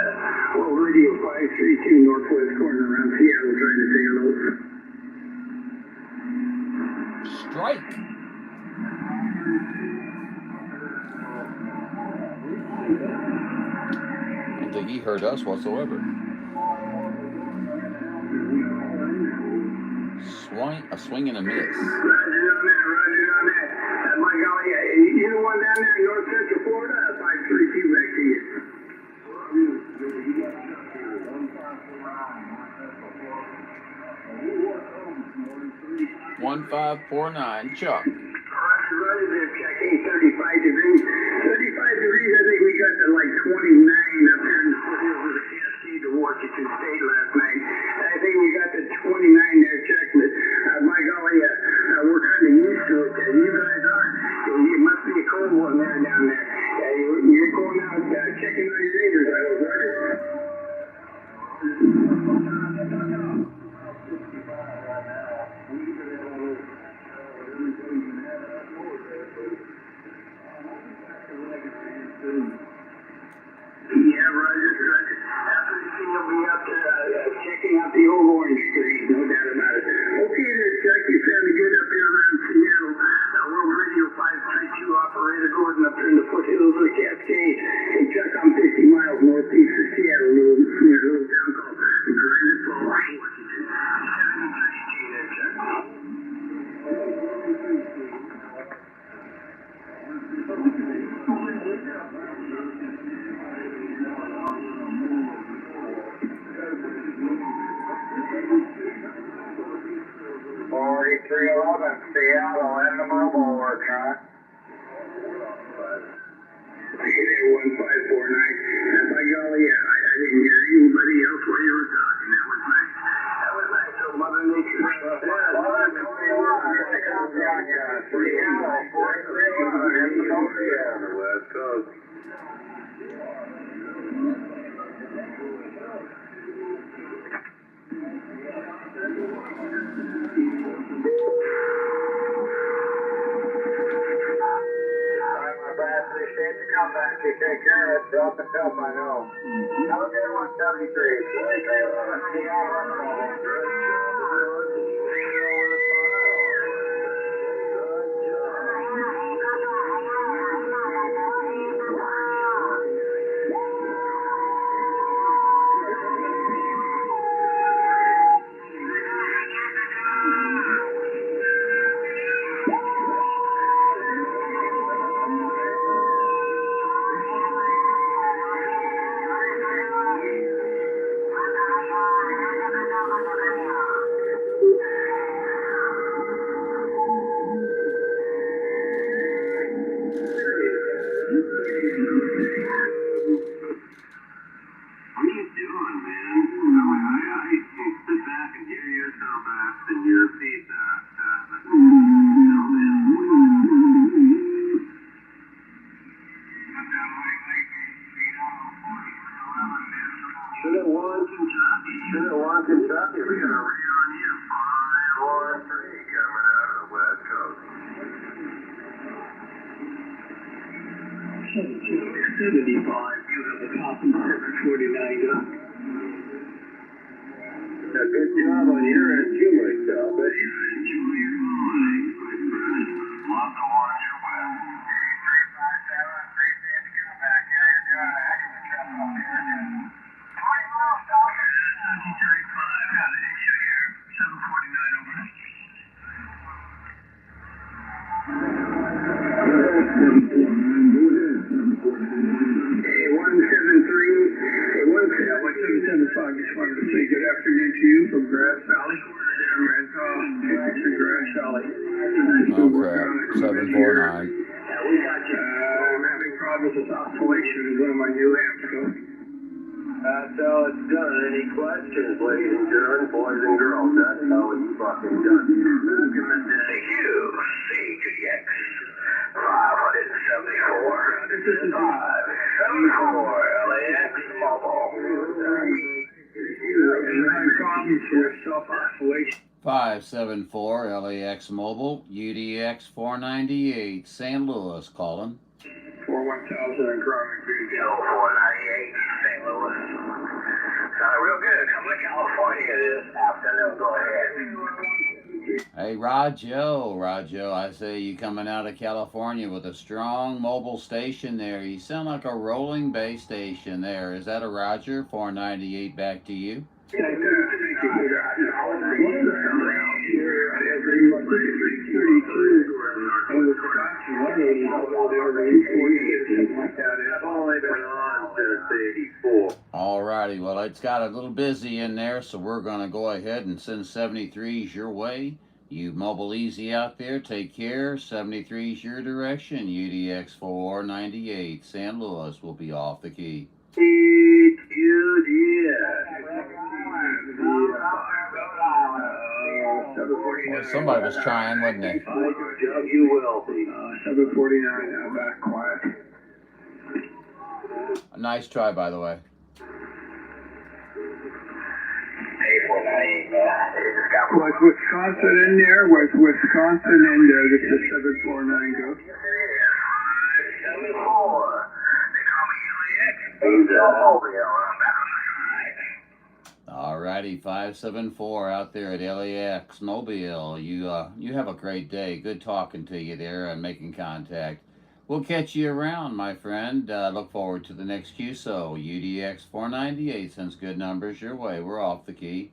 Well, Radio 532 Northwest corner around Seattle trying to say hello. Strike. I don't think he heard us whatsoever. A swing and a miss. Roger on that. My golly, you the one down there in North Central Florida? 532 back to you. 1549, Chuck. Roger, they're checking 35 degrees. 35 degrees, I think we got to like 29 up here in the foothills of the Cascade to Washington State last night. I think we got to 29 there checked, but my golly, we're kind of used to it. You guys aren't. It must be a cold one there down there. You're going out checking on your neighbors, I hope, Roger. Yeah, Roger. After the thing, you'll be out there checking out the old orange trees, no doubt about it. Okay, there, Chuck. You sounded good up here around Seattle. World Radio 532 operator Gordon up there in the foothills of the Cascade. And Chuck, I'm 50 miles northeast of Seattle, near a little town called Granite Falls, Washington. 1732 there, Chuck. Seattle, and the mobile work, huh? Okay, there, 1549. By golly, I didn't hear anybody else while you were talking. That was nice. So Mother Nature. Well, that's who you are. Seattle, 431, and the on the West Coast. Appreciate the comeback. You take care of it. Drop and help, I know. Have a good one, 73. 43 Kentucky, we got a rerun here, 513 coming out of the West Coast. 1775, you have a copy, 749 Good job on your end, too, myself. Enjoy your holiday, my friend. Love to watch your web. 8357, appreciate the comeback. Yeah, you're doing a heck of a job up here, dude. 20 miles south of 1935, got an issue here. 749 over. Hey, 173, 1775, just wanted to say good afternoon to you from Grass Valley. Grass Valley. Oh crap, 749. We got you. I'm having problems with oscillation in one of my new amps. That's how it's done. Any questions, ladies and gentlemen, boys and girls? That's how it's fucking done. Welcome to CUDX 574. This is 574 LAX Mobile. You're having problems with self-oscillation. 574 LAX Mobile, UDX498 St. Louis calling. 41000 and growing. 498 St. Louis. Sounded real good. Come to California this afternoon. Go ahead. Hey, Rajo, I say you coming out of California with a strong mobile station there. You sound like a rolling bay station there. Is that a Roger? 498 back to you. Alrighty, well, it's got a little busy in there, so we're going to go ahead and send 73s your way. You mobile easy out there, take care. 73's your direction. UDX498 St. Louis will be off the key. Well, somebody was trying, wasn't they? 749, now back quiet. A nice try, by the way. Was Wisconsin in there? Was Wisconsin in there? This is 749 go. 7-4. They call me LAX. Alrighty, 574 out there at LAX Mobile. You have a great day. Good talking to you there and making contact. We'll catch you around, my friend. Look forward to the next QSO. UDX498 sends good numbers your way. We're off the key.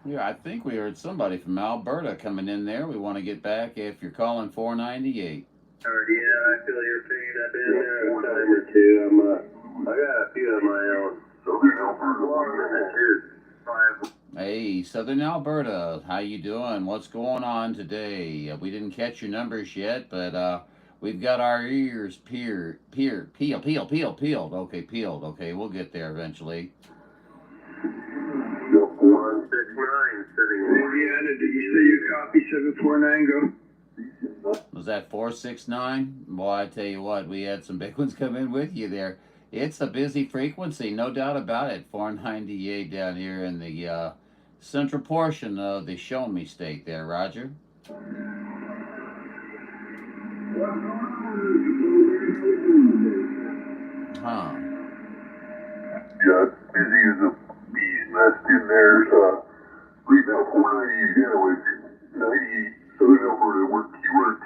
Yeah, I think we heard somebody from Alberta coming in there. We want to get back if you're calling 498. Yeah, I feel your pain. I've been there a time or two. I got a few of my own. Hey, Southern Alberta, how you doing? What's going on today? We didn't catch your numbers yet, but we've got our ears peeled. Okay, peeled. Okay, we'll get there eventually. 469 sitting there. Indiana, did you say you copy 749 go? Was that 469? Boy, I tell you what, we had some big ones come in with you there. It's a busy frequency, no doubt about it. 498 down here in the central portion of the Show Me State there, Roger. Huh. Yeah, it's busy as a bee's nest in there. Right now, 498 anyway. 98, Southern Alberta, where's keyword T?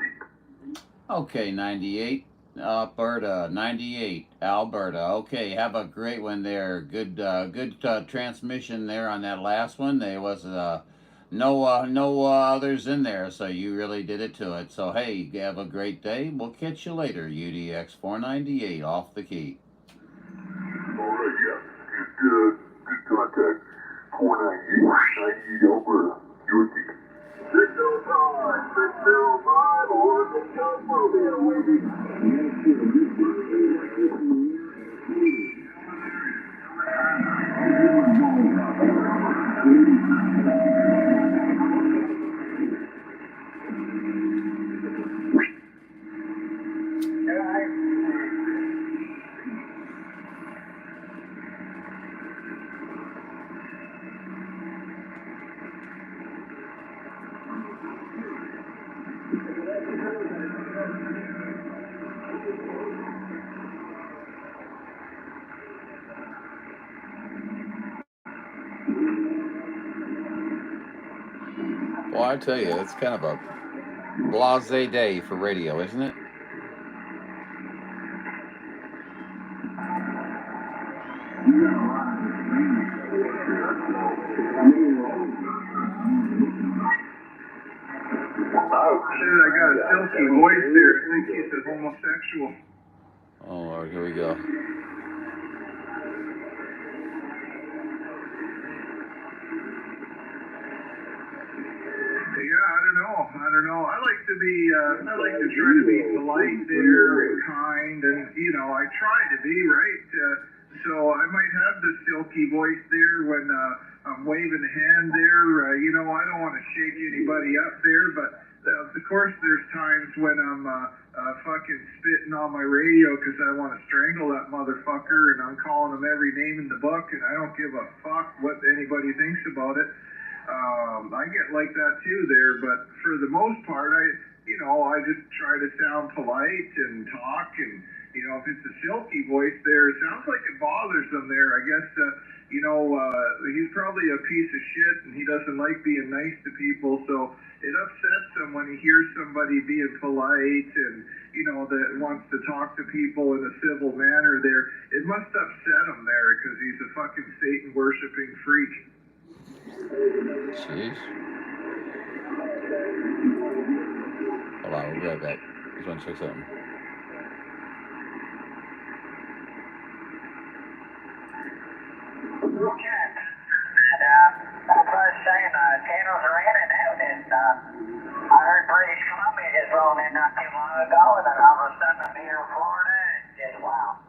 Okay, 98, Alberta, 98, Alberta. Okay, have a great one there. Good transmission there on that last one. There was no others in there, so you really did it to it. So hey, have a great day. We'll catch you later. UDX 498 off the key. All right, yeah, good contact. 498, 98 Alberta, keyword T. Well, I tell you, it's kind of a blasé day for radio, isn't it? I got a silky voice there. I think he's a homosexual. Oh, Lord, here we go. I don't know. I like to try to be polite there and kind, and I try to be, right? So I might have the silky voice there when I'm waving a hand there. You know, I don't want to shake anybody up there, but of course there's times when I'm fucking spitting on my radio because I want to strangle that motherfucker, and I'm calling him every name in the book, and I don't give a fuck what anybody thinks about it. I get like that too there, but for the most part, I just try to sound polite and talk, and you know, if it's a silky voice there, it sounds like it bothers them there. I guess, he's probably a piece of shit, and he doesn't like being nice to people, so it upsets him when he hears somebody being polite and, you know, that wants to talk to people in a civil manner there. It must upset him there because he's a fucking Satan-worshipping freak. Jeez. Hold on, we'll be right back. Just want to check something. Okay. And as I was saying, Tano's running out, and I heard British Columbia just rolled in not too long ago, and then all of a sudden I'm here in Florida, and just wow.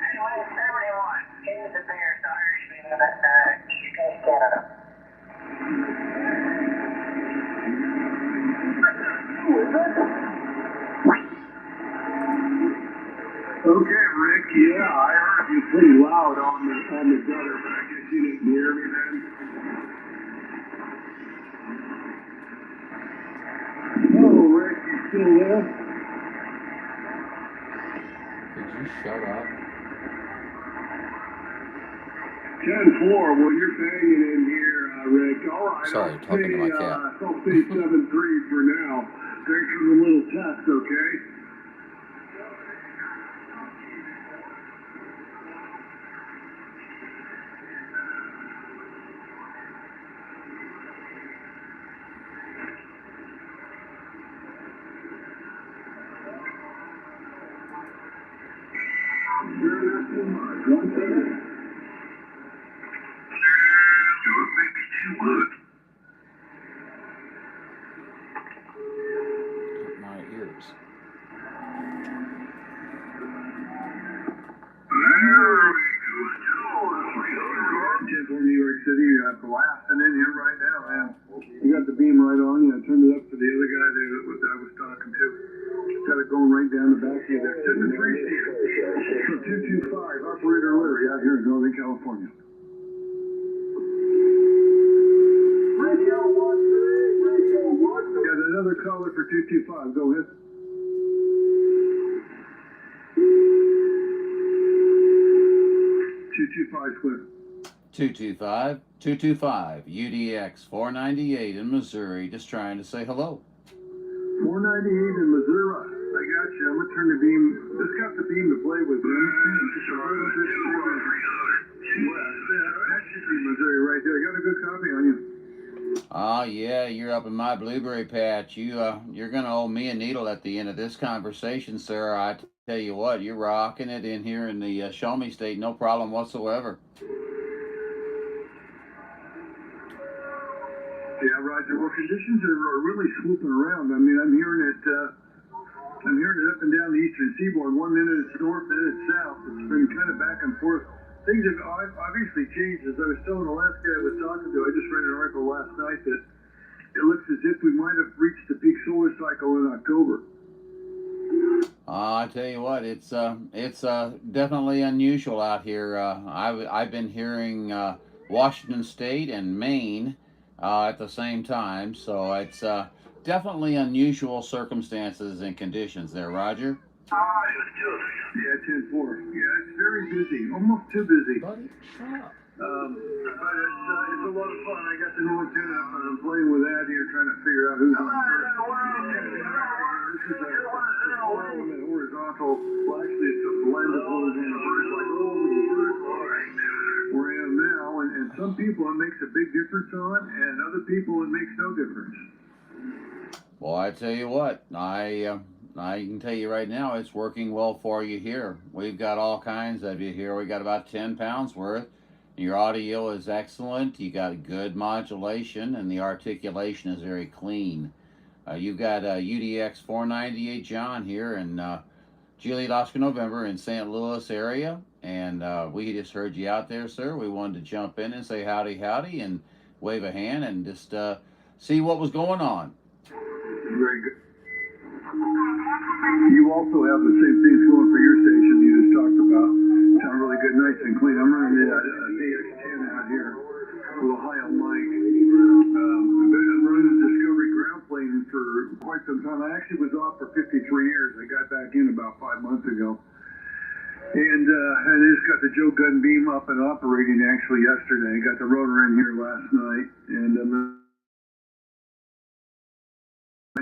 Anyway, 71. Here's the Bears, Irishman, in East Coast Canada. Okay, Rick, yeah, I heard you pretty loud on the gutter, but I guess you didn't hear me then. Oh, Rick, you still there? Could you shut up? 10-4, well, you're banging in here, Rick. All right, Sorry, talking to my cat. I'll say 7-3 for now. Thanks for the little test, okay? My ears. New York City, blasting in here right now, man. You got the beam right on you. I turned it up for the other guy that I was talking to. Got it going right down the back of you there. 7-3, Steve. So 225, Operator Larry out here in Northern California. Radio 1-3, Radio 1. Got another caller for 225. Go ahead. 225, clear. 225 UDX498 in Missouri, just trying to say hello. 498 in Missouri. I got you. I'm going to turn the beam. Just got the beam to play with. Just a little bit that should be Missouri right there. I got a good copy on you. Oh yeah, you're up in my blueberry patch. You're gonna owe me a needle at the end of this conversation, sir. I tell you what, you're rocking it in here in the Show Me State, no problem whatsoever. Yeah, Roger. Well, conditions are really swooping around. I mean, I'm hearing it up and down the eastern seaboard. 1 minute it's north, then it's south. It's been kind of back and forth. Things have obviously changed. As I was telling the last guy I was talking to, I just read an article last night that it looks as if we might have reached the peak solar cycle in October. I tell you what, it's definitely unusual out here. I've been hearing Washington State and Maine at the same time, so it's definitely unusual circumstances and conditions there, Roger. Yeah, 10-4. Yeah, it's very busy, almost too busy. Buddy, shut up. But it's a lot of fun. I got the new antenna up and I'm playing with that here, trying to figure out who's on first. This is a horizontal. Well, actually, it's a blend of horizontal. Like where I am now, and some people it makes a big difference on, and other people it makes no difference. Well, I tell you what, I can tell you right now, it's working well for you here. We've got all kinds of you here. We got about 10 pounds worth. Your audio is excellent. You got good modulation, and the articulation is very clean. You've got UDX498 John here in Juliet Oscar November in St. Louis area, and we just heard you out there, sir. We wanted to jump in and say howdy, howdy, and wave a hand and just see what was going on. Very good. You also have the same things going for your station you just talked about. Sound really good, nice and clean. I'm running a DX10 out here with a high on mic. I've been running the Discovery ground plane for quite some time. I actually was off for 53 years. I got back in about 5 months ago. And I just got the Joe Gun beam up and operating actually yesterday. Got the rotor in here last night. And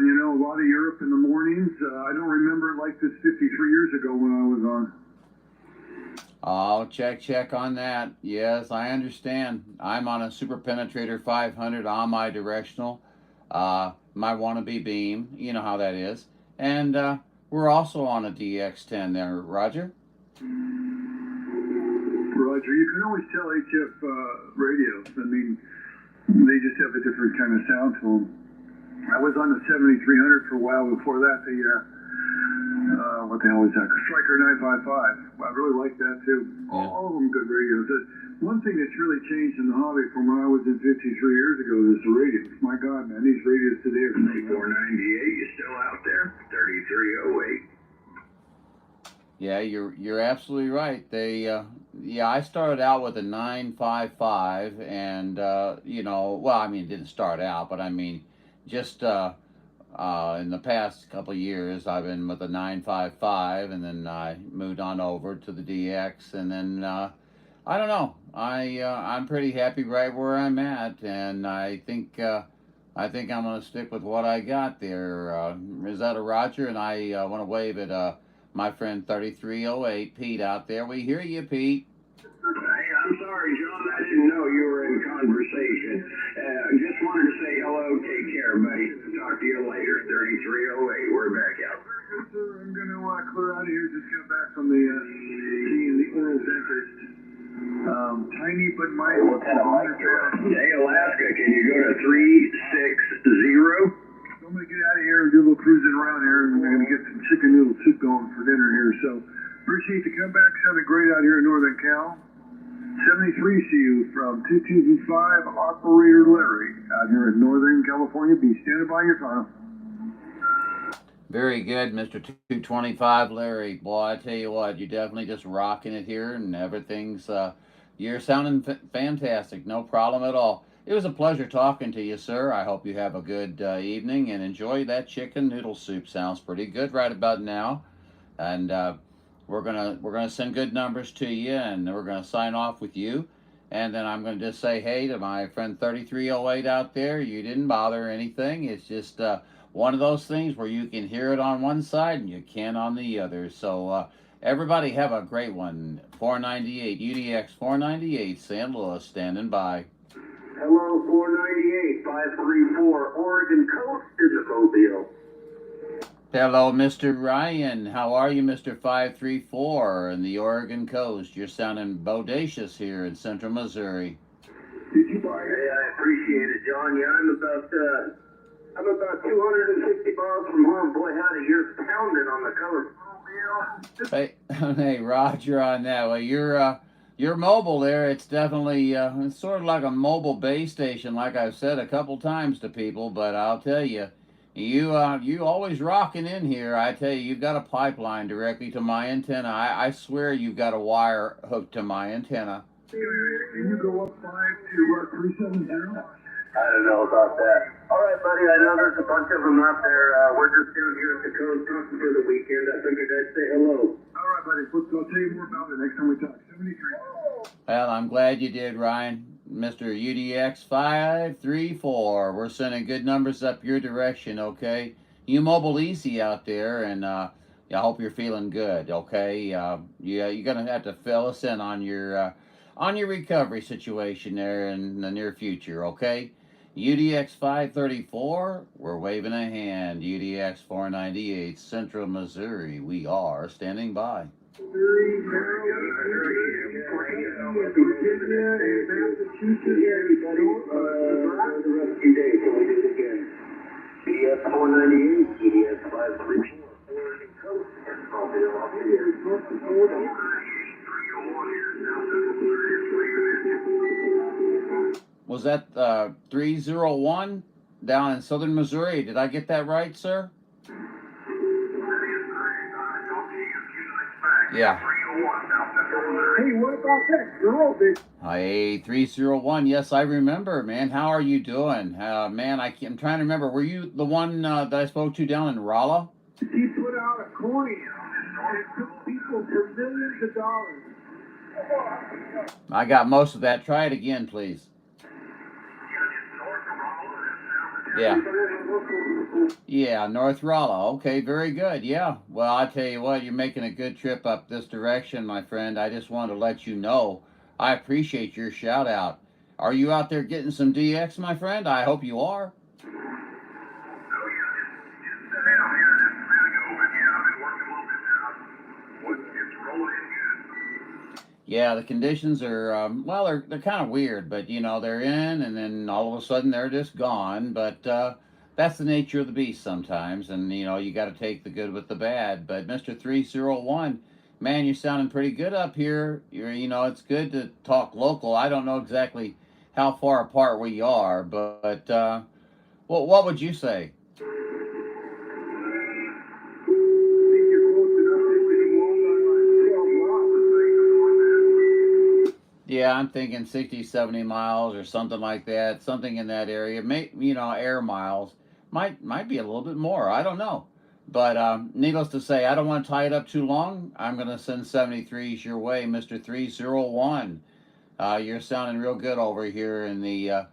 you know, a lot of Europe in the mornings. I don't remember it like this 53 years ago when I was on. Oh, check on that. Yes, I understand. I'm on a Super Penetrator 500 on my directional, my wannabe beam. You know how that is. And we're also on a DX10 there, Roger. Roger, you can always tell HF radios. I mean, they just have a different kind of sound to them. I was on the 7300 for a while. Before that, the what the hell was that? Striker 955. I really like that too. Yeah. All of them good radios. One thing that's really changed in the hobby from when I was in 53 years ago is the radios. My God, man, these radios today are 498. You still out there? 3308. Yeah, you're absolutely right. They yeah, I started out with a 955, and you know, well, I mean, it didn't start out, but I mean, just in the past couple of years, I've been with a 955, and then I moved on over to the DX, and then I don't know. I'm pretty happy right where I'm at, and I think I'm gonna stick with what I got there. Is that a Roger? And I want to wave at my friend 3308 Pete out there. We hear you, Pete. Hey, I'm sorry, John. I didn't know you were in conversation. Just wanted to say hello. Take care, buddy. Talk to you later. 3308. We're back out. I'm going to clear out of here. Just got back from seeing the oral dentist. Tiny but mighty. What kind of mic you're on? Hey, Alaska, can you go to 360? I'm going to get out of here and do a little cruising around here, and we're going to get some chicken noodle soup going for dinner here. So, appreciate the comeback. Sounded great out here in Northern Cal. 73 CU from 2225 Operator Larry out here in Northern California. Be standing by your phone. Very good, Mr. 225 Larry. Boy, I tell you what, you're definitely just rocking it here, and everything's, you're sounding fantastic. No problem at all. It was a pleasure talking to you, sir. I hope you have a good evening and enjoy that chicken noodle soup. Sounds pretty good right about now. And we're gonna send good numbers to you, and we're gonna sign off with you. And then I'm gonna just say hey to my friend 3308 out there. You didn't bother anything. It's just one of those things where you can hear it on one side and you can't on the other. So everybody have a great one. 498 UDX 498 St. Louis standing by. Hello, 498, 534, Oregon Coast in the Mobile. Hello, Mr. Ryan. How are you, Mr. 534 in the Oregon Coast? You're sounding bodacious here in central Missouri. Did you buy it? Hey, I appreciate it, John. Yeah, I'm about 250 miles from home. Boy, howdy, you're pounding on the color. Hey, Roger on that. Well, you're mobile there. It's definitely it's sort of like a mobile base station, like I've said a couple times to people. But I'll tell you, you always rocking in here. I tell you, you've got a pipeline directly to my antenna. I swear you've got a wire hooked to my antenna. Can you go up 5 to 370? I don't know about that. All right, buddy, I know there's a bunch of them out there. We're just down here at the coast talking for the weekend. I figured I'd say hello. All right, buddy. I'll tell you more about it next time we talk. 73. Well, I'm glad you did, Ryan. Mr. UDX534. We're sending good numbers up your direction, okay? You mobile easy out there, and I hope you're feeling good, okay? Yeah, you're going to have to fill us in on your recovery situation there in the near future, okay? UDX534, we're waving a hand. UDX498, Central Missouri, we are standing by. UDX498, UDX534. Was that 301 down in southern Missouri? Did I get that right, sir? Yeah. Hey, what about that girl that... Hey, 301. Yes, I remember, man. How are you doing? Man, I'm trying to remember. Were you the one that I spoke to down in Rolla? She put out a coin and it took people for millions of dollars. I got most of that. Try it again, please. Yeah. Yeah, North Rolla. Okay, very good. Yeah. Well, I tell you what, you're making a good trip up this direction, my friend. I just wanted to let you know. I appreciate your shout out. Are you out there getting some DX, my friend? I hope you are. Yeah, the conditions are, well, they're kind of weird, but, you know, they're in, and then all of a sudden they're just gone. But that's the nature of the beast sometimes, and, you know, you got to take the good with the bad. But Mr. 301, man, you're sounding pretty good up here. You know, it's good to talk local. I don't know exactly how far apart we are, but what would you say? Yeah, I'm thinking 60, 70 miles or something like that, something in that area. You know, air miles might be a little bit more. I don't know. But needless to say, I don't want to tie it up too long. I'm going to send 73s your way, Mr. 301. You're sounding real good over here in the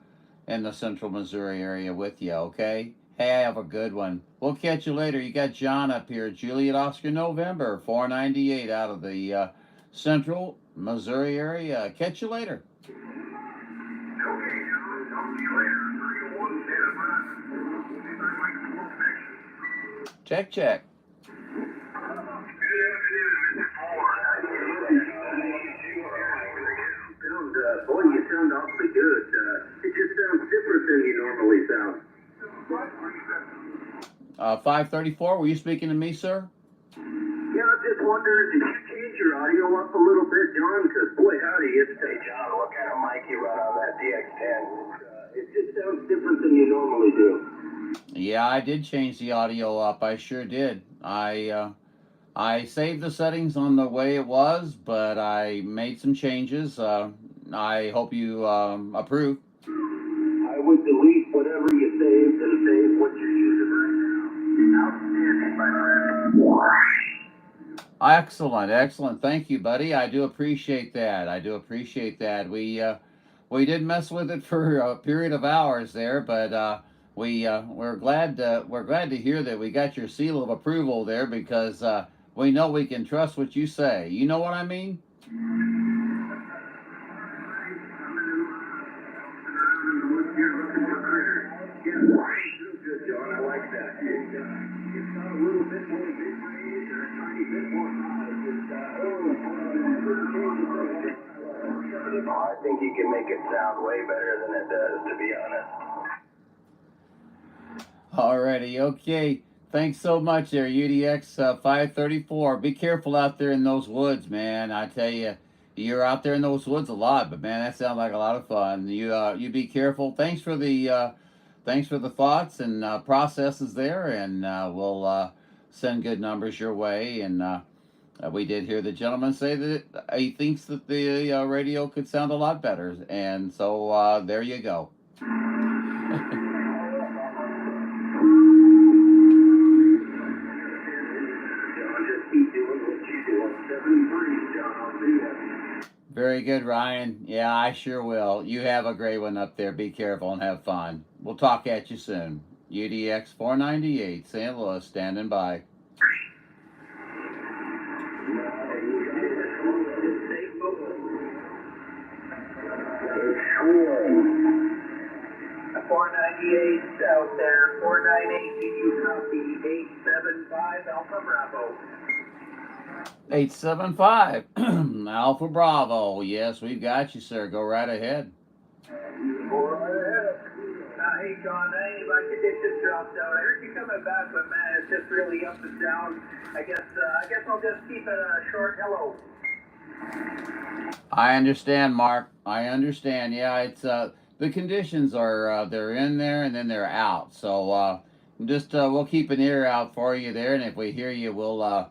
central Missouri area with you, okay? Hey, have a good one. We'll catch you later. You got John up here, Juliet Oscar November, 498 out of the central Missouri area. Catch you later. Check, check. Boy, you sound awfully good. It just sounds different than you normally sound. 534, were you speaking to me, sir? Yeah, I just wondered, did you change your audio up a little bit, John? Because, boy, howdy, it's... Hey, John, what kind of mic you run on that DX10? It just sounds different than you normally do. Yeah, I did change the audio up. I sure did. I saved the settings on the way it was, but I made some changes. I hope you approve. I would delete whatever you saved and save what you're using right now. Outstanding, my friend. Excellent, excellent. Thank you, buddy. I do appreciate that. I do appreciate that. We did mess with it for a period of hours there, but we're glad to hear that we got your seal of approval there, because we know we can trust what you say. You know what I mean? John, I like that. It's not a little bit more mid-range or a tiny bit more high. I think you can make it sound way better than it does, to be honest. Alrighty, okay. Thanks so much there, UDX 534. Be careful out there in those woods, man. I tell you, you're out there in those woods a lot, but man, that sounds like a lot of fun. You be careful. Thanks for the thoughts and processes there, and we'll send good numbers your way. And we did hear the gentleman say that he thinks that the radio could sound a lot better, and so there you go. Very good, Ryan. Yeah, I sure will. You have a great one up there. Be careful and have fun. We'll talk at you soon. UDX498, St. Louis, standing by. 498 out there. 498, did you copy 875 Alpha Bravo? 875 Alpha Bravo. Yes, we've got you, sir. Go right ahead. Hey, John, my conditions dropped out. I heard you coming back, but man, it's just really up and down. I guess I'll just keep it a short hello. I understand, Mark. I understand. Yeah, it's the conditions are they're in there and then they're out. So just we'll keep an ear out for you there, and if we hear you, we'll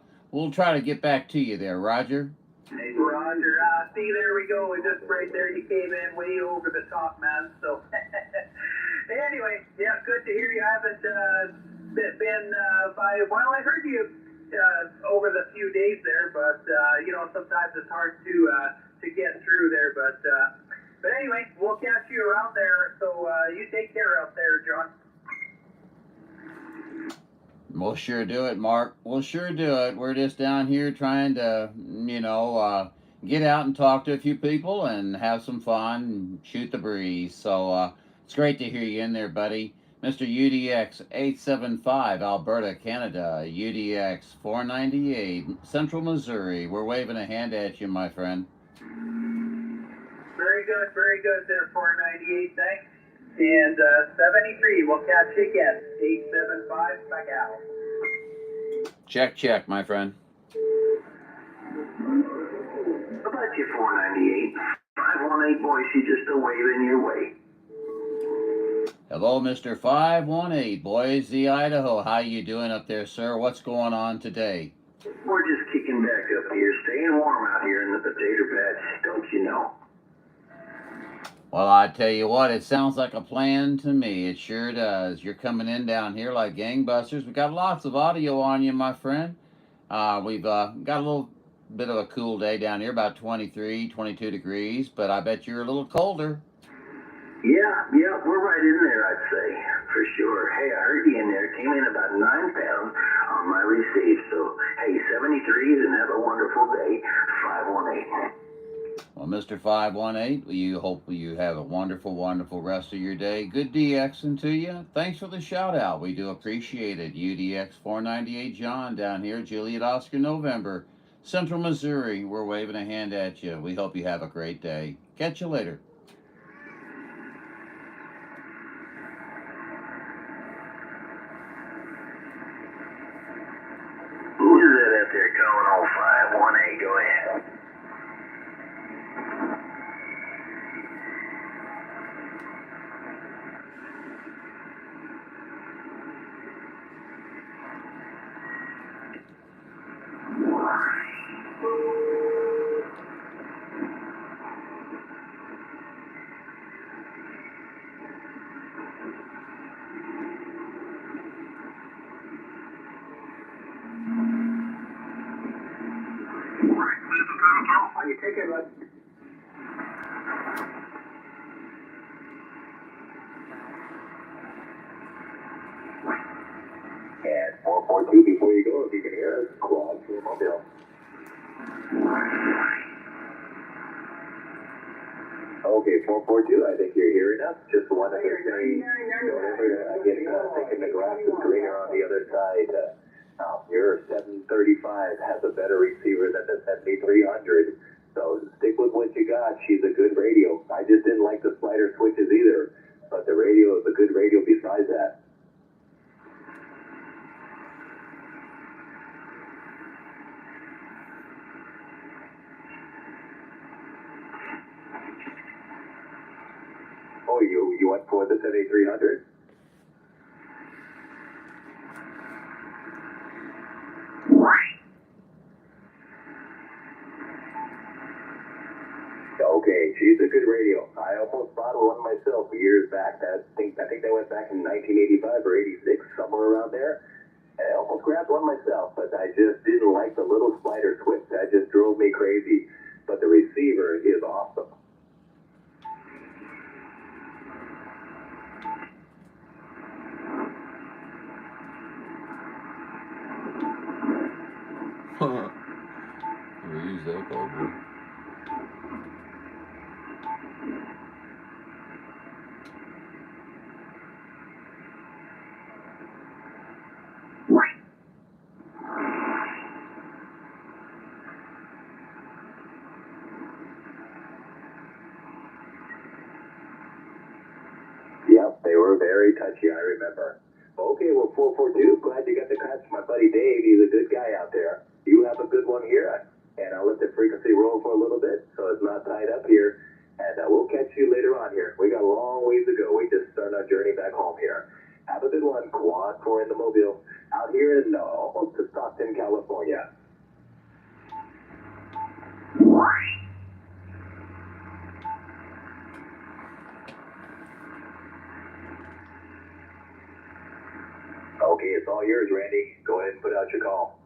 try to get back to you there, Roger. Hey, Roger. See, there we go. Just right there, you came in way over the top, man. So, anyway, yeah, good to hear you haven't been by. Well, I heard you over the few days there, but you know, sometimes it's hard to get through there. But anyway, we'll catch you around there. So you take care out there, John. We'll sure do it, Mark. We'll sure do it. We're just down here trying to, you know, get out and talk to a few people and have some fun and shoot the breeze. So it's great to hear you in there, buddy. Mr. UDX875, Alberta, Canada. UDX498, Central Missouri. We're waving a hand at you, my friend. Very good there, 498. Thanks. And 73, we'll catch you again. 875, back out. Check, my friend. How about you, 498? 518 Boise, just a waving your way. Hello, Mr. 518, Boise, Idaho. How you doing up there, sir? What's going on today? We're just kicking back up here, staying warm out here in the potato patch, don't you know? Well, I tell you what, it sounds like a plan to me. It sure does. You're coming in down here like gangbusters. We got lots of audio on you, my friend. We've got a little bit of a cool day down here, about 23, 22 degrees, but I bet you're a little colder. Yeah, we're right in there, I'd say, for sure. Hey, I heard you in there. Came in about 9 pounds on my receive. So, hey, 73s and have a wonderful day. 518. Well, Mr. 518, you hope you have a wonderful, wonderful rest of your day. Good DXing to you. Thanks for the shout out. We do appreciate it. UDX498 John down here, Juliet Oscar November, Central Missouri. We're waving a hand at you. We hope you have a great day. Catch you later. Who is that out there calling on 518? Go ahead. You take it, bud. And 442 before you go, if you can hear us, quad for Mobile. Okay, 442, I think you're hearing us. Just wanted to say, don't ever get thinking the grass is greener on the other side. Your 735 has a better receiver than the 7300. So stick with what you got. She's a good radio. I just didn't like the slider switches either, but the radio is a good radio besides that. Oh, you went for the 7300? Okay, she's a good radio. I almost bought one myself years back. I think that went back in 1985 or 86, somewhere around there. I almost grabbed one myself, but I just didn't like the little slider switch. That just drove me crazy. But the receiver is awesome. We'll use that card. Yep, they were very touchy, I remember. Okay, well, 442, glad you got to catch my buddy Dave. He's a good guy out there. You have a good one here. and I'll let the frequency roll for a little bit so it's not tied up here. And we'll catch you later on here. We got a long ways to go. We just started our journey back home here. Have a good one. Quad 4 in the Mobile. Out here in almost to Stockton, California. Okay, it's all yours, Randy. Go ahead and put out your call.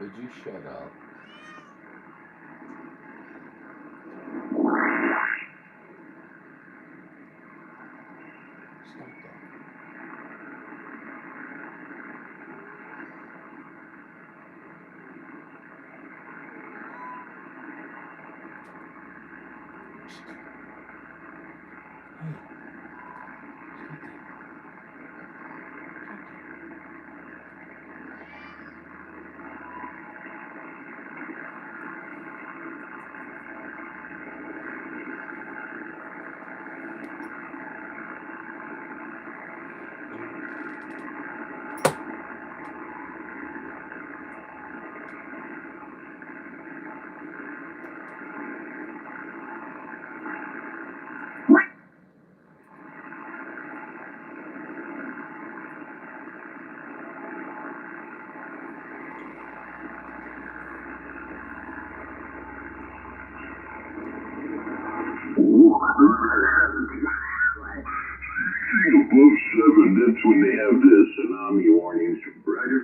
Would you shut up? Stop that. Above 7, that's when they have the tsunami warnings, Roger.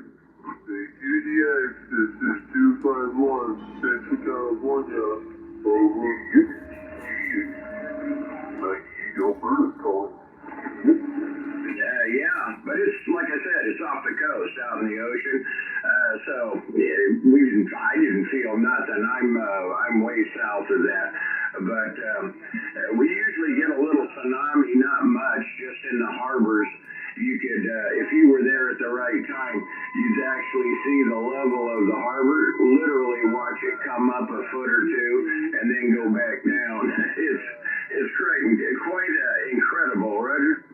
The UDX is 251, Central California. Over. Alberta's calling. Yeah, but it's like I said, it's off the coast, out in the ocean. So I didn't feel nothing. I'm way south of that. But we usually get a little tsunami, not much, just in the harbors. You could, if you were there at the right time, you'd actually see the level of the harbor, literally watch it come up a foot or two and then go back down. It's quite incredible, Roger.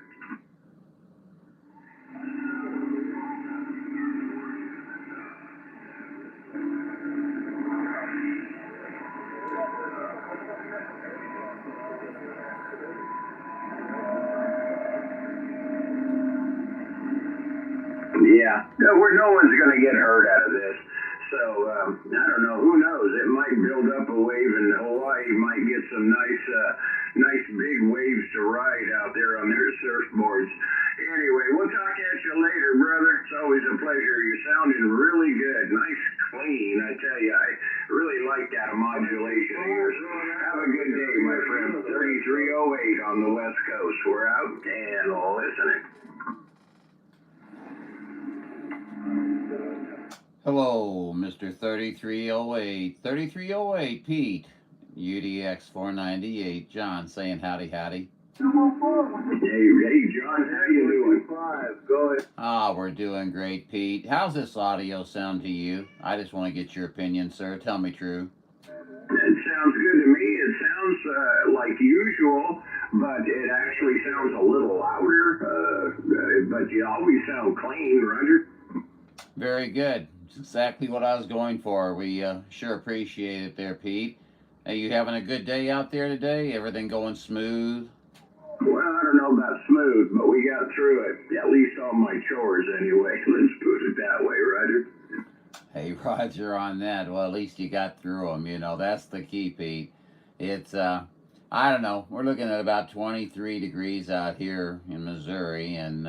Yeah, no one's going to get hurt out of this. So, I don't know, who knows? It might build up a wave and Hawaii might get some nice big waves to ride out there on their surfboards. Anyway, we'll talk at you later, brother. It's always a pleasure. You're sounding really good. Nice, clean. I tell you, I really like that modulation of yours. Have a good day, my friend. 3308 on the West Coast. We're out and listening. Hello, Mr. 3308. 3308, Pete. UDX498. John saying howdy, howdy. Hey, John, how you doing? Go ahead. We're doing great, Pete. How's this audio sound to you? I just want to get your opinion, sir. Tell me true. It sounds good to me. It sounds like usual, but it actually sounds a little louder. But you always sound clean, Roger. Very good. It's exactly what I was going for. We sure appreciate it there, Pete. Hey, you having a good day out there today? Everything going smooth? Well, I don't know about smooth, but we got through it. At least all my chores anyway. Let's put it that way, Roger. Hey, Roger on that. Well, at least you got through them. You know, that's the key, Pete. It's, I don't know. We're looking at about 23 degrees out here in Missouri. And,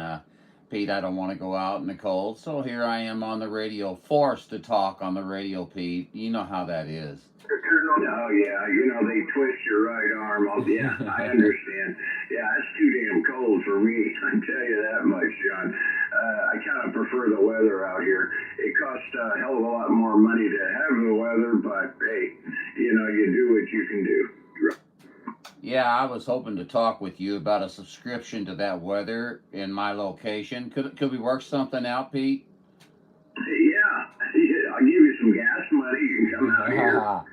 Pete, I don't want to go out in the cold. So here I am on the radio, forced to talk on the radio, Pete. You know how that is. Oh, yeah. You know, they twist your right arm off. Yeah, I understand. Yeah, it's too damn cold for me. I tell you that much, John. I kind of prefer the weather out here. It costs a hell of a lot more money to have the weather, but hey, you know, you do what you can do. Yeah, I was hoping to talk with you about a subscription to that weather in my location. Could we work something out, Pete? Yeah, I'll give you some gas money. You can come out here.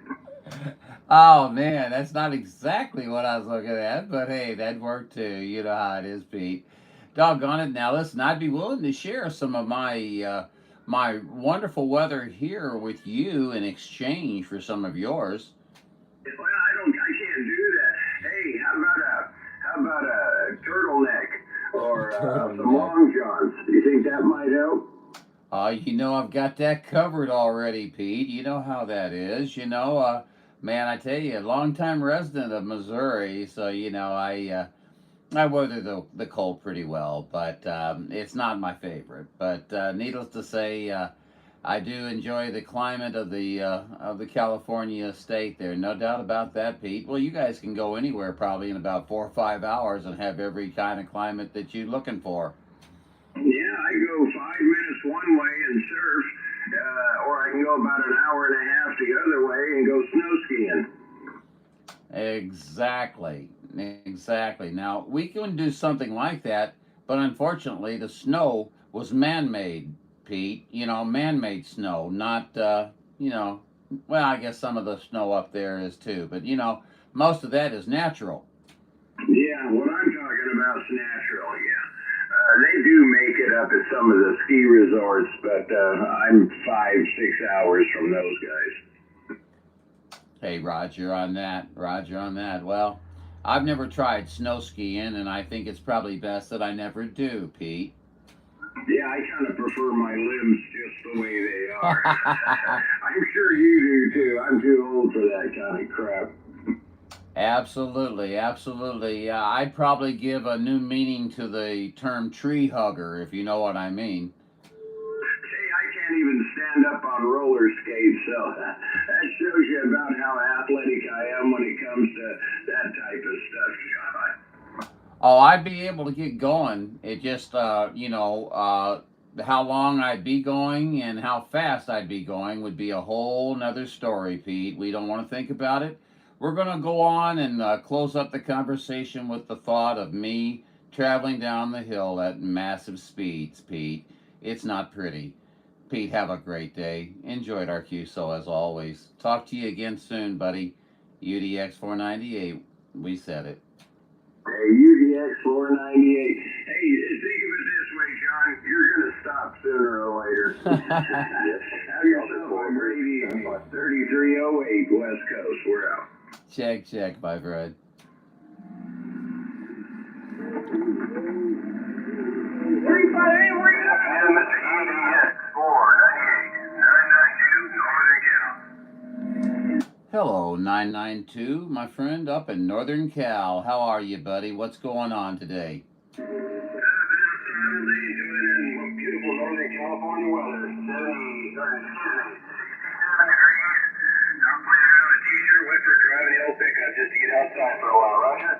Oh man, that's not exactly what I was looking at, but hey, that'd work too. You know how it is, Pete. Doggone it. Now listen, I'd be willing to share some of my my wonderful weather here with you in exchange for some of yours. Well, I can't do that. Hey, how about a turtleneck or some long johns? Do you think that might help? You know, I've got that covered already, Pete. You know how that is. You know, man, I tell you, longtime resident of Missouri, so you know, I weather the cold pretty well, but it's not my favorite. But needless to say, I do enjoy the climate of the California state there. No doubt about that, Pete. Well, you guys can go anywhere probably in about 4 or 5 hours and have every kind of climate that you're looking for. Yeah, I go 5 minutes one way and surf, or I can go about an hour and a half the other way and go snow skiing. Exactly. Now, we can do something like that, but unfortunately, the snow was man-made, Pete. You know, man-made snow, not, you know, well, I guess some of the snow up there is too, but, you know, most of that is natural. Yeah, what I'm talking about is natural, yeah. They do make it up at some of the ski resorts, but I'm 5-6 hours from those guys. Hey, Roger on that. Well, I've never tried snow skiing, and I think it's probably best that I never do, Pete. Yeah, I kind of prefer my limbs just the way they are. I'm sure you do, too. I'm too old for that kind of crap. Absolutely. I'd probably give a new meaning to the term tree hugger, if you know what I mean. Say, I can't even stand up on roller skates, so that shows you about how athletic I am when it comes to that type of stuff, John. Oh, I'd be able to get going. It just, you know, how long I'd be going and how fast I'd be going would be a whole nother story, Pete. We don't want to think about it. We're going to go on and close up the conversation with the thought of me traveling down the hill at massive speeds, Pete. It's not pretty. Pete, have a great day. Enjoyed our QSO as always. Talk to you again soon, buddy. UDX498. We said it. Hey, UDX498. Hey, think of it this way, John. You're going to stop sooner or later. Have yourself a great evening. 3308 West Coast. We're out. Check, my friend. Hello, 992, my friend up in Northern Cal. How are you, buddy? What's going on today? I've been outside all day enjoying beautiful Northern California weather. 67 degrees. I'm playing around with a t-shirt with her, driving the old pickup just to get outside for a while, Roger.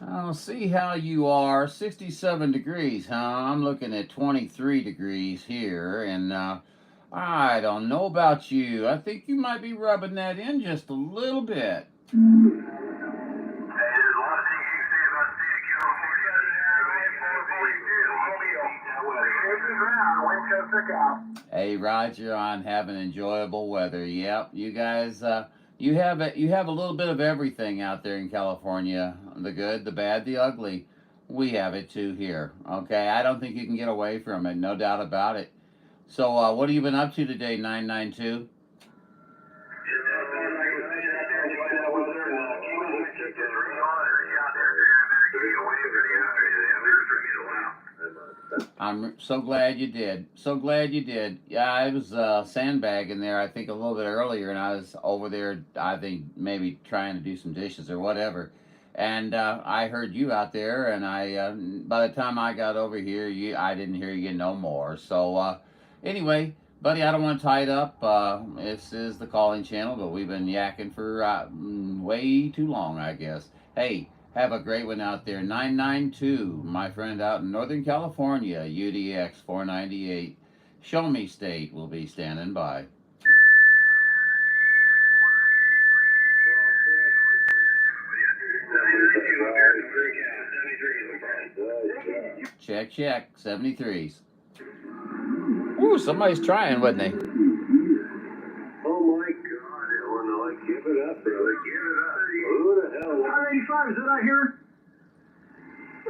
I'll see how you are. 67 degrees, huh? I'm looking at 23 degrees here, and I don't know about you. I think you might be rubbing that in just a little bit. Hey, Roger on having enjoyable weather. Yep, you guys, you have a little bit of everything out there in California. The good, the bad, the ugly. We have it too here. Okay, I don't think you can get away from it. No doubt about it. So, what have you been up to today, 992? I'm so glad you did. So glad you did. Yeah, I was sandbagging there, I think, a little bit earlier, and I was over there, I think, maybe trying to do some dishes or whatever. And I heard you out there, and by the time I got over here, I didn't hear you no more. So, anyway, buddy, I don't want to tie it up. This is the calling channel, but we've been yakking for way too long, I guess. Hey, have a great one out there. 992, my friend out in Northern California, UDX498. Show Me State will be standing by. Check, check. 73s. Ooh, somebody's trying, wasn't they? Oh my God, Illinois, give it up, brother, give it up. Who the hell? 585, is that I hear? Is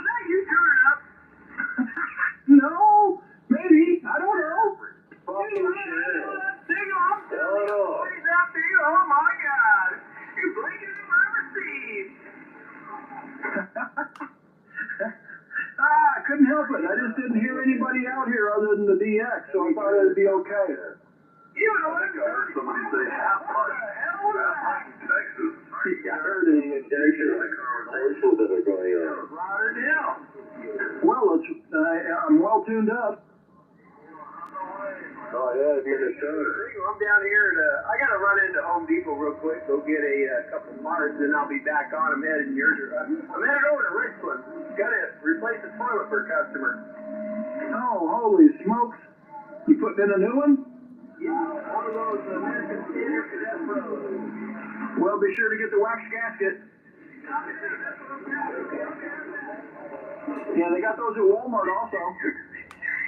that you turning up? No, maybe, I don't know. Fucking shit. Oh my God. You're breaking the receipt. I couldn't help it. I just didn't hear anybody out here other than the DX, so I thought it'd be okay. You know what? I heard somebody say half pipe. Texas. I heard it in Texas, the conversations that are going on. Louder down. Well, I'm well tuned up. Oh yeah, if you're in the shoulder. I'm down here I gotta run into Home Depot real quick, go get a couple parts, and I'll be back on. I'm headed I'm headed over to Richland. Gotta replace the toilet for a customer. Oh, holy smokes. You putting in a new one? Yeah, one of those American Standard Cadet Pros. Well, be sure to get the wax gasket. Yeah, they got those at Walmart also.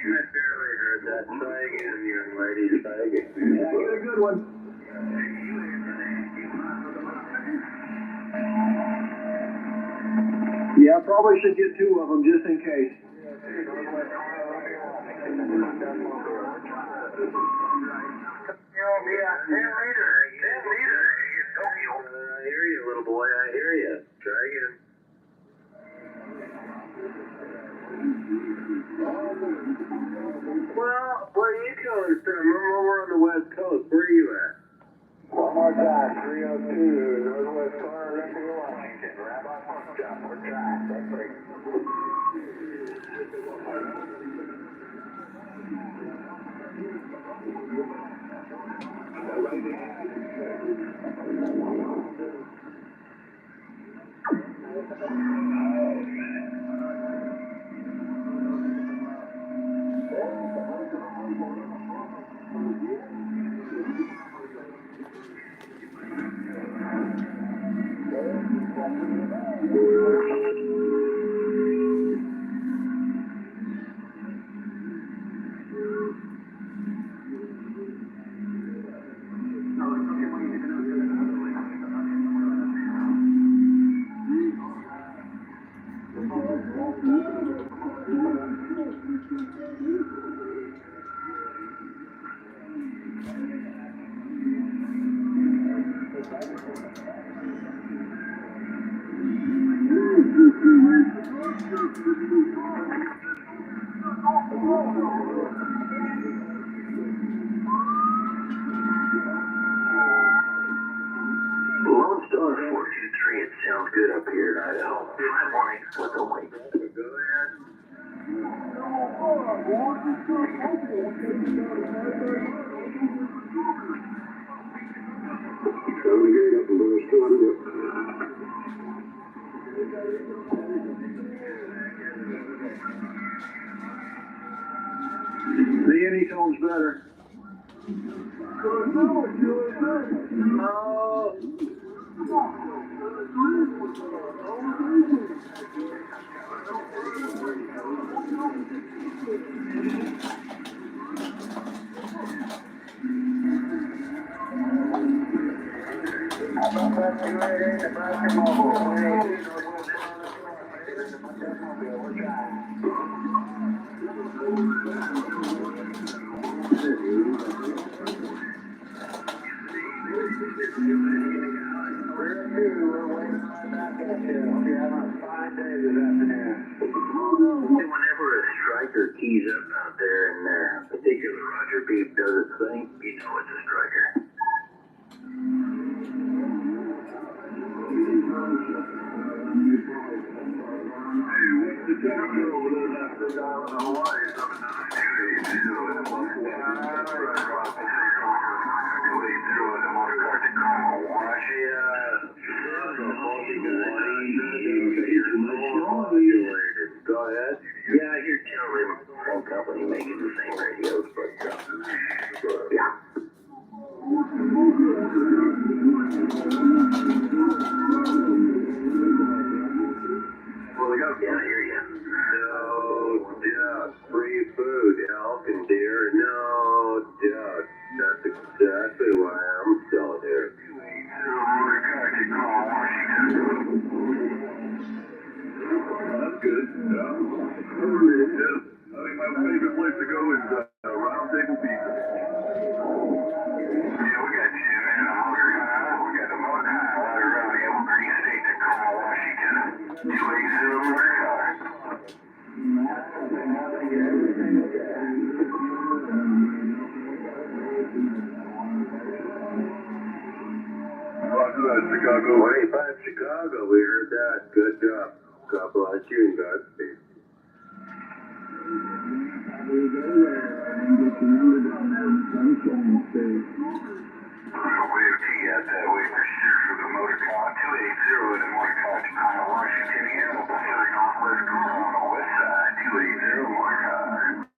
I barely heard that. Try again, young lady. Try again. Yeah, get a good one. Yeah, I probably should get two of them just in case. You'll be a 10 liter. I hear you, little boy. I hear you. Try again. Well, where are you coming from? I'm over on the West Coast. Where are you at? One more time, 302, Northwest Clara, Ventura, Washington. Rabbi Pump Shop, we're trying. That's right. Lone Star 423, it sounds good up here in Idaho. 518, what's the wait? Go ahead. The anytone's better. We're waiting on that. You're having a fine day this afternoon. ease up out there, and particular Roger beef does its thing, you know it's a striker. Hey, what's the temperature over there in that big island of Hawaii? Go ahead. Yeah, I hear Tillman phone company making the same radios, but yeah. Well, they got Yeah, I hear you. No doubt. Free food, elk and deer, no doubt. That's exactly why I'm still here. That's good. Yeah. I think my favorite place to go is Round Table Pizza. Yeah, we got Jim and a motor. We got the motor right around the Evergreen State, Tacoma, Washington. 280 motor car. Roger that, Chicago. 25 Chicago, we heard that. Good job. God bless you and Godspeed. Wave T out that way for sure for the motor car. 280 in the motor car, Tacoma, Washington. Yeah, Pacific Northwest corner on the west side. 280 motor car.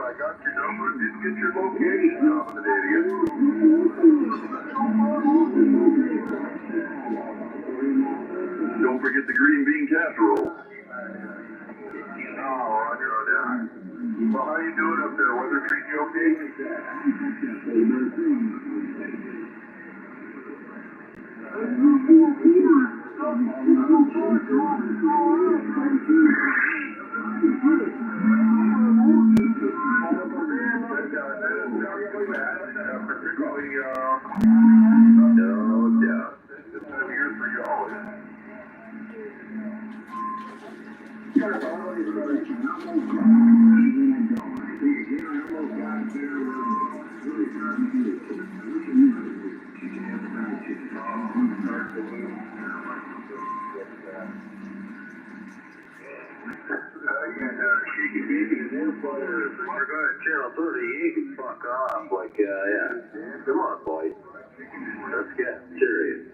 I got your number, didn't get your location off the idiot. Don't forget the green bean casserole. Oh, Roger, Roger. Well, how you doing up there? Weather treating you okay? No doubt. This time of year for y'all. Channel 30, you can fuck off. Like, yeah. Come on, boys. Let's get serious.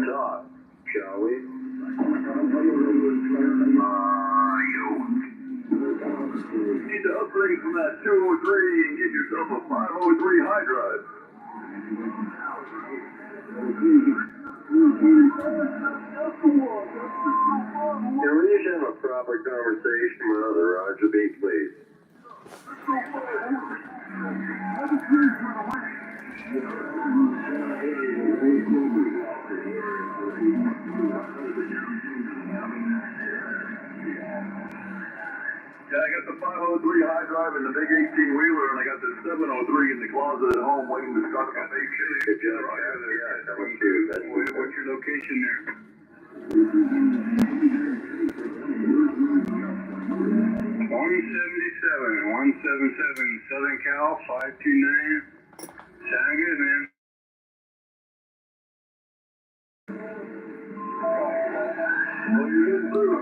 Talk, shall we? Need to upgrade from that 203 and get yourself a 503 high drive. Can we just have a proper conversation with the Roger B, please? Yeah, I got the 503 high drive and the big 18-wheeler, and I got the 703 in the closet at home waiting to start my big shit. Good job. Yeah, What's your location there? 177 Southern Cal 529. Sound good, man. Well, you're in through.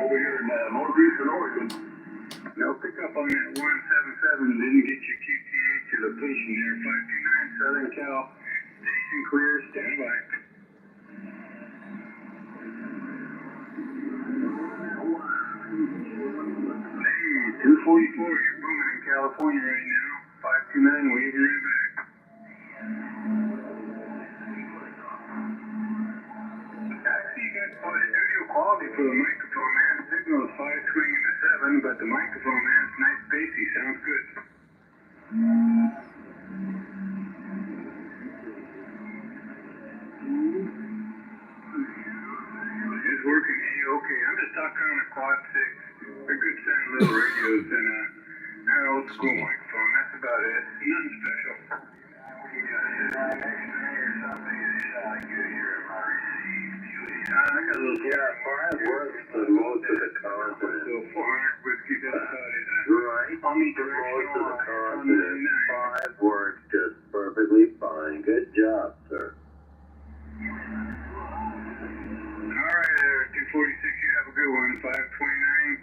Over here in northeastern Oregon. No pickup on that 177. Didn't get your QTA to location there. 529 Southern Cal. Station clear. Stand by. Hey, 244. You're booming in California right now. 529. Waving right back. Actually, you got studio quality for the microphone, man. Signal's the microphone, man. It's nice spacey. Sounds good. It's working A-okay. I'm just talking on a quad 6. They're good sounding little radios and an old school microphone. That's about it. Nothing special. I got a little 5 words for most of the continent. So 400 whiskey, that's about it. Right. I'll meet For most of the directional continent, 5 words just perfectly fine. Good job, sir. All right, 246, you have a good one. 529,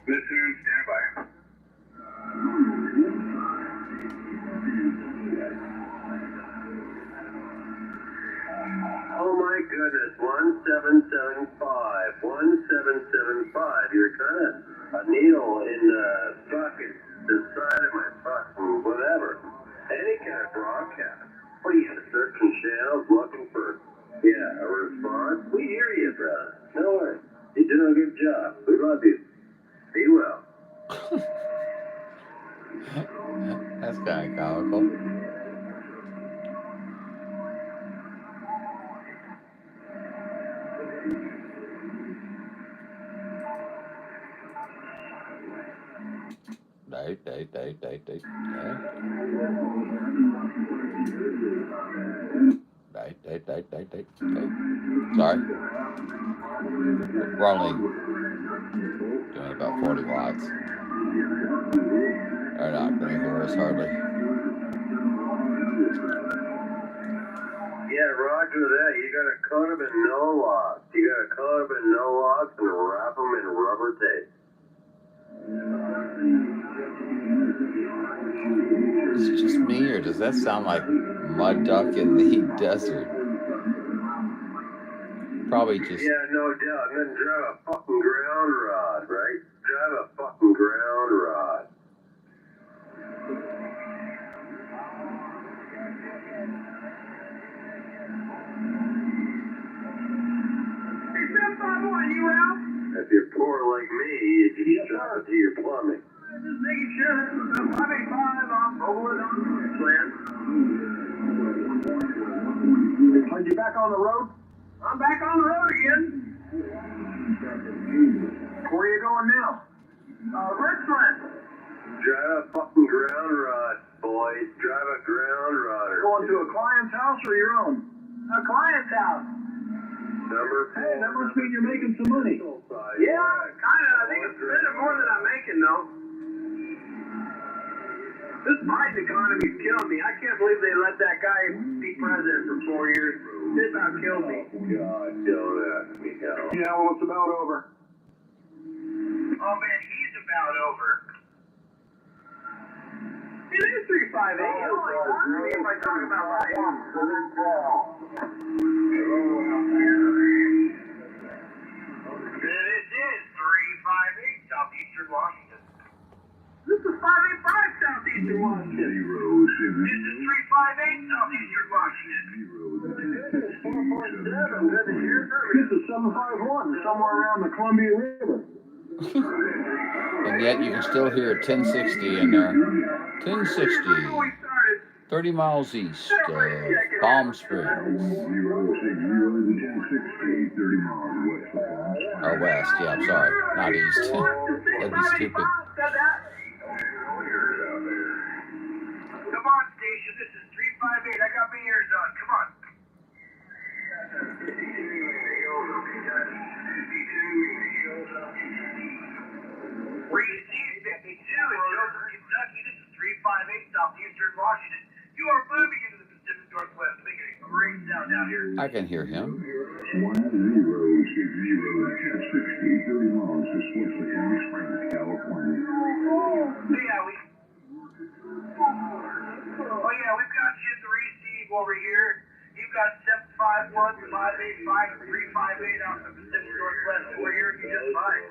listening, stand by. Oh my goodness, 1775. 1775. You're kind of a needle in the fucking the side of my fucking whatever. Any kind of broadcast. What are you searching channels looking for? Yeah, a response? We hear you, brother. No worries. You're doing a good job. We love you. Be well. That's kind of comical. Sorry. We're only doing about 40 watts. They're not going to hear us hardly. Yeah, roger that. You got to cut them in no locks. You got to cut them in no locks and wrap them in rubber tape. Is it just me, or does that sound like mud duck in the desert? Probably just... Yeah, no doubt. And then drive a fucking ground rod, right? Drive a fucking ground rod. If you're poor like me, you just drop it to your plumbing. Just making sure. 585 on Mobile plan. Are you back on the road? I'm back on the road again. Where are you going now? Richmond. Drive a fucking ground rod, boys. Drive a ground rodder. Going to a client's house or your own? A client's house. Number 4. Hey, that must mean you're making some money. Yeah, kind of. I think it's a bit more than I'm making, though. This Biden economy's killing me. I can't believe they let that guy be president for 4 years. It about killed me. God, don't ask me how. Yeah, well, it's about over. Oh, man, he's about over. It is 358. You only talk to me if I talk about life. This is 358 Southeastern Washington. This is 585 Southeastern Washington. This is 358 Southeastern Washington. This is 447. Good to hear. This is 751, somewhere around the Columbia River. And yet you can still hear 1060 in there. 1060. 30 miles east of Palm Springs. Or west, yeah, I'm sorry. Not east. That'd be stupid. Come on, station. This is 358. I got my ears on. Come on. Receive 52 in Joseph, Kentucky. This is 358 Southeastern Washington. You are moving into the Pacific Northwest, making a great sound down here. I can hear him. 1060, 30 miles to Saskatchewan Springs, California. Yeah, we've got you at the receive over here. You've got 751, 585, 358 out in the Pacific Northwest, and we're hearing you just fine.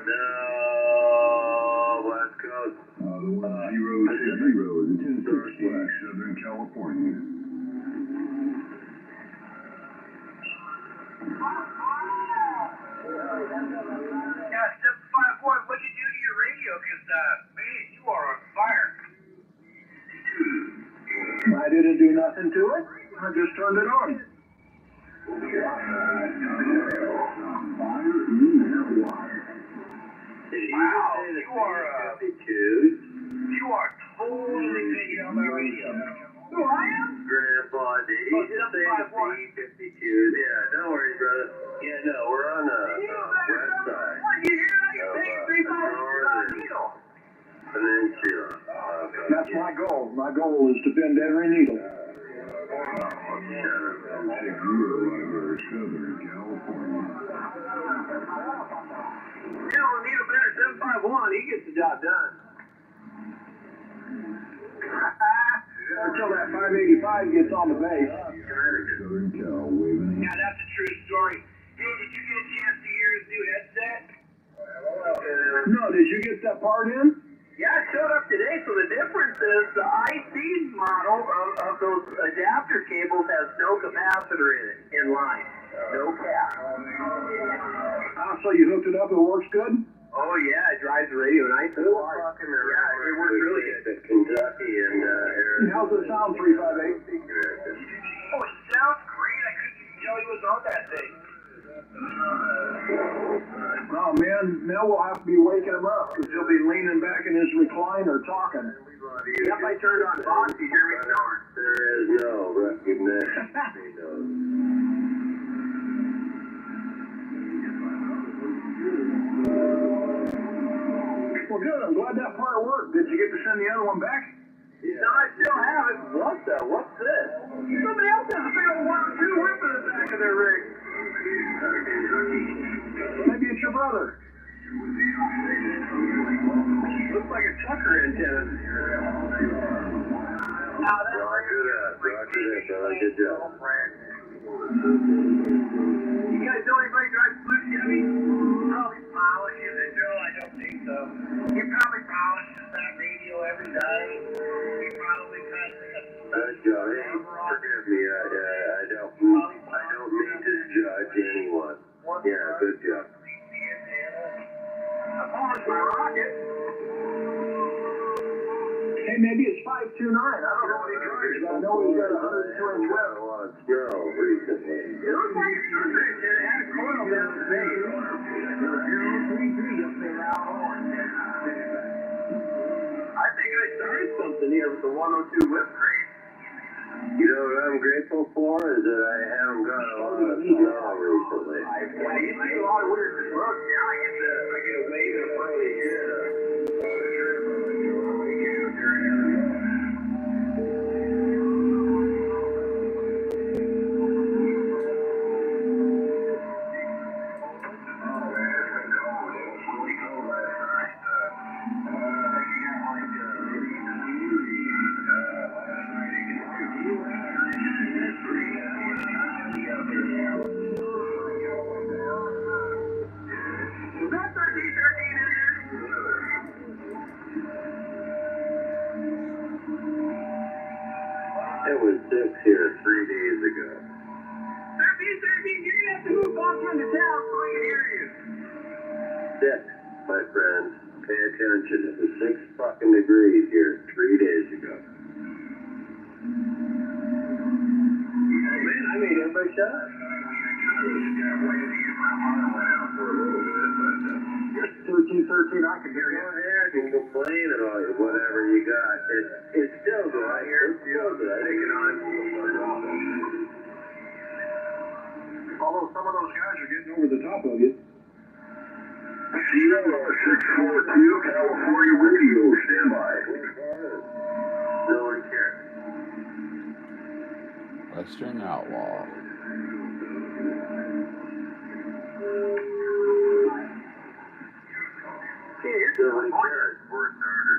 No, West Coast. The 1060 is in Southern California. 751, what'd you do to your radio? Because, man, you are on fire. I didn't do nothing to it. I just turned it on. Wow, you are totally picking on my radio. Who I am? Grandpa, did he just say the B-52? Yeah, no worries, brother. Yeah, no, we're on the west side You hear that? You're paying $3 needle. peninsula. That's my goal. My goal is to bend every needle. You don't need a better 751. He gets the job done. Until that 585 gets on the base. Yeah, that's a true story. Hey, did you get a chance to hear his new headset? No, did you get that part in? Yeah, it showed up today. So the difference is the IC model of those adapter cables has no capacitor in it, in line. No cap. So you hooked it up, it works good? Oh, yeah, it drives the radio nice and hard. Yeah, it works really good. Kentucky and Arizona. How's it sound, 358? Oh, it sounds great. I couldn't even tell he was on that thing. Oh, man, now we'll have to be waking him up because he'll be leaning back in his recliner talking. Yep, I turned on Fox. You hear me snoring? There is no recognition. Well, good. I'm glad that part worked. Did you get to send the other one back? No, I still have it. What's this? Somebody else has a big old 102 whip in the back of their rig. Maybe it's your brother. Looks like a Tucker antenna. Now that Roger that, brother. Good job. You guys know anybody drives Blue Chevy? Probably polishes it. No, I don't think so. He probably polishes that radio every day. He probably cuts it. Good job. Hey, forgive me. I don't mean to judge anyone. Yeah, good job. I polished my rocket. Hey, maybe it's 529. I don't know what he drives, but I know he's got a 102-inch whip. A lot of snow recently. It looks like a Tucker antenna. It had a coil down the base. I think I started something here with the 102 whip crate. You know what I'm grateful for is that I haven't got a lot of snow recently. You see a lot of weird looks. Now I get a wave of money here. It was 6 here 3 days ago. 13, you're gonna have to move off into town so I can hear you. 6, my friend. Pay attention. It was 6 fucking degrees here 3 days ago. Oh man, I made everybody shut up. 1313, I can hear you. Go ahead and complain about whatever you got. It's still good. It's still good. Although some of those guys are getting over the top of you. Sierra 642, California radio, standby. No one cares. Western Outlaw. Yeah, you're No doing one cares. Work harder.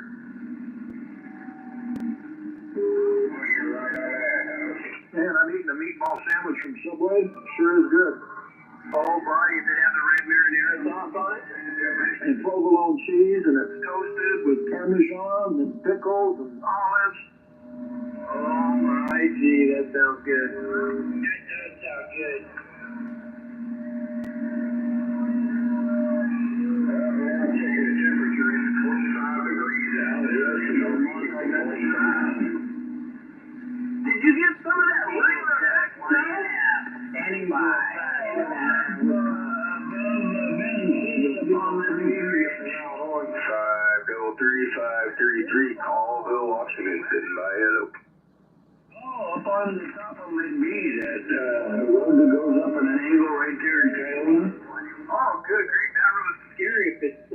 Man, I'm eating a meatball sandwich from Subway. Sure is good. Oh, Brian, did it have the red marinara sauce on it? And provolone cheese, and it's toasted with Parmesan and pickles and olives. Oh my gee, that sounds good. That does sound good. standing by. 533, call Bill Washington, sitting by hello. Oh, up on the top of McBee, that road that goes up at an angle right there in Clara. Oh, good grief, that road's scary if it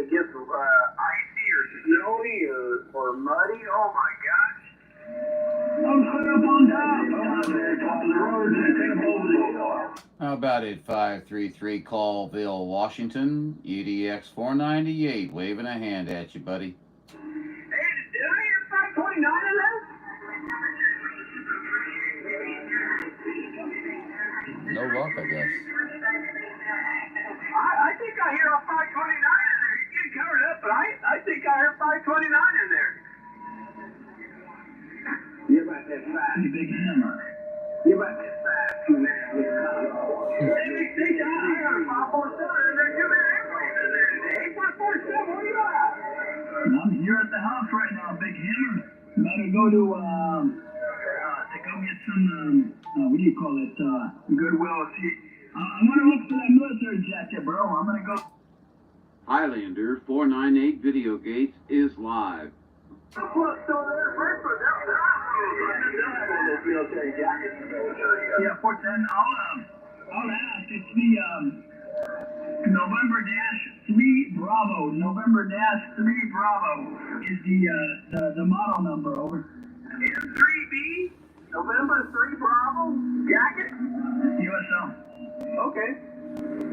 gets icy or snowy or muddy. Oh my gosh. I'm clear up on top. I'm out there top of the road and take up over the hill. How about it? 533 Colville, Washington, UDX478, waving a hand at you, buddy. Hey, did I hear 529 in there? No luck, I guess. I think I hear a 529 in there. He's getting covered up, but I think I heard 529 in there. You about that fast, you big hammer. You about that fast, you man. Hey, I heard a 547 in there too. Man, everybody's in there today. 547, what do you got? I'm here at the house right now, big hammer. About to go to go get some what do you call it? Goodwill. See, I want to look for that military jacket, bro. I'm gonna go. Highlander 498 Video Gates is live. Yeah, 410. I'll ask. It's the November -3 Bravo. November -3 Bravo is the model number. Over. M3B, November 3 Bravo, jacket. USL. Okay.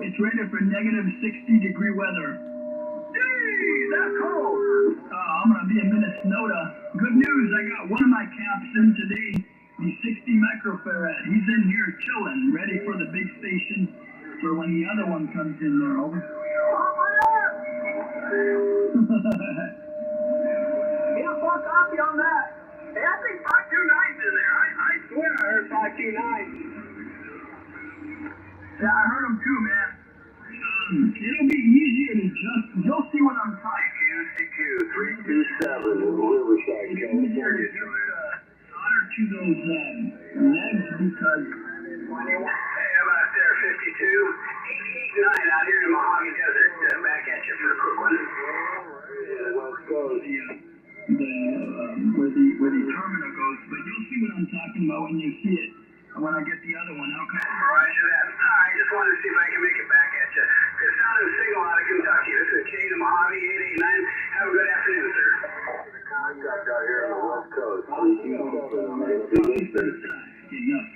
It's rated for -60-degree weather. Hey, that's cold. I'm gonna be in Minnesota. Good news, I got one of my caps in today. The 60 microfarad. He's in here chilling, ready for the big station for when the other one comes in there. Over. Yeah, fuck copy on that. Hey, I think 529's in there. I swear I heard 529. Yeah, I heard him too, man. It'll be easier to just. You'll see what I'm talking. CQ 327 in Riverside, It's easier to just solder to those legs because. Hey, I'm out there, 52. 889 out here in the Mojave Desert. Back at you for a quick one. Where the terminal goes, but you'll see what I'm talking about when you see it. When I get the other one, okay? Roger that. I just wanted to see if I can make it back at you. It's sound and signal out of Kentucky. This is Kane in Mojave 889. Have a good afternoon, sir. Contact out here on the West Coast. Enough.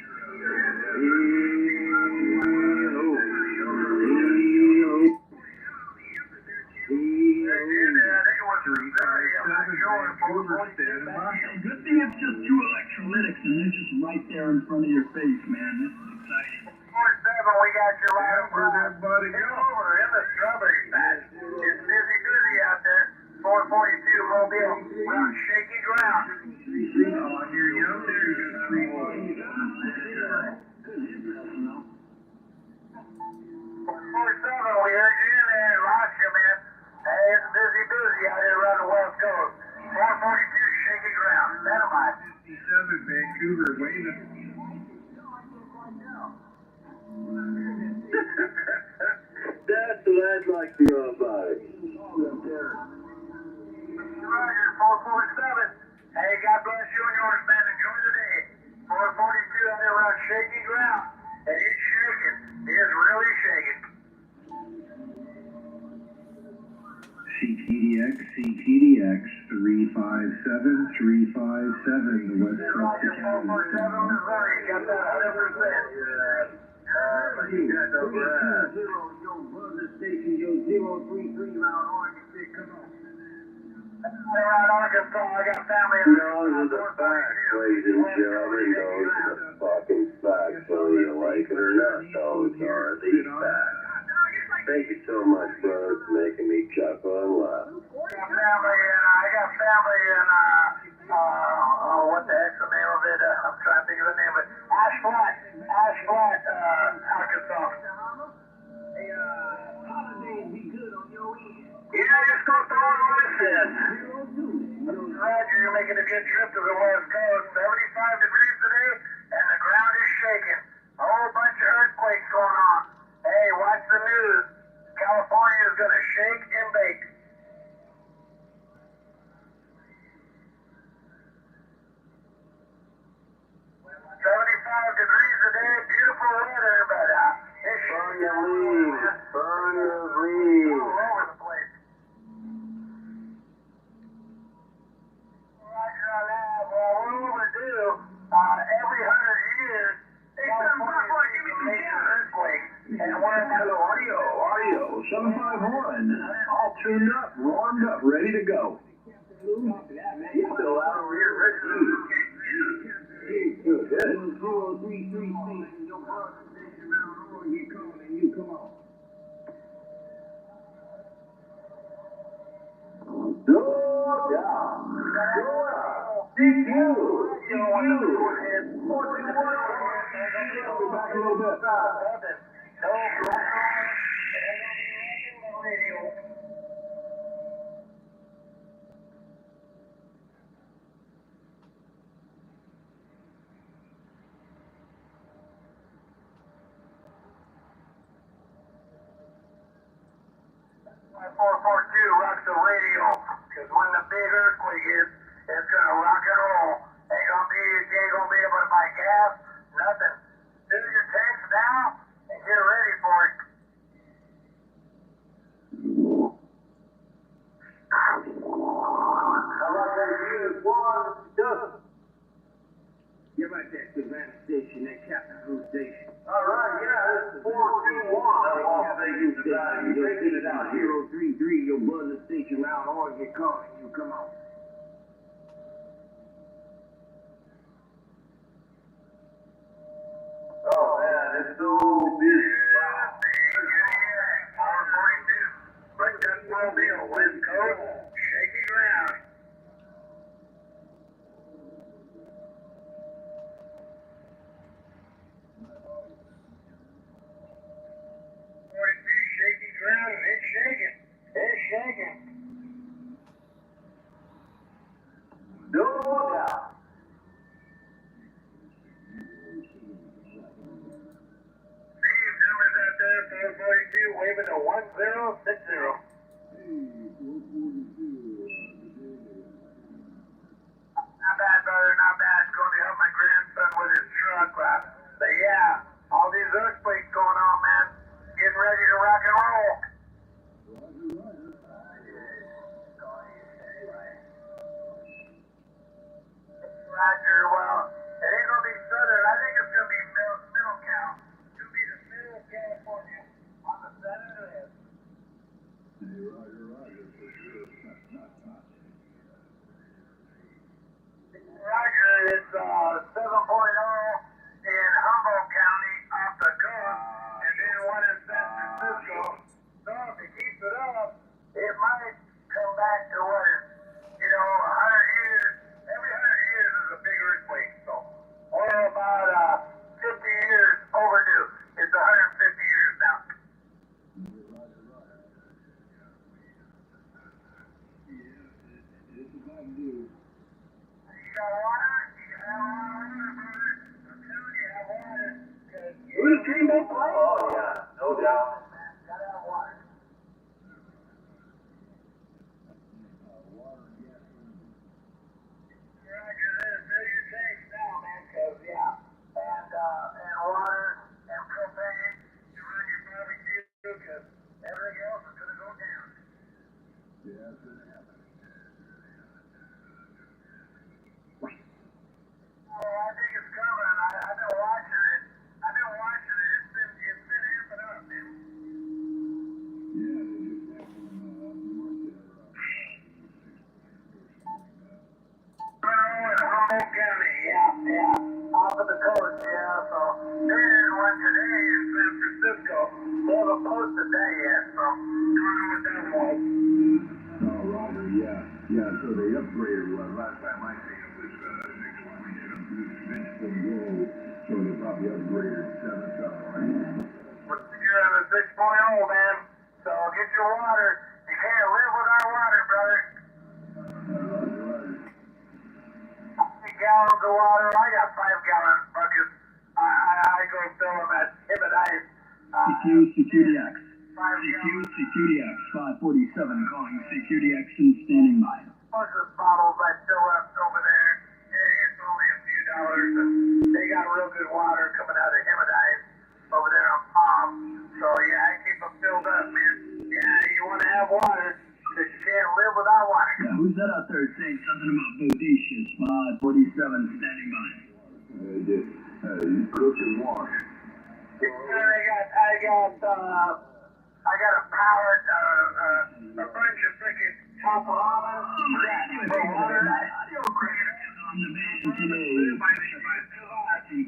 Good thing it's just 2 electrolytics and they're just right there in front of your face, man. This is exciting. 47, we got you live. Where'd that buddy It's go? over in the strawberry patch. It's busy out there. 442 Mobile. We're on shaky ground. Oh, I hear you out there. You got 3 1. 447, we heard you in there and lost you, man. Hey, it's busy out here around the West Coast. 442 shaky ground. Dynamite. 57 Vancouver waving. That's what I'd like to know about it. Roger, 447. Hey, God bless you and yours, man. Enjoy the day. 442 out there around shaky ground. And it's shaking. It's really shaking. CTDX 357357, the West Coast Roger, 447 Missouri. Got that 100%. You got no grass. Yo, run the station, yo, 033 around Oregon State, come on. Around Arkansas, I got family in there. Those are the facts, ladies and gentlemen. Those are the fucking facts, whether you like it or not. Those are the facts. Thank you so much, brother, for making me chuckle and laugh. I got family in, what the heck's the name of it? I'm trying to think of the name of it. Ash Flat, Arkansas. Hey, holidays be good on your end. Yeah, just go through what it says. Roger, you're making a good trip to the West Coast. 75 degrees today, and the ground is shaking. A whole bunch of earth news. California is going to shake and bake. 75 degrees today, beautiful weather, but it's burn your leaves, burn your leaves. All over the place. Roger on that. Well, we're overdue. Every 100 years, California sees a major earthquake, and we're into the Audio 751, all tuned up, warmed up, ready to go. He's still out over here, Richard. Good. 0333 station, your brother station around all you calling, you come on. Back a little bit. Rock the radio, because when the big earthquake hits, it's gonna rock and roll. You ain't gonna be able to buy gas, nothing. Fill your tanks down and get ready for it. How about that unit 1? Just. Get right there, Savannah Station, that Captain Crew Station. All right, yeah, this is 421. Just get it out. 033, your buzzer station loud on your calling, you come on. Oh man, it's so busy. Power 42. Right down Mobile, West Coast, shaky ground. 42, shaky ground, and it's shaking. It's shaking. No doubt. Steve, numbers out there, 442, waving to 1060. Not bad, brother, not bad. Going to help my grandson with his truck. But yeah, all these earthquakes going on, man. Getting ready to rock and roll. Roger, well, it ain't gonna be southern. I think it's gonna be middle count. It's gonna be the middle of California on the southern end. Roger, it's 7.0 in Humboldt County off the coast, and then one in San Francisco. So if it keeps it up, it might come back to what is, 100 years. Every 100 years is a big earthquake. So we're about 50 years overdue. It's 150 years now. You got water? You have water, brother. I'm telling you, have water. Who's dreaming? Oh, yeah, no doubt. Gotta have water. Roger this. Fill your tanks now, man, because, and water and propane to run your barbecue, because everything else is going to go down. Oh, I think it's coming. I've been watching it. It's been amping up, man. Humboldt County, yeah. Off of the coast, yeah. So then one today in San Francisco. They haven't posted that yet, so don't know what that's like. Oh, Roger, yeah. Yeah, so they upgraded one. Last time I seen it was 6.2 from gold. So they probably upgraded 7 something, right? You're on the 6.0, man. So get your water. You can't live without water, brother. 50 gallons of water. I got 5-gallon buckets. I go fill them at Hibit Ice. CQDX. 5 CQDX 547 calling CQDX and standing by. Bunch of bottles I fill up over there. It's only a few dollars, and they got real good water coming out of Hemodize over there on Palm. So yeah, I keep them filled up, man. Yeah, you want to have water, because you can't live without water. Yeah, who's that out there saying something about Bodacious 547 standing by? Just cook and wash. I got a pallet, a bunch of freaking Tapahamas. For water. Audio creator is on the man today. Have you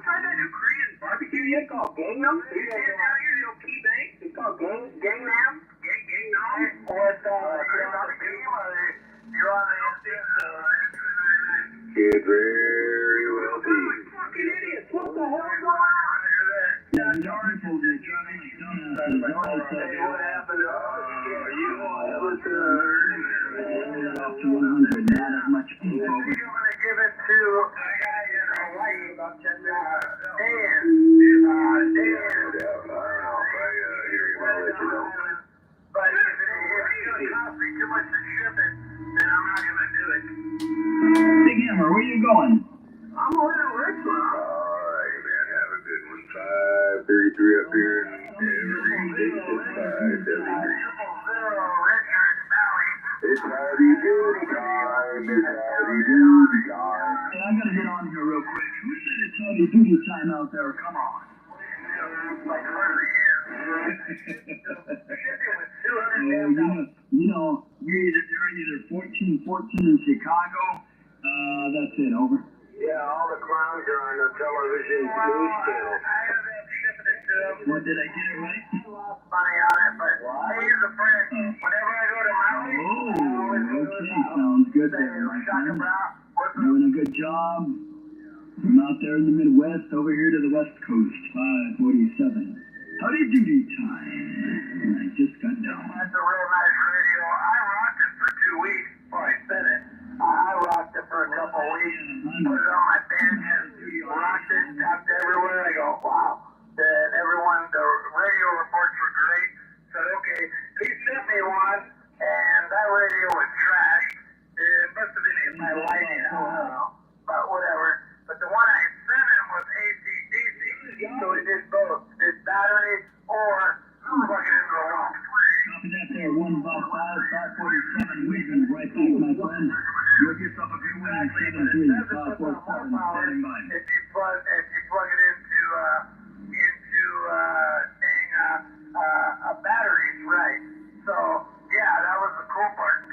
tried that new Korean barbecue yet called Gangnam? You see it down here, little key bank? It's called Gangnam. Gangnam. With Korean barbecue. You're on the It's very well being. fucking idiots. What the hell's going on? Yeah, you got people that are driving like donuts. What happened? Up to 100, not as much people. I'm going to give it to a guy in Hawaii about 10 minutes. Dan. But if it's going to cost me too much to ship it, then I'm not going to do it. Big Hammer, where you going? I'm going to Richmond. Alright, man, have a good one. 533 up here and every day 573. It's howdy doody time. It's howdy doody time. Hey, I gotta get on here real quick. Who said it's heavy duty time out there? Come on. They're either 14-14 in Chicago. That's it. Over. Yeah, all the clowns are on the television news channel. What, did I get it right? Money on it, but he's a friend. Whenever I go to Maui, Oh, okay. Sounds good there, my friend. Doing a good job. From out there in the Midwest over here to the West Coast. 547. Howdy doody time. I just got down. That's a real nice radio. I rocked it for 2 weeks before I said it. I rocked it for a couple of weeks. Put it on my bench and rocked it, tapped everywhere. I go, wow. And everyone, the radio reports were great. Said, okay, he sent me one, and that radio was trash. It must have been in my lighting, I don't know, but whatever. But the one I sent him was AC/DC, so it did both. It's battery or plug it into the wall. Copy that there, 1 by 547, waving right back, my friend. You'll get yourself a good one at 73, 547, standing by. If you plug it into batteries, right? So yeah, that was the cool part.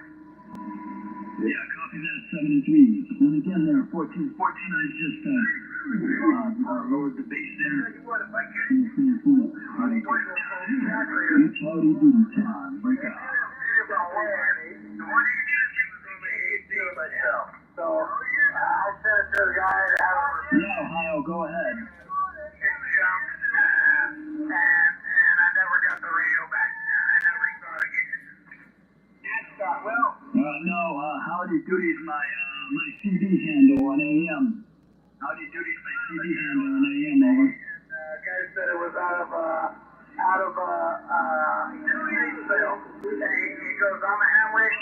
Yeah, copy that 73. And again there, 14, I just lowered the bass there. It's howdy doody time. Break out. So I sent it to the guy that Yeah, Ohio, go ahead. it jumped, and I never got the radio back. I never saw it again. No, Howdy Doody is my CD handle on AM. Howdy Doody is my CD handle on AM, over. Guy said it was out of sale. And he goes, I'm a Hamrick.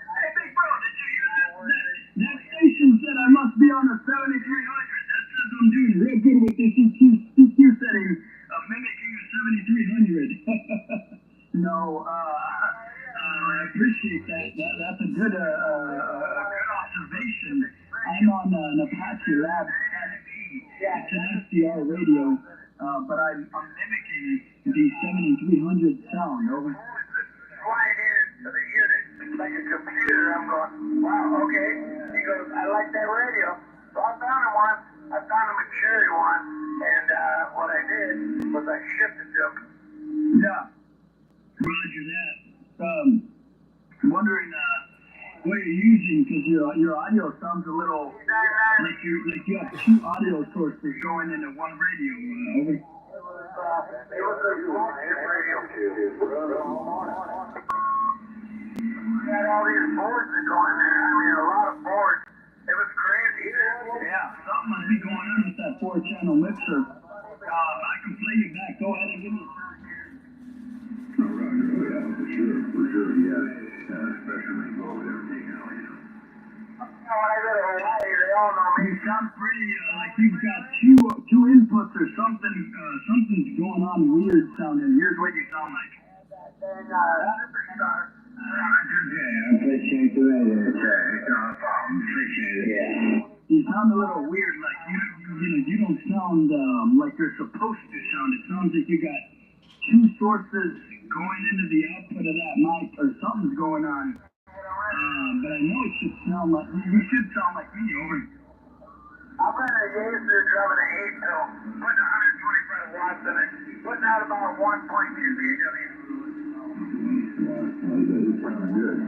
Hey, big bro, did you hear that? That station said I must be on the 7300. That says I'm doing real good with this EQ setting of mimicking a 7300. No, I appreciate that. That's a good observation. I'm on an Apache Lab 10E. It's an SDR radio, but I'm mimicking the 7300 sound. Over. Slide into the unit like a computer. I'm going, wow, okay. He goes, I like that radio. So I found him one. I found him a cherry one. And what I did was I shipped it to him. Yeah. Roger that. I'm wondering what you're using, because your audio sounds a little like you have 2 audio sources going into one radio. Over. It was a flagship radio. We had all these boards that go in there. I mean, a lot of boards. It was crazy. Yeah, something must be going on with that 4-channel mixer. I can play play you back. Go ahead and give me a shot here. Oh, Roger. Oh, yeah, for sure, yeah. Especially when you go over there, you know. When I go to Hawaii, they all know me. You sound pretty like you've got two inputs or something. Something's going on weird sounding. Here's what you sound like. Then, 100%. Okay, I appreciate the radio check. No problem. Appreciate it. Yeah. You sound a little weird, like you don't sound like you're supposed to sound. It sounds like you got two sources going into the output of that mic, or something's going on. But I know it should sound like you should sound like me. Over. I'm running a Yaesu driving an 8 pill, putting 125 watts in it, putting out about 1.2 kW. It's kind of good.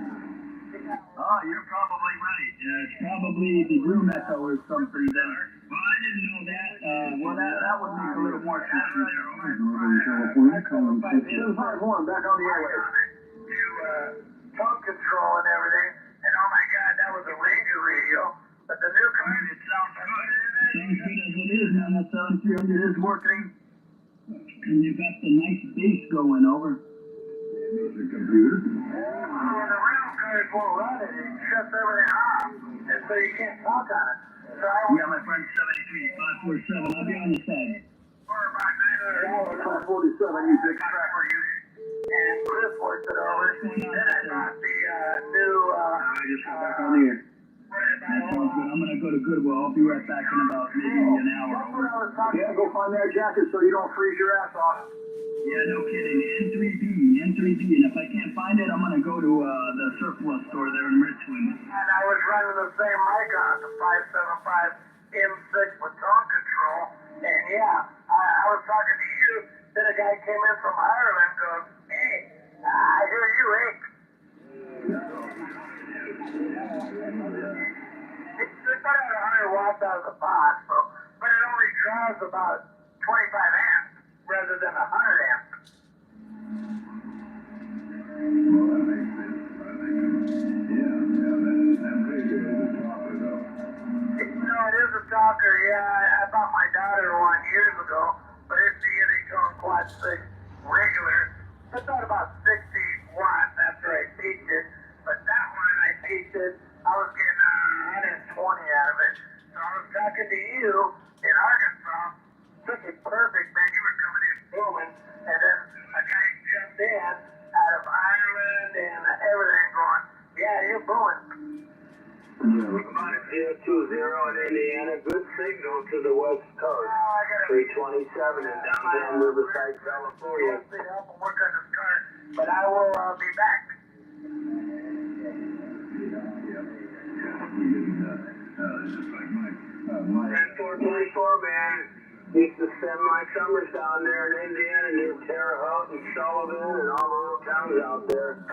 Oh, you're probably right. It's probably the room echo or something then. Well, I didn't know that. Well, that would make a little more sense there. Northern California, calling 751, back on the airwaves. To phone control and everything, and oh my God, that was a Ranger radio. But the new computer, it sounds good. Sounds good as it is, man. That 7300 is working. And you've got the nice bass going over. the computer. Well, the rental cars won't run it. It shuts everything off, and so you can't talk on it. So Yeah, my friend, 73547. I'll be on the side. For about $900 547, you big track for you. And Chris worked it over. Then I bought the new, I just got back on the air. That sounds good. I'm going to go to Goodwill. I'll be right back in about maybe an hour. Yeah, go find that jacket so you don't freeze your ass off. Yeah, no kidding. N3B. And if I can't find it, I'm going to go to the surplus store there in Richmond. And I was running the same mic on the 575 M6 with tone control. And yeah, I was talking to you. Then a guy came in from Ireland goes, hey, I hear you, eh? It's put out 100 watts out of the box, but it only draws about 25 amps rather than 100 amps. Well, that makes sense. That's pretty good as a talker, though. No, it is a talker, yeah. I bought my daughter one years ago, but it's the Unitone Quad 6 regular. It's not about 60 watts after I peaked it, but that one I peaked it, I was getting 120 out of it. So I was talking to you in Arkansas, took it perfect, man. You were coming in booming, and then a guy jumped in out of Ireland and everything going, yeah, you're booming. About 020 in Indiana, good signal to the west coast. 327 in downtown Riverside, California. I'll work on this car, but I will be back. Just like my 10-4-24, man. Used to spend my summers down there in Indiana near Terre Haute and Sullivan and all the little towns out there.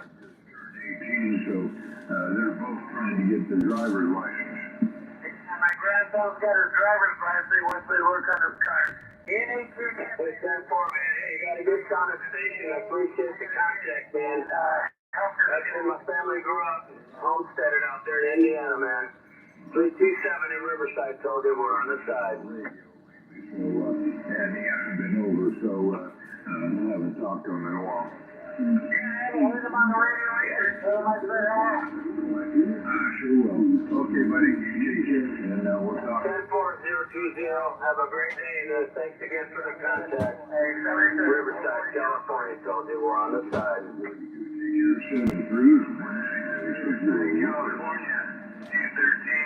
18, so they're both trying to get the driver's license. And my grandson's got his driver's license once they work on his car. He ain't too good. Hey, 10-4, man. Hey, you got a good sound at station. I appreciate the contact, man. That's where my family grew up. Homesteaded out there in Indiana, man. 327 in Riverside told you we're on the side. So, and he hasn't been over, so I haven't talked to him in a while. Yeah, I heard him on the radio either. Tell him I said hello. Sure will. Okay, buddy. Take care, and we'll talk. 104020. Have a great day, and thanks again for the contact. Riverside, California told you we're on the side. You're 73. California, 213,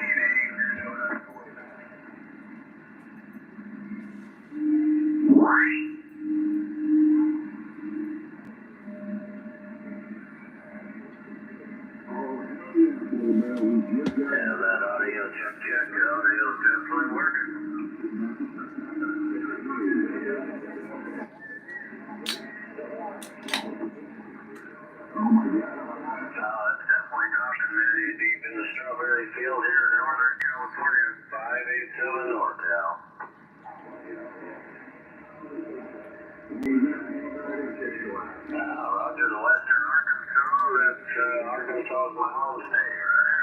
Yeah, that audio check. The audio's definitely working. Oh my God. It's definitely dropping, man. He's deep in the strawberry field here in Northern California. 587 North Cal. Roger, the western Arkansas. That's Arkansas is my home state, right?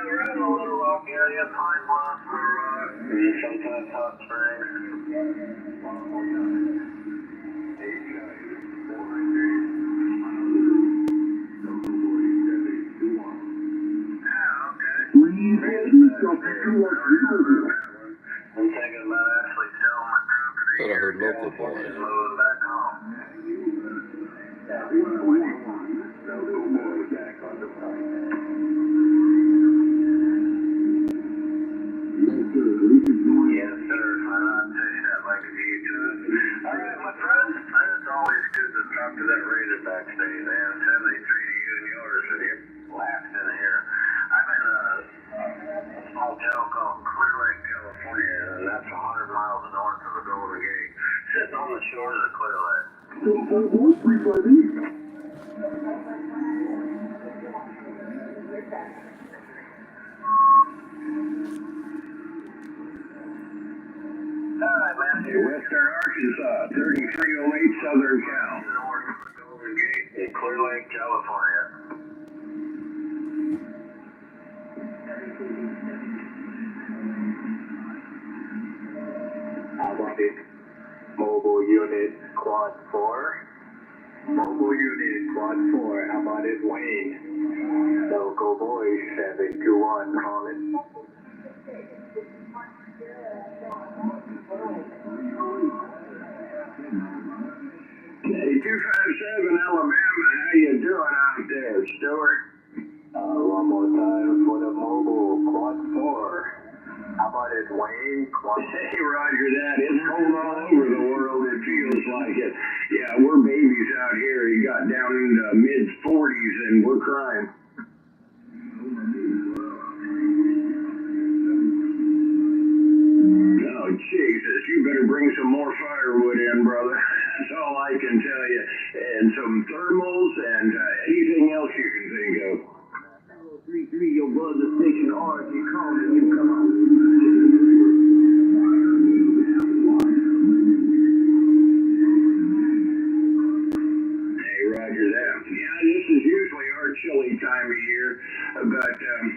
We're in a little rock area, Pine Bluff. We're Sometimes hot springs. I'm thinking about actually selling my property. Thought I heard local boy. And moving back home. Yes, sir. I'll tell you that like a few times. All right, my friend. It's always good to talk to that Razorback state, man. 73 to you and yours, and you're last in here. I'm in a small town called Clear Lake, California, and that's 100 miles north of the Golden Gate, sitting on the shores of Clear Lake. Alright, man. Western Arkansas, 3308 Southern Cal. North of the Golden Gate in Clear Lake, California. How about it? Mobile unit quad 4. Mobile unit quad 4. How about it, Wayne? Local Boise 721 calling. 257 Alabama, how you doing out there, Stuart? One more time for the mobile quad 4. How about it, Wayne? Quad 4. Hey, roger that. It's cold all over the world, it feels like it. Yeah, we're babies out here. You got down into mid-40s and we're crying. Oh, Jesus, you better bring some more firewood in, brother. That's all I can tell you. And some thermals and anything else you can think of. 033, your brother station R, you calling, you come on. Hey, roger that. Yeah, this is usually our chilly time of year, but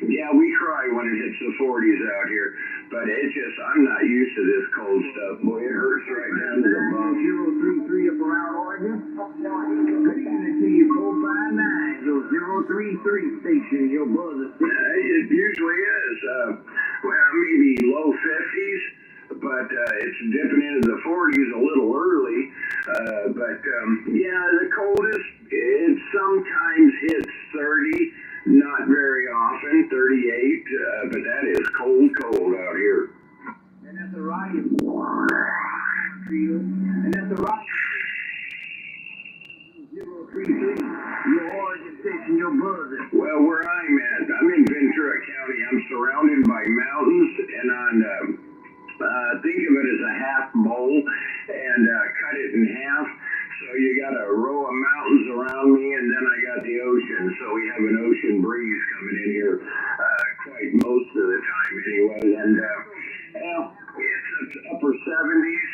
yeah, we cry when it hits the 40s out here. But it's just, I'm not used to this cold stuff. Boy, it hurts right down to the bone. 033 up around Oregon. Good evening to you, 459, your 033 station, your brother station. It usually is. Well, maybe low 50s, but it's dipping into the 40s a little early. But yeah, the coldest, it sometimes hits 30, not very often, 38, but that is cold out here. And that's a riot. And that's a riot. 033, your Oregon station, your brother. Well, where I'm at, I'm in Ventura County. I'm surrounded by mountains, and on think of it as a half bowl, and cut it in half. So you got a row of mountains around me, and then I got the ocean. So we have an ocean breeze coming in here quite most of the time anyway. And well, it's upper 70s,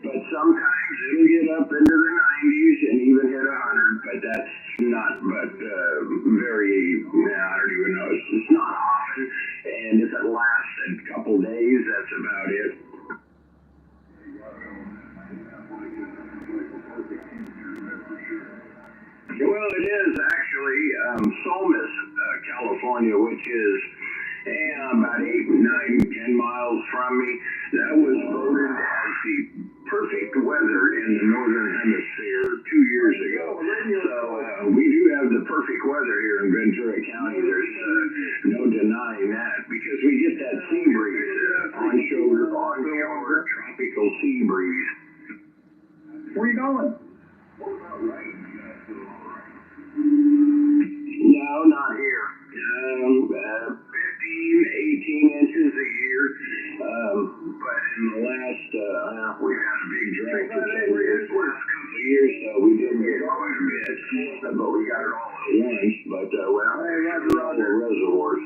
but sometimes it'll get up into the 90s and even hit 100. But that's not, very, I don't even know. It's not often, and if it lasts a couple days, that's about it. Well, it is actually Solmus, California, which is about 8, 9, 10 miles from me. That was voted as the perfect weather in the northern hemisphere 2 years ago. So we do have the perfect weather here in Ventura County. There's no denying that because we get that sea breeze, onshore tropical sea breeze. Where you going? No, not here. 15, 18 inches a year. But in the last, we've had a big drought for 10 years. The last couple of years, so we didn't get quite a bit. But we got it all at once. But, well, all the reservoirs.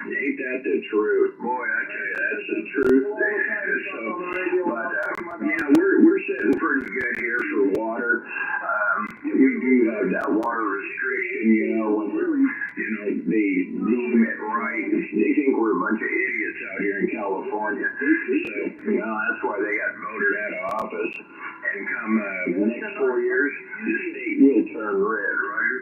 Ain't that the truth? Boy, I tell you, that's the truth. Yeah, we're sitting pretty good here for water. that water restriction, when, they deem it right. They think we're a bunch of idiots out here in California. So, that's why they got voted out of office. And come the next 4 years, the state will turn red, Roger.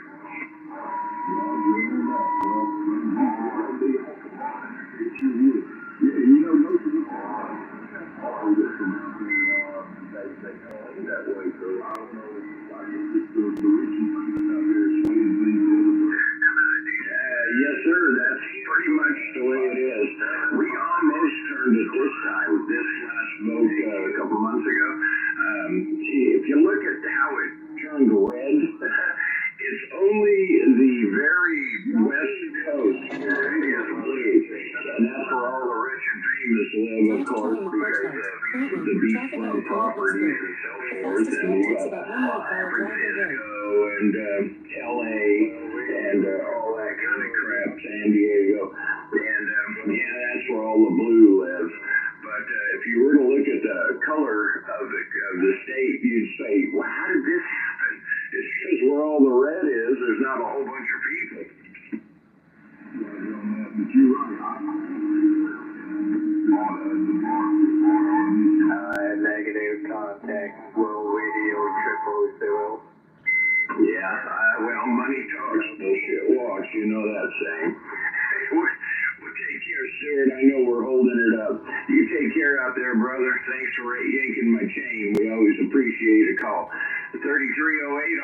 Yes, sir. That's pretty much the way it is. We almost turned it this time. This last vote a couple months ago. If you look at how it turned red, it's only the very west coast where it is blue, and that's where all the rich and famous live, of course, because of the beachfront properties and so forth. And we got San Francisco and LA and all that kind of crap, San Diego, and that's where all the blue lives. But if you were to look at the color of the state, you'd say, well, how did this happen? It's because where all the red is, there's not a whole bunch of people. But you're right. Negative contact, World Radio 000. Yeah, well, money talks, bullshit walks, you know that saying. Well, take care, Stuart. I know we're holding it up. You take care out there, brother. Thanks for yanking my chain. We always appreciate a call. 3308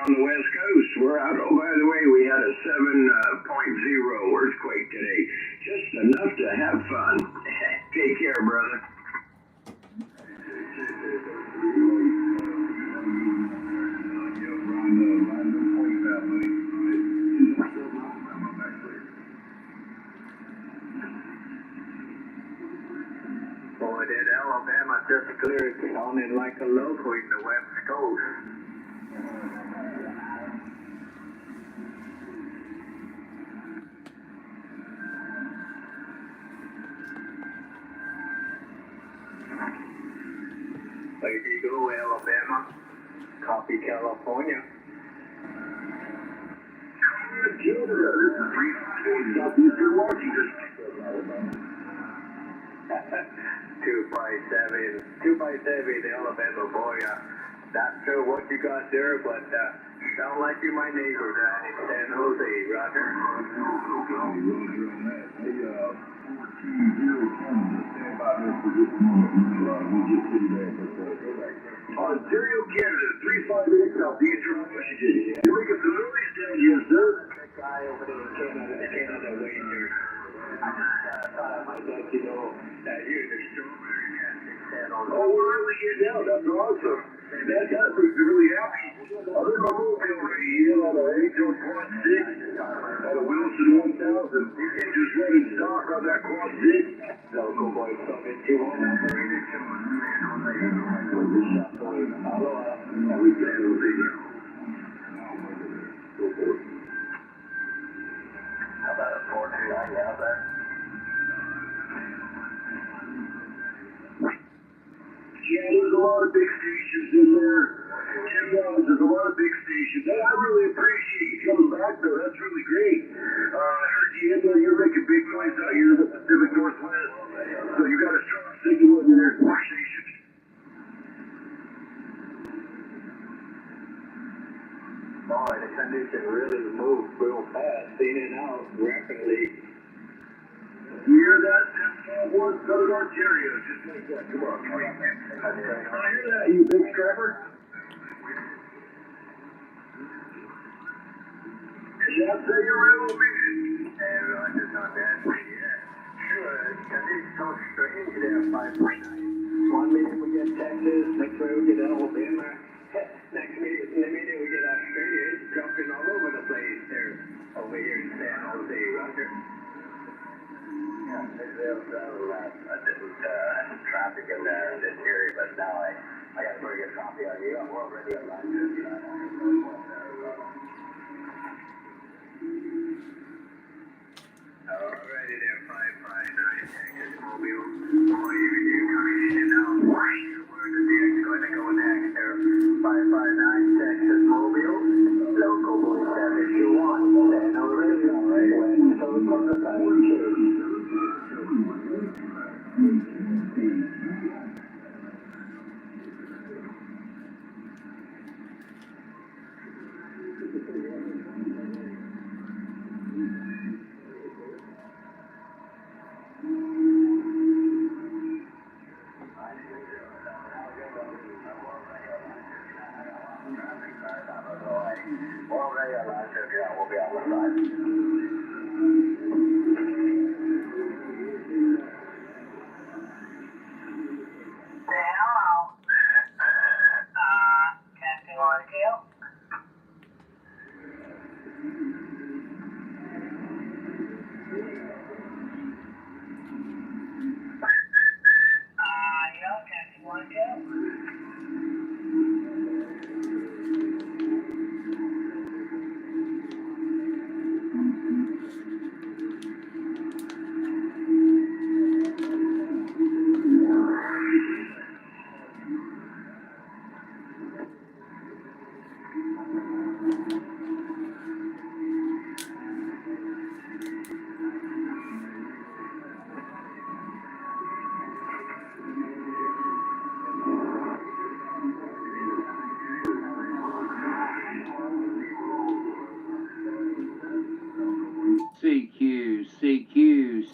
on the West Coast. We're out. Oh, by the way, we had a 7.0 earthquake today. Just enough to have fun. Take care, brother. Boy, that Alabama just cleared sounding like a local in the West Coast. There you go, Alabama. Copy California. Two by seven, Alabama boy. Not sure what you got there, but sound like you my neighbor down in San Jose, Roger. Ontario, Canada, 358 Southeastern Washington. You making some noise down here, sir? That guy over there in Canada waiting there. I just thought I might let you know that you're the strawberry casting. Oh, we're really getting out. That's awesome. That makes me really happy. I'm in my mobile right here on a H.O. Quad 6 on a Wilson 1000. Just running stock on that Quad 6. Local boy, something you want to bring it to us. How about a 4-2 out there? Yeah, there's a lot of big stations in there. There's a lot of big stations. I really appreciate you coming back, though. That's really great. I heard you in there. You're making big noise out here in the Pacific Northwest. So you got a strong signal in there. Station. Boy, the condition really moved real fast, in and out rapidly. You hear that? 10-1 Southern Ontario, just like that. Come on, come on. I hear that, you big scrapper. Yeah, say you're real big. And I just on that. Yeah. Sure, it's so strange there, 5.9. 1 minute we get Texas, next minute we get Alabama, next minute we get Australia. It's jumping all over the place there over here in San Jose, Roger. Yeah, there's traffic in this area, but now I got a pretty good copy on you. I'm already online. Alrighty there, 559 Texas Mobile. Boy, you coming in and out. Where the DX going to go next there? 559 Texas Mobile. Local CQ, CQ.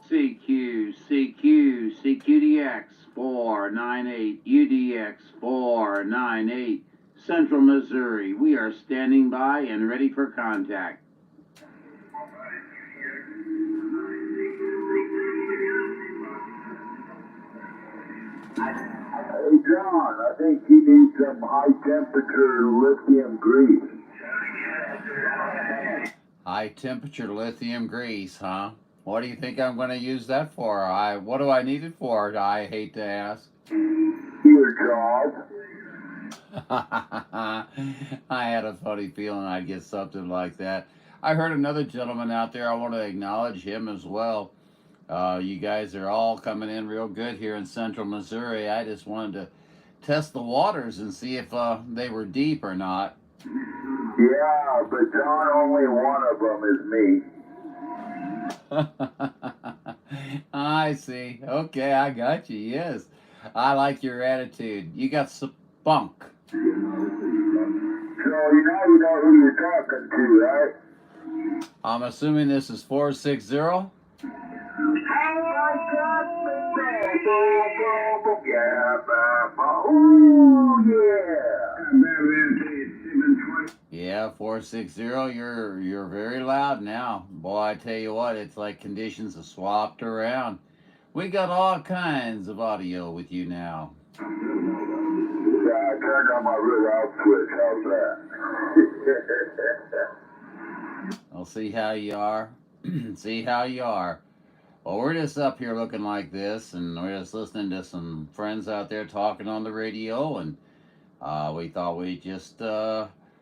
CQ, CQ, CQDX 498, UDX 498, Central Missouri. We are standing by and ready for contact. Hey, John, I think he needs some high-temperature lithium grease. High temperature lithium grease, huh? What do you think I'm going to use that for? What do I need it for? I hate to ask. Your job. I had a funny feeling I'd get something like that. I heard another gentleman out there. I want to acknowledge him as well. You guys are all coming in real good here in Central Missouri. I just wanted to test the waters and see if they were deep or not. Yeah, but John, only one of them is me. I see. Okay, I got you. Yes. I like your attitude. You got spunk. So you know who you're talking to, right? I'm assuming this is 460? Oh my God, yeah, 460. You're very loud now. Boy, I tell you what, it's like conditions have swapped around. We got all kinds of audio with you now. Yeah, I turned on my rear out switch. How's that? I'll see how you are. See how you are. Well, we're just up here looking like this, and we're just listening to some friends out there talking on the radio, and we thought we'd just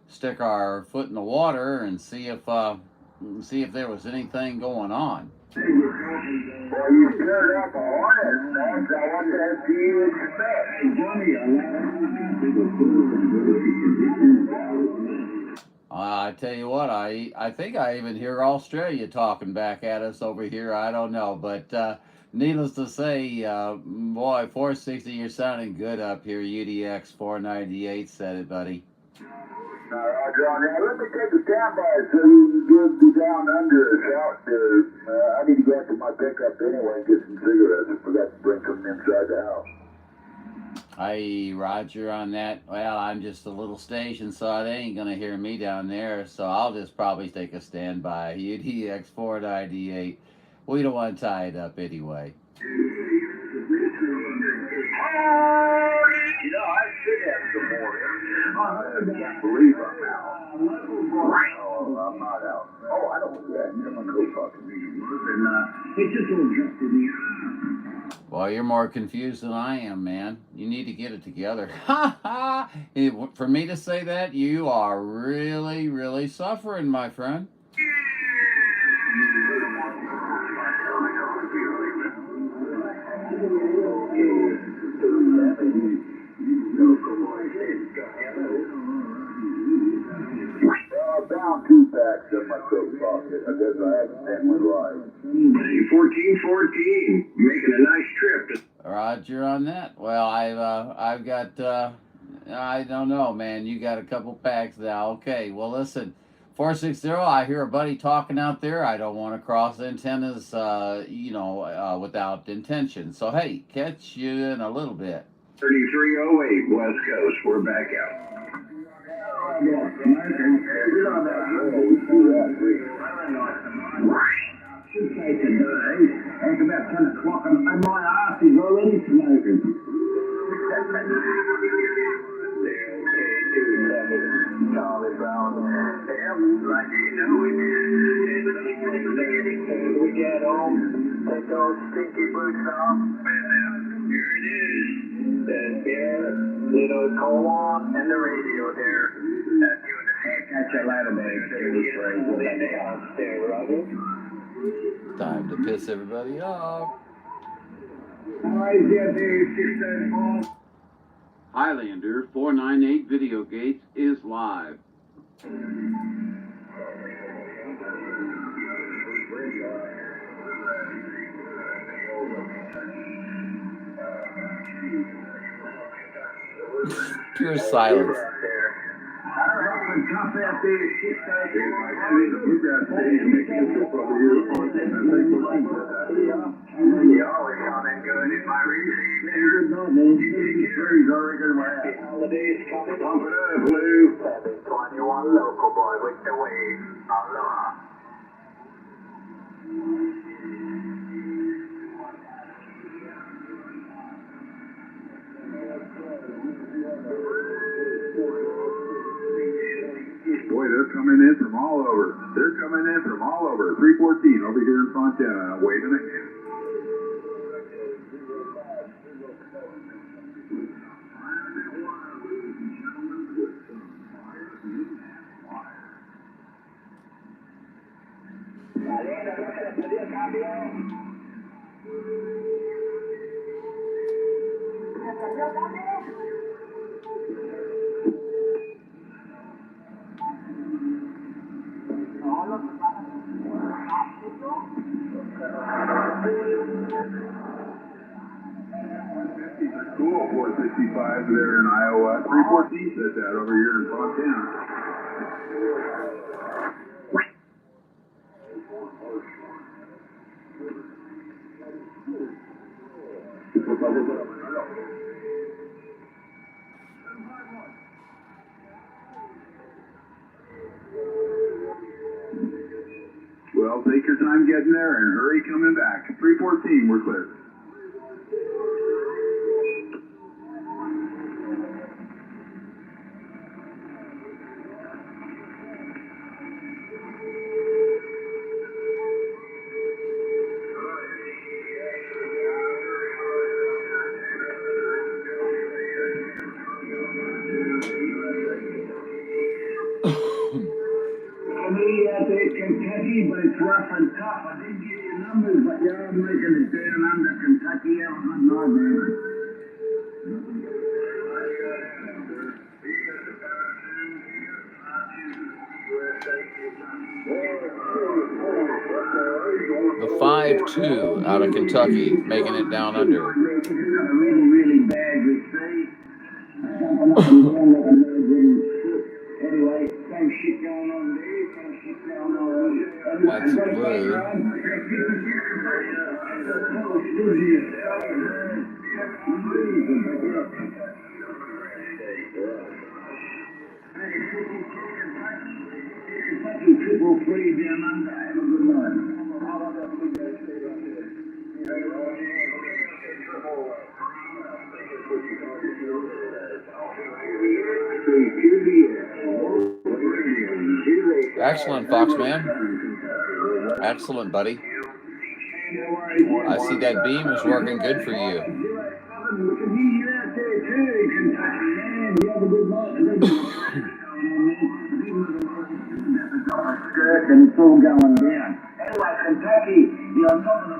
stick our foot in the water and see if there was anything going on. Well, you stirred up a hornet's nest. I want to see you expect. I tell you what, I think I even hear Australia talking back at us over here. I don't know, but needless to say, boy, 460, you're sounding good up here. UDX498 said it, buddy. Roger, now let me take a standby so you can get down under us out there. I need to go out to my pickup anyway and get some cigarettes. I forgot to bring some inside the house. Hey, Roger on that. Well, I'm just a little station, so they ain't going to hear me down there, so I'll just probably take a standby. UDX498. We don't want to tie it up anyway. You know, I should have some more. I can't believe I'm out. Oh, I'm not out. Oh, I don't want that. I'm a co-fucking it's just all just in the air. Well, you're more confused than I am, man. You need to get it together. Ha ha! For me to say that, you are really, really suffering, my friend. accident with life. 1414, making a nice trip. Roger on that. Well, I've got, I don't know, man. You got a couple packs now. Okay, well, listen. 460, I hear a buddy talking out there. I don't want to cross antennas, without intention. So, hey, catch you in a little bit. 3308 West Coast, we're back out. It's about 10 o'clock and my ass is already smoking. Charlie Brown. Yep, like you know it. We get home, take those stinky boots off, and here it is. Little colon and the radio there. That's you and the Catch you later, man. Time to piss everybody off. Highlander 498 Video Gates is live. Pure silence. You always sounding good in my receipt there. Holidays coming. Pump it up, Lou. 721 local boy with the wave. Aloha. Boy, they're coming in from all over. 314 over here in Fontana, waving a hand. Cool, 465 there in Iowa. 314 said that over here in Fontana. Well, take your time getting there and hurry coming back. 314, we're clear. Kentucky, but it's rough and tough. I did get your numbers, but you're making it down under Kentucky. I'm not moving. The 5-2 out of Kentucky, making it down under. It's got a really, really bad receipt. Jumping up and down like a nerve. Anyway, same shit going on there, same shit going on there. That's blue. Kentucky 333 down under. Have a good night. Excellent, Foxman. Excellent, buddy. I see that beam is working good for you. And it's all going down. Anyway, Kentucky, you're on top of the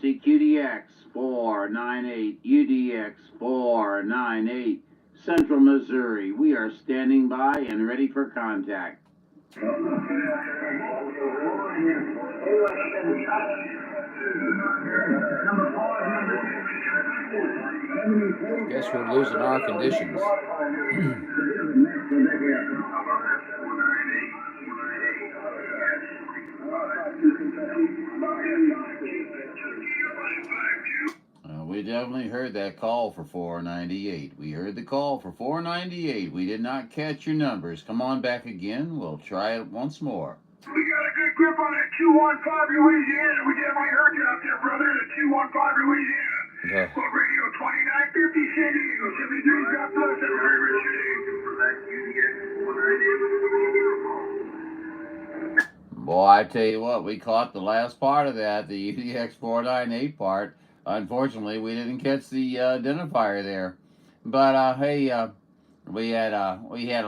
CQDX 498, UDX 498, Central Missouri. We are standing by and ready for contact. Guess we're losing our conditions. We definitely heard that call for 498. We heard the call for 498. We did not catch your numbers. Come on back again. We'll try it once more. We got a good grip on that 215 Louisiana. We definitely heard you out there, brother. The 215 Louisiana. Well, radio 2950 San Diego. 73 God bless. Have a very rich day. Boy, I tell you what, we caught the last part of that, the UDX 498 part. Unfortunately, we didn't catch the identifier there. But hey, we had a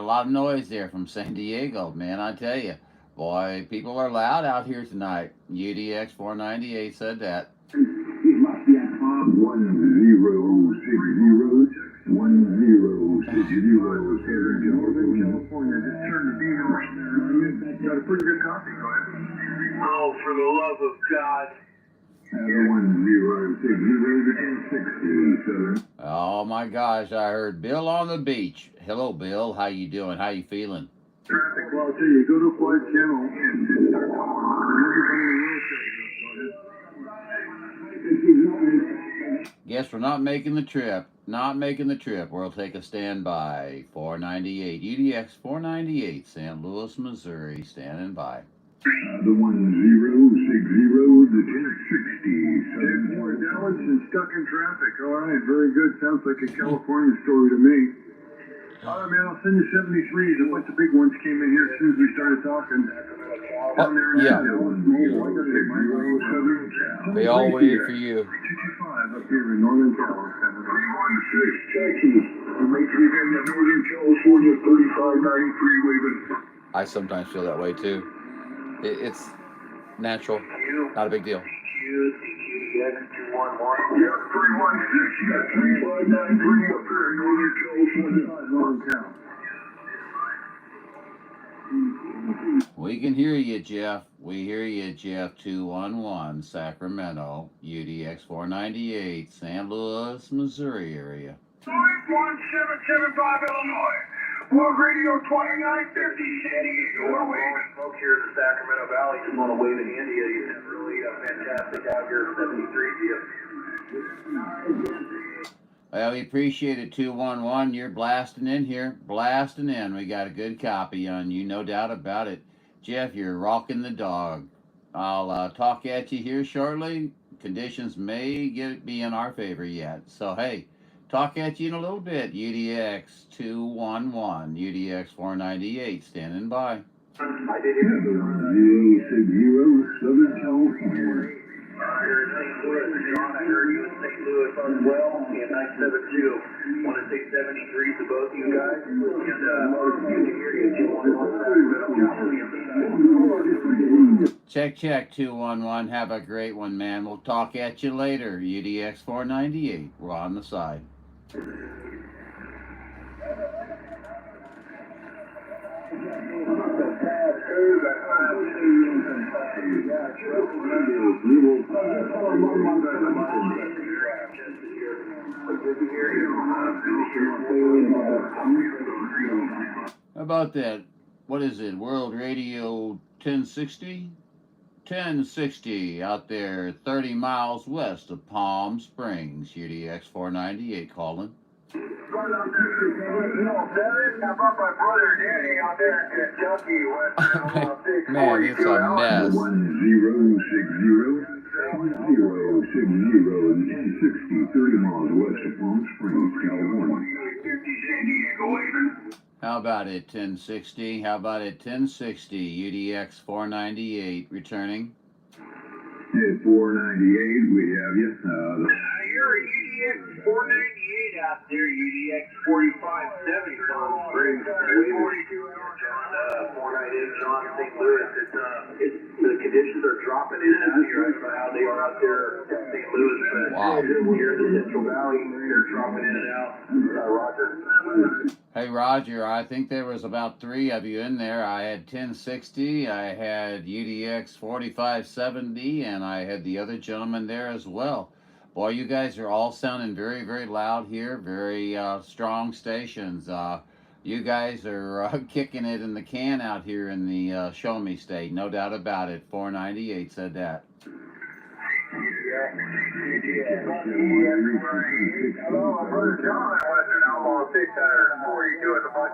lot of noise there from San Diego, man. I tell you, boy, people are loud out here tonight. UDX 498 said that. 1060 Northern California. Just turned the beater right there. Got a pretty good copy. Go ahead. Oh, for the love of God. Oh my gosh, I heard Bill on the beach. Hello, Bill. How you doing? How you feeling? Traffic. Well, I'll tell you, go to Flight Channel and Guess we're not making the trip. Not making the trip. We'll take a standby. 498 UDX 498, St. Louis, Missouri. Standing by. The 1060, the 1060. More Dallas and stuck in traffic. All right, very good. Sounds like a California story to me. All right, man, I'll send you 73s. A bunch of big ones came in here as soon as we started talking. Down there in yeah. We all waited for you. 225 up here in Northern California. 316 Texas. Make sure you get that Northern California 3593 waving. I sometimes feel that way too. It's natural, not a big deal. CQDX 211. Yeah, 316. You got 3593 up here in Northern California. Northern Cal. We can hear you, Jeff. We hear you, Jeff. 211, Sacramento, UDX 498, St. Louis, Missouri area. 51775 Illinois. World Radio 2950 San Diego. We're waving. Smoke here in the Sacramento Valley. Just want to wave at India. You've been really fantastic out here. 73 to you. Well, we appreciate it, 211. You're blasting in here. Blasting in. We got a good copy on you, no doubt about it. Jeff, you're rocking the dog. I'll talk at you here shortly. Conditions may be in our favor yet. So, hey, talk at you in a little bit. UDX 211, UDX 498, standing by. I did hear 060, Southern California. Here in St. Louis, John, I heard you in St. Louis as well. And 972. Want to say 73 to both you guys. And good to hear you. Check, 211. Have a great one, man. We'll talk at you later. UDX 498. We're on the side. How about that? What is it? World Radio 1060? 1060 out there 30 miles west of Palm Springs. UDX 498 calling. How about my brother Danny out there in Kentucky? Man, it's a mess. 1060, 30 miles west of Palm Springs, California. How about it, 1060? How about it, 1060? UDX 498 returning. At 498, we have you. You're UDX 498 out there, UDX 4570 Palm Springs. 498 John down in St. Louis. The conditions are dropping in and out here. I don't know how they are out there in St. Louis, but here in the Central Valley, they're dropping in and out. Roger. Hey, Roger, I think there was about 3 of you in there. I had 1060, I had UDX4570, and I had the other gentleman there as well. Boy, you guys are all sounding very, very loud here, very strong stations. You guys are kicking it in the can out here in the Show Me State, no doubt about it. 498 said that. Hello, I'm Brother John, Western Outlaw 642 at the bus.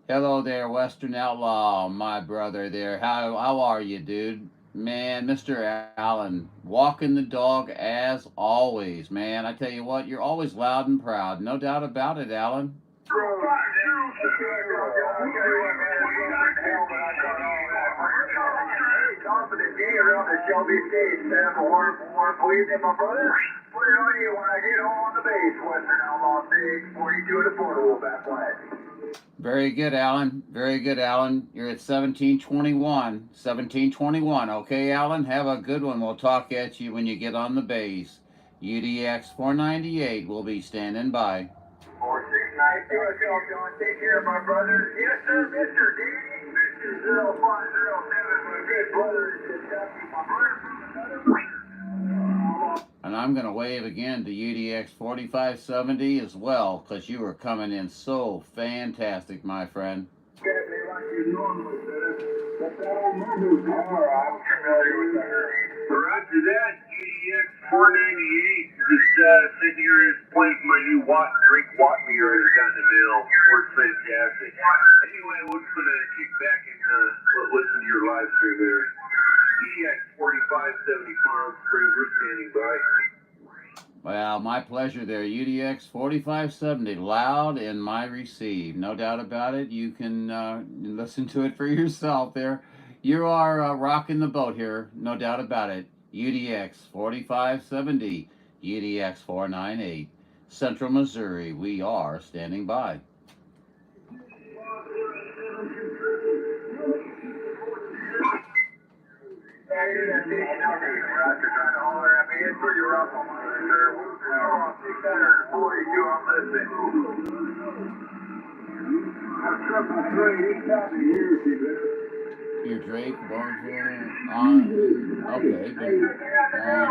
Hello there, Western Outlaw, my brother there. How are you, dude? Man, Mr. Allen, walking the dog as always, man. I tell you what, you're always loud and proud. No doubt about it, Allen. Confident day around the Shelby State, Sam, more believe in my brother. Put it on you when I get home on the base, Western Outlaw 642 at the portable back flag. Very good, Alan. Very good, Alan. You're at 1721. 1721. Okay, Alan? Have a good one. We'll talk at you when you get on the base. UDX 498 will be standing by. 469 yourself, John. Take care of my brother. Yes, sir, Mr. D. Mr. 0507, my good brother. My brother from another brother. And I'm going to wave again to UDX 4570 as well, because you were coming in so fantastic, my friend. Definitely like you normally said. But that old mobile car, I'm familiar with that. Roger that, UDX 498. Just sitting here and playing my new drink watt meter I just got in the mail. Works fantastic. Anyway, we're just going to kick back and listen to your live stream there. UDX 4570 Farm Springs, we're standing by. Well, my pleasure there. UDX 4570, loud in my receive. No doubt about it. You can listen to it for yourself there. You are rocking the boat here. No doubt about it. UDX 4570, UDX 498, Central Missouri. We are standing by. Your Drake Barnesville on, okay, been on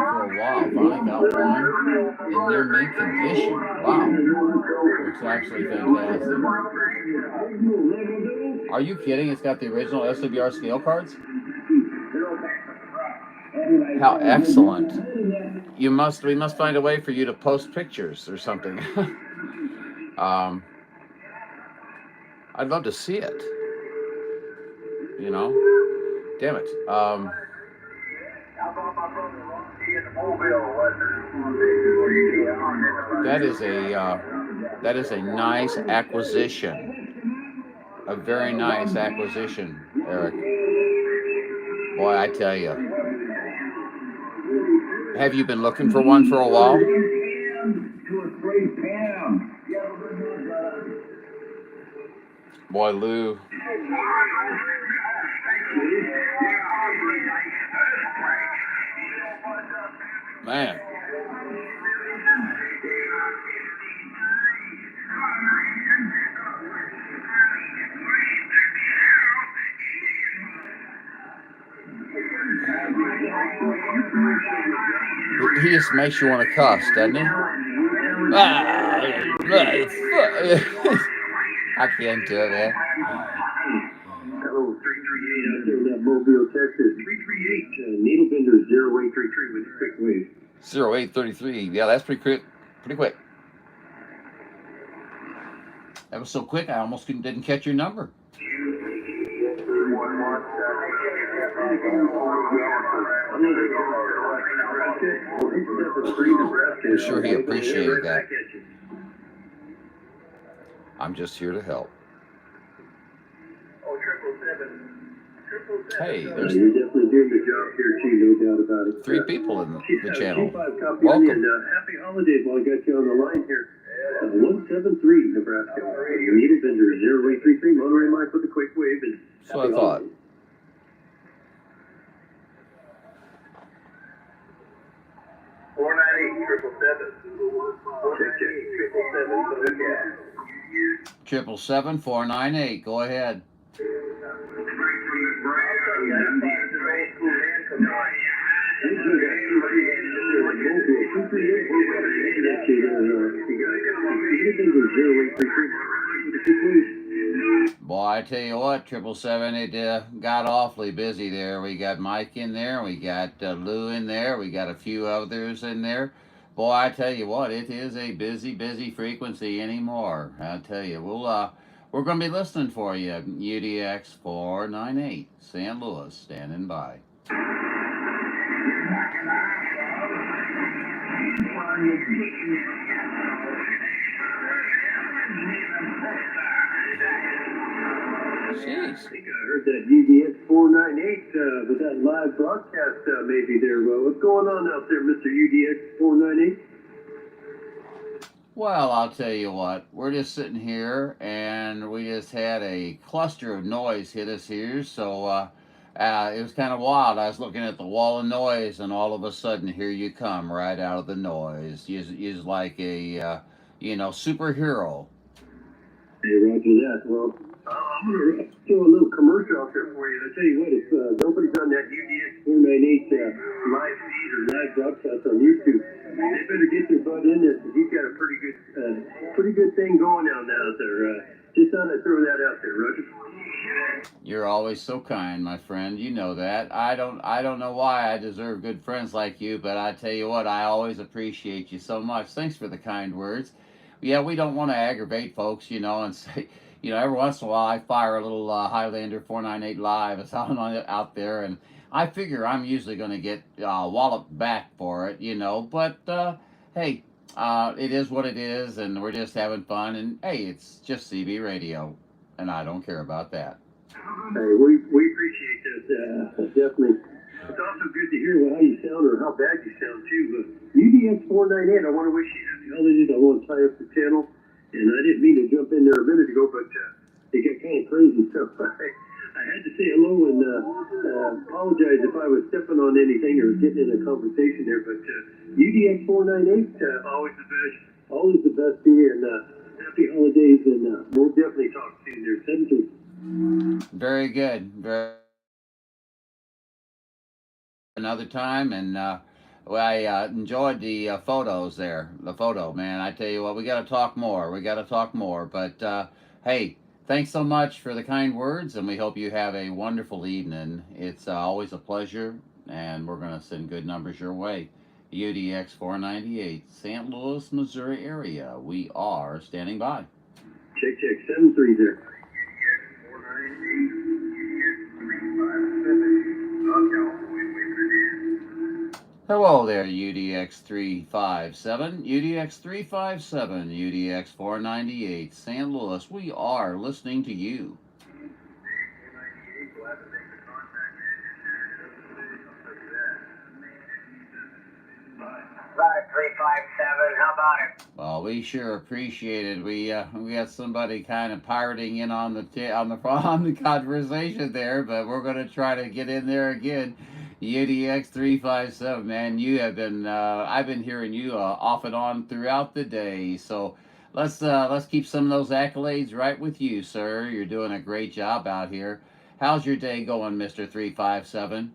for a while. Finally got one in near mint condition. Wow, looks absolutely fantastic. Are you kidding? It's got the original SWR scale cards. How excellent! We must find a way for you to post pictures or something. I'd love to see it. You know, damn it. That is a nice acquisition. A very nice acquisition, Eric. Boy, I tell you. Have you been looking for one for a while? Boy, Lou. Man. He just makes you want to cuss, doesn't he? I can't do it, man. Hello, 338 out there in that Mobile, Texas. 338, needle bender 0833 with a quick wave. 0833. Yeah, that's pretty quick. Pretty quick. That was so quick, I almost didn't catch your number. I'm sure he appreciated that. I'm just here to help. Hey, there's you're definitely doing the job here too, no doubt about it. 3 people in the channel. Welcome. Welcome. Happy holidays while I got you on the line here. 173, Nebraska. Needle Vendor 0833, Monterey Mike with a quick wave. And that's what I thought. Triple 498. Go ahead. Boy, I tell you what, 777, it got awfully busy there. We got Mike in there, we got Lou in there, we got a few others in there. Boy, I tell you what, it is a busy frequency anymore. I tell you, we're going to be listening for you. UDX498, St. Louis, standing by. Jeez. I think I heard that UDX498 with that live broadcast maybe there. What's going on out there, Mr. UDX498? Well, I'll tell you what, we're just sitting here and we just had a cluster of noise hit us here, so it was kind of wild. I was looking at the wall of noise and all of a sudden here you come right out of the noise. You're like a, superhero. Hey, roger that. Well, I'm going to throw a little commercial out there for you. I tell you what, if nobody's on that UDX498 live feed or live broadcast on YouTube, they better get their butt in this, because he's got a pretty good thing going on out there. Just thought I'd throw that out there, Roger. You're always so kind, my friend. You know that. I don't know why I deserve good friends like you, but I tell you what, I always appreciate you so much. Thanks for the kind words. Yeah, we don't want to aggravate folks, and say, every once in a while I fire a little Highlander 498 live. It's out there, and I figure I'm usually going to get walloped back for it, But hey, it is what it is, and we're just having fun. And hey, it's just CB radio, and I don't care about that. Hey, we appreciate that, definitely. It's also good to hear how you sound or how bad you sound too. UDX498, I want to wish you happy holidays. I want to tie up the channel. And I didn't mean to jump in there a minute ago, but it got kind of crazy. So I had to say hello and apologize if I was stepping on anything or getting in a conversation there. But UDX498, always the best to you. And happy holidays. And we'll definitely talk soon there. 7-2. Very good. Another time, and I enjoyed the photos there. The photo, man. I tell you what, we got to talk more. But hey, thanks so much for the kind words, and we hope you have a wonderful evening. It's always a pleasure, and we're going to send good numbers your way. UDX498, St. Louis, Missouri area. We are standing by. Check 7-3 there. Hello there, UDX357, UDX357, UDX498, St. Louis. We are listening to you. 5357, how about it? Well, we sure appreciate it. We got somebody kind of pirating in on the conversation there, but we're going to try to get in there again. UDX357, man, you have been I've been hearing you off and on throughout the day. So let's keep some of those accolades right with you, sir. You're doing a great job out here. How's your day going, Mr. 357?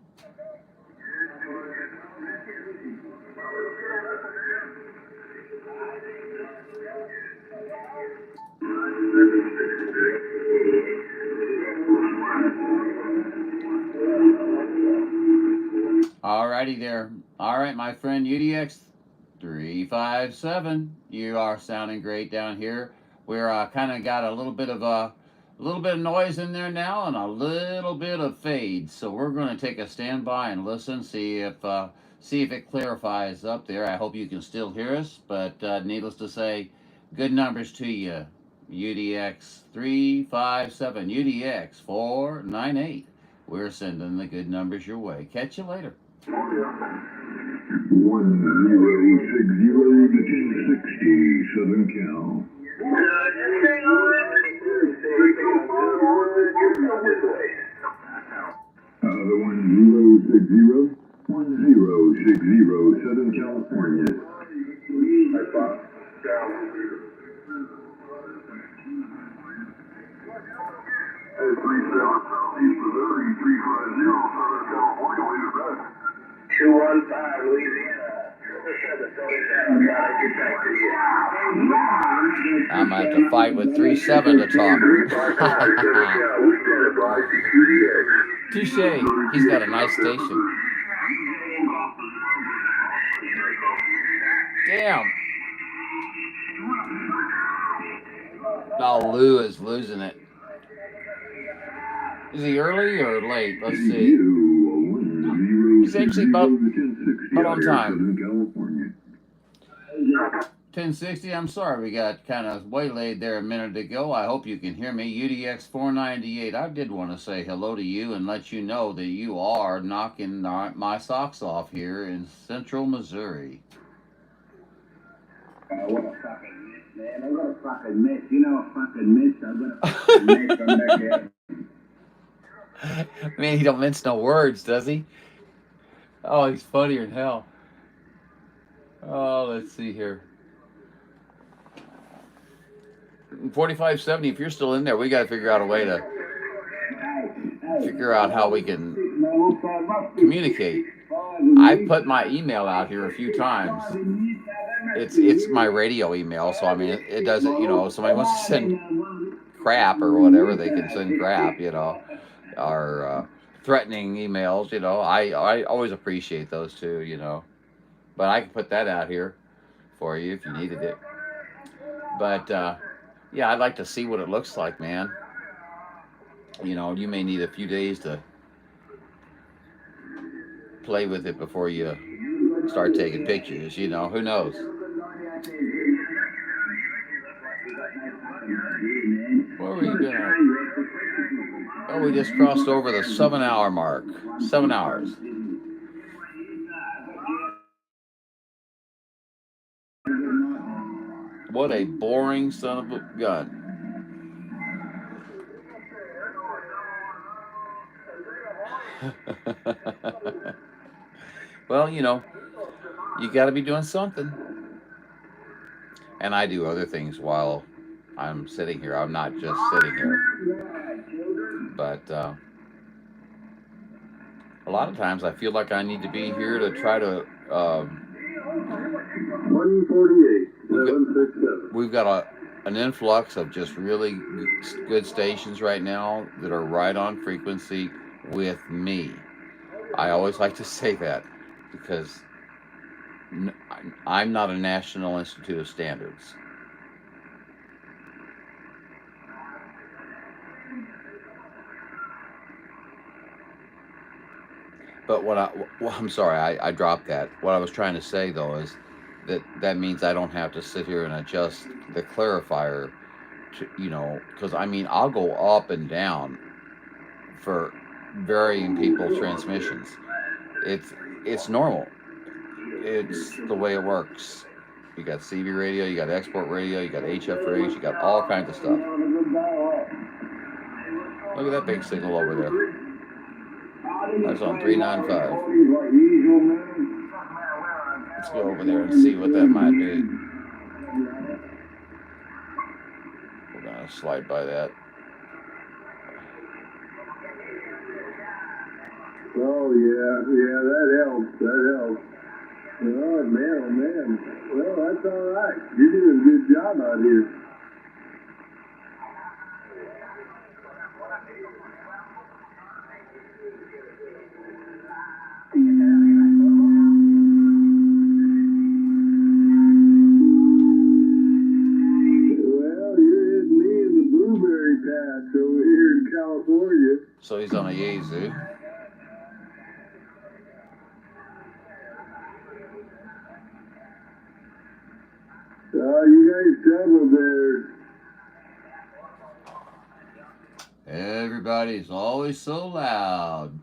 Alrighty there. Alright, my friend, UDX357, you are sounding great down here. We're kind of got a little bit of noise in there now and a little bit of fade. So we're going to take a standby and listen, see if it clarifies up there. I hope you can still hear us, but needless to say, good numbers to you. UDX357, UDX498. We're sending the good numbers your way. Catch you later. 1060 to 1060 Southern Cal. The 1060 Southern California. Hey, 37 Southeast Missouri, 350 Southern California, where you at? 215 Louisiana. I might have to fight with 37 to talk. Touche. He's got a nice station. Damn. Oh, Lou is losing it. Is he early or late? Let's see. He's actually about on time. 1060, I'm sorry we got kind of waylaid there a minute ago. I hope you can hear me. UDX498, I did want to say hello to you and let you know that you are knocking my socks off here in central Missouri. What a fucking miss, man. I'm gonna fucking miss. You know a fucking miss. I'm gonna fucking miss. I'm back there. Man, he don't mince no words, does he? Oh, he's funnier than hell. Oh, let's see here. 4570, if you're still in there, we got to figure out a way to figure out how we can communicate. I put my email out here a few times. It's my radio email, so I mean, it doesn't, you know, if somebody wants to send crap or whatever, they can send crap, you know, or threatening emails, you know. I always appreciate those too, you know. But I can put that out here for you if you needed it. But yeah, I'd like to see what it looks like, man. You know, you may need a few days to play with it before you start taking pictures, you know, who knows. Where are we gonna? Oh, we just crossed over the 7-hour mark. 7 hours. What a boring son of a gun. Well, you know, you got to be doing something. And I do other things while I'm sitting here. I'm not just sitting here. But a lot of times I feel like I need to be here to try to... 148, 767. We've got an influx of just really good stations right now that are right on frequency with me. I always like to say that because I'm not a National Institute of Standards. But I'm sorry, I dropped that. What I was trying to say though is that means I don't have to sit here and adjust the clarifier to, you know, because I mean, I'll go up and down for varying people transmissions. It's normal. It's the way it works. You got CB radio, you got export radio, you got HF rigs, you got all kinds of stuff. Look at that big signal over there. That's on 395. Let's go over there and see what that might be. We're gonna slide by that. Oh yeah, that helps. Oh man. Well, that's all right. You're doing a good job out here. Over here in California. So he's on a Yazoo. You guys traveled there. Everybody's always so loud.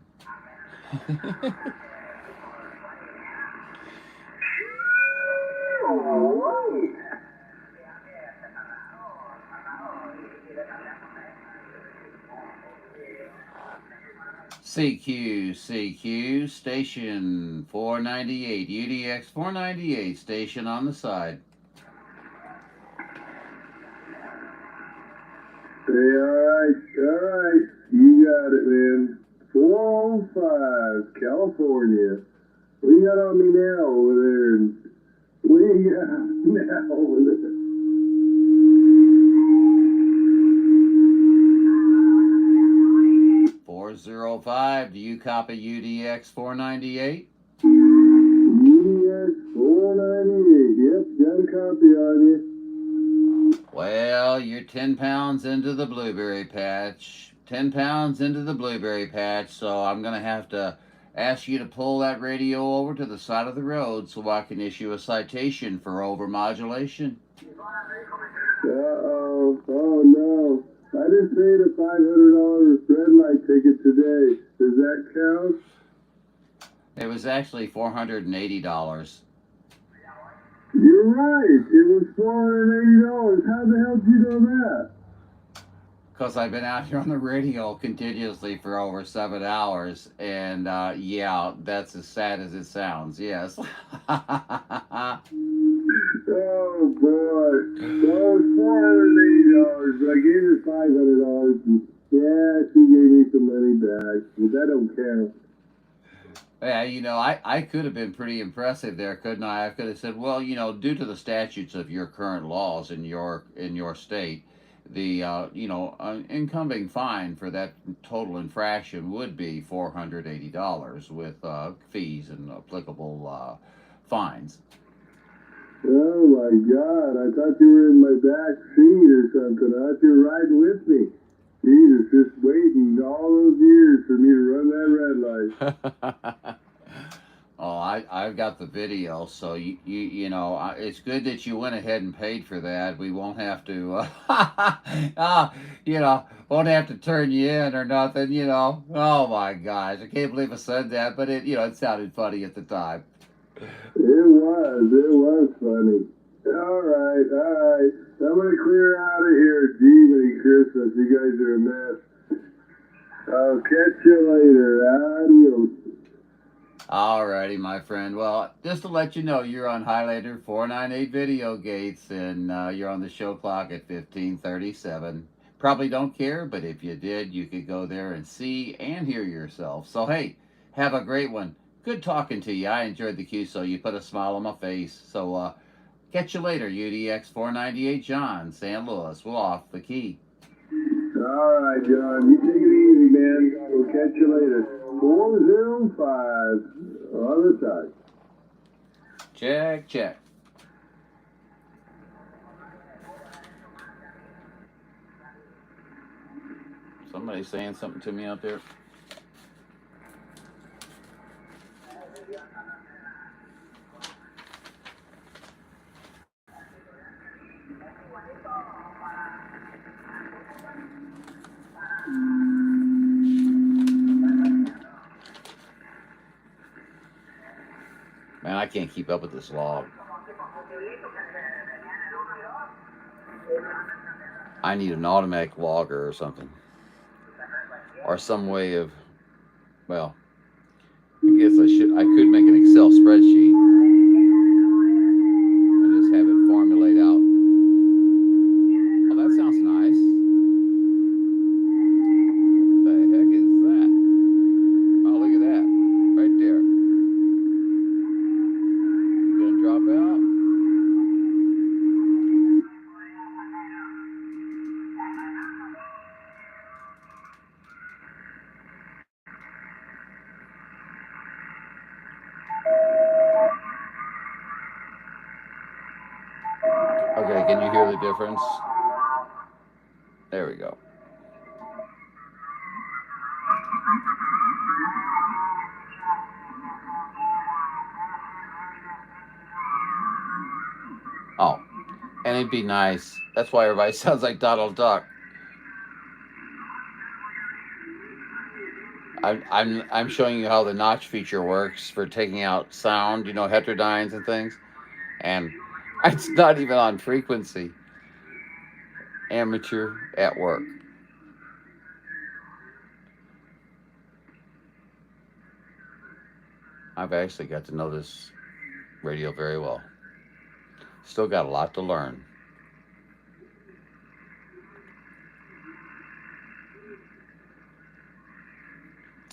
CQ, station 498, UDX 498, station on the side. Hey, alright, you got it, man. 405, California. What do you got on me now over there? What do you got now over there? 405, do you copy UDX 498? UDX 498, yep, got a copy on you. Well, you're 10 pounds into the blueberry patch. 10 pounds into the blueberry patch, so I'm going to have to ask you to pull that radio over to the side of the road so I can issue a citation for overmodulation. Uh-oh, oh no. I just paid a $500 red light ticket today. Does that count? It was actually $480. You're right. It was $480. How the hell did you know that? Because I've been out here on the radio continuously for over 7 hours, and yeah, that's as sad as it sounds, yes. Oh boy. Well, it was $480, but I gave her $500, and yeah, she gave me some money back, but that don't count. Yeah, you know, I could have been pretty impressive there, couldn't I? I could have said, well, you know, due to the statutes of your current laws in your state, the incumbent fine for that total infraction would be $480 with fees and applicable fines. Oh my God, I thought you were in my back seat or something. I thought you were riding with me. Jesus, just waiting all those years for me to run that red light. Oh, I've got the video, so you know, it's good that you went ahead and paid for that. We won't have to, won't have to turn you in or nothing, you know. Oh my gosh, I can't believe I said that, but it sounded funny at the time. It was funny. All right. I'm gonna clear out of here. Gee, Merry Christmas. You guys are a mess. I'll catch you later. Adios. Alrighty, my friend. Well, just to let you know, you're on Highlander 498 Video Gates, and you're on the show clock at 15:37. Probably don't care, but if you did, you could go there and see and hear yourself. So, hey, have a great one. Good talking to you. I enjoyed the Q, so you put a smile on my face. So, catch you later, UDX 498 John, San Luis. We'll off the key. All right, John. You take it easy, man. We'll catch you later. 405 on the side. Check. Somebody saying something to me out there? Man, I can't keep up with this log. I need an automatic logger or something. Or some way of, well, I guess I could make an Excel spreadsheet and just have it formulate out. Oh, that sounds nice. What the heck is that? Oh, look at that. Right there. You gonna drop out? Okay, can you hear the difference? There we go. Oh, and it'd be nice. That's why everybody sounds like Donald Duck. I'm showing you how the notch feature works for taking out sound, you know, heterodynes and things. And it's not even on frequency. amateur at work. I've actually got to know this radio very well. Still got a lot to learn.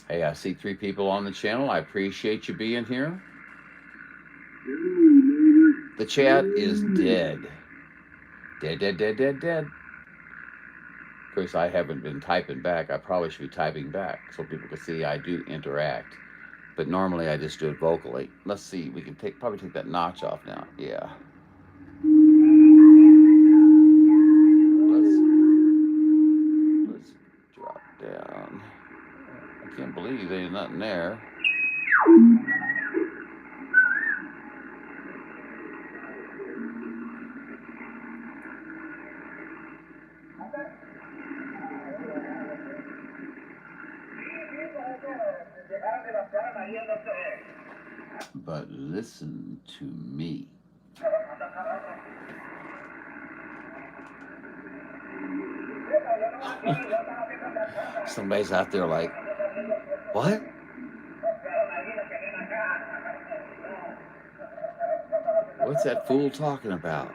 Hey, I see 3 people on the channel. I appreciate you being here. The chat is dead. Dead. Of course, I haven't been typing back. I probably should be typing back so people can see I do interact. But normally I just do it vocally. Let's see. We can probably take that notch off now. Yeah. Let's drop down. I can't believe there's nothing there. But listen to me. Somebody's out there like, what? What's that fool talking about?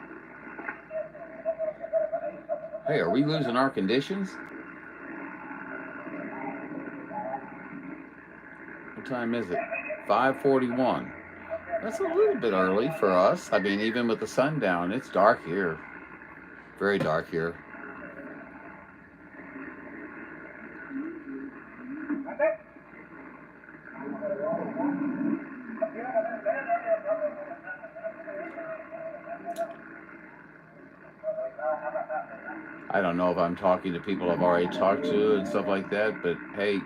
Hey, are we losing our conditions? What time is it? 5:41. That's a little bit early for us. I mean, even with the sun down, it's dark here. Very dark here. I don't know if I'm talking to people I've already talked to and stuff like that, but hey,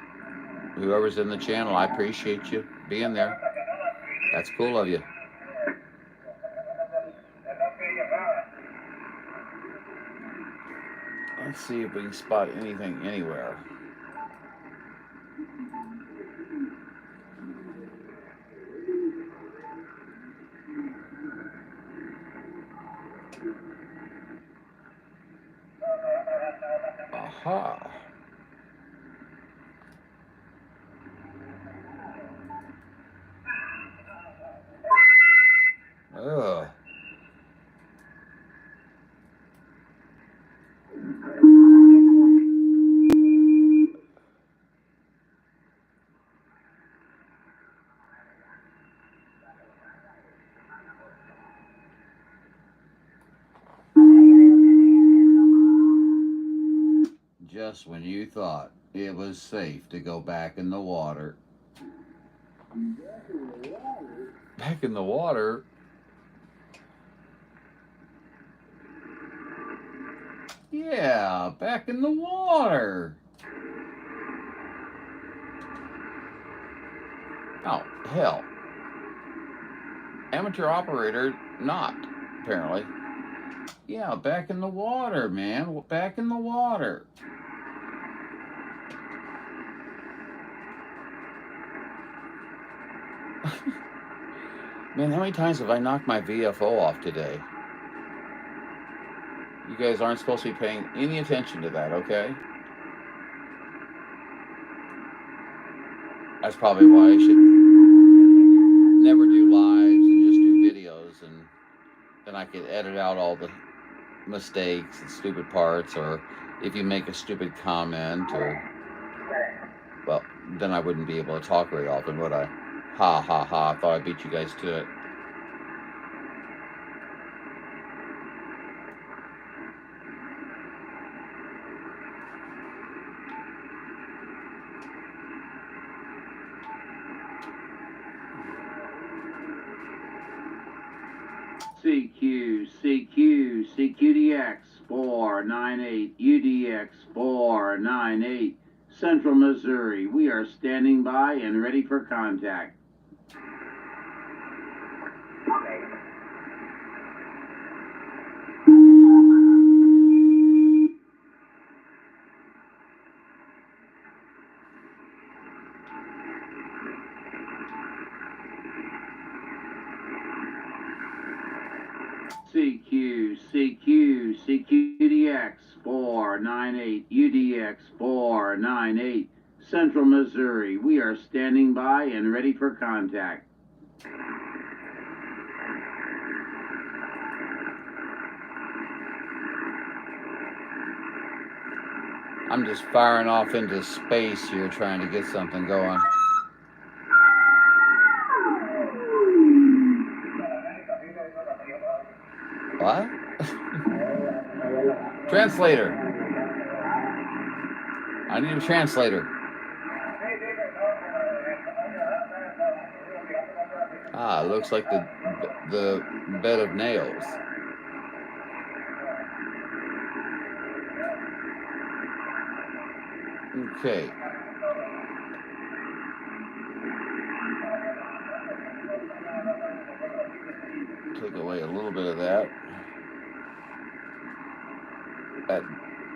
whoever's in the channel, I appreciate you being there. That's cool of you. Let's see if we can spot anything anywhere. Aha. Ugh. Just when you thought it was safe to go back in the water. Back in the water? Yeah, back in the water. Oh, hell. Amateur operator, not, apparently. Yeah, back in the water, man. Back in the water. Man, how many times have I knocked my VFO off today? You guys aren't supposed to be paying any attention to that, okay? That's probably why I should never do lives and just do videos, and then I could edit out all the mistakes and stupid parts, or if you make a stupid comment, or, well, then I wouldn't be able to talk very often, would I? Ha ha ha, I thought I beat you guys to it. CQDX498, UDX498, Central Missouri. We are standing by and ready for contact. CQ CQDX498 UDX498 Central Missouri. We are standing by and ready for contact. I'm just firing off into space here trying to get something going. What? Translator. I need a translator. Ah, looks like the bed of nails. Okay. Take away a little bit of that. That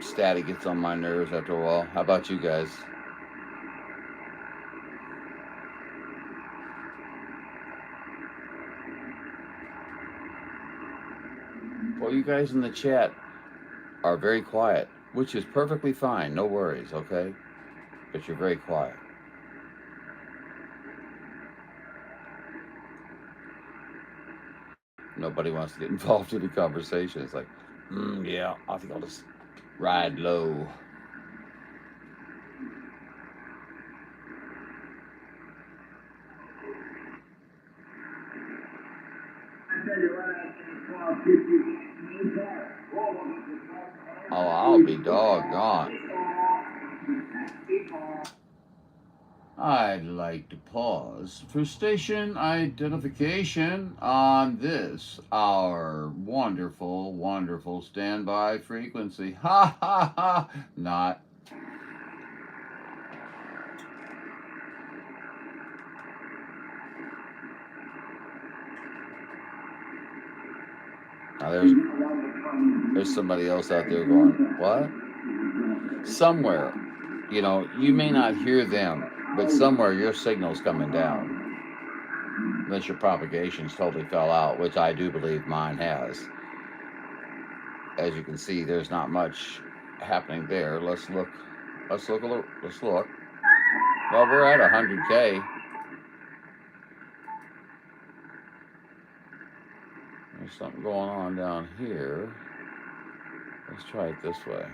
static gets on my nerves after a while. How about you guys? Well, you guys in the chat are very quiet, which is perfectly fine. No worries, okay? But you're very quiet. Nobody wants to get involved in the conversation. It's like, yeah, I think I'll just ride low. Oh, I'll be doggone. I'd like to pause for station identification on this, our wonderful, wonderful standby frequency. Ha ha ha! Not. Now there's somebody else out there going, what? Somewhere, you know, you may not hear them, but somewhere your signal's coming down. Unless your propagations totally fell out, which I do believe mine has. As you can see, there's not much happening there. Let's look a little, let's look. Well, we're at 100K. There's something going on down here. Let's try it this way.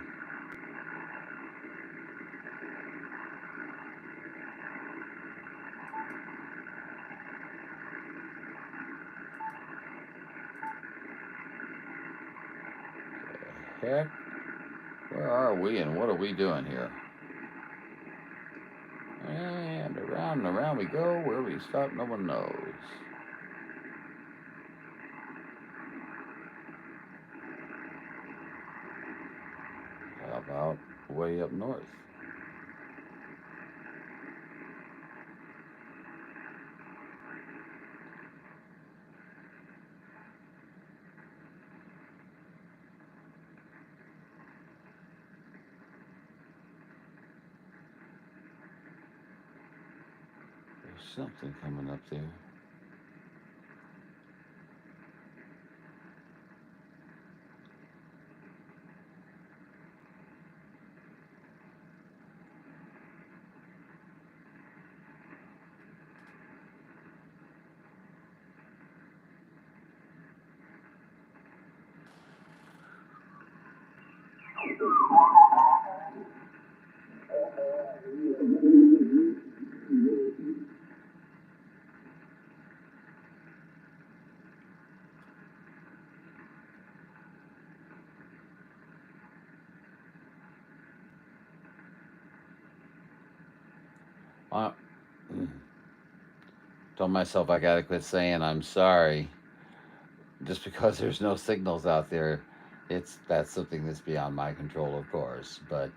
Heck, where are we and what are we doing here? And around we go. Where we stop, no one knows. How about way up north? Something coming up there. Told myself I gotta quit saying I'm sorry just because there's no signals out there. That's something that's beyond my control, of course, but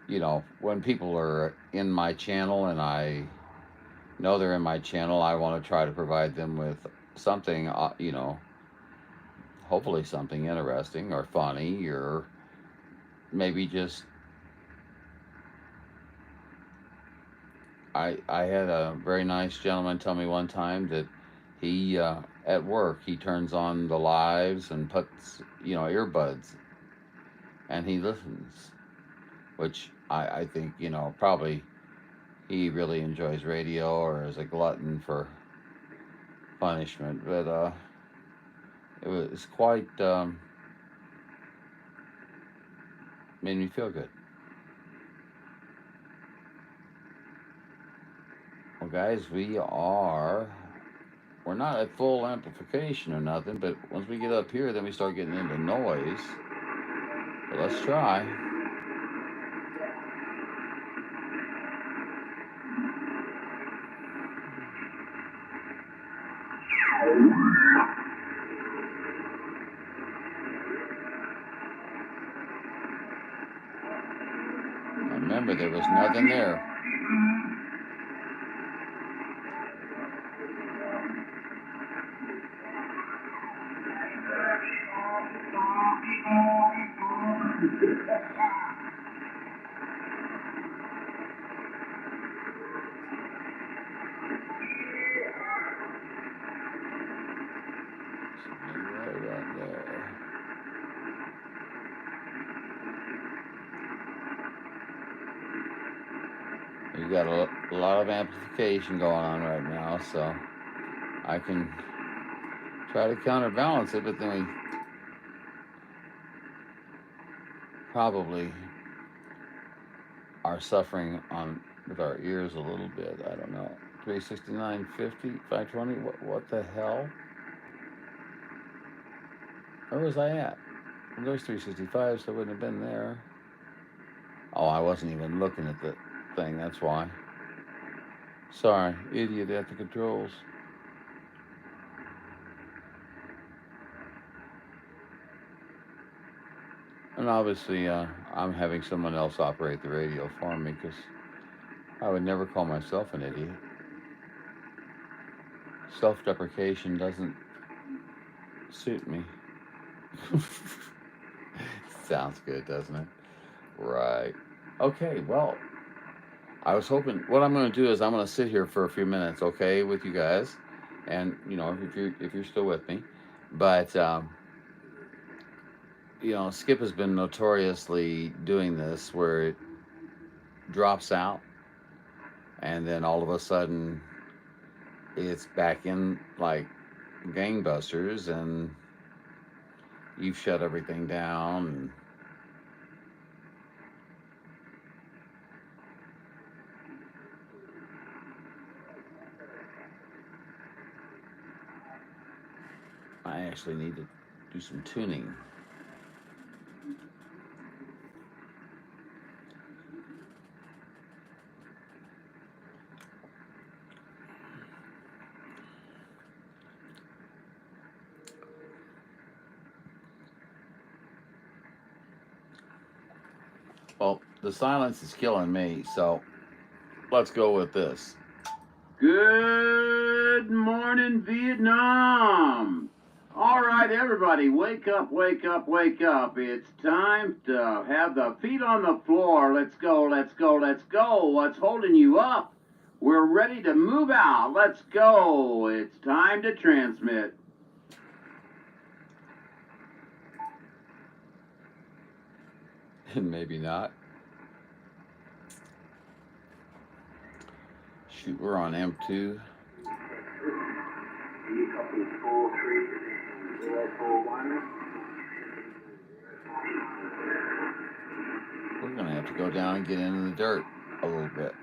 you know, when people are in my channel and I know they're in my channel, I want to try to provide them with something, you know, hopefully something interesting or funny, or maybe just I had a very nice gentleman tell me one time that he at work, he turns on the lives and puts, earbuds, and he listens, which I think, probably he really enjoys radio or is a glutton for punishment. But it was quite, made me feel good. Well, guys, we're not at full amplification or nothing, but once we get up here, then we start getting into noise. But let's try. Remember, there was nothing there. We got a lot of amplification going on right now, so I can try to counterbalance it, but then we probably are suffering with our ears a little bit. I don't know. 369.50, 520. What the hell? Where was I at? Well, there's 365, so I wouldn't have been there. Oh, I wasn't even looking at the thing. That's why. Sorry, idiot at the controls. And obviously, I'm having someone else operate the radio for me because I would never call myself an idiot. Self-deprecation doesn't suit me. Sounds good, doesn't it? Right. Okay, well, I was hoping, what I'm going to do is I'm going to sit here for a few minutes, okay, with you guys. And, if you're still with me. But, Skip has been notoriously doing this where it drops out and then all of a sudden it's back in like gangbusters and you've shut everything down. And I actually need to do some tuning. Well, the silence is killing me, so let's go with this. Good morning, Vietnam. All right, everybody, wake up, wake up, wake up. It's time to have the feet on the floor. Let's go, let's go, let's go. What's holding you up? We're ready to move out. Let's go. It's time to transmit. Maybe not. Shoot, we're on M2. We're going to have to go down and get into the dirt a little bit.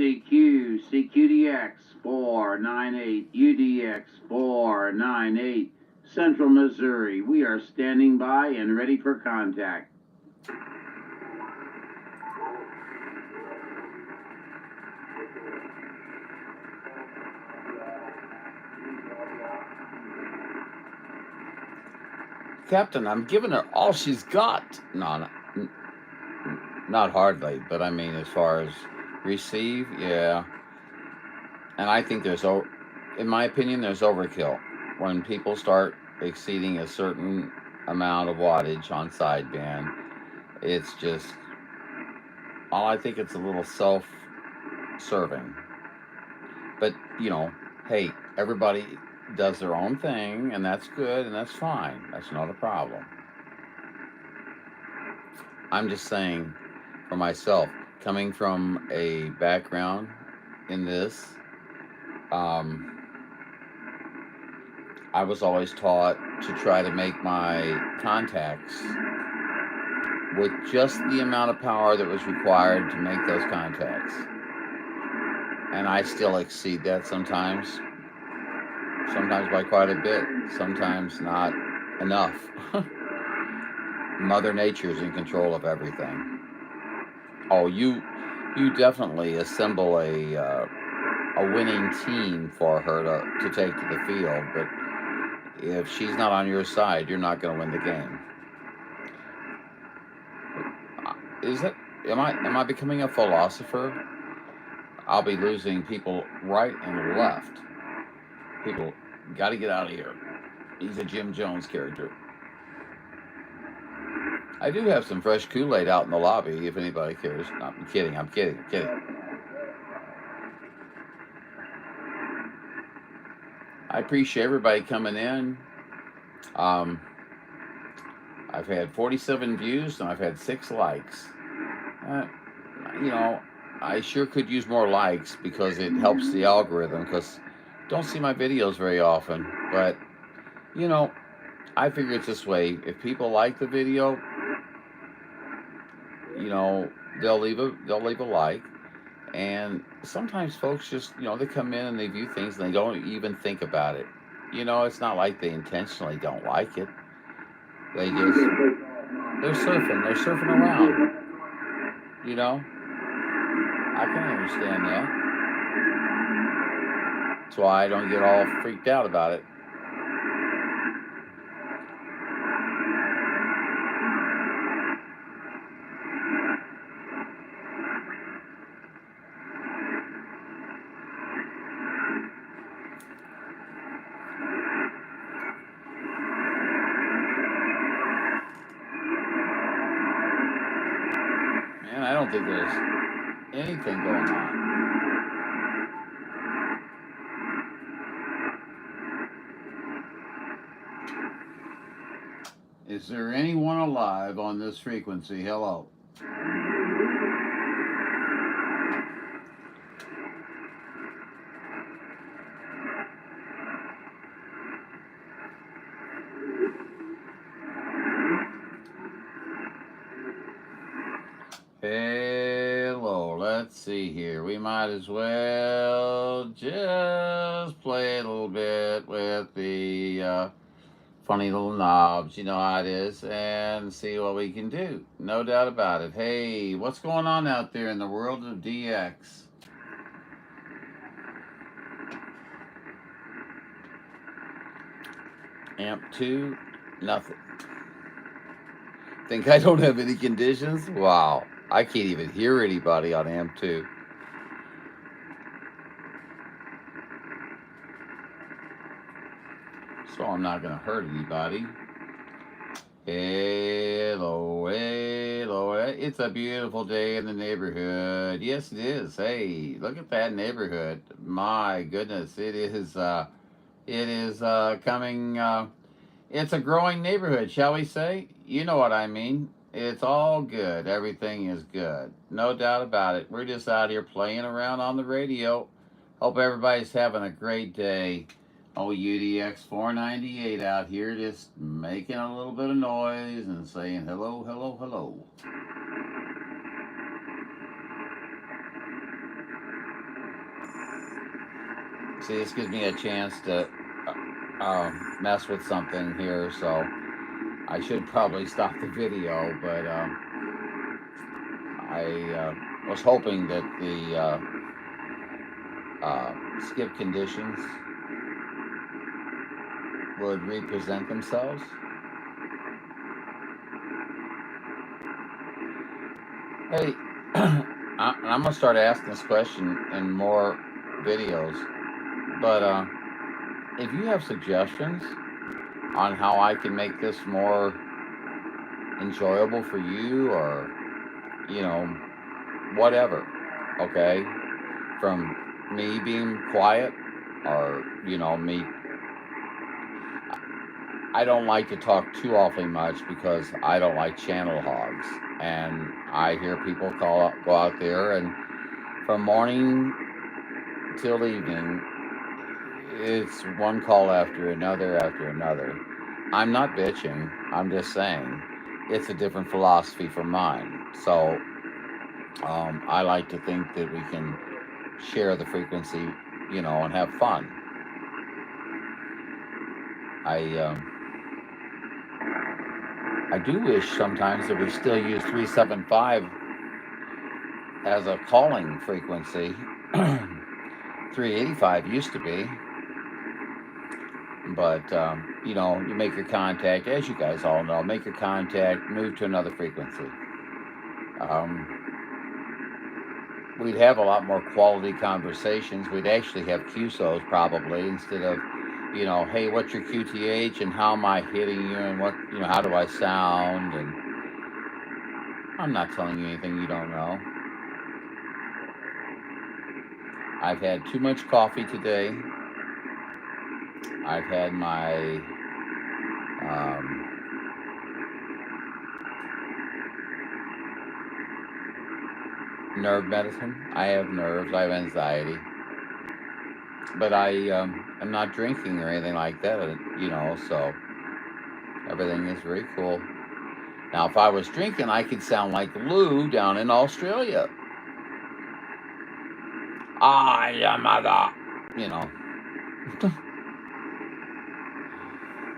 CQDX498, UDX498, Central Missouri. We are standing by and ready for contact. Captain, I'm giving her all she's got. No, not hardly, but I mean, as far as receive, yeah. And I think in my opinion, there's overkill. When people start exceeding a certain amount of wattage on sideband, it's just, I think it's a little self-serving. But, you know, hey, everybody does their own thing, and that's good, and that's fine. That's not a problem. I'm just saying, for myself, coming from a background in this, I was always taught to try to make my contacts with just the amount of power that was required to make those contacts. And I still exceed that sometimes by quite a bit, sometimes not enough. Mother Nature's in control of everything. Oh, you definitely assemble a winning team for her to take to the field, but if she's not on your side, you're not going to win the game. Am I becoming a philosopher? I'll be losing people right and left. People got to get out of here. He's a Jim Jones character. I do have some fresh Kool-Aid out in the lobby if anybody cares. No, I'm kidding. I appreciate everybody coming in. I've had 47 views and I've had 6 likes. You know, I sure could use more likes because it helps the algorithm, because don't see my videos very often. But, you know, I figure it's this way. If people like the video, you know, they'll leave a like. And sometimes folks just, you know, they come in and they view things and they don't even think about it. You know, it's not like they intentionally don't like it. They're surfing around. You know, I can understand that. That's why I don't get all freaked out about it. I don't think there's anything going on. Is there anyone alive on this frequency? Hello. Hello, let's see here. We might as well just play a little bit with the funny little knobs, you know how it is, and see what we can do. No doubt about it. Hey, what's going on out there in the world of DX? Amp 2, nothing. Think I don't have any conditions? Wow. I can't even hear anybody on Amp 2. So I'm not going to hurt anybody. Hello. It's a beautiful day in the neighborhood. Yes, it is. Hey, look at that neighborhood. My goodness, it is coming. It's a growing neighborhood, shall we say? You know what I mean. It's all good. Everything is good. No doubt about it. We're just out here playing around on the radio. Hope everybody's having a great day. Oh, UDX478 out here just making a little bit of noise and saying hello, hello, hello. See, this gives me a chance to mess with something here, so I should probably stop the video, but I was hoping that the skip conditions would represent themselves. Hey, I'm gonna start asking this question in more videos, but if you have suggestions on how I can make this more enjoyable for you, or you know, whatever, okay, from me being quiet, or me, I don't like to talk too awfully much because I don't like channel hogs, and I hear people go out there, and from morning till evening, it's one call after another after another. I'm not bitching. I'm just saying it's a different philosophy from mine. So I like to think that we can share the frequency, and have fun. I do wish sometimes that we still use 375 as a calling frequency. 385 used to be, but you make your contact, as you guys all know, make your contact, move to another frequency. We'd have a lot more quality conversations. We'd actually have QSOs probably, instead of, hey, what's your QTH and how am I hitting you, and what, how do I sound? And I'm not telling you anything you don't know. I've had too much coffee today. I've had my nerve medicine. I have nerves. I have anxiety. But I am not drinking or anything like that, so everything is very cool. Now, if I was drinking, I could sound like Lou down in Australia. I am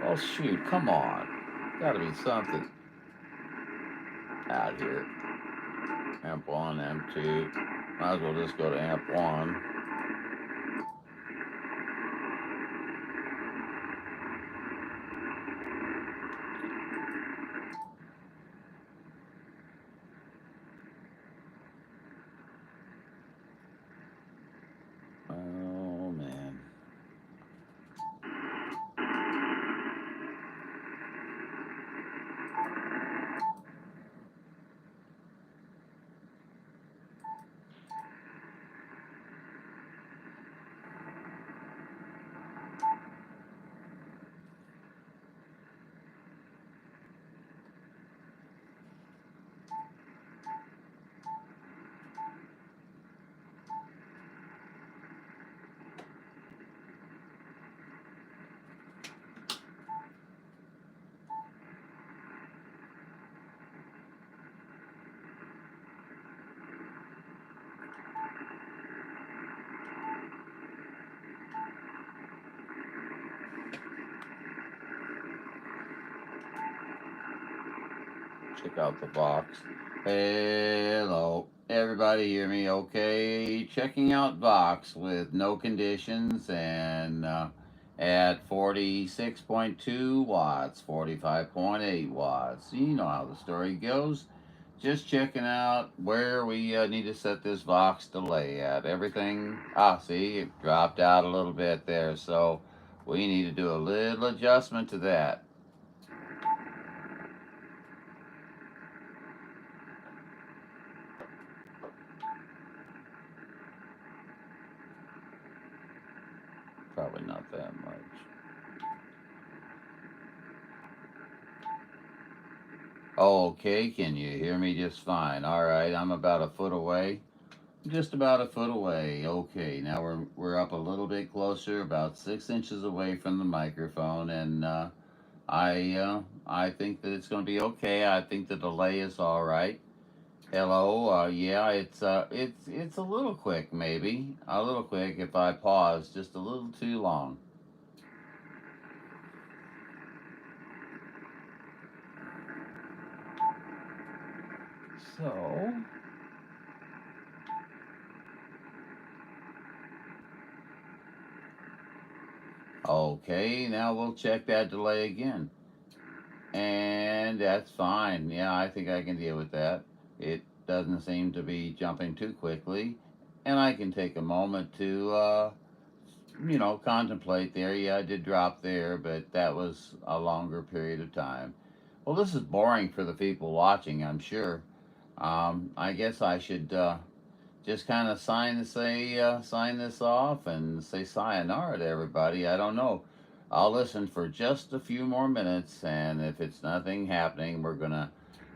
Well, shoot, come on. Gotta be something out here. Amp 1, Amp 2. Might as well just go to Amp 1. Oh, man. Check out the box. Hello. Everybody hear me okay? Checking out Vox with no conditions, and at 46.2 watts, 45.8 watts. You know how the story goes. Just checking out where we need to set this Vox delay at. Everything, see, it dropped out a little bit there, so we need to do a little adjustment to that. Probably not that much. Okay, can you hear me just fine? All right, I'm about a foot away. Just about a foot away. Okay, now we're up a little bit closer, about 6 inches away from the microphone, and I think that it's going to be okay. I think the delay is all right. Hello, yeah, it's a little quick, maybe a little quick if I pause just a little too long. So, Okay, now we'll check that delay again. And that's fine. Yeah, I think I can deal with that. It doesn't seem to be jumping too quickly. And I can take a moment to, contemplate there. Yeah, I did drop there, but that was a longer period of time. Well, this is boring for the people watching, I'm sure. I guess I should just kind of sign this off and say sayonara to everybody. I don't know. I'll listen for just a few more minutes, and if it's nothing happening, we're gonna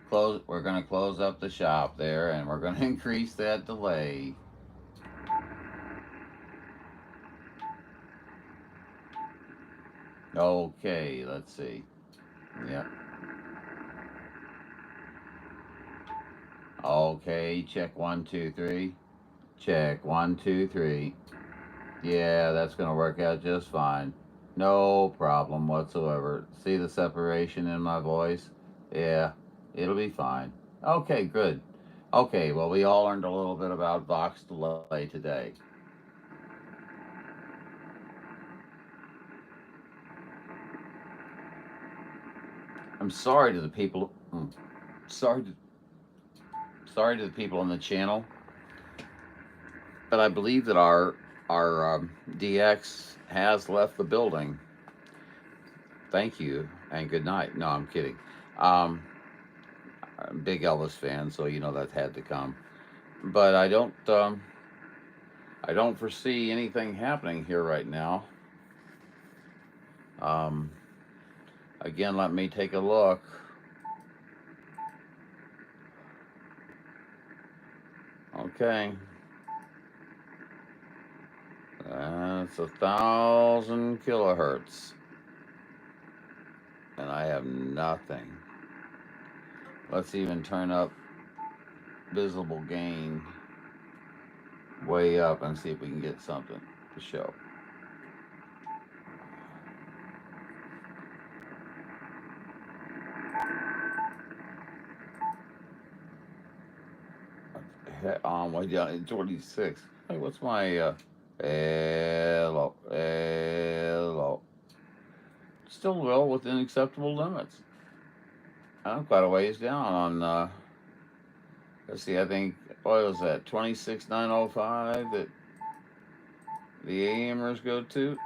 close up the shop there, and we're gonna increase that delay. Okay, let's see. Yep. Okay, check 1, 2, 3. Check 1, 2, 3. Yeah, that's gonna work out just fine. No problem whatsoever. See the separation in my voice? Yeah, it'll be fine. Okay, good. Okay, well, we all learned a little bit about Vox delay today. I'm sorry to the people. Sorry to the people on the channel, but I believe that our DX has left the building. Thank you and good night. No, I'm kidding. I'm a big Elvis fan, so you know that had to come. But I don't foresee anything happening here right now. Again, let me take a look. Okay. That's 1,000 kilohertz. And I have nothing. Let's even turn up visible gain way up and see if we can get something to show. Way down at 26. Hey, what's my hello? Still well within acceptable limits. I'm quite a ways down on let's see, I think what was that, 26,905 that the AMers go to?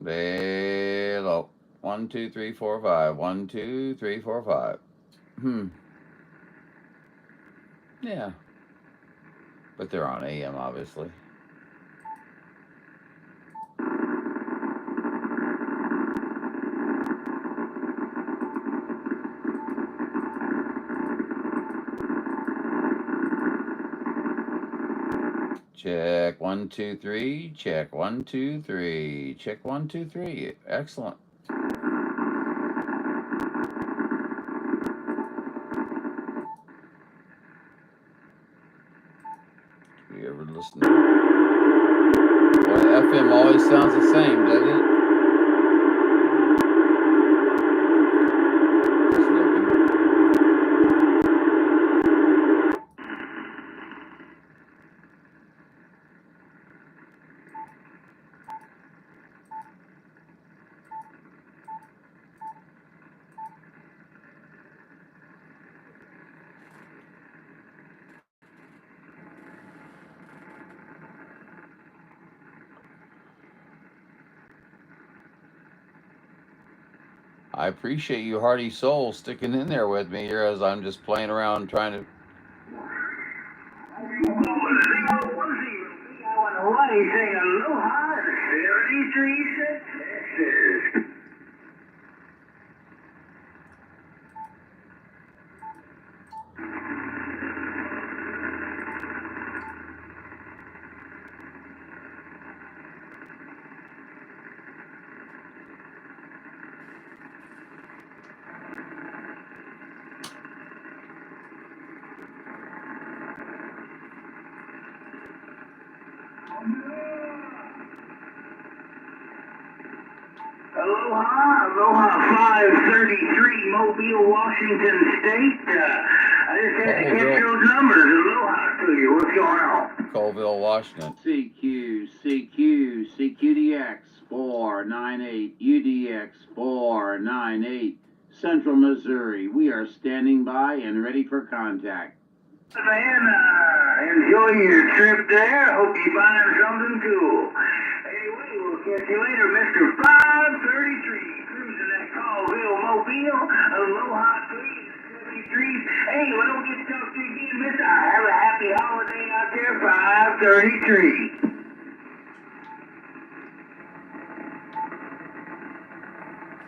Hello. 1, 2, 3, 4, 5. 1, 2, 3, 4, 5. Yeah. But they're on AM, obviously. Check 1, 2, 3. Check 1, 2, 3. Check 1, 2, 3. Excellent. You ever listen to Boy, FM always sounds the same, doesn't it? Just looking. I appreciate you hardy souls sticking in there with me here as I'm just playing around trying to. Aloha, 73 Texas. Aloha, 533 Mobile, Washington State. I just had to catch those numbers. Aloha to you. What's going on? Colville, Washington. CQ, UDX498, UDX498, Central Missouri. We are standing by and ready for contact. Man, enjoy your trip there. Hope you find something cool. Anyway, we'll catch you later, Mr. 533, cruising that Colville Mobile, Aloha 373. Hey, well, don't get to talk to you again, mister. Have a happy holiday out there, 533.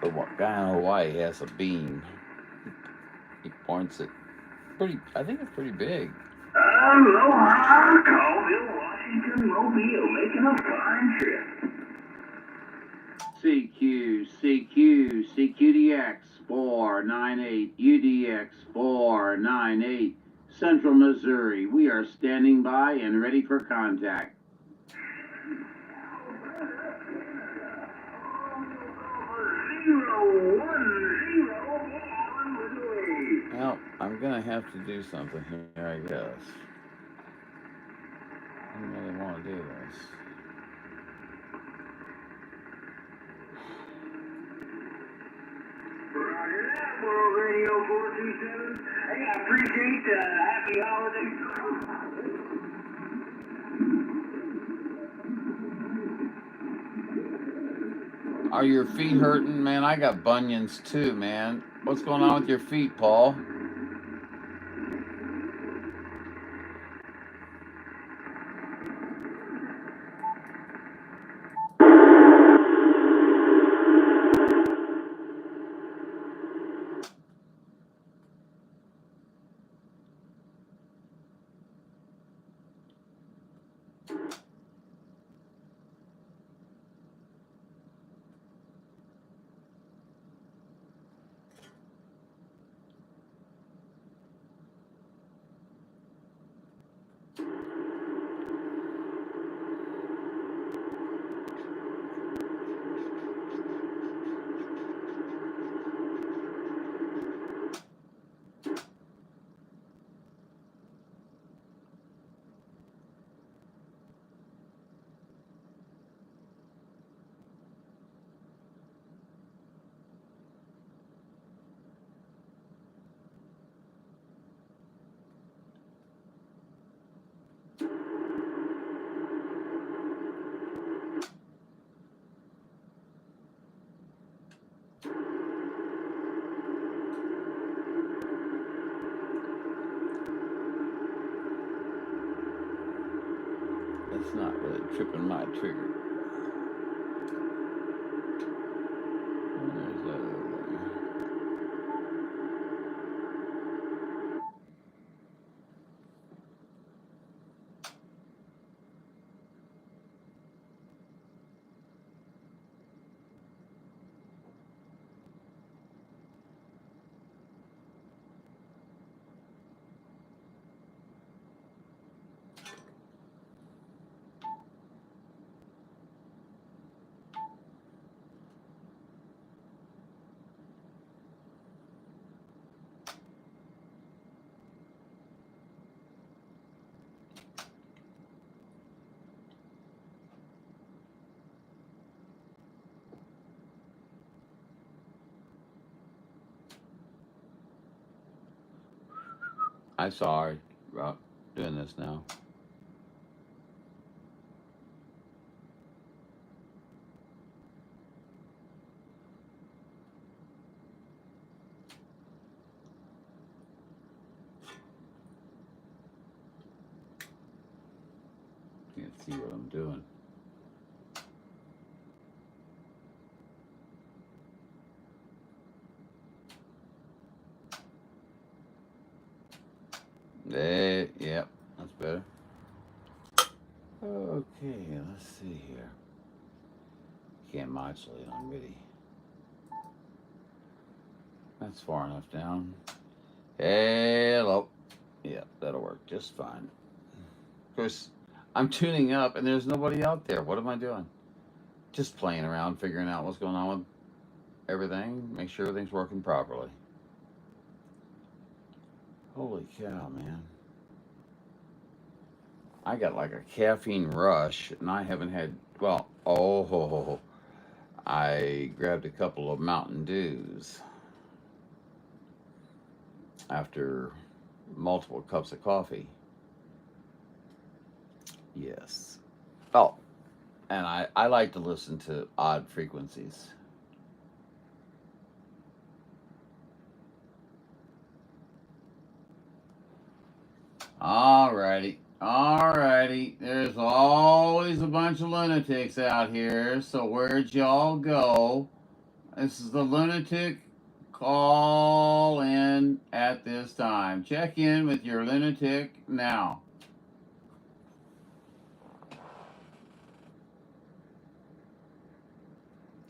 The guy in Hawaii has a beam. He points it. I think it's pretty big. Aloha, Colville, Washington Mobile, making a fine trip. CQDX498, UDX498, Central Missouri. We are standing by and ready for contact. Well, I'm gonna have to do something here, I guess. I don't really want to do this. Roger that, World Radio 427. Hey, I appreciate happy holidays. Are your feet hurting, man? I got bunions too, man. What's going on with your feet, Paul? It's not really tripping my trigger. There's that over there. I'm sorry about doing this now. Can't see what I'm doing. There, yep, that's better. Okay, let's see here. Can't modulate on MIDI. That's far enough down. Hello. Yep, that'll work just fine. Of course, I'm tuning up and there's nobody out there. What am I doing? Just playing around, figuring out what's going on with everything. Make sure everything's working properly. Holy cow, man. I got like a caffeine rush and I haven't had, well, I grabbed a couple of Mountain Dews after multiple cups of coffee. Yes. Oh, and I like to listen to odd frequencies. Alrighty. There's always a bunch of lunatics out here, so where'd y'all go? This is the lunatic call in at this time. Check in with your lunatic now.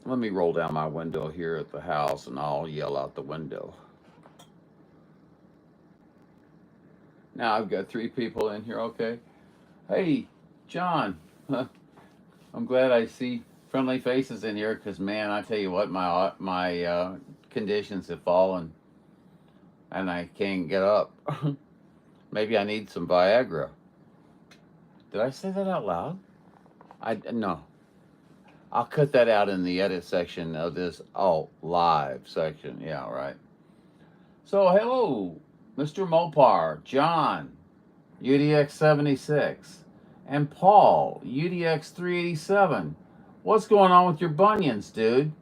Let me roll down my window here at the house and I'll yell out the window. Now I've got 3 people in here, okay? Hey, John. I'm glad I see friendly faces in here because, man, I tell you what, my conditions have fallen and I can't get up. Maybe I need some Viagra. Did I say that out loud? No. I'll cut that out in the edit section of this, live section. Yeah, right. So, hello, Mr. Mopar, John, UDX76, and Paul, UDX387. What's going on with your bunions, dude?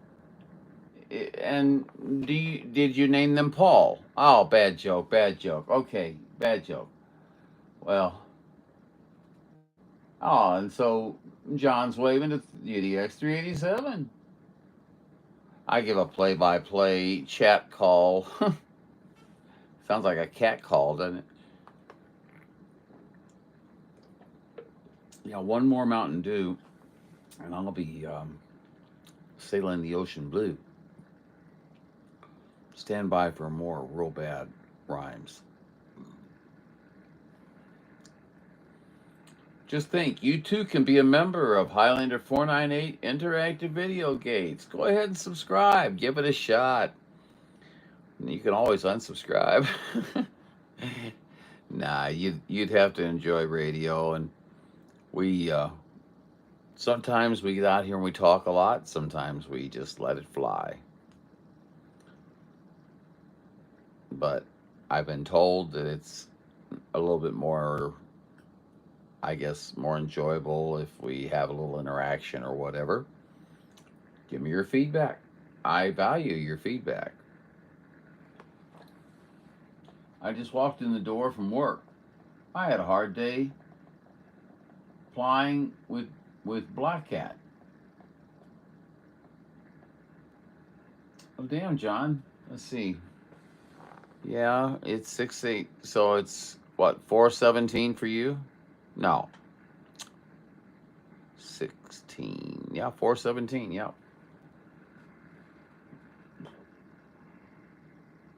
And did you name them Paul? Oh, bad joke. Okay, bad joke. Well, and so John's waving to UDX387. I give a play-by-play chat call. Sounds like a cat call, doesn't it? Yeah, one more Mountain Dew, and I'll be sailing the ocean blue. Stand by for more real bad rhymes. Just think, you too can be a member of Highlander 498 Interactive Video Gates. Go ahead and subscribe. Give it a shot. You can always unsubscribe. Nah, you'd have to enjoy radio, and we sometimes we get out here and we talk a lot. Sometimes we just let it fly. But I've been told that it's a little bit more, I guess, more enjoyable if we have a little interaction or whatever. Give me your feedback. I value your feedback. I just walked in the door from work. I had a hard day flying with Black Cat. Oh, damn, John. Let's see. Yeah, it's 6/8. So it's, what, 4/17 for you? No. 16. Yeah, 4/17. Yeah.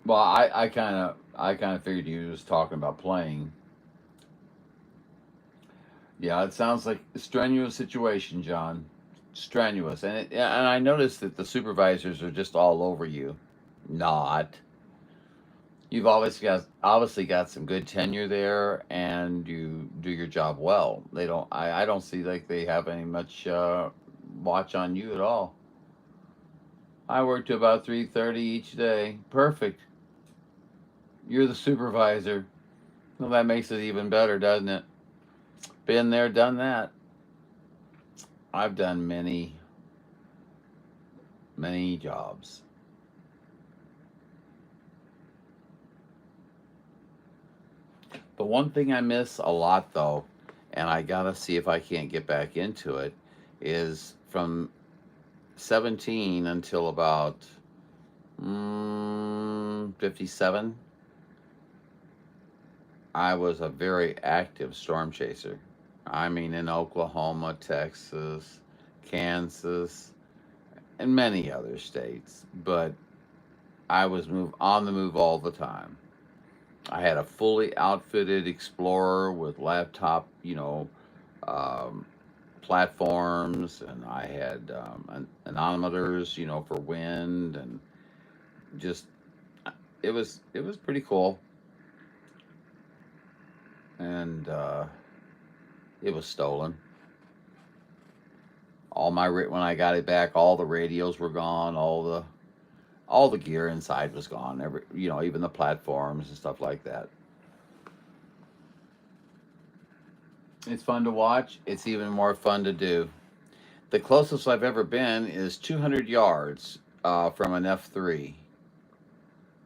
Well, I kind of figured you was talking about playing. Yeah, it sounds like a strenuous situation, John. Strenuous, and I noticed that the supervisors are just all over you. Not. You've obviously got some good tenure there, and you do your job well. They don't. I don't see like they have any much watch on you at all. I work to about 3:30 each day. Perfect. You're the supervisor. Well, that makes it even better, doesn't it? Been there, done that. I've done many jobs. But one thing I miss a lot, though, and I gotta see if I can't get back into it, is from 17 until about 57, I was a very active storm chaser. I mean, in Oklahoma, Texas, Kansas, and many other states. But I was on the move all the time. I had a fully outfitted Explorer with laptop, platforms, and I had anemometers, for wind, and just it was pretty cool. And it was stolen. when I got it back, all the radios were gone, all the gear inside was gone. Even the platforms and stuff like that. It's fun to watch. It's even more fun to do. The closest I've ever been is 200 yards from an F3.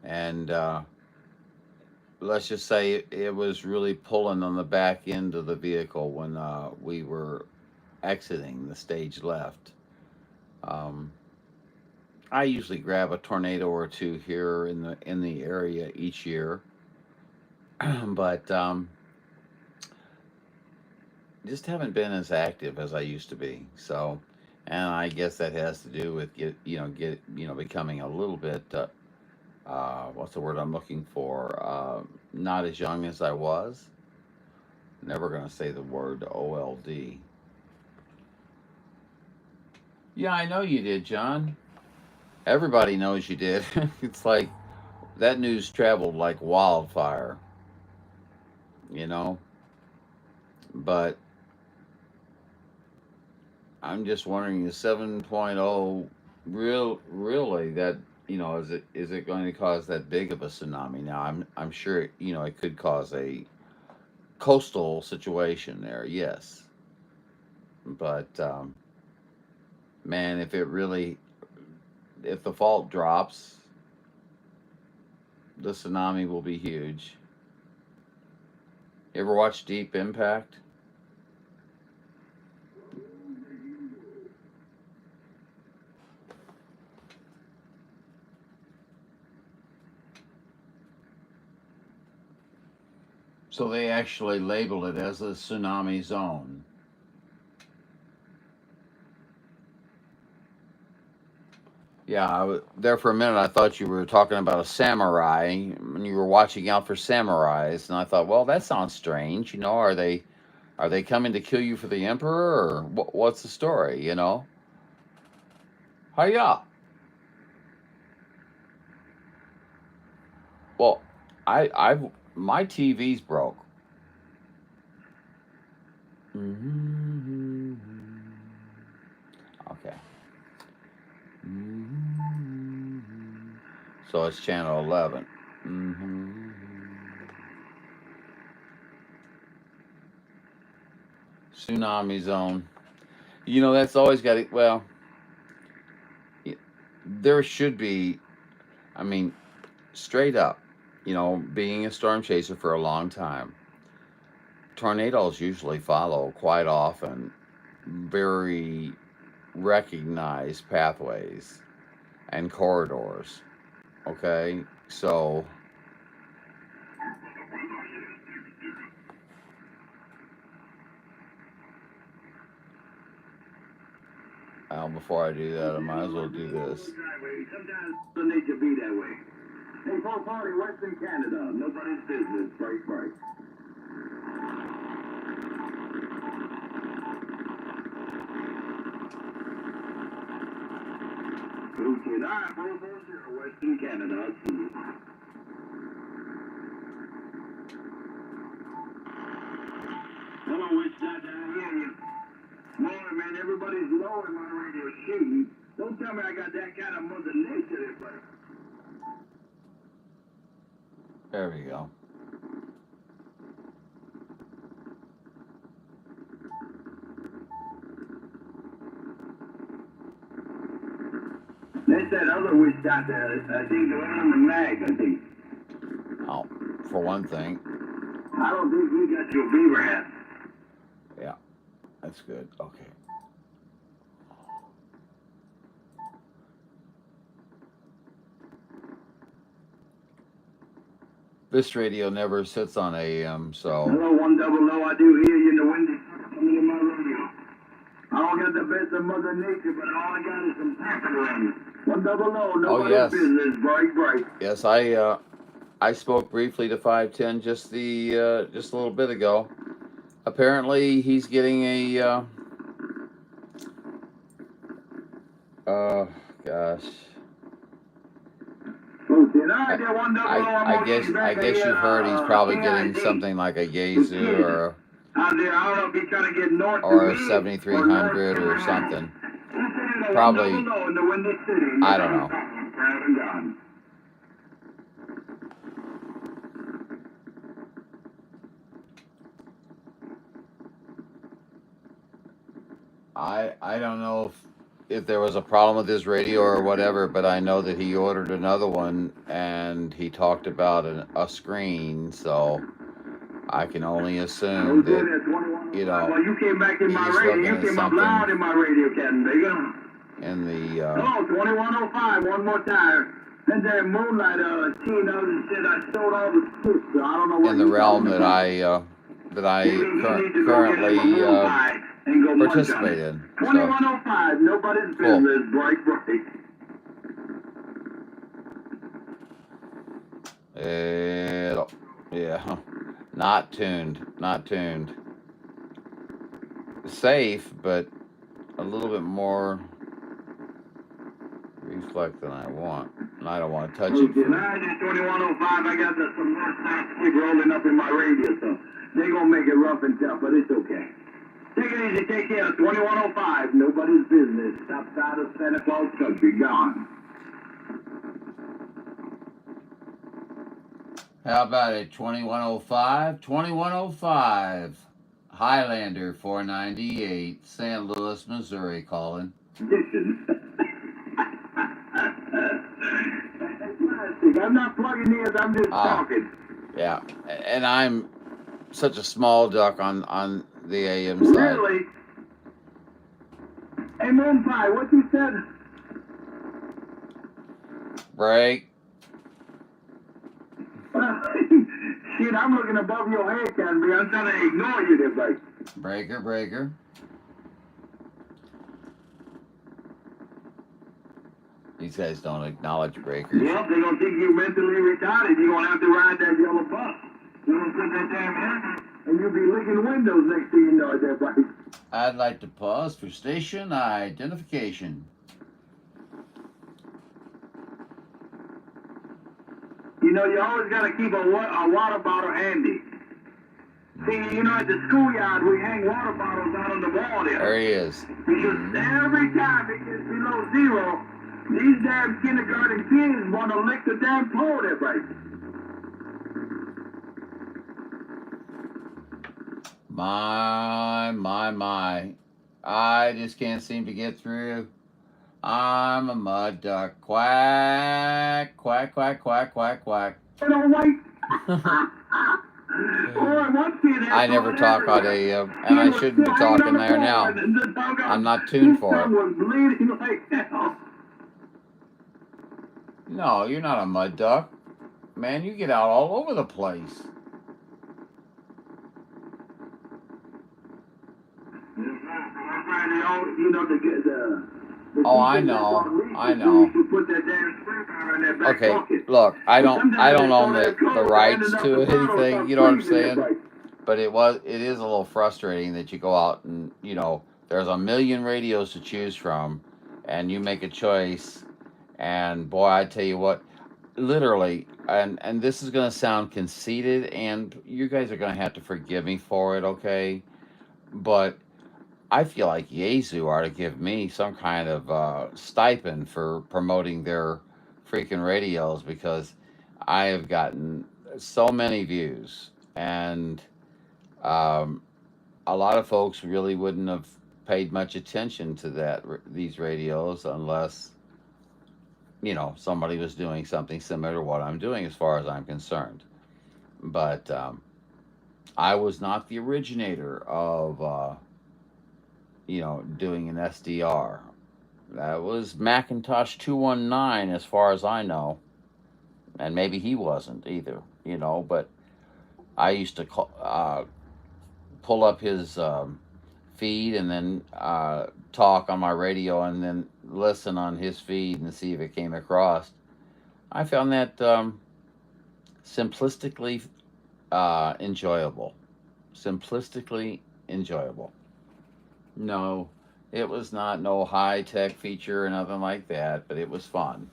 And let's just say it was really pulling on the back end of the vehicle when we were exiting the stage left. I usually grab a tornado or two here in the area each year, but just haven't been as active as I used to be. So, and I guess that has to do with becoming a little bit what's the word I'm looking for? Not as young as I was. Never gonna say the word OLD. Yeah, I know you did, John. Everybody knows you did. It's like that news traveled like wildfire, But I'm just wondering, is 7.0 really that, is it going to cause that big of a tsunami? Now, I'm sure, it could cause a coastal situation there, yes. But, man, if the fault drops, the tsunami will be huge. You ever watch Deep Impact? So they actually label it as a tsunami zone. Yeah, there for a minute I thought you were talking about a samurai, and you were watching out for samurais, and I thought, well, that sounds strange. Are they coming to kill you for the emperor, or what's the story? Hiya. Well, my TV's broke. Okay. So it's channel 11. Tsunami zone. That's always got it. Well, there should be, straight up, being a storm chaser for a long time, tornadoes usually follow quite often very recognized pathways and corridors. Okay, so before I do that, I might as well do this. Sometimes the nature be that way. Hey, 440, Western Canada. Nobody's business. Break. Okay, all right, 440, Western Canada. I'll see you. Hello, which side down here? Morning, man. Everybody's low in my radio shooting. Don't tell me I got that kind of mother nature there, buddy. There we go. That's that other witch shot there. I think the one on the mag, I think. Oh, for one thing. I don't think we got your beaver hat. Yeah, that's good. Okay. This radio never sits on AM, so. Hello, 100. I do hear you in the window coming to my radio. I don't got the best of Mother Nature, but all I got is some tapping around. 100. Nobody's business. Break. Yes, I spoke briefly to 510 just a little bit ago. Apparently, he's getting a. Gosh. I guess you've heard he's probably getting something like a Yaesu or a 7300 or something. probably, in the Windy City. I don't know. I don't know if there was a problem with his radio or whatever, but I know that he ordered another one and he talked about a screen, so I can only assume that, you know, well, you came back in my he's radio. looking You at came up loud something in my radio, Captain. There you go. in the Hello, 2105, one more time. And that moonlight, seen us and said I stole all the shit, so I don't know what in the you're realm talking that I Maybe you need to go currently get him a moon pie and go munch on participate it. in. So 2105, nobody's Cool. business, bright. Yeah, not tuned. Safe, but a little bit more reflect than I want. And I don't want to touch it. Okay, now it's 2105, I got some more stick rolling up in my radio, so they're going to make it rough and tough, but it's okay. Take it easy, take care. 2105, nobody's business. Outside of Santa Claus country, gone. How about it? 2105? 2105. Highlander 498, St. Louis, Missouri calling. I'm not plugging ears, I'm just talking. Yeah, and I'm such a small duck on the AM side. Really? Hey, Moon Pie, what you said? Break. Shit, I'm looking above your head, Canby. I'm trying to ignore you there, buddy. Breaker. These guys don't acknowledge breakers. Yep, they're going to think you mentally retarded. You're going to have to ride that yellow bus. You're going to put that damn hand, and you'll be licking windows next thing you know, there, buddy. I'd like to pause for station identification. You know, you always got to keep a water bottle handy. See, you know, at the schoolyard, we hang water bottles out on the wall there. There he is. Because every time it gets below zero, these damn kindergarten kids want to lick the damn floor there, buddy. My. I just can't seem to get through. I'm a mud duck. Quack. You know, wait. I never talk on AM, and I shouldn't be talking there now. I'm not tuned for it. No, you're not a mud duck. Man, you get out all over the place. Oh, I know. Okay, look, I don't own the rights to anything, you know what I'm saying? But it is a little frustrating that you go out and, you know, there's a million radios to choose from, and you make a choice, and boy, I tell you what, literally, and this is going to sound conceited, and you guys are going to have to forgive me for it, okay? But I feel like Yazoo ought to give me some kind of stipend for promoting their freaking radios, because I have gotten so many views, and a lot of folks really wouldn't have paid much attention to these radios unless, you know, somebody was doing something similar to what I'm doing as far as I'm concerned. But I was not the originator of you know, doing an SDR. That was Macintosh 219 as far as I know. And maybe he wasn't either, you know, but I used to pull up his feed and then talk on my radio and then listen on his feed and see if it came across. I found that simplistically enjoyable. Simplistically enjoyable. No, it was not no high-tech feature or nothing like that, but it was fun.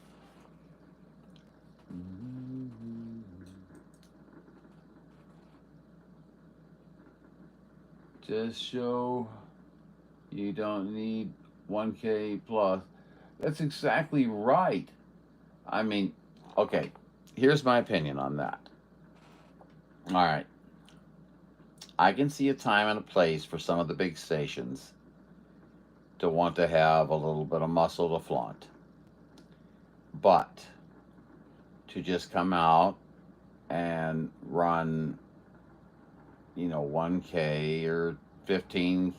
Just show you don't need 1K plus. That's exactly right. I mean, okay, here's my opinion on that. All right. I can see a time and a place for some of the big stations to want to have a little bit of muscle to flaunt. But to just come out and run, 1K or 15,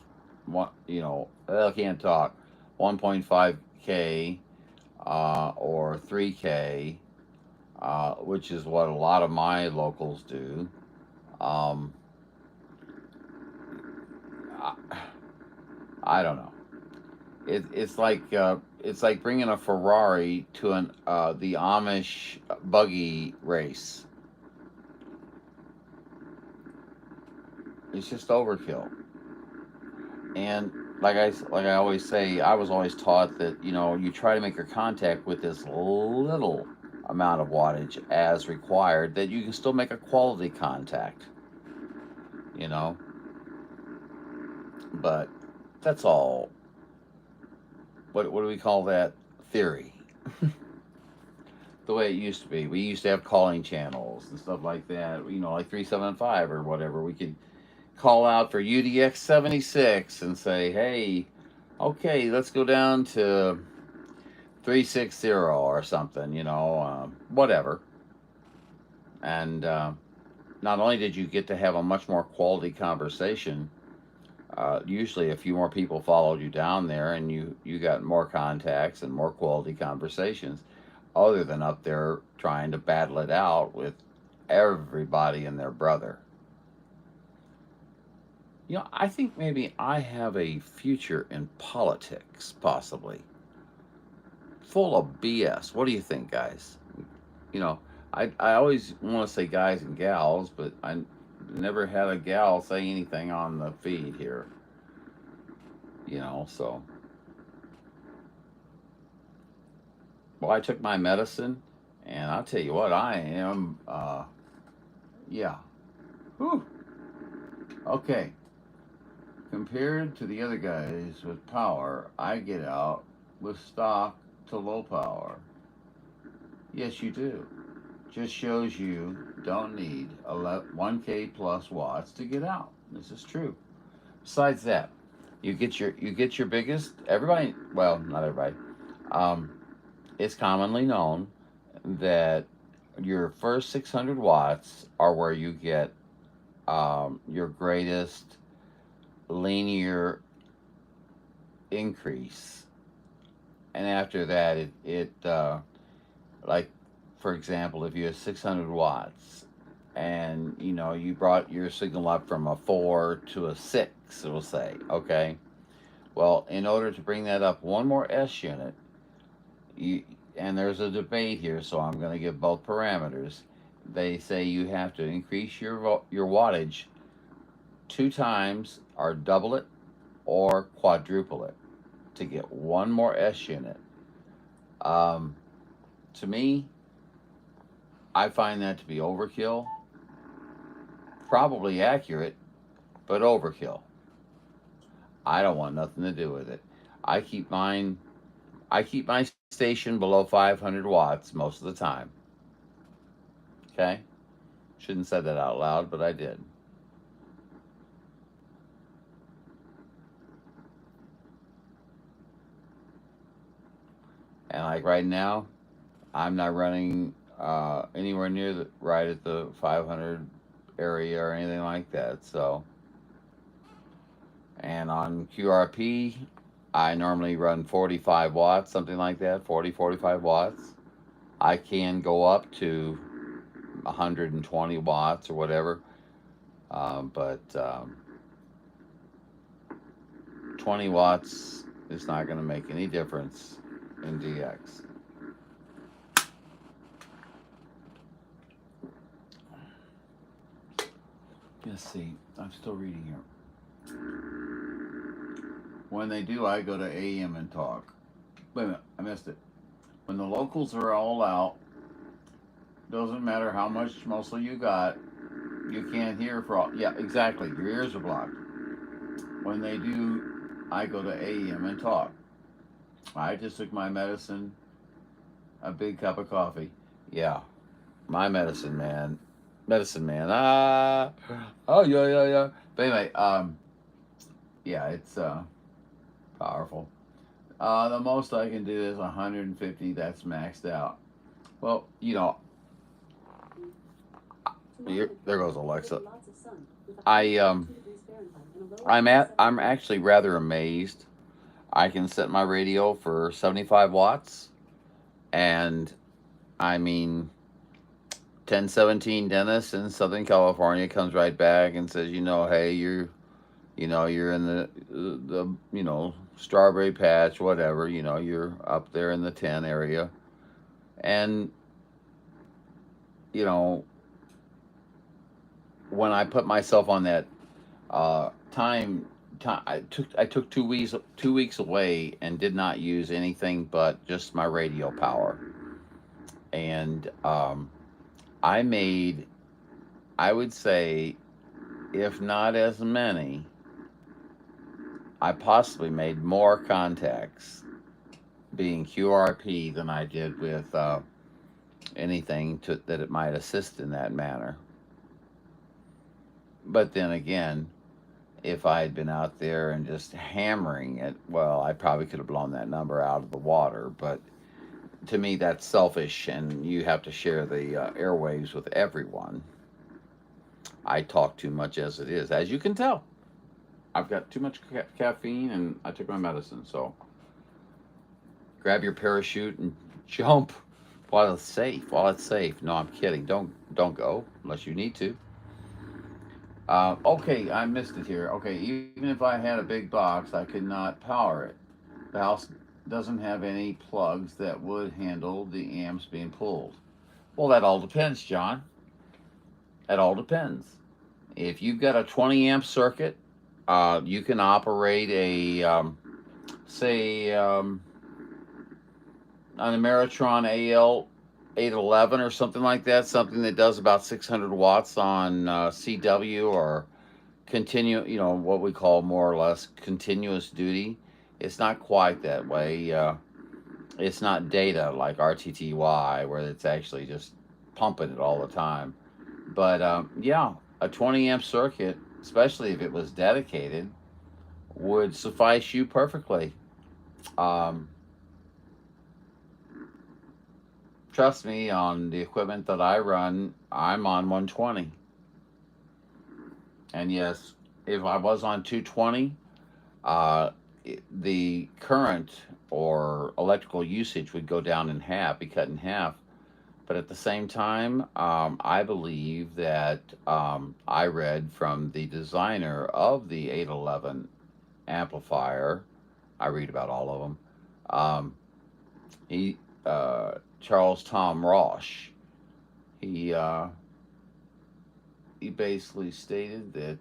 I can't talk, 1.5K or 3K, which is what a lot of my locals do. I don't know. It's like bringing a Ferrari to the Amish buggy race. It's just overkill. And like I always say, I was always taught that you try to make your contact with this little amount of wattage as required, that you can still make a quality contact. But that's all. What do we call that? Theory. The way it used to be. We used to have calling channels and stuff like that, like 375 or whatever. We could call out for UDX46 and say, hey, okay, let's go down to 360 or something, whatever. And not only did you get to have a much more quality conversation, usually a few more people followed you down there, and you got more contacts and more quality conversations, other than up there trying to battle it out with everybody and their brother. I think maybe I have a future in politics, possibly. Full of BS. What do you think, guys? I always want to say guys and gals, but I never had a gal say anything on the feed here. So. Well, I took my medicine, and I'll tell you what, I am, yeah. Whew. Okay. Compared to the other guys with power, I get out with stock to low power. Yes, you do. Just shows you don't need 1K plus watts to get out. This is true. Besides that, you get your biggest. Everybody, well, not everybody. It's commonly known that your first 600 watts are where you get your greatest linear increase, and after that it like, for example, if you have 600 watts and you brought your signal up from a 4 to a 6, we'll say, okay, well, in order to bring that up one more S unit, and there's a debate here, so I'm going to give both parameters. They say you have to increase your wattage 2 times, or double it, or quadruple it to get one more S unit. To me, I find that to be overkill. Probably accurate, but overkill. I don't want nothing to do with it. I keep my station below 500 watts most of the time. Okay? Shouldn't have said that out loud, but I did. And like right now, I'm not running anywhere near right at the 500 area or anything like that. So, and on QRP, I normally run 45 watts, something like that, 45 watts. I can go up to 120 watts or whatever, but 20 watts is not going to make any difference in DX. Let's see, I'm still reading here. When they do, I go to AM and talk. Wait a minute, I missed it. When the locals are all out, doesn't matter how much muscle you got, you can't hear for all. Yeah, exactly, your ears are blocked. When they do, I go to AM and talk. I just took my medicine, a big cup of coffee. Yeah, my medicine man. Medicine man. Oh, yeah, yeah, yeah. But anyway, yeah, it's powerful. The most I can do is 150. That's maxed out. Well, there goes Alexa. I'm actually rather amazed. I can set my radio for 75 watts, and I mean, 1017 Dennis in Southern California comes right back and says, hey, you're in the strawberry patch, whatever, you're up there in the 10 area. And, when I put myself on that time, I took 2 weeks away and did not use anything but just my radio power. And I made, I would say, if not as many, I possibly made more contacts being QRP than I did with anything that it might assist in that manner. But then again, if I had been out there and just hammering it, well, I probably could have blown that number out of the water. But to me, that's selfish, and you have to share the airwaves with everyone. I talk too much as it is, as you can tell. I've got too much caffeine, and I took my medicine. So grab your parachute and jump while it's safe. No, I'm kidding. Don't go unless you need to. Okay, I missed it here. Okay, even if I had a big box, I could not power it. The house doesn't have any plugs that would handle the amps being pulled. Well, that all depends, John. That all depends. If you've got a 20 amp circuit, you can operate a, say, an Ameritron AL811 or something like that, something that does about 600 watts on CW or what we call more or less continuous duty. It's not quite that way. It's not data like RTTY where it's actually just pumping it all the time. But yeah, a 20 amp circuit, especially if it was dedicated, would suffice you perfectly. Trust me, on the equipment that I run, I'm on 120. And yes, if I was on 220, the current or electrical usage would go down in half, be cut in half. But at the same time, I believe that I read from the designer of the 811 amplifier, I read about all of them, Charles Tom Roche, he basically stated that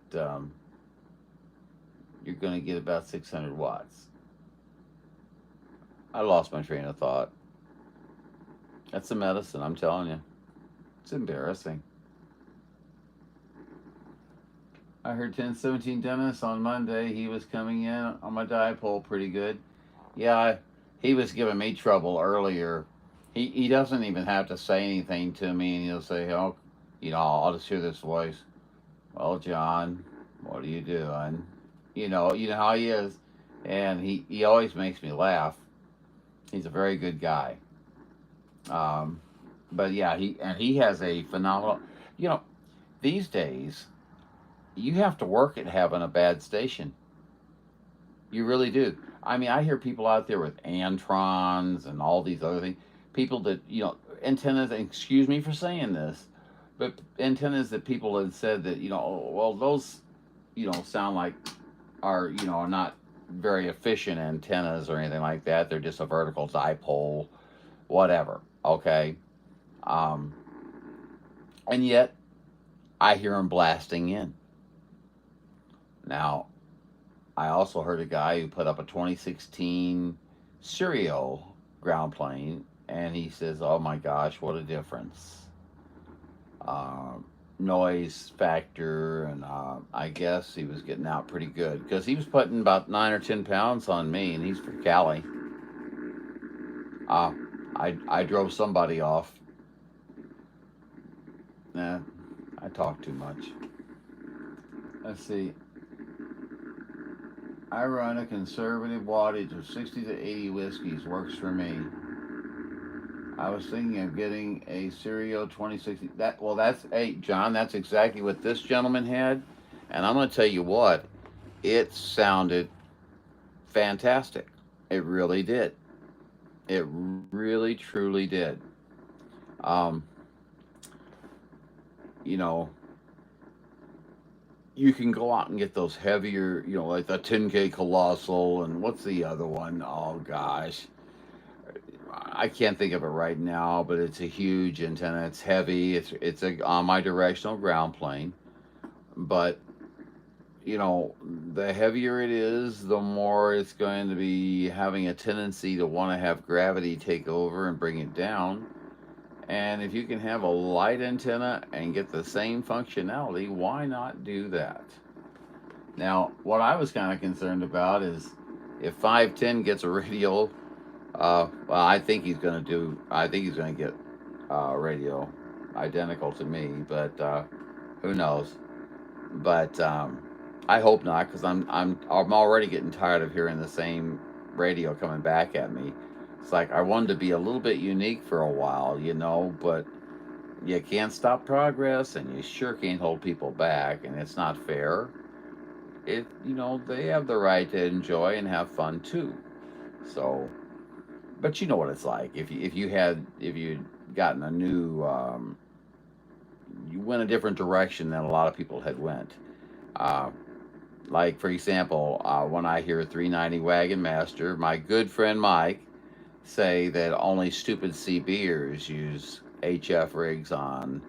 you're going to get about 600 watts. I lost my train of thought. That's the medicine, I'm telling you. It's embarrassing. I heard 1017 Dennis on Monday. He was coming in on my dipole pretty good. Yeah, he was giving me trouble earlier. He doesn't even have to say anything to me, and he'll say, oh, I'll just hear this voice. Well, John, what are you doing? You know how he is. And he always makes me laugh. He's a very good guy. But yeah, he has a phenomenal, these days, you have to work at having a bad station. You really do. I mean, I hear people out there with Antrons and all these other things. People that, antennas, excuse me for saying this, but antennas that people have said that, well, those, sound like are not very efficient antennas or anything like that. They're just a vertical dipole, whatever. Okay. And yet I hear them blasting in. Now, I also heard a guy who put up a 2016 serial ground plane, and he says, oh my gosh, what a difference. Noise factor, and I guess he was getting out pretty good because he was putting about 9 or 10 pounds on me, and he's from Cali. I drove somebody off. Nah, I talk too much. Let's see. I run a conservative wattage of 60 to 80 whiskeys. Works for me. I was thinking of getting a Serio 2060. Hey, John, that's exactly what this gentleman had. And I'm going to tell you what, it sounded fantastic. It really did. It really, truly did. You know, you can go out and get those heavier, you know, like the 10K Colossal, and what's the other one? Oh, gosh. I can't think of it right now, but it's a huge antenna. It's heavy. It's a omnidirectional ground plane. But, you know, the heavier it is, the more it's going to be having a tendency to want to have gravity take over and bring it down. And if you can have a light antenna and get the same functionality, why not do that? Now, what I was kind of concerned about is if 510 gets a radio, well, I think he's going to get a radio identical to me, but who knows? But I hope not, because I'm already getting tired of hearing the same radio coming back at me. It's like I wanted to be a little bit unique for a while, you know, but you can't stop progress, and you sure can't hold people back, and it's not fair. You know, they have the right to enjoy and have fun too. So, but you know what it's like. If you'd gotten a new, you went a different direction than a lot of people had went. Like for example, when I hear 390 Wagon Master, my good friend Mike say that only stupid CBers use HF rigs on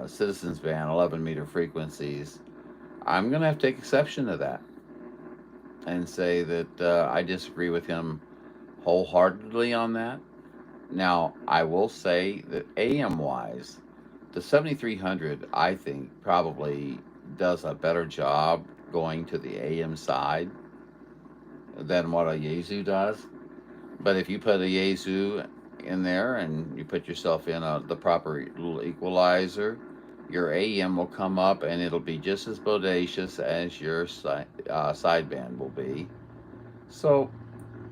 Citizens Band 11 meter frequencies. I'm gonna have to take exception to that and say that I disagree with him wholeheartedly on that. Now, I will say that AM wise, the 7300 I think probably does a better job going to the AM side than what a Yaesu does. But if you put a Yaesu in there and you put yourself in the proper little equalizer, your AM will come up and it'll be just as bodacious as your sideband will be. So,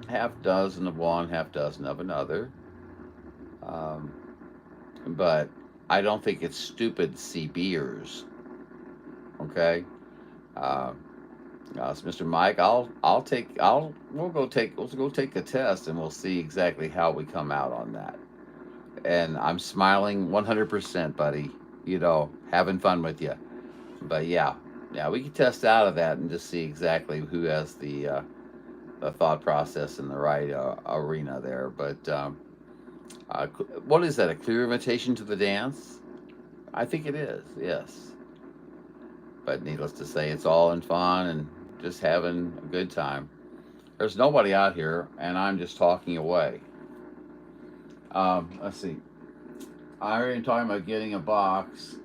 half dozen of one, half dozen of another. But I don't think it's stupid CBers. Okay. So Mr. Mike, let's go take a test and we'll see exactly how we come out on that. And I'm smiling 100%, buddy. You know, having fun with you. But yeah, we can test out of that and just see exactly who has the thought process in the right arena there. But what is that? A clear invitation to the dance? I think it is. Yes. But needless to say, it's all in fun and just having a good time. There's nobody out here, and I'm just talking away. Let's see. I already talking about getting a box.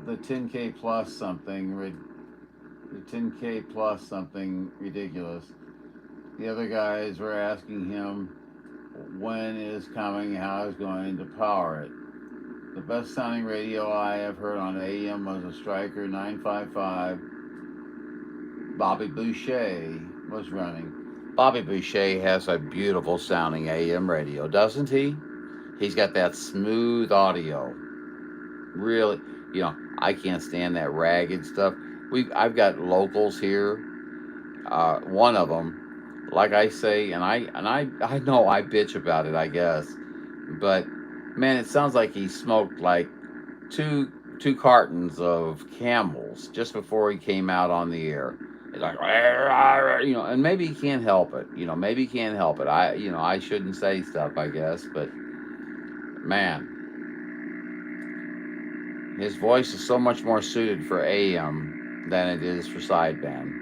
The 10K plus something. The 10K plus something ridiculous. The other guys were asking him when is coming, how is going to power it. The best sounding radio I have heard on AM was a Stryker 955. Bobby Boucher was running. Bobby Boucher has a beautiful sounding AM radio, doesn't he? He's got that smooth audio. Really, you know, I can't stand that ragged stuff. I've got locals here. One of them, like I say, and I know I bitch about it, I guess, but man, it sounds like he smoked like two cartons of Camels just before he came out on the air. It's like, you know, and maybe he can't help it. You know, maybe he can't help it. I shouldn't say stuff, I guess, but man, his voice is so much more suited for AM than it is for sideband.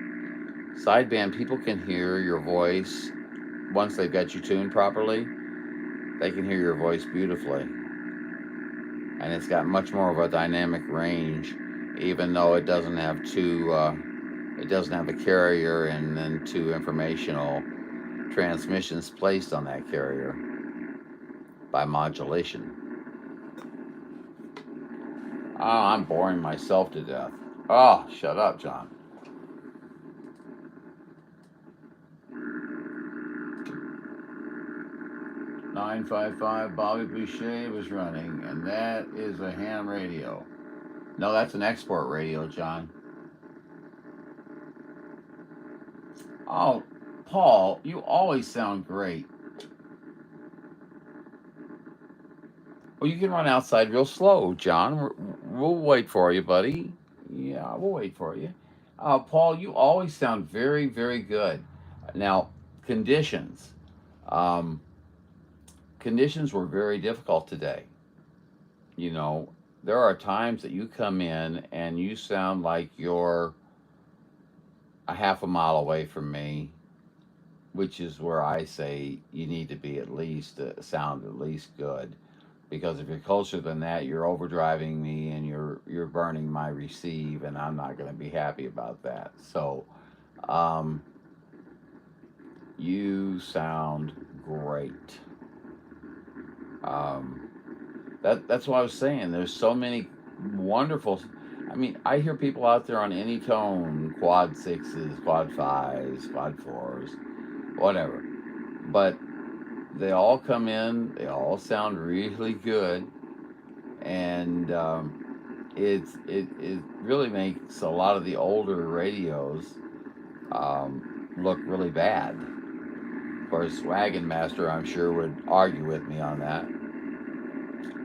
Sideband, people can hear your voice once they've got you tuned properly. They can hear your voice beautifully. And it's got much more of a dynamic range, even though it doesn't have two It doesn't have a carrier and then 2 informational transmissions placed on that carrier by modulation. Oh, I'm boring myself to death. Oh, shut up, John. .955 Bobby Boucher was running, and that is a ham radio. No, that's an export radio, John. Oh, Paul, you always sound great. Well, you can run outside real slow, John. We'll wait for you, buddy. Yeah, we'll wait for you. Paul, you always sound very, very good. Now, conditions. Conditions were very difficult today. You know, there are times that you come in and you sound like you're a half a mile away from me, which is where I say you need to be at least sound at least good, because if you're closer than that, you're overdriving me and you're burning my receive, and I'm not going to be happy about that. So, you sound great. That's what I was saying. There's so many wonderful. I mean, I hear people out there on any tone, quad 6s, quad 5s, quad 4s, whatever. But they all come in, they all sound really good, and it really makes a lot of the older radios look really bad. Of course, Wagon Master, I'm sure, would argue with me on that.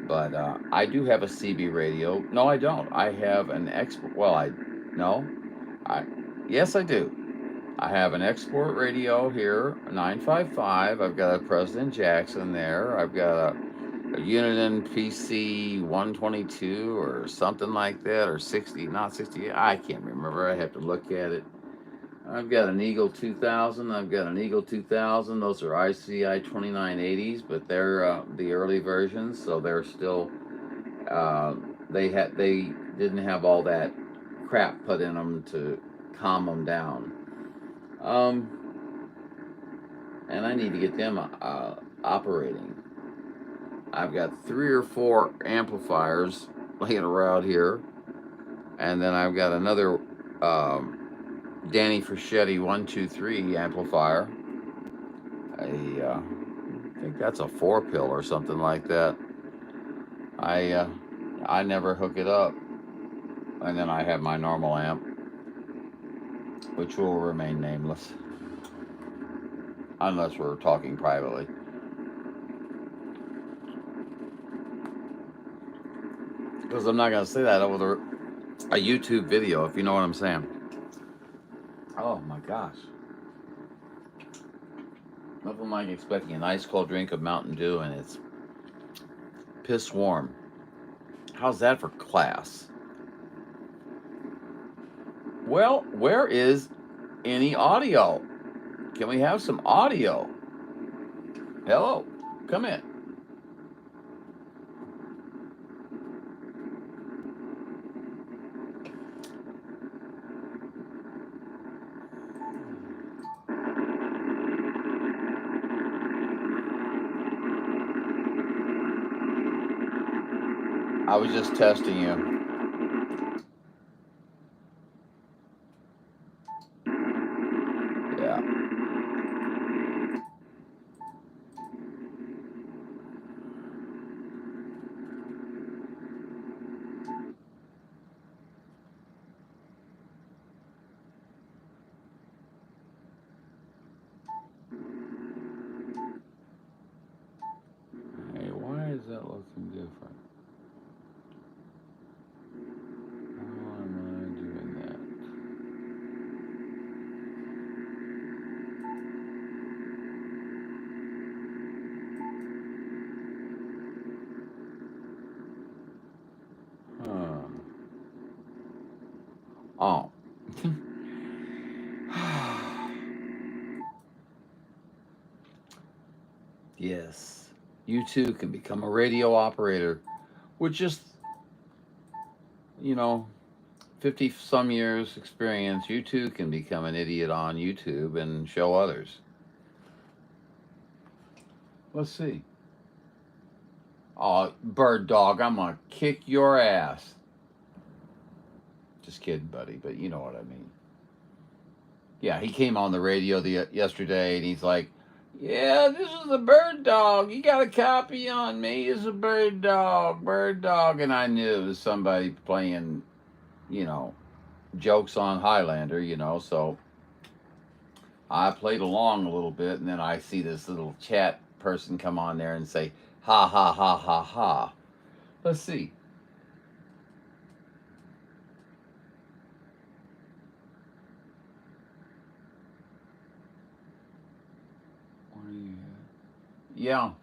But I do have a CB radio. No, I don't. I have an export. Well, yes, I do. I have an export radio here, 955. I've got a President Jackson there. I've got a Uniden PC 122 or something like that, or 60, not 60. I can't remember. I have to look at it. I've got an Eagle 2000. I've got an Eagle 2000. Those are ICI 2980s, but they're the early versions, so they're still. They didn't have all that crap put in them to calm them down. And I need to get them operating. I've got 3 or 4 amplifiers laying around here, and then I've got another Danny Frschetti 123 amplifier. I think that's a 4-pill or something like that. I never hook it up, and then I have my normal amp, which will remain nameless unless we're talking privately. Because I'm not going to say that over a YouTube video, if you know what I'm saying. Oh my gosh. Nothing like expecting an ice cold drink of Mountain Dew and it's piss warm. How's that for class? Well, where is any audio? Can we have some audio? Hello, come in. I was just testing you. Yeah. Hey, why is that looking different? Oh. Yes. You too can become a radio operator with just, $50 50 some years experience, you too can become an idiot on YouTube and show others. Let's see. Oh, bird dog, I'm gonna kick your ass. Just kidding, buddy, but you know what I mean. Yeah, he came on the radio yesterday, and he's like, "Yeah, this is a bird dog. You got a copy on me? It's a bird dog, and I knew it was somebody playing, jokes on Highlander, so I played along a little bit, and then I see this little chat person come on there and say, "Ha ha ha ha ha." Let's see. Yeah.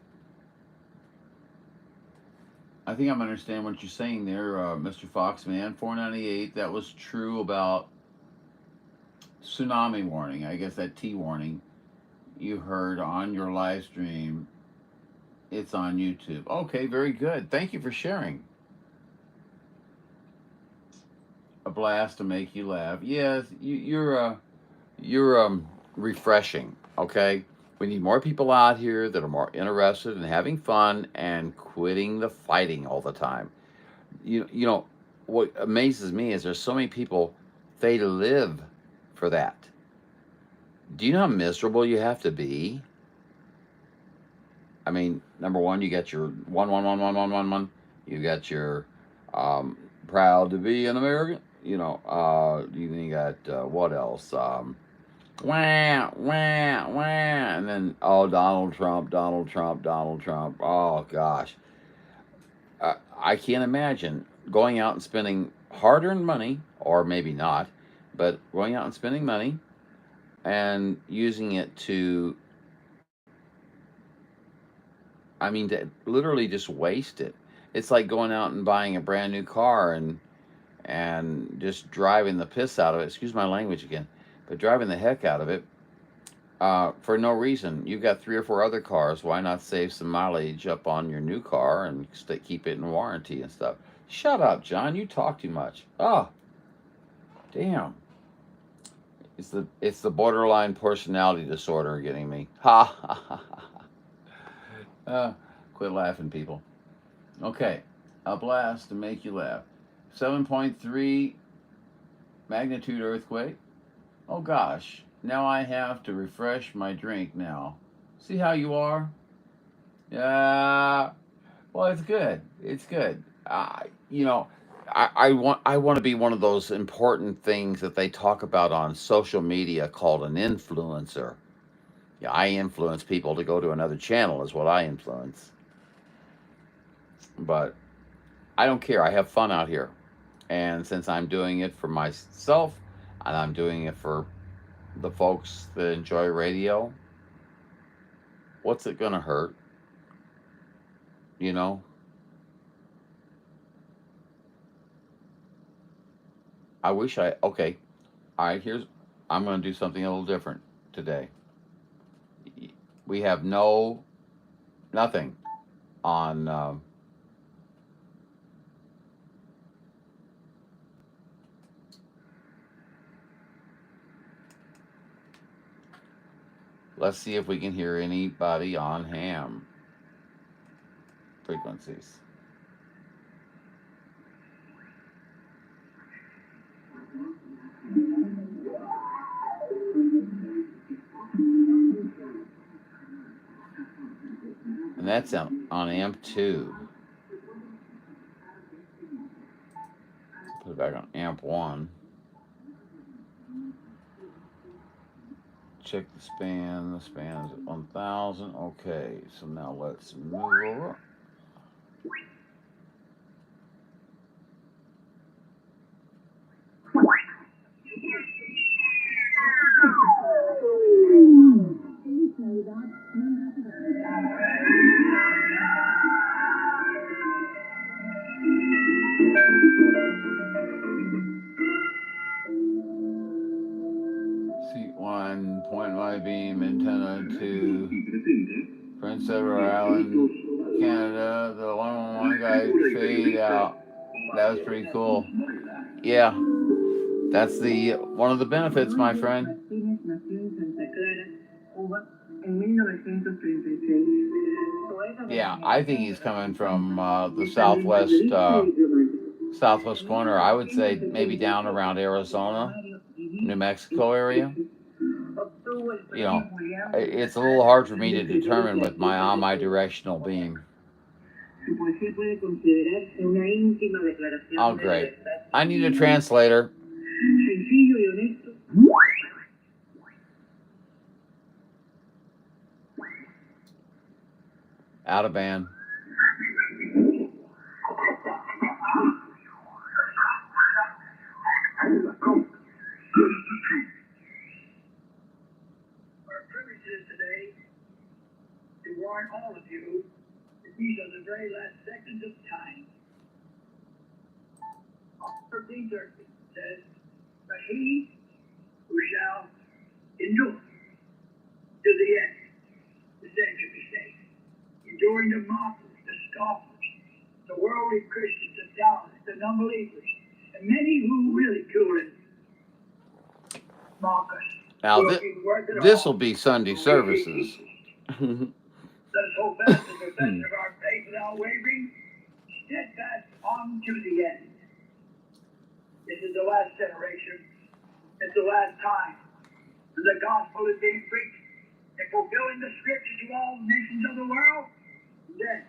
I think I'm understanding what you're saying there, Mr. Foxman. 498, that was true about tsunami warning. I guess that T warning you heard on your live stream. It's on YouTube. Okay, very good. Thank you for sharing. A blast to make you laugh. Yes, you're refreshing, okay? We need more people out here that are more interested in having fun and quitting the fighting all the time. You know, what amazes me is there's so many people, they live for that. Do you know how miserable you have to be? I mean, number one, you got your 1111111. You got your proud to be an American. You got what else? Wah, wah, wah. And then, Donald Trump. Oh, gosh. I can't imagine going out and spending hard-earned money, or maybe not, but going out and spending money and using it to literally just waste it. It's like going out and buying a brand new car and just driving the piss out of it. Excuse my language again. But driving the heck out of it for no reason. You've got 3 or 4 other cars. Why not save some mileage up on your new car and keep it in warranty and stuff? Shut up, John. You talk too much. Oh, damn. It's the borderline personality disorder getting me. Ha ha ha ha. Quit laughing, people. Okay, a blast to make you laugh. 7.3 magnitude earthquake. Oh gosh, now I have to refresh my drink now. See how you are? Yeah. Well, it's good. It's good. I want to be one of those important things that they talk about on social media called an influencer. Yeah, I influence people to go to another channel is what I influence. But I don't care. I have fun out here. And since I'm doing it for myself, and I'm doing it for the folks that enjoy radio, what's it gonna hurt? Okay, all right, I'm gonna do something a little different today. We have nothing on, let's see if we can hear anybody on ham frequencies. And that's on amp 2. Put it back on amp 1. Check the span. The span is at 1000. Okay, so now let's move over. C1.5 beam antenna to Prince Edward Island, Canada. The 111 guy fade out. That was pretty cool. Yeah. That's the one of the benefits, my friend. Yeah, I think he's coming from the southwest corner. I would say maybe down around Arizona, New Mexico area. You know, it's a little hard for me to determine with my omnidirectional being. Oh, great. I need a translator. Out of band. Our privilege is today to warn all of you that these are the very last seconds of time. 13:30 says, but he who shall endure to the end, the same shall be saved. Enduring the mockers, the scoffers, the worldly Christians, the doubters, the unbelievers, and many who ridicule and mock us. Now, this will be Sunday services. Let us hold fast to the profession of our faith without wavering, steadfast on to the end. This is the last generation. It's the last time. And the gospel is being preached and fulfilling the scriptures to all nations of the world. Then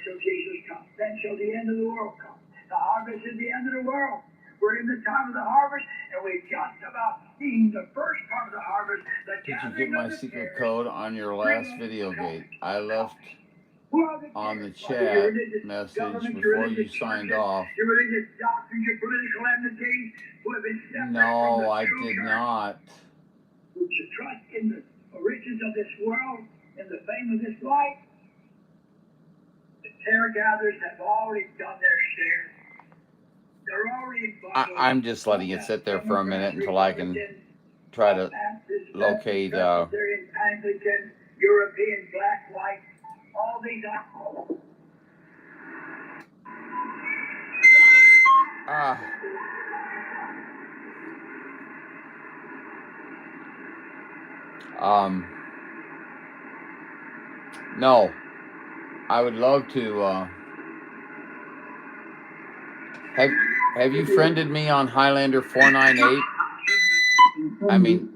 shall Jesus come. Then shall the end of the world come. The harvest is the end of the world. We're in the time of the harvest, and we've just about seen the first part of the harvest. Did you get my secret code on your last video gate? I left on the chat message before you signed off. Your religious doctrines, your political enmities, who have been separated No, from the I true did church, not. who should trust in the riches of this world, in the fame of this life. The terror gatherers have already done their share. They're already I'm just letting it sit there for a minute until I can try to locate. Anglican, European, black, white, all these No, I would love to. Have you friended me on Highlander 498? I mean,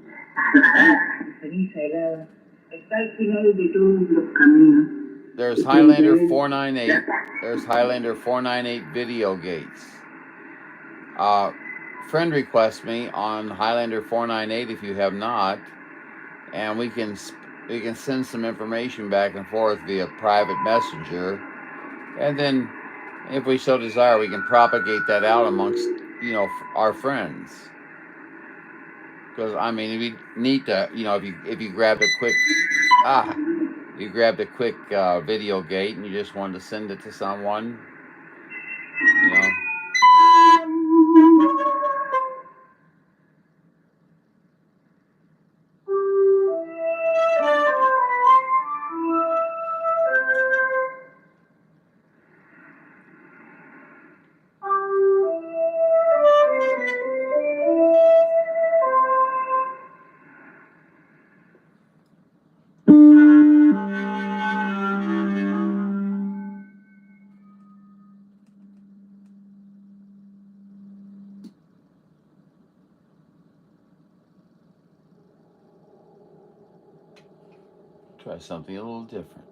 there's Highlander 498. There's Highlander 498 video gates. Friend request me on Highlander 498 if you have not, and we can send some information back and forth via private messenger, and then if we so desire, we can propagate that out amongst, our friends. Because, I mean, it'd be neat to, if you grabbed a quick video gate and you just wanted to send it to someone, try something a little different.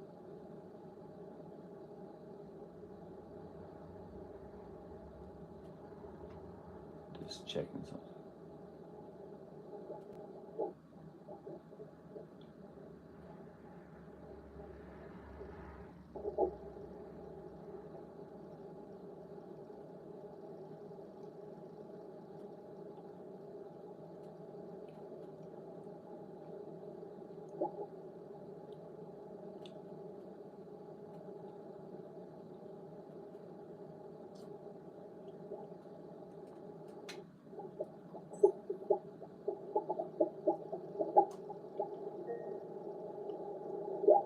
Just checking something.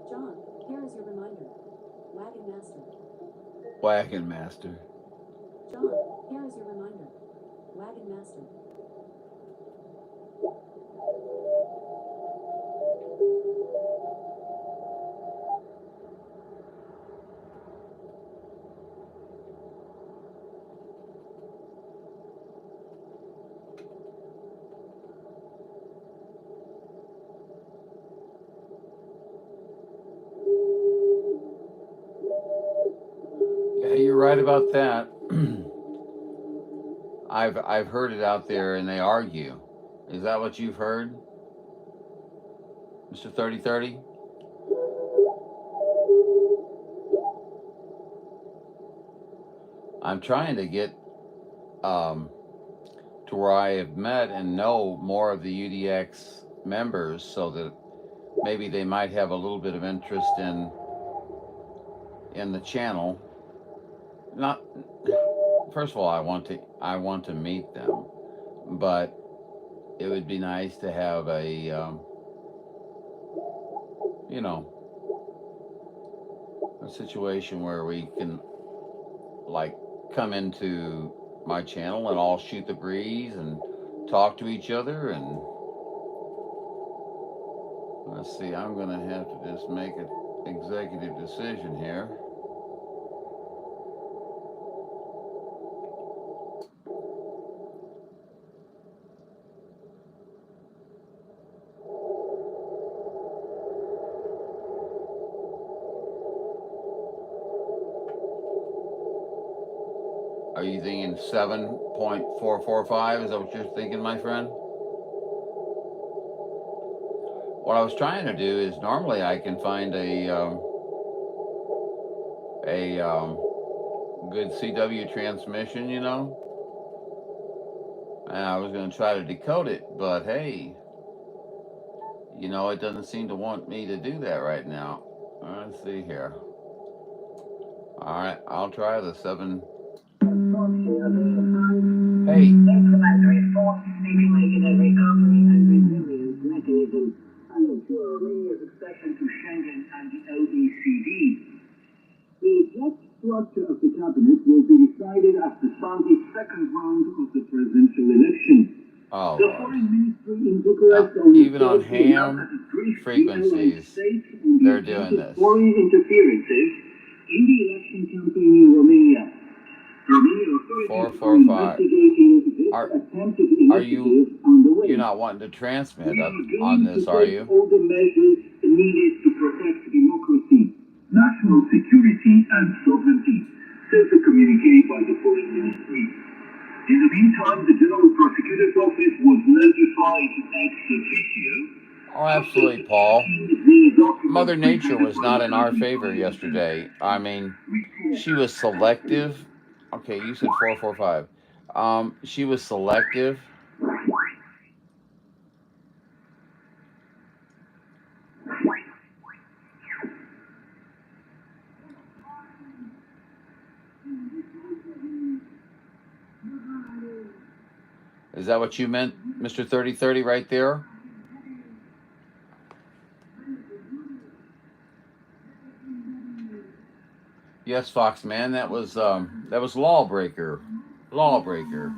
John, here is your reminder. Wagon Master. Wagon Master. John, here is your reminder. Wagon Master. Yeah, you're right about that. I've heard it out there, and they argue. Is that what you've heard, Mr. 3030? I'm trying to get to where I have met and know more of the UDX members, so that maybe they might have a little bit of interest in the channel. Not first of all, I want to meet them, but it would be nice to have a you know, a situation where we can like come into my channel and all shoot the breeze and talk to each other. And let's see, I'm gonna have to just make an executive decision here. Are you thinking 7.445? Is that what you're thinking, my friend? What I was trying to do is normally I can find a good CW transmission, you know, and I was going to try to decode it, but hey, you know, it doesn't seem to want me to do that right now. Let's see here. All right, I'll try the 7. Hey. Implementary force stipulated a recovery and resilience mechanism and ensure Romania's accession to Schengen and the OECD. The exact structure of the cabinet will be decided after Sunday's second round of the presidential election. Oh, the Foreign Ministry in Bucharest even on ham frequencies, they're doing this. Foreign interferences in the election campaign in Romania. 445. Are you're not wanting to transmit on this, are you? All the measures needed to protect democracy, national security, and sovereignty, says a communique by the Foreign Ministry. In the meantime, the General Prosecutor's Office was notified ex officio. Oh, absolutely, Paul. Mother Nature was not in our favor yesterday. I mean, she was selective. Okay, you said 445. She was selective. Is that what you meant, Mr. 3030, right there? Yes, Foxman, that was Lawbreaker. Lawbreaker.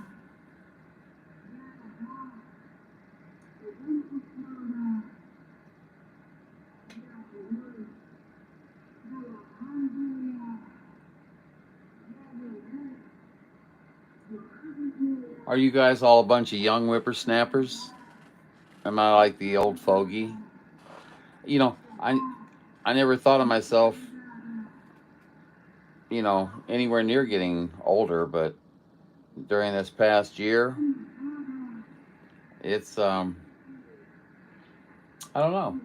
Are you guys all a bunch of young whippersnappers? Am I like the old fogey? You know, I never thought of myself, you know, anywhere near getting older, but during this past year, it's I don't know.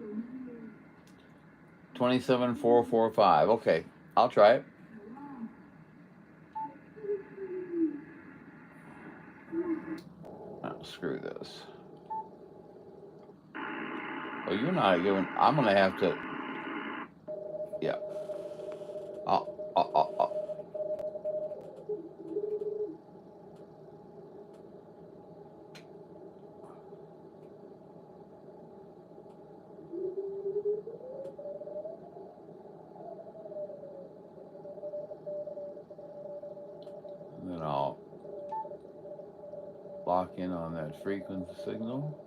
27445. Okay, I'll try it. Oh, screw this. Well, you're not giving. I'm gonna have to. Yeah. And then I'll lock in on that frequency signal.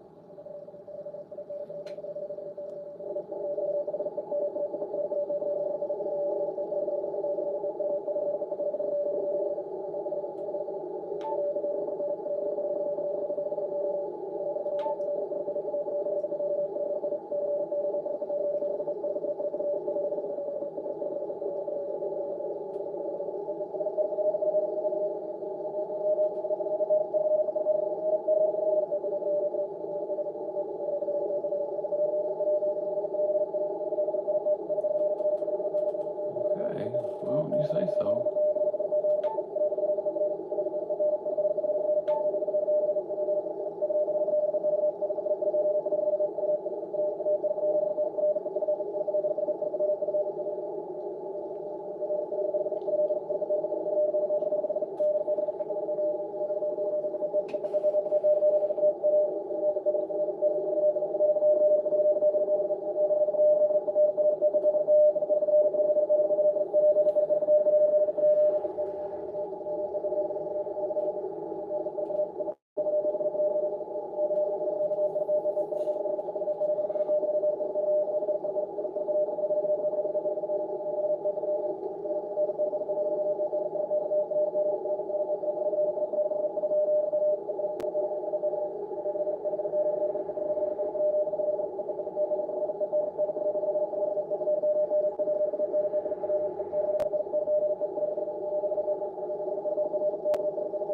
Okay, well, you say so.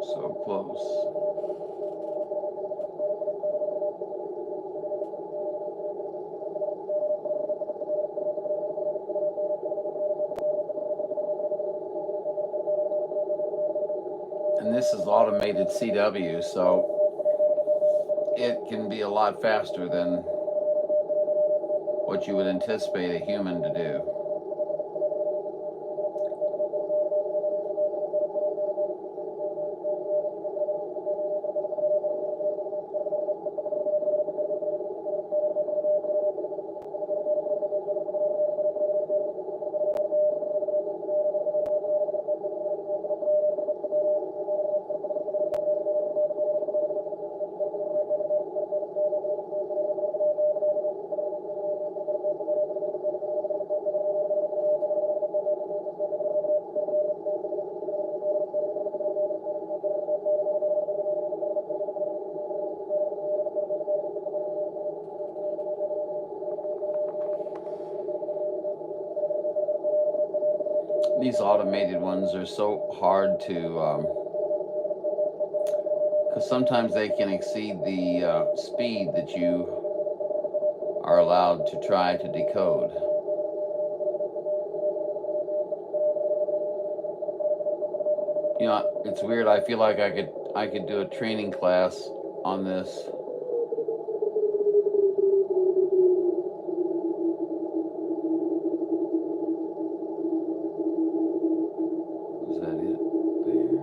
So close. And this is automated CW, so it can be a lot faster than what you would anticipate a human to do. These automated ones are so hard to, because sometimes they can exceed the speed that you are allowed to try to decode. You know, it's weird. I feel like I could do a training class on this. Is that it there?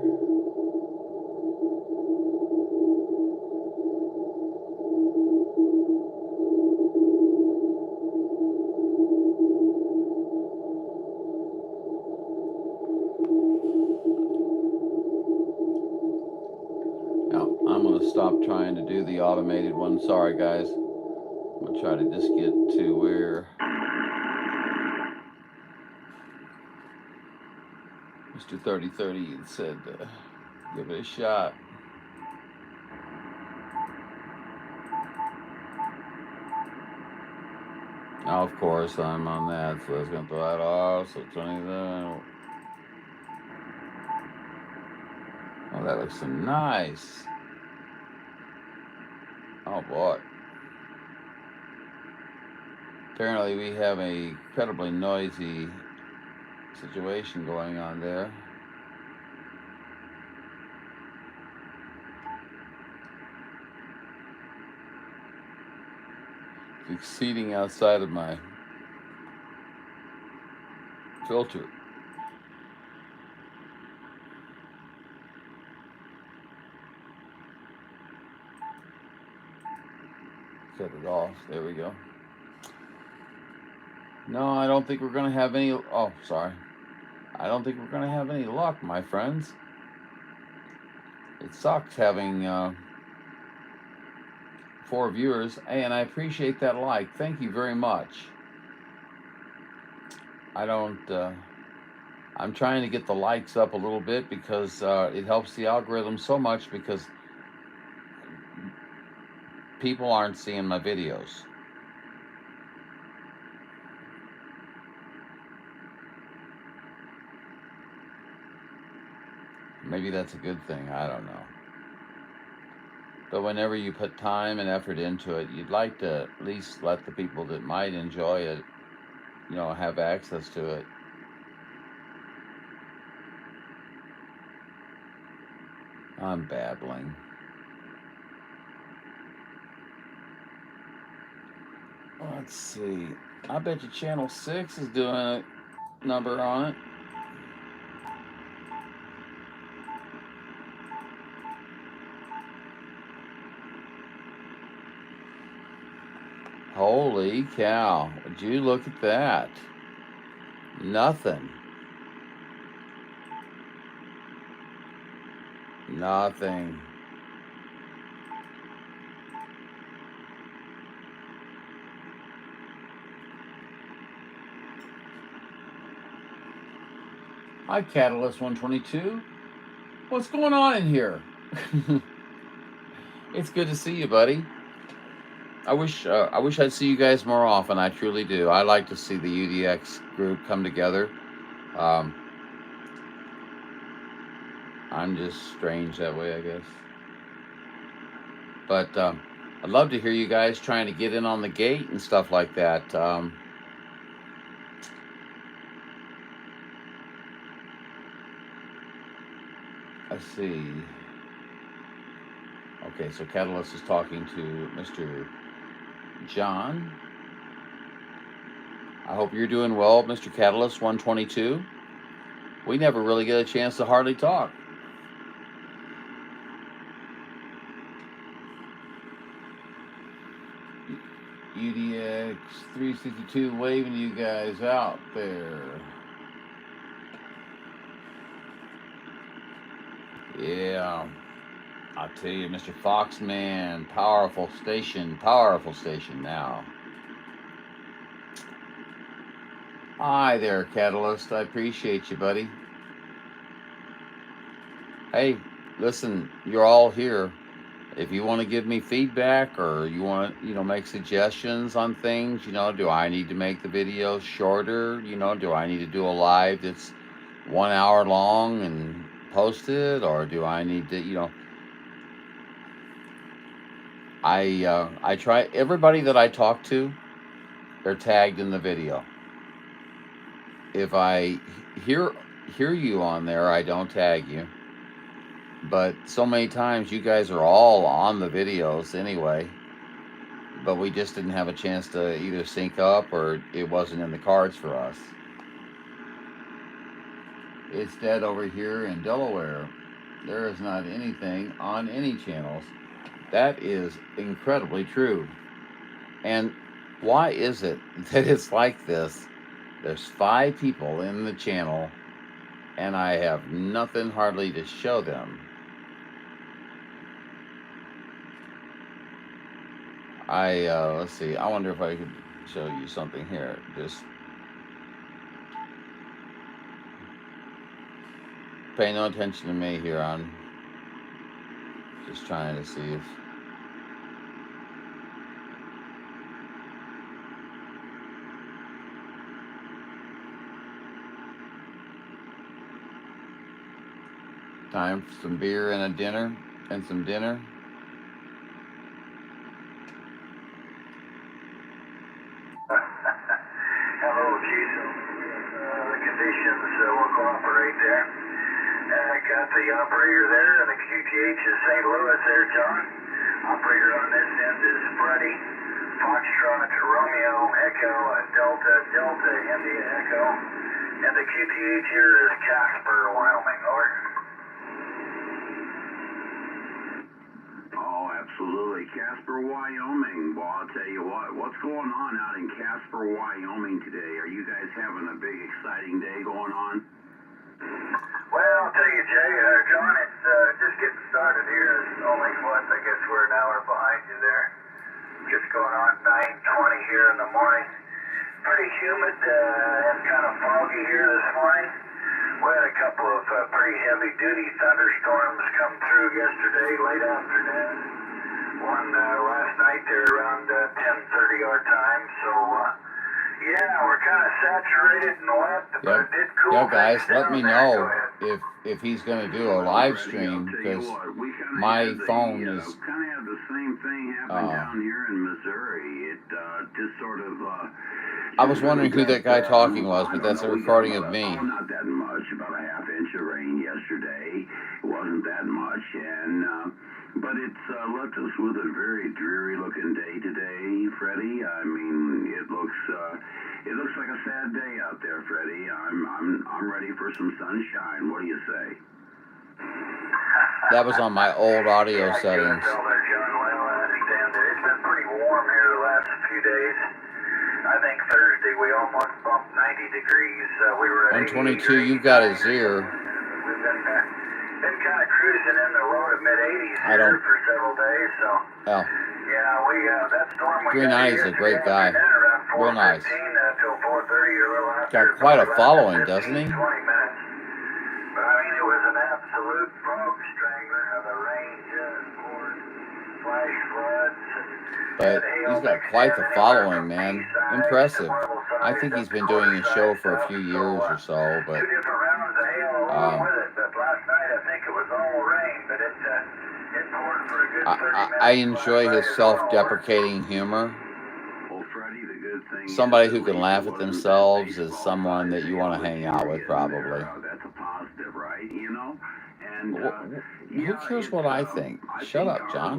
Now, I'm going to stop trying to do the automated one. Sorry, guys. I'm going to try to just get to where Mr. 3030 had said, give it a shot. Now, of course, I'm on that, so that's going to throw that off. So 27. Oh, that looks so nice. Oh, boy. Apparently, we have a incredibly noisy situation going on there. It's exceeding outside of my filter. Set it off. There we go. No, I don't think we're going to have any... Oh, sorry. I don't think we're going to have any luck, my friends. It sucks having 4 viewers, and I appreciate that like. Thank you very much. I don't, I'm trying to get the likes up a little bit because it helps the algorithm so much because people aren't seeing my videos. Maybe that's a good thing, I don't know. But whenever you put time and effort into it, you'd like to at least let the people that might enjoy it, you know, have access to it. I'm babbling. Let's see. I bet you Channel 6 is doing a number on it. Holy cow. Would you look at that? Nothing. Nothing. Hi, Catalyst 122. What's going on in here? It's good to see you, buddy. I wish I'd see you guys more often. I truly do. I like to see the UDX group come together. I'm just strange that way, I guess. But I'd love to hear you guys trying to get in on the gate and stuff like that. Let's see. Okay, so Catalyst is talking to Mr. John. I hope you're doing well, Mr. Catalyst 122. We never really get a chance to hardly talk. UDX362 waving you guys out there. Yeah, I'll tell you, Mr. Foxman, powerful station now. Hi there, Catalyst. I appreciate you, buddy. Hey, listen, you're all here. If you want to give me feedback or you want to, make suggestions on things, do I need to make the videos shorter? Do I need to do a live that's 1 hour long and post it? Or do I need to, I try, everybody that I talk to, they're tagged in the video. If I hear you on there, I don't tag you. But so many times you guys are all on the videos anyway. But we just didn't have a chance to either sync up or it wasn't in the cards for us. It's dead over here in Delaware. There is not anything on any channels. That is incredibly true. And why is it that it's like this? There's 5 people in the channel and I have nothing hardly to show them. Let's see, I wonder if I could show you something here. Just pay no attention to me here. I'm just trying to see if time for some beer and some dinner. Hello, Jason. The conditions will cooperate there. I got the operator there, and the QTH is St. Louis there, John. Operator on this end is Freddie. Foxtrot, Romeo, Echo, Delta, Delta, India, Echo. And the QTH here is Casper, Wyoming. Over. Oh, absolutely. Casper, Wyoming. Well, I'll tell you what's going on out in Casper, Wyoming today? Are you guys having a big, exciting day going on? Well, I'll tell you, Jay, John, it's just getting started here. It's only, I guess we're an hour behind you there. Just going on 9:20 here in the morning. Pretty humid and kind of foggy here this morning. We had a couple of pretty heavy-duty thunderstorms come through yesterday, late afternoon. One last night there around 10:30 our time. So, yeah, we're kind of saturated and wet, but it did cool. Yo, guys, let me know if he's going to do a live stream, because my phone is... kind of have the same thing happen down here in Missouri. It just sort of... I was wondering who that guy talking was, but that's a recording of me. Not that much, about a half inch of rain yesterday. It wasn't that much, and but it's left us with a very dreary-looking day today, Freddie. I mean, it looks like a sad day out there, Freddie. I'm ready for some sunshine. What do you say? That was on my old audio settings. Well, I understand that it's been pretty warm here the last few days. I think Thursday we almost bumped 90 degrees. We were at 122, you've got his ear. We've been kind of cruising in the low to mid-80s here for several days. So, yeah, that storm we Green got Eye is a great guy. Real nice. Till 4:30 or a little after. Got quite a following, doesn't he? 20 minutes. But I mean, it was an absolute fog strangler. The rain just poured, flash floods. But he's got quite the following, man. Impressive. I think he's been doing his show for a few years or so, but I enjoy his self-deprecating humor. Somebody who can laugh at themselves is someone that you want to hang out with, probably. That's a positive, right? You know? And who cares what I think? Shut up, John.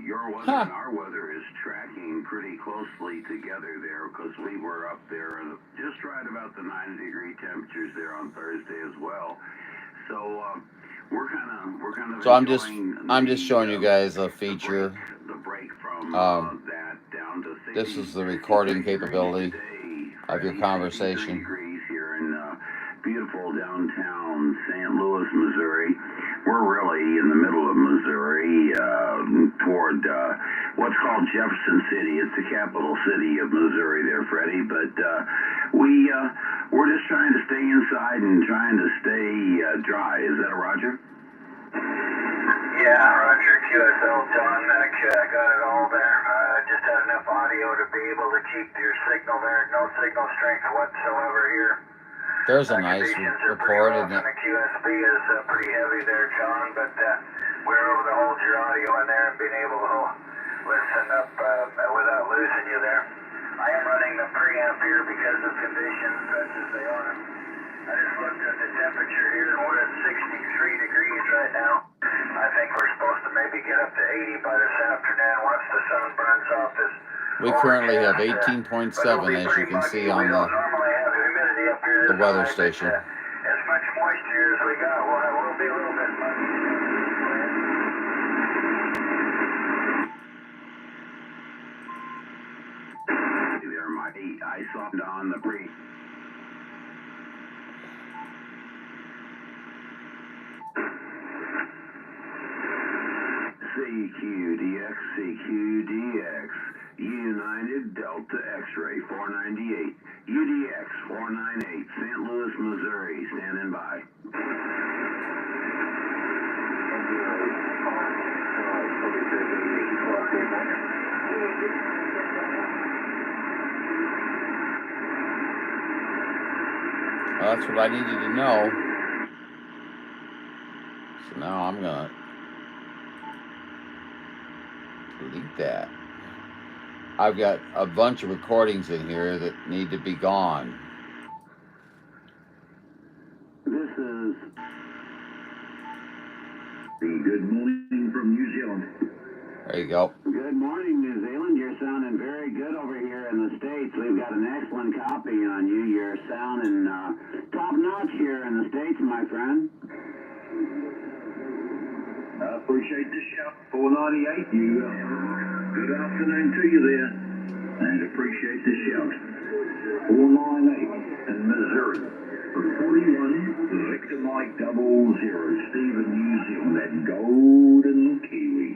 Your weather and our weather is tracking pretty closely together there, because we were up there just right about the 90-degree temperatures there on Thursday as well. So we're kind of. So I'm just showing you guys a feature. The break from that down to 60, this is the recording capability of your conversation. Here in beautiful downtown St. Louis, Missouri. We're really in the middle of Missouri, toward what's called Jefferson City. It's the capital city of Missouri there, Freddie. But we're just trying to stay inside and trying to stay dry. Is that a Roger? Yeah, Roger, QSL, John, I got it all there. Just had enough audio to be able to keep your signal there. No signal strength whatsoever here. There's a nice report, isn't it? The QSB is pretty heavy there, John, but we're able to hold your audio in there and being able to listen up without losing you there. I am running the preamp here because of conditions such as they are. I just looked at the temperature here, and we're at 63 degrees right now. I think we're supposed to maybe get up to 80 by this afternoon once the sun burns off this. We currently have 18.7, as you can see on the weather station. As much moisture as we got, we'll be a little bit muggy. There, Mikey. I saw it on the pre. CQDX, CQDX, United Delta X-Ray 498, UDX 498, St. Louis, Missouri, standing by. Well, that's what I needed to know. So now I'm gonna delete that. I've got a bunch of recordings in here that need to be gone. This is the Good Morning from New Zealand. There you go. Good morning, New Zealand. You're sounding very good over here in the States. We've got an excellent copy on you. You're sounding top-notch here in the States, my friend. I appreciate the shout. 498, you. Good afternoon to you there. And appreciate the shout. 498 in Missouri. 41 Victor Mike 00. Stephen, New Zealand. That golden Kiwi.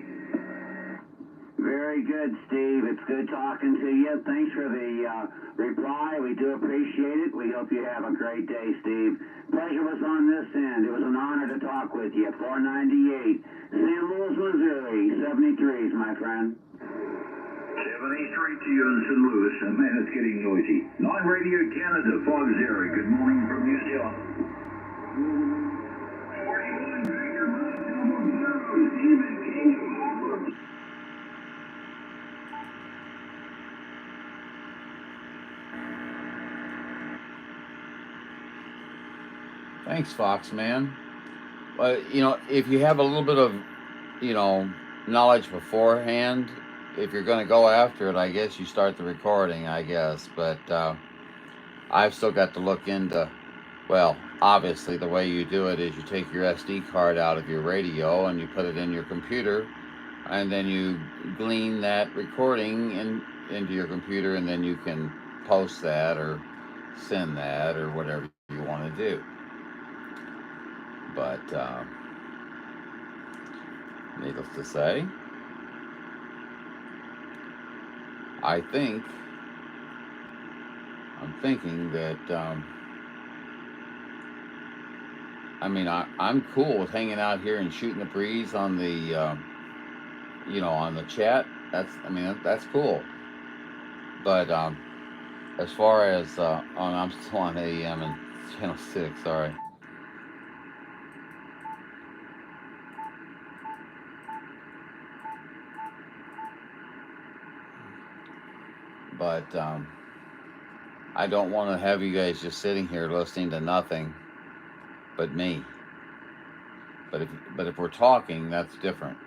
Very good, Steve. It's good talking to you. Thanks for the reply. We do appreciate it. We hope you have a great day, Steve. Pleasure was on this end. It was an honor to talk with you. 498, St. Louis, Missouri, 73s, my friend. 73 to you in St. Louis. Man, it's getting noisy. Non-radio Canada, Fogs Eric. Good morning from New Zealand. 41, Victor Moscow, Stephen King. Thanks, Fox, man. But, you know, if you have a little bit of, you know, knowledge beforehand, if you're going to go after it, I guess you start the recording, I guess. But I've still got to look into, well, obviously the way you do it is you take your SD card out of your radio and you put it in your computer, and then you glean that recording into your computer, and then you can post that or send that or whatever you want to do. But needless to say, I'm thinking that, I mean, I'm cool with hanging out here and shooting the breeze on the, you know, on the chat. That's cool. But as far as, I'm still on AM and channel 6, sorry. But I don't want to have you guys just sitting here listening to nothing but me. But if we're talking, that's different.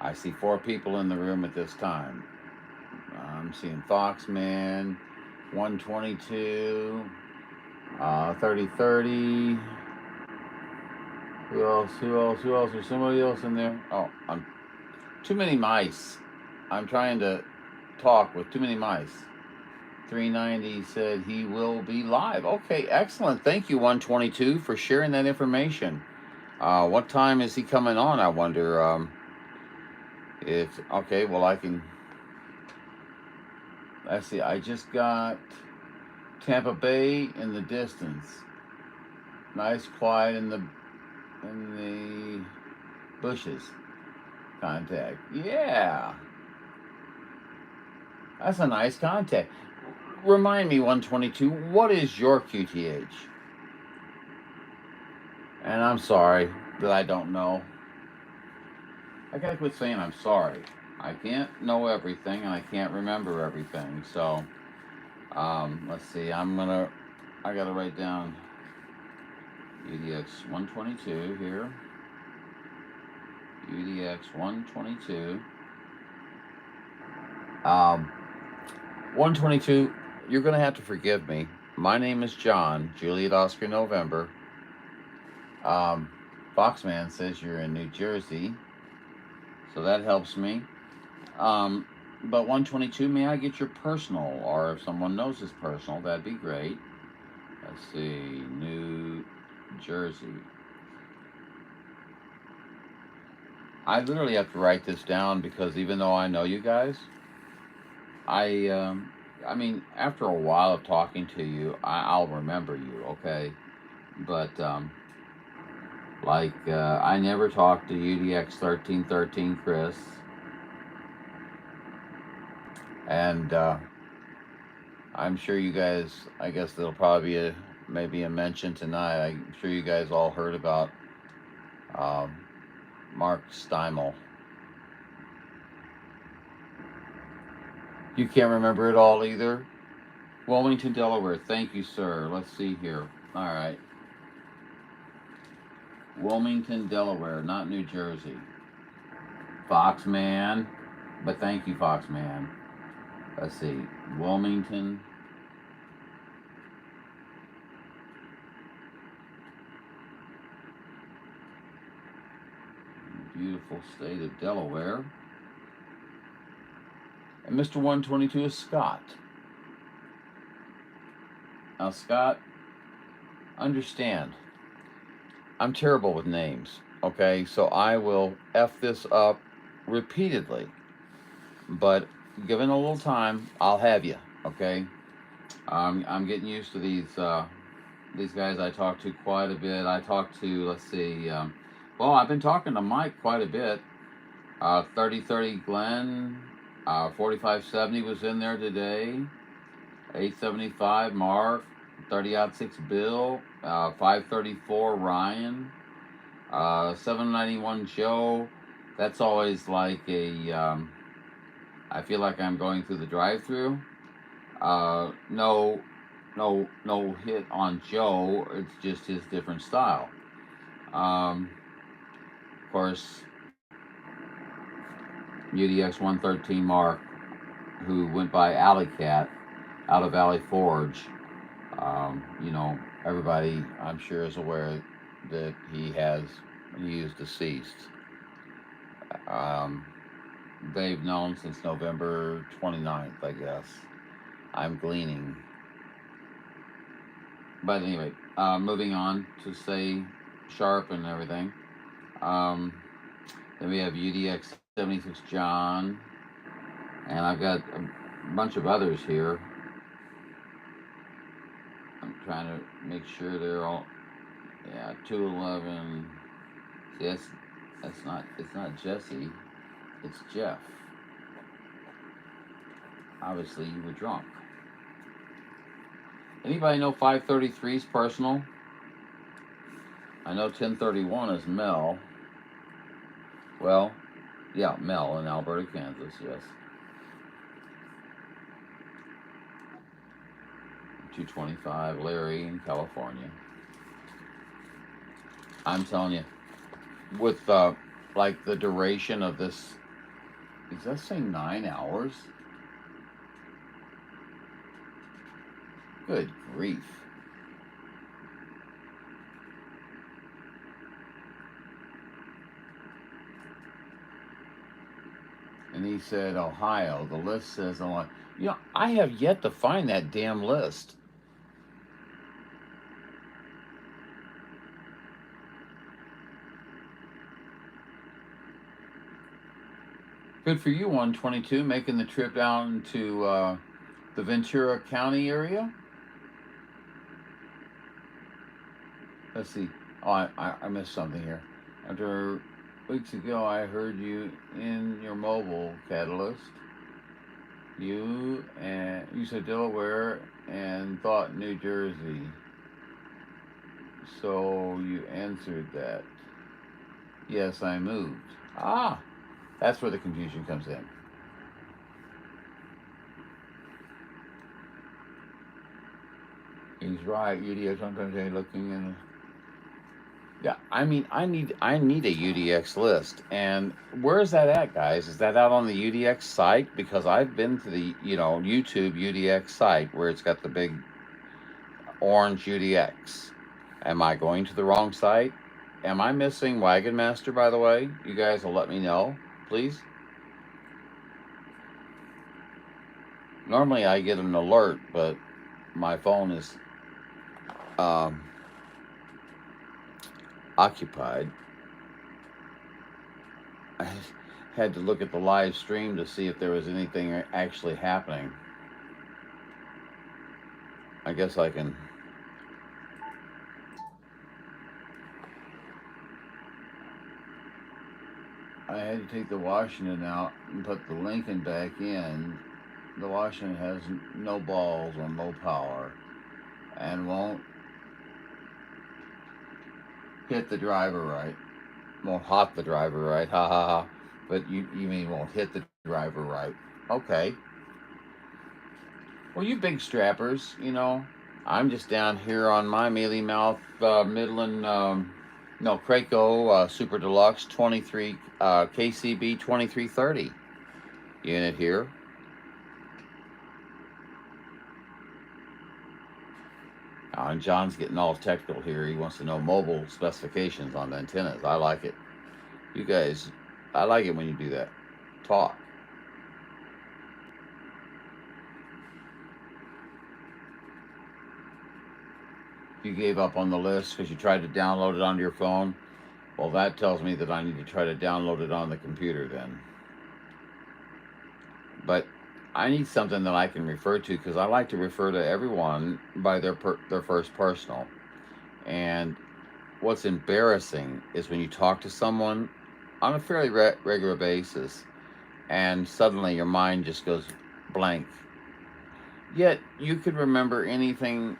I see 4 people in the room at this time. I'm seeing Foxman, 122, 3030. Who else? There's somebody else in there. Oh, too many mice. I'm trying to talk with too many mice. 390 said he will be live. Okay, excellent. Thank you, 122, for sharing that information. What time is he coming on, I wonder? Okay, well, I can... Let's see, I just got Tampa Bay in the distance. Nice, quiet in the bushes. Contact. Yeah. That's a nice contact. Remind me, 122, what is your QTH? And I'm sorry that I don't know. I gotta quit saying I'm sorry. I can't know everything and I can't remember everything. So, let's see. I gotta write down UDX122 here. UDX122. 122, you're going to have to forgive me. My name is John, Juliet Oscar November. Foxman says you're in New Jersey, so that helps me. But 122, may I get your personal, or if someone knows his personal, that'd be great. Let's see, New Jersey. I literally have to write this down because even though I know you guys, I mean, after a while of talking to you, I'll remember you, okay? But, I never talked to UDX1313 Chris. And, I'm sure you guys, I guess there'll probably be maybe a mention tonight. I'm sure you guys all heard about, Mark Steimel. You can't remember it all either? Wilmington, Delaware. Thank you, sir. Let's see here. All right. Wilmington, Delaware, not New Jersey. Foxman. But thank you, Foxman. Let's see. Wilmington. Beautiful state of Delaware. And Mr. 122 is Scott. Now, Scott, understand, I'm terrible with names, okay? So I will F this up repeatedly. but given a little time, I'll have you. Okay. I'm getting used to these guys. I talk to quite a bit. I talked to, let's see, well, I've been talking to Mike quite a bit. 3030 Glenn, 4570 was in there today. 875 Mark, 3006 Bill, 534 Ryan, 791 Joe. That's always like a, I feel like I'm going through the drive-through. No hit on Joe. It's just his different style. Of course, UDX113 Mark, who went by Alley Cat out of Valley Forge. You know, everybody I'm sure is aware that he is deceased. They've known since November 29th, I guess. I'm gleaning. But anyway, moving on to say Sharp and everything. Then we have UDX76 John. And I've got a bunch of others here. I'm trying to make sure they're all, yeah, 211. See, it's not Jesse, it's Jeff. Obviously, you were drunk. Anybody know 533's personal? I know 1031 is Mel. Well, yeah, Mel in Alberta, Kansas, yes. 225 Larry in California. I'm telling you, with like the duration of this, is that saying 9 hours? Good grief. And he said Ohio. The list says Ohio. You know, I have yet to find that damn list. Good for you, 122, making the trip down to the Ventura County area. Let's see. Oh, I missed something here. After weeks ago, I heard you in your mobile catalyst. You said Delaware and thought New Jersey. So you answered that. Yes, I moved. Ah, that's where the confusion comes in. He's right. UDX sometimes ain't looking in. Yeah, I mean, I need a UDX list, and where is that at, guys? Is that out on the UDX site? Because I've been to the YouTube UDX site where it's got the big orange UDX. Am I going to the wrong site? Am I missing Wagon Master? By the way, you guys will let me know, please. Normally I get an alert, but my phone is occupied. I had to look at the live stream to see if there was anything actually happening. I guess I can. I had to take the Washington out and put the Lincoln back in. The Washington has no balls or low power and won't hit the driver right. Won't hot the driver right, ha ha ha. But you mean won't hit the driver right. Okay. Well, you big strappers, I'm just down here on my mealy mouth Midland, Craco Super Deluxe 23 KCB 2330 unit here. And John's getting all technical here. He wants to know mobile specifications on the antennas. I like it. You guys, I like it when you do that. Talk. You gave up on the list because you tried to download it onto your phone. Well, that tells me that I need to try to download it on the computer then. but I need something that I can refer to, because I like to refer to everyone by their first personal. And what's embarrassing is when you talk to someone on a fairly regular basis, and suddenly your mind just goes blank. Yet you could remember anything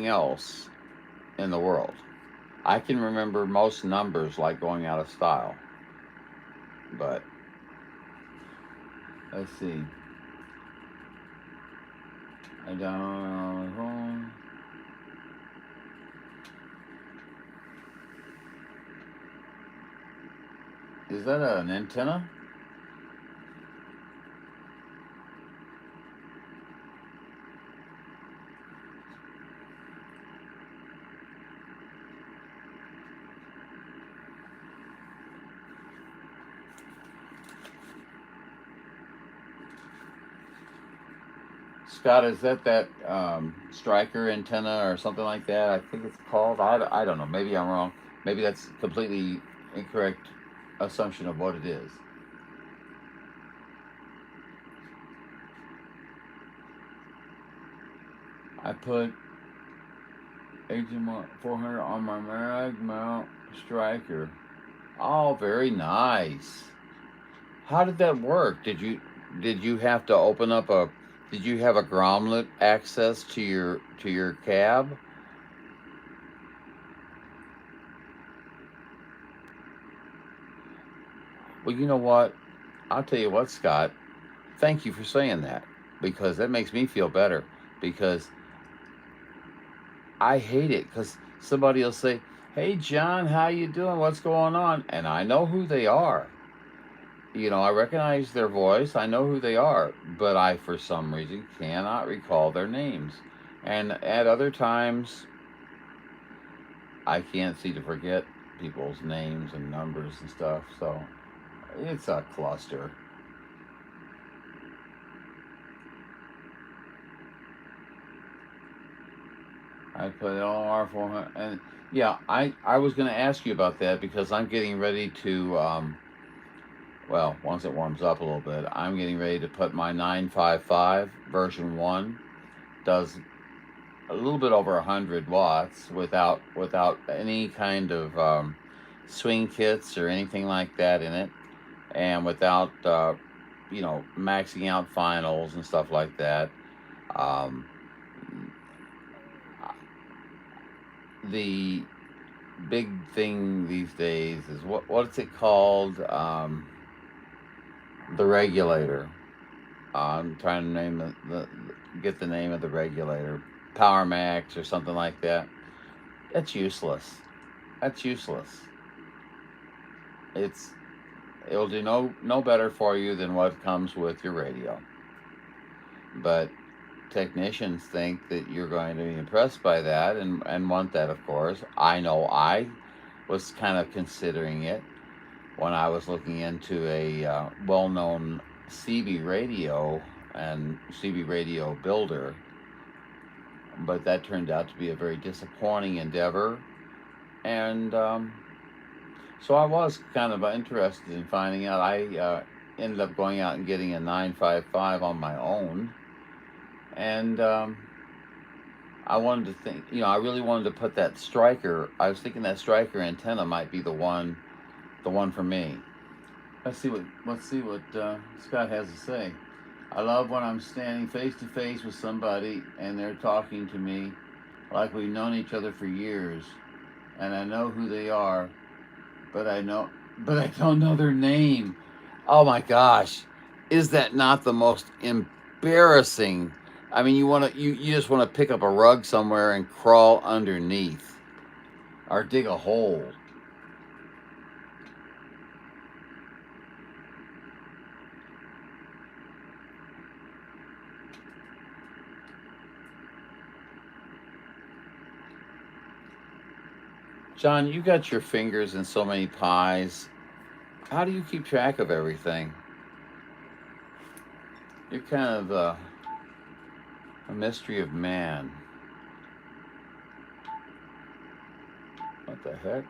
else in the world. I can remember most numbers like going out of style. But let's see. I don't know. Is that an antenna? Scott, is that striker antenna or something like that? I think it's called. I don't know. Maybe I'm wrong. Maybe that's completely incorrect assumption of what it is. I put 18400 on my mag mount striker. Oh, very nice. How did that work? Did you have to open up a? Did you have a grommet access to your cab? Well, you know what? I'll tell you what, Scott. Thank you for saying that, because that makes me feel better. Because I hate it, because somebody will say, "Hey, John, how you doing? What's going on?" And I know who they are. I recognize their voice. I know who they are, but I, for some reason, cannot recall their names. And at other times, I can't seem to forget people's names and numbers and stuff. So it's a cluster. I put LR 400, and yeah, I was going to ask you about that, because I'm getting ready to. Well, once it warms up a little bit, I'm getting ready to put my 955 version 1. Does a little bit over 100 watts without any kind of swing kits or anything like that in it, and without maxing out finals and stuff like that. The big thing these days is what's it called? The regulator. I'm trying to name get the name of the regulator. Power Max or something like that. That's useless. That's useless. It'll do no better for you than what comes with your radio. But technicians think that you're going to be impressed by that and want that, of course. I know I was kind of considering it when I was looking into a well-known CB radio and CB radio builder, but that turned out to be a very disappointing endeavor. And so I was kind of interested in finding out. I ended up going out and getting a 955 on my own, and I wanted to think, I really wanted to put that striker. I was thinking that striker antenna might be the one for me. Let's see what Scott has to say. I love when I'm standing face to face with somebody and they're talking to me like we've known each other for years, and I know who they are, but I don't know their name. Oh my gosh, is that not the most embarrassing? I mean, you just want to pick up a rug somewhere and crawl underneath, or dig a hole. John, you got your fingers in so many pies. How do you keep track of everything? You're kind of a mystery of man. What the heck?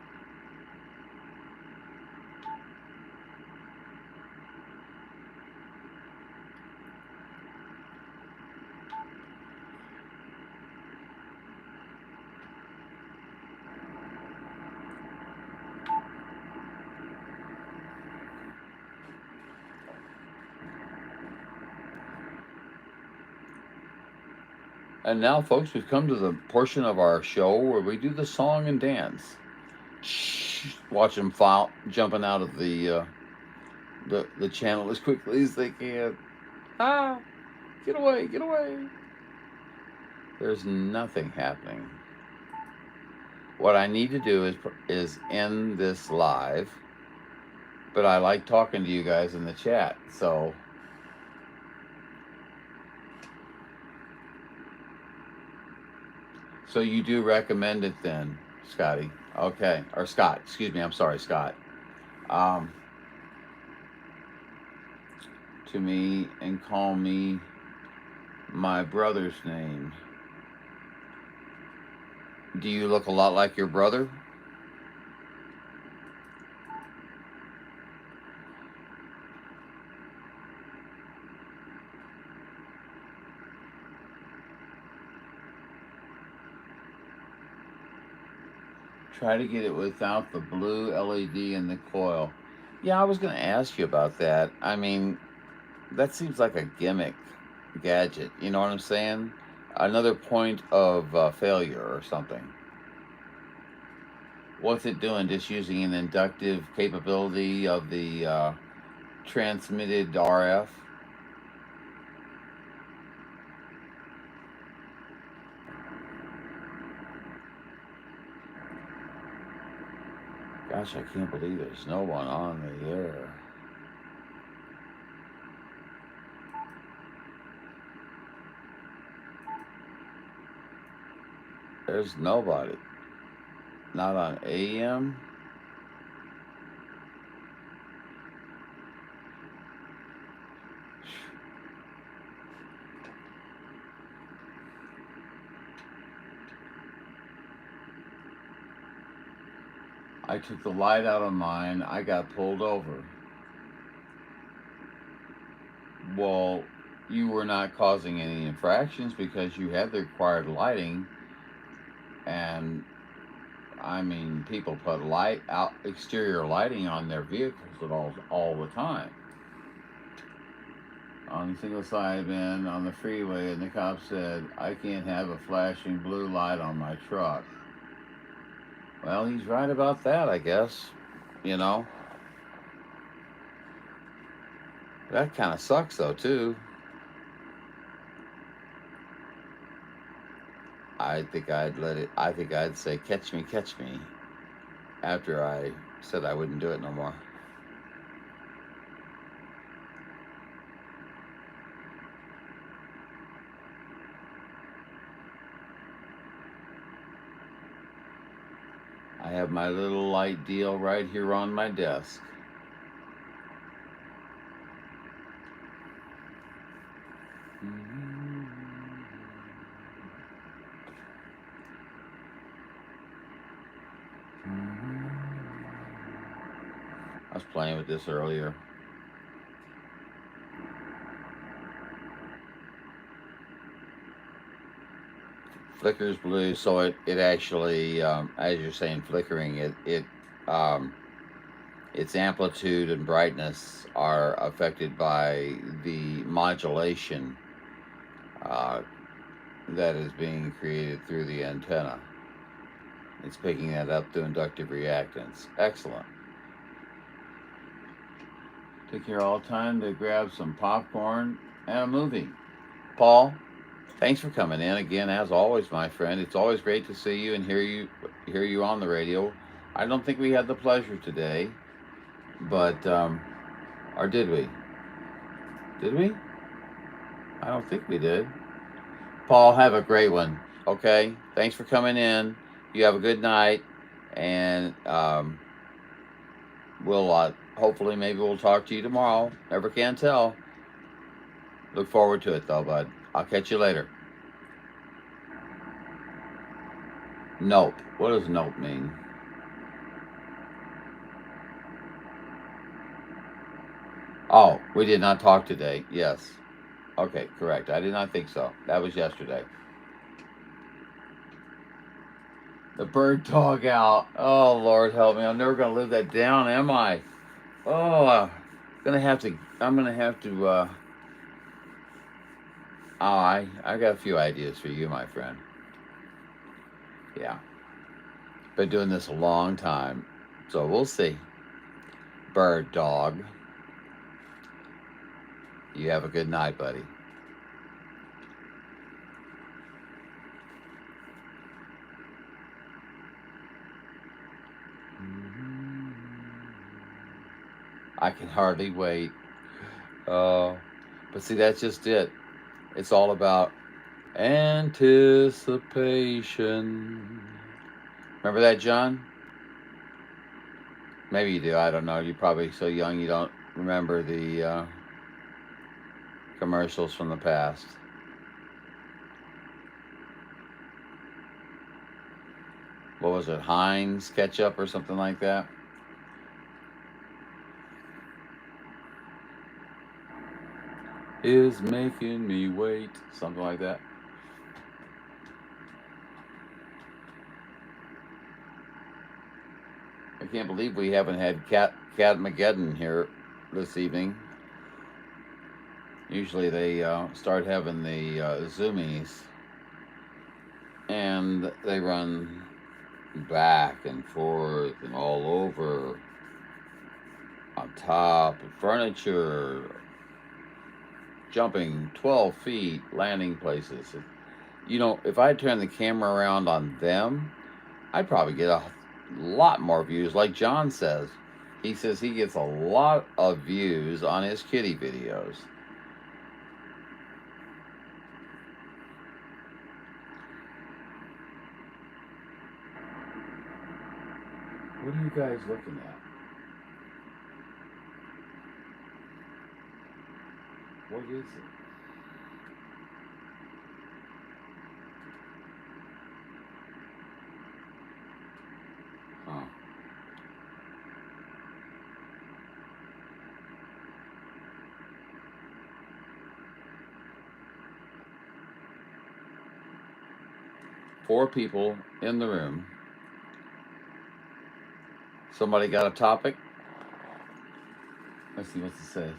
And now, folks, we've come to the portion of our show where we do the song and dance. Shh, watch them jumping out of the channel as quickly as they can. Ah, get away, get away. There's nothing happening. What I need to do is end this live, but I like talking to you guys in the chat, so you do recommend it then, Scotty? Okay, or Scott, excuse me, I'm sorry, Scott. To me and call me my brother's name. Do you look a lot like your brother? Try to get it without the blue LED in the coil. Yeah, I was going to ask you about that. I mean, that seems like a gimmick gadget. You know what I'm saying? Another point of failure or something. What's it doing? Just using an inductive capability of the transmitted RF? Gosh, I can't believe there's no one on the air. There's nobody. Not on AM. I took the light out of mine. I got pulled over. Well, you were not causing any infractions because you had the required lighting. And I mean, people put exterior lighting on their vehicles at all the time. On the single side bin on the freeway, and the cop said, "I can't have a flashing blue light on my truck." Well, he's right about that, I guess. You know. That kind of sucks, though, too. I think I'd say, catch me, after I said I wouldn't do it no more. I have my little light deal right here on my desk. I was playing with this earlier. Flickers blue, so it actually, as you're saying, flickering, its amplitude and brightness are affected by the modulation that is being created through the antenna. It's picking that up through inductive reactance. Excellent. Took here all the time to grab some popcorn and a movie. Paul, thanks for coming in again, as always, my friend. It's always great to see you and hear you on the radio. I don't think we had the pleasure today, but or did we? Did we? I don't think we did. Paul, have a great one. Okay, thanks for coming in. You have a good night, and we'll hopefully maybe we'll talk to you tomorrow. Never can tell. Look forward to it, though, bud. I'll catch you later. Nope. What does nope mean? Oh, we did not talk today. Yes. Okay, correct. I did not think so. That was yesterday. The bird dog out. Oh, Lord help me. I'm never going to live that down, am I? Oh, I'm going to have to Oh, I got a few ideas for you, my friend. Yeah. Been doing this a long time, so we'll see. Bird dog. You have a good night, buddy. I can hardly wait. But see, that's just it. It's all about anticipation. Remember that, John? Maybe you do. I don't know. You're probably so young you don't remember the commercials from the past. What was it? Heinz ketchup or something like that? Is making me wait. Something like that. I can't believe we haven't had Catmageddon here this evening. Usually they start having the zoomies, and they run back and forth and all over, on top of furniture, jumping 12 feet, landing places. You know, if I turn the camera around on them, I'd probably get a lot more views. Like John says, he says he gets a lot of views on his kitty videos. What are you guys looking at? What is it? Huh. Four people in the room. Somebody got a topic? Let's see what it says.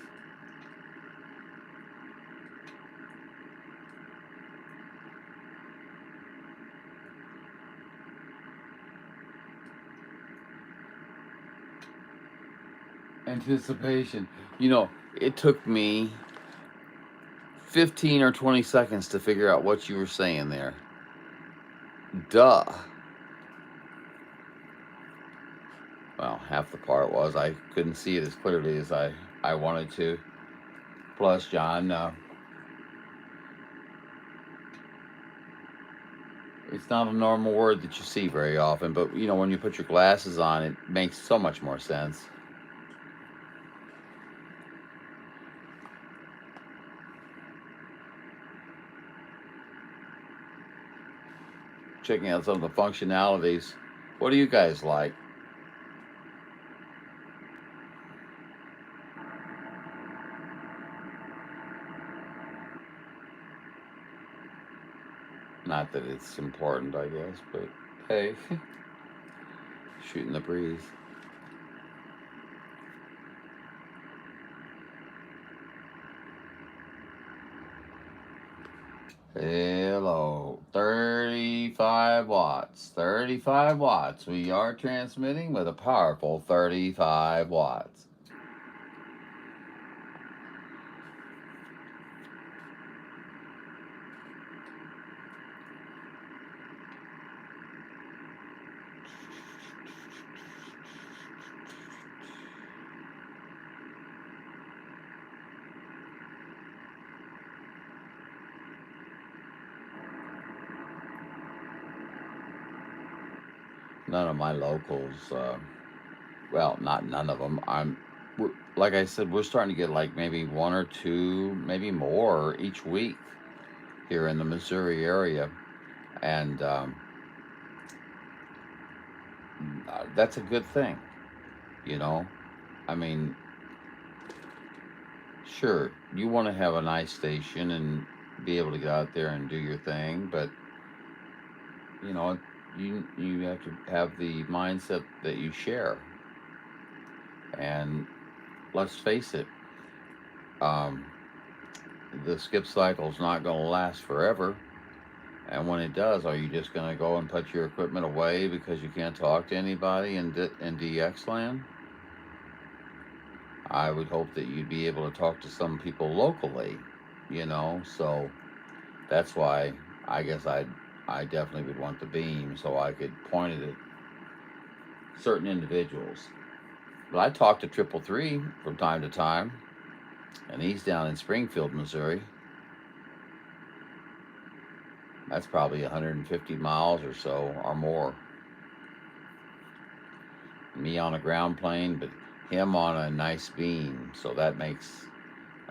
Anticipation. You know, it took me 15 or 20 seconds to figure out what you were saying there. Duh. Well, half the part was I couldn't see it as clearly as I wanted to. Plus, John, it's not a normal word that you see very often, but, you know, when you put your glasses on, it makes so much more sense. Checking out some of the functionalities. What do you guys like? Not that it's important, I guess, but hey, shooting the breeze. Hello, 35 watts, 35 watts. We are transmitting with a powerful 35 watts. None of my locals, well, not none of them. Like I said, we're starting to get like maybe one or two, maybe more each week here in the Missouri area. And that's a good thing, you know. I mean, sure, you want to have a nice station and be able to get out there and do your thing, but, you know, you have to have the mindset that you share. And let's face it, the skip cycle is not going to last forever. And when it does, are you just going to go and put your equipment away because you can't talk to anybody in DX land? I would hope that you'd be able to talk to some people locally, you know. So that's why I guess I definitely would want the beam, so I could point it at certain individuals. But I talk to 333 from time to time, and he's down in Springfield, Missouri. That's probably 150 miles or so or more. Me on a ground plane, but him on a nice beam, so that makes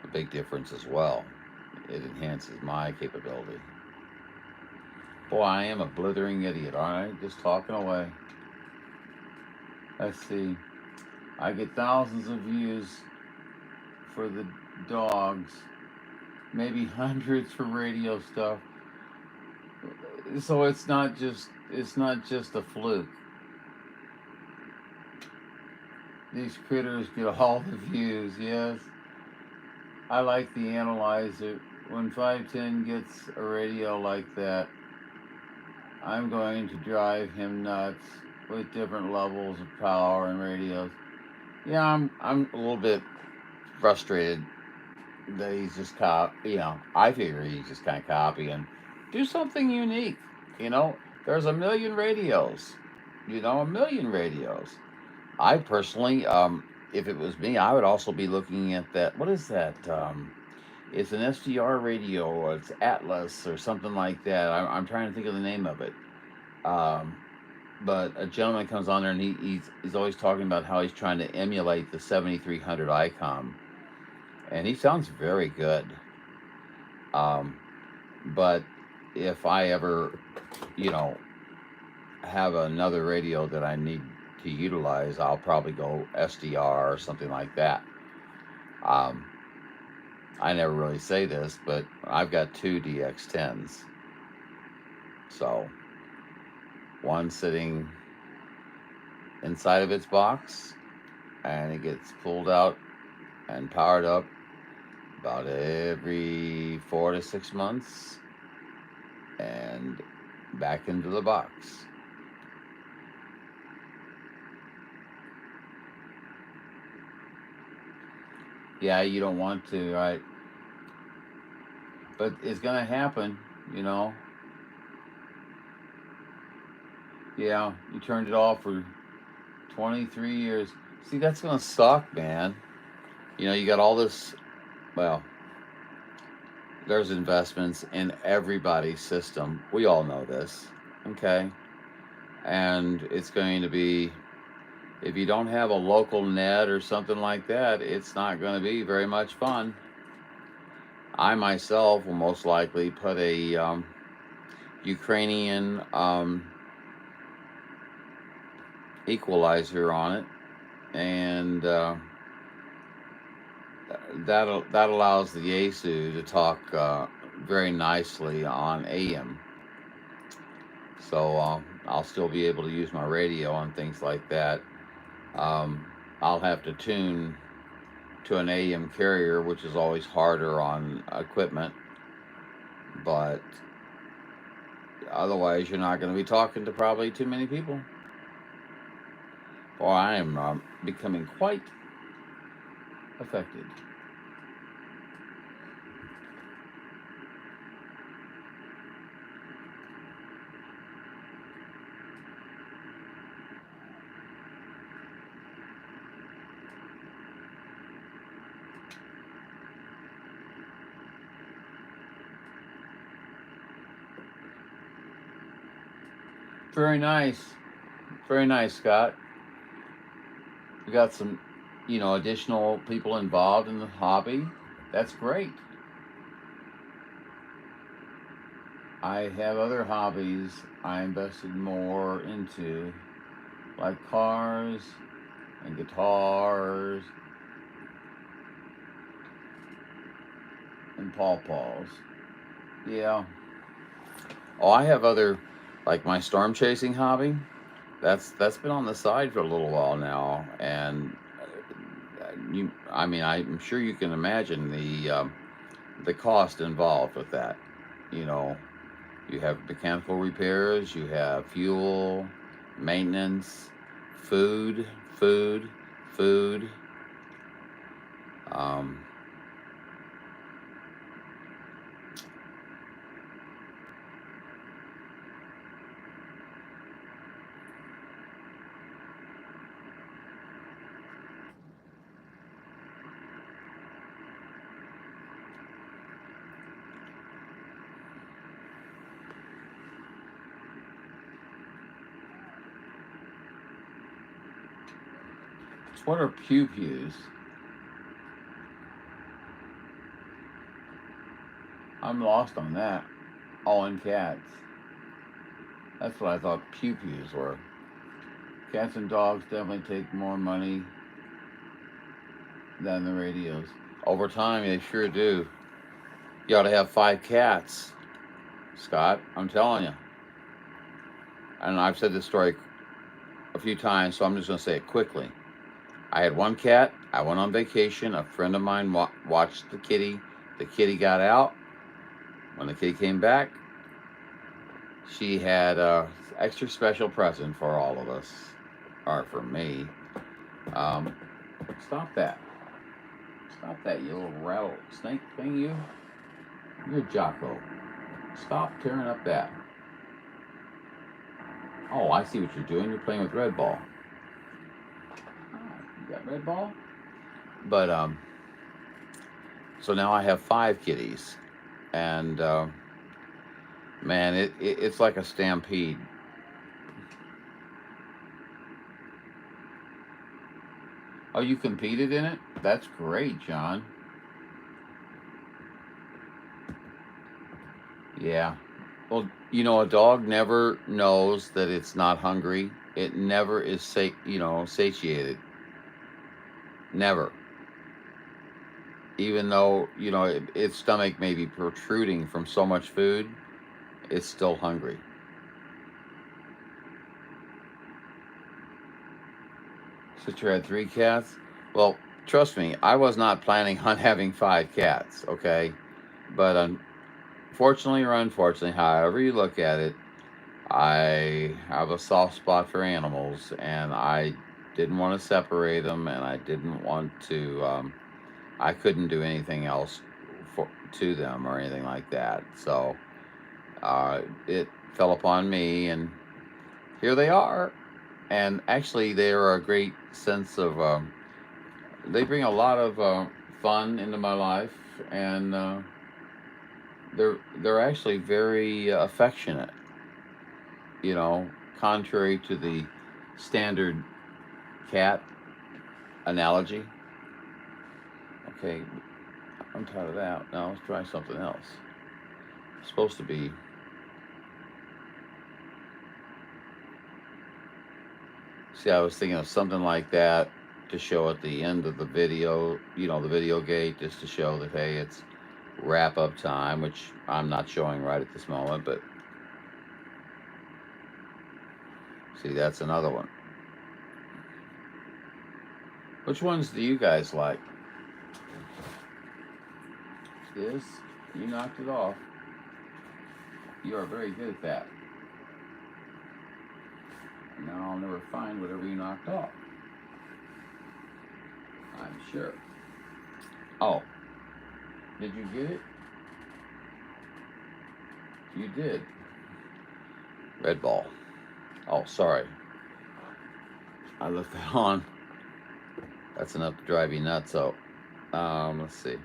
a big difference as well. It enhances my capability. Boy, I am a blithering idiot, aren't I? Just talking away. Let's see. I get thousands of views for the dogs, maybe hundreds for radio stuff. So it's not just a fluke. These critters get all the views, yes. I like the analyzer. When 510 gets a radio like that, I'm going to drive him nuts with different levels of power and radios. Yeah, I'm a little bit frustrated that he's just I figure he's just kind of copying. Do something unique, you know. There's a million radios, a million radios. I personally, if it was me, I would also be looking at that. What is that? It's an SDR radio, or it's Atlas or something like that. I'm trying to think of the name of it. But a gentleman comes on there and he's always talking about how he's trying to emulate the 7300 ICOM. And he sounds very good. But if I ever, have another radio that I need to utilize, I'll probably go SDR or something like that. I never really say this, but I've got 2 DX10s. So, one sitting inside of its box, and it gets pulled out and powered up about every 4 to 6 months and back into the box. Yeah, you don't want to, right? But it's gonna happen, Yeah, you turned it off for 23 years. See, that's gonna suck, man. You got all this, well, there's investments in everybody's system. We all know this, okay? And it's going to be, if you don't have a local net or something like that, it's not going to be very much fun. I myself will most likely put a Ukrainian equalizer on it, and that allows the Yaesu to talk very nicely on AM. So I'll still be able to use my radio on things like that. I'll have to tune to an AM carrier, which is always harder on equipment, but otherwise you're not going to be talking to probably too many people. Boy, I am becoming quite affected. Very nice, Scott. We got some, additional people involved in the hobby. That's great. I have other hobbies I invested more into, like cars and guitars and pawpaws. Yeah. Oh, I have other, like my storm chasing hobby. That's been on the side for a little while now, and I'm sure you can imagine the cost involved with that. You know, you have mechanical repairs, you have fuel, maintenance, food. Um, what are pew-pews? I'm lost on that. All in cats. That's what I thought pew-pews were. Cats and dogs definitely take more money than the radios. Over time, they sure do. You ought to have 5 cats, Scott. I'm telling you. And I've said this story a few times, so I'm just going to say it quickly. I had 1 cat. I went on vacation. A friend of mine watched the kitty. The kitty got out. When the kitty came back, she had an extra special present for all of us, or for me. Stop that. Stop that, you little rattlesnake thing, you. You're Jocko. Stop tearing up that. Oh, I see what you're doing. You're playing with red ball. You got red ball? But, so now I have 5 kitties. And, man, it's like a stampede. Oh, you competed in it? That's great, John. Yeah. Well, you know, a dog never knows that it's not hungry. It never is, satiated. Never. Even though, its stomach may be protruding from so much food, it's still hungry. Sister had 3 cats. Well, trust me, I was not planning on having 5 cats, okay? But fortunately or unfortunately, however you look at it, I have a soft spot for animals, and I didn't want to separate them, and I didn't want to, I couldn't do anything else to them or anything like that. So it fell upon me, and here they are. And actually, they are a great sense of, they bring a lot of fun into my life, and they're actually very affectionate, contrary to the standard cat analogy. Okay, I'm tired of that. Now let's try something else. It's supposed to be. See, I was thinking of something like that to show at the end of the video, the video gate, just to show that, hey, it's wrap-up time, which I'm not showing right at this moment, but see, that's another one. Which ones do you guys like? This, you knocked it off. You are very good at that. Now I'll never find whatever you knocked off. I'm sure. Oh. Did you get it? You did. Red ball. Oh, sorry. I left that on. That's enough to drive you nuts, so let's see.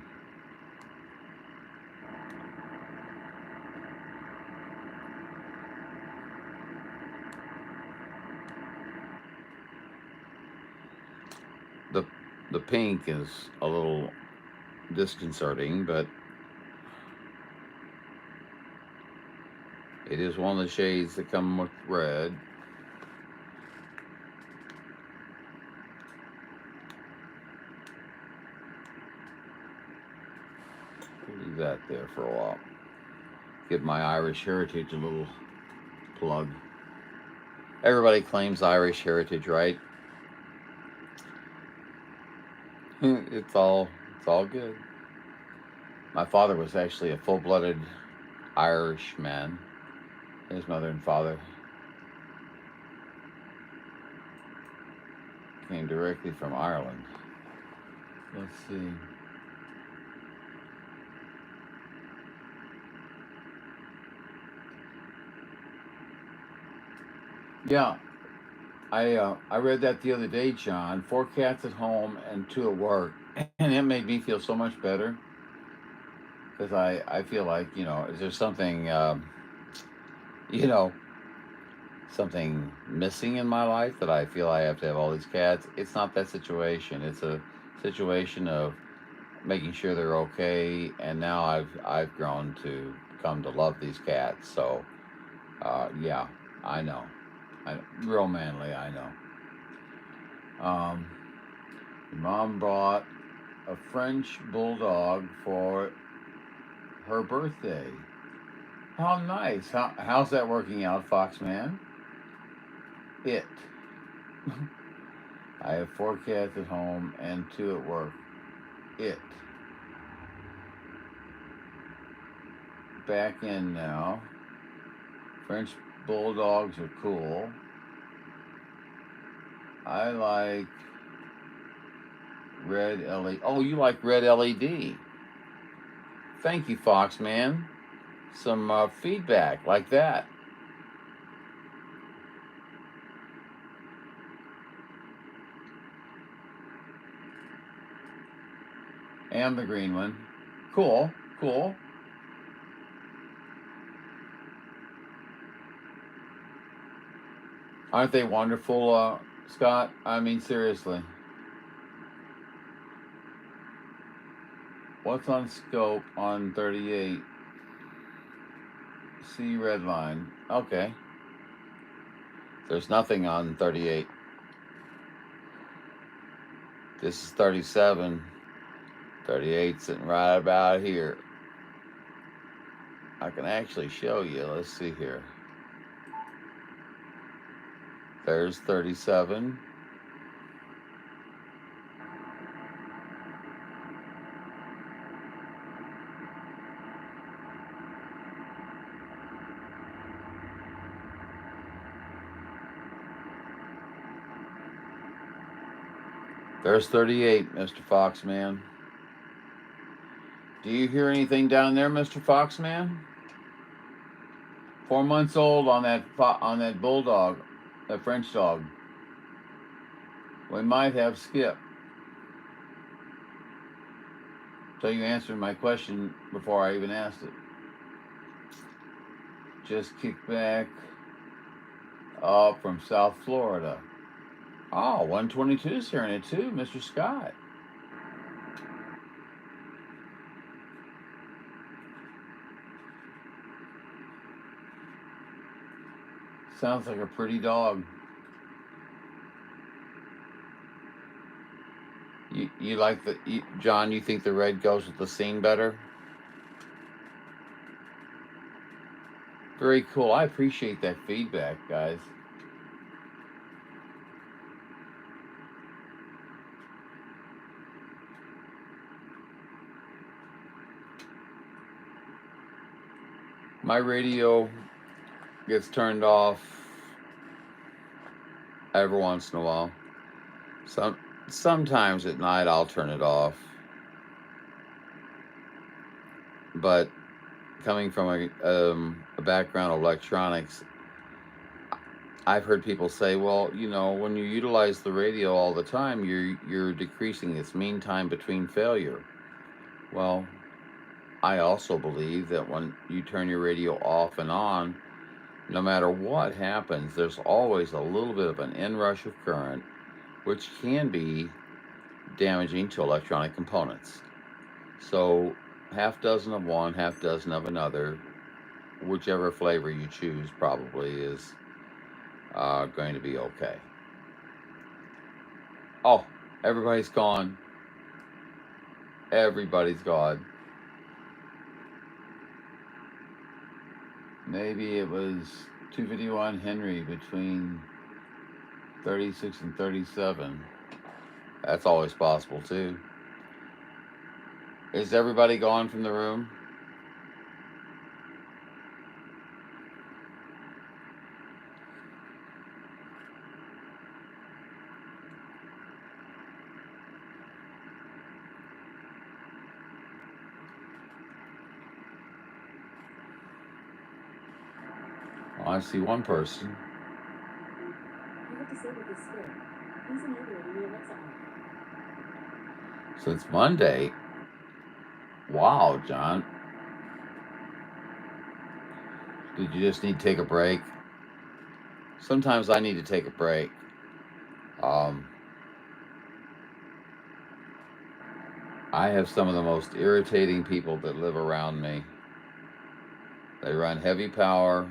The pink is a little disconcerting, but it is one of the shades that come with red. Leave that there for a while. Give my Irish heritage a little plug. Everybody claims Irish heritage, right? It's all good. My father was actually a full-blooded Irishman. His mother and father came directly from Ireland. Let's see. Yeah, I read that the other day, John. 4 cats at home and 2 at work, and it made me feel so much better because I feel like, you know, is there something you know, something missing in my life that I feel I have to have all these cats? It's not that situation. It's a situation of making sure they're okay, and now I've grown to come to love these cats. So yeah, I know. Real manly, I know. Mom bought a French bulldog for her birthday. How nice. How's that working out, Foxman? It. I have 4 cats at home and 2 at work. It. Back in now. French bulldogs are cool. I like red LED. Oh, you like red LED. Thank you, Foxman. Some feedback like that. And the green one. Cool, cool. Aren't they wonderful, Scott? I mean, seriously. What's on scope on 38? See red line. Okay. There's nothing on 38. This is 37. 38 sitting right about here. I can actually show you. Let's see here. There's 37. There's 38, Mr. Foxman. Do you hear anything down there, Mr. Foxman? 4 months old on that bulldog, that French dog. We might have Skip. So you answered my question before I even asked it. Just kicked back up from South Florida. Oh, 122's hearing it too, Mr. Scott. Sounds like a pretty dog. You like John, you think the red goes with the scene better? Very cool. I appreciate that feedback, guys. My radio gets turned off every once in a while. Sometimes at night I'll turn it off. But coming from a background of electronics, I've heard people say, well, you know, when you utilize the radio all the time, you're decreasing its mean time between failure. Well, I also believe that when you turn your radio off and on, no matter what happens, there's always a little bit of an inrush of current, which can be damaging to electronic components. So half dozen of one, half dozen of another, whichever flavor you choose probably is going to be okay. Oh, everybody's gone. Everybody's gone. Maybe it was 251 Henry between 36 and 37. That's always possible too. Is everybody gone from the room? Well, I see one person. You have disabled this skill. Please enable it in the Alexa app. So it's Monday. Wow, John. Did you just need to take a break? Sometimes I need to take a break. I have some of the most irritating people that live around me. They run heavy power,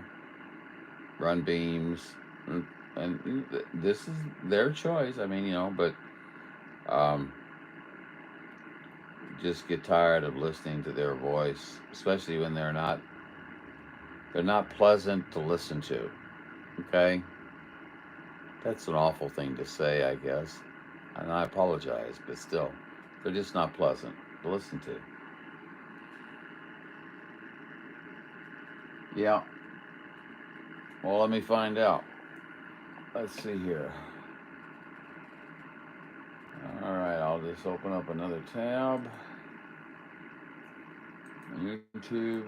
run beams, and this is their choice. I mean, but just get tired of listening to their voice, especially when they're not pleasant to listen to. Okay? That's an awful thing to say, I guess. And I apologize, but still, they're just not pleasant to listen to. Yeah. Well, let me find out. Let's see here. All right, I'll just open up another tab. YouTube.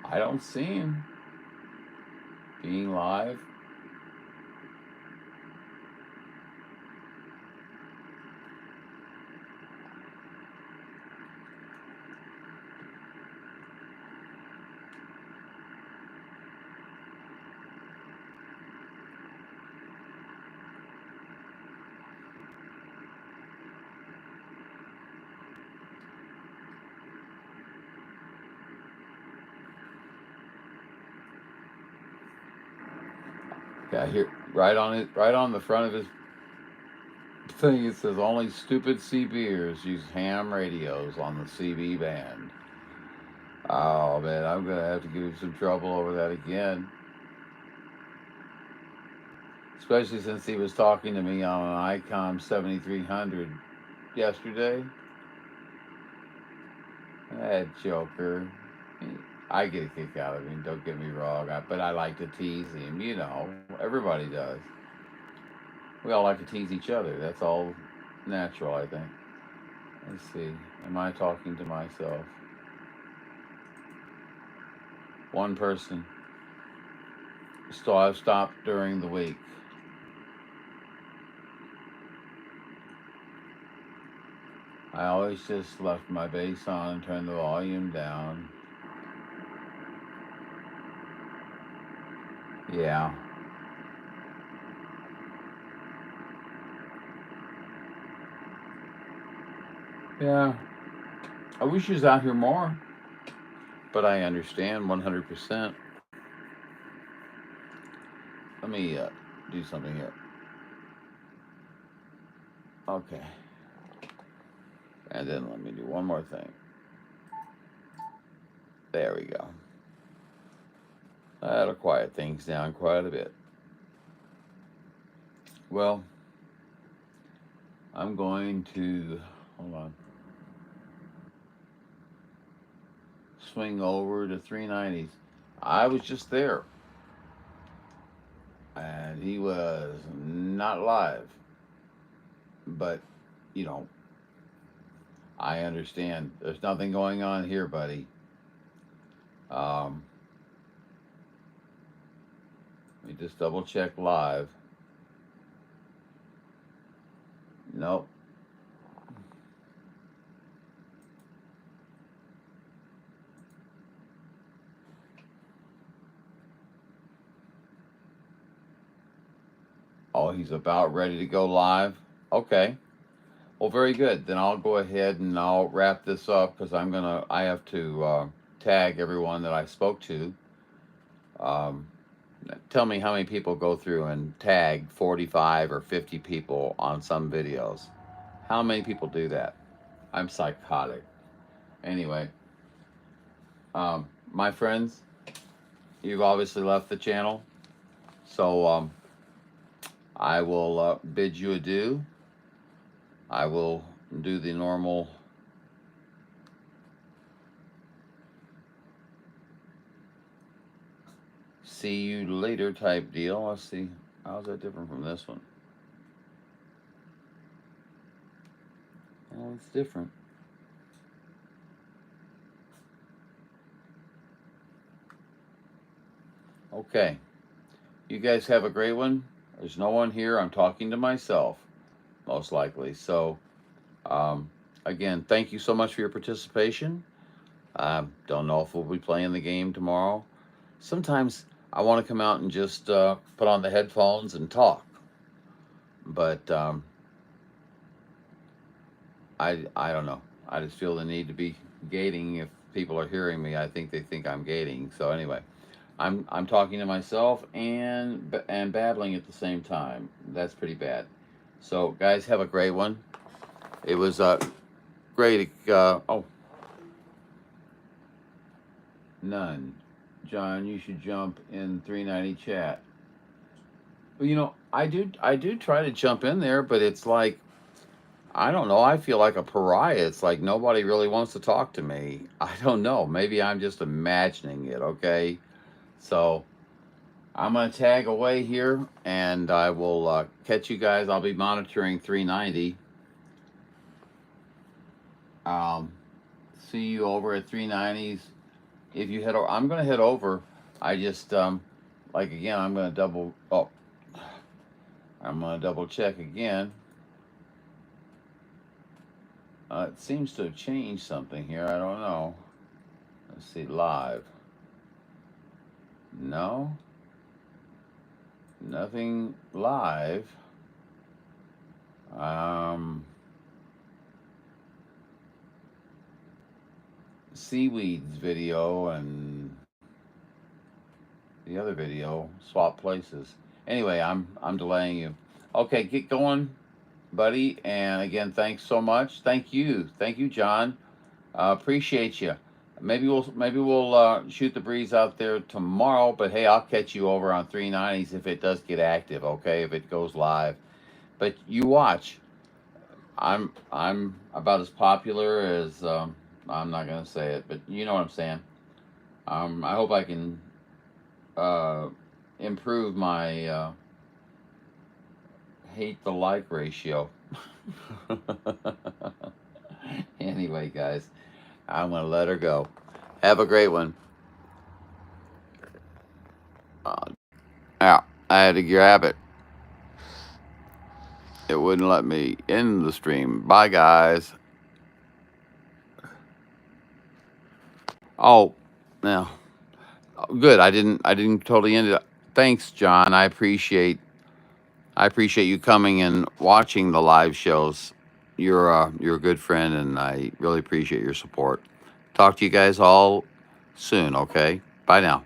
I don't see him being live. Yeah, here, right on the front of his thing, it says only stupid CBers use ham radios on the CB band. Oh man, I'm gonna have to give him some trouble over that again. Especially since he was talking to me on an ICOM 7300 yesterday. That joker. I get a kick out of him, don't get me wrong, but I like to tease him, everybody does. We all like to tease each other, that's all natural, I think. Let's see, am I talking to myself? One person. So I've stopped during the week. I always just left my bass on and turned the volume down. Yeah. Yeah. I wish he was out here more, but I understand 100%. Let me do something here. Okay. And then let me do one more thing. There we go. That'll quiet things down quite a bit. Well, I'm going to, hold on, swing over to 390s. I was just there, and he was not live, but, I understand. There's nothing going on here, buddy. Let me just double check live. Nope. Oh, he's about ready to go live? Okay. Well, very good. Then I'll go ahead and I'll wrap this up because I have to tag everyone that I spoke to. Tell me how many people go through and tag 45 or 50 people on some videos. How many people do that? I'm psychotic. Anyway, my friends, you've obviously left the channel, so I will bid you adieu. I will do the normal see you later type deal. Let's see, how's that different from this one? Well, it's different. Okay, you guys have a great one. There's no one here. I'm talking to myself, most likely. So, again, thank you so much for your participation. Don't know if we'll be playing the game tomorrow. Sometimes I want to come out and just put on the headphones and talk. But I don't know. I just feel the need to be gating. If people are hearing me, I think they think I'm gating. So anyway, I'm talking to myself and babbling at the same time. That's pretty bad. So guys, have a great one. It was great. Oh, none. John, you should jump in 390 chat. Well, you know, I do try to jump in there, but it's like, I don't know. I feel like a pariah. It's like nobody really wants to talk to me. I don't know. Maybe I'm just imagining it. Okay. So I'm going to tag away here, and I will catch you guys. I'll be monitoring 390. See you over at 390s. If you head over, I'm going to head over. I just, like, again, I'm going to double check again. It seems to have changed something here. I don't know. Let's see, live. No. Nothing live. Seaweeds video and the other video, swap places. Anyway, I'm delaying you. Okay, get going, buddy. And again, thanks so much. Thank you, John. Appreciate you. Maybe we'll shoot the breeze out there tomorrow. But hey, I'll catch you over on 390s if it does get active. Okay, if it goes live. But you watch. I'm about as popular as I'm not gonna say it, but you know what I'm saying. I hope I can improve my hate to like ratio. Anyway, guys, I'm gonna let her go. Have a great one. Yeah, I had to grab it. It wouldn't let me end the stream. Bye, guys. Oh, no. Good. I didn't totally end it. Thanks, John. I appreciate you coming and watching the live shows. You're a good friend, and I really appreciate your support. Talk to you guys all soon, okay? Bye now.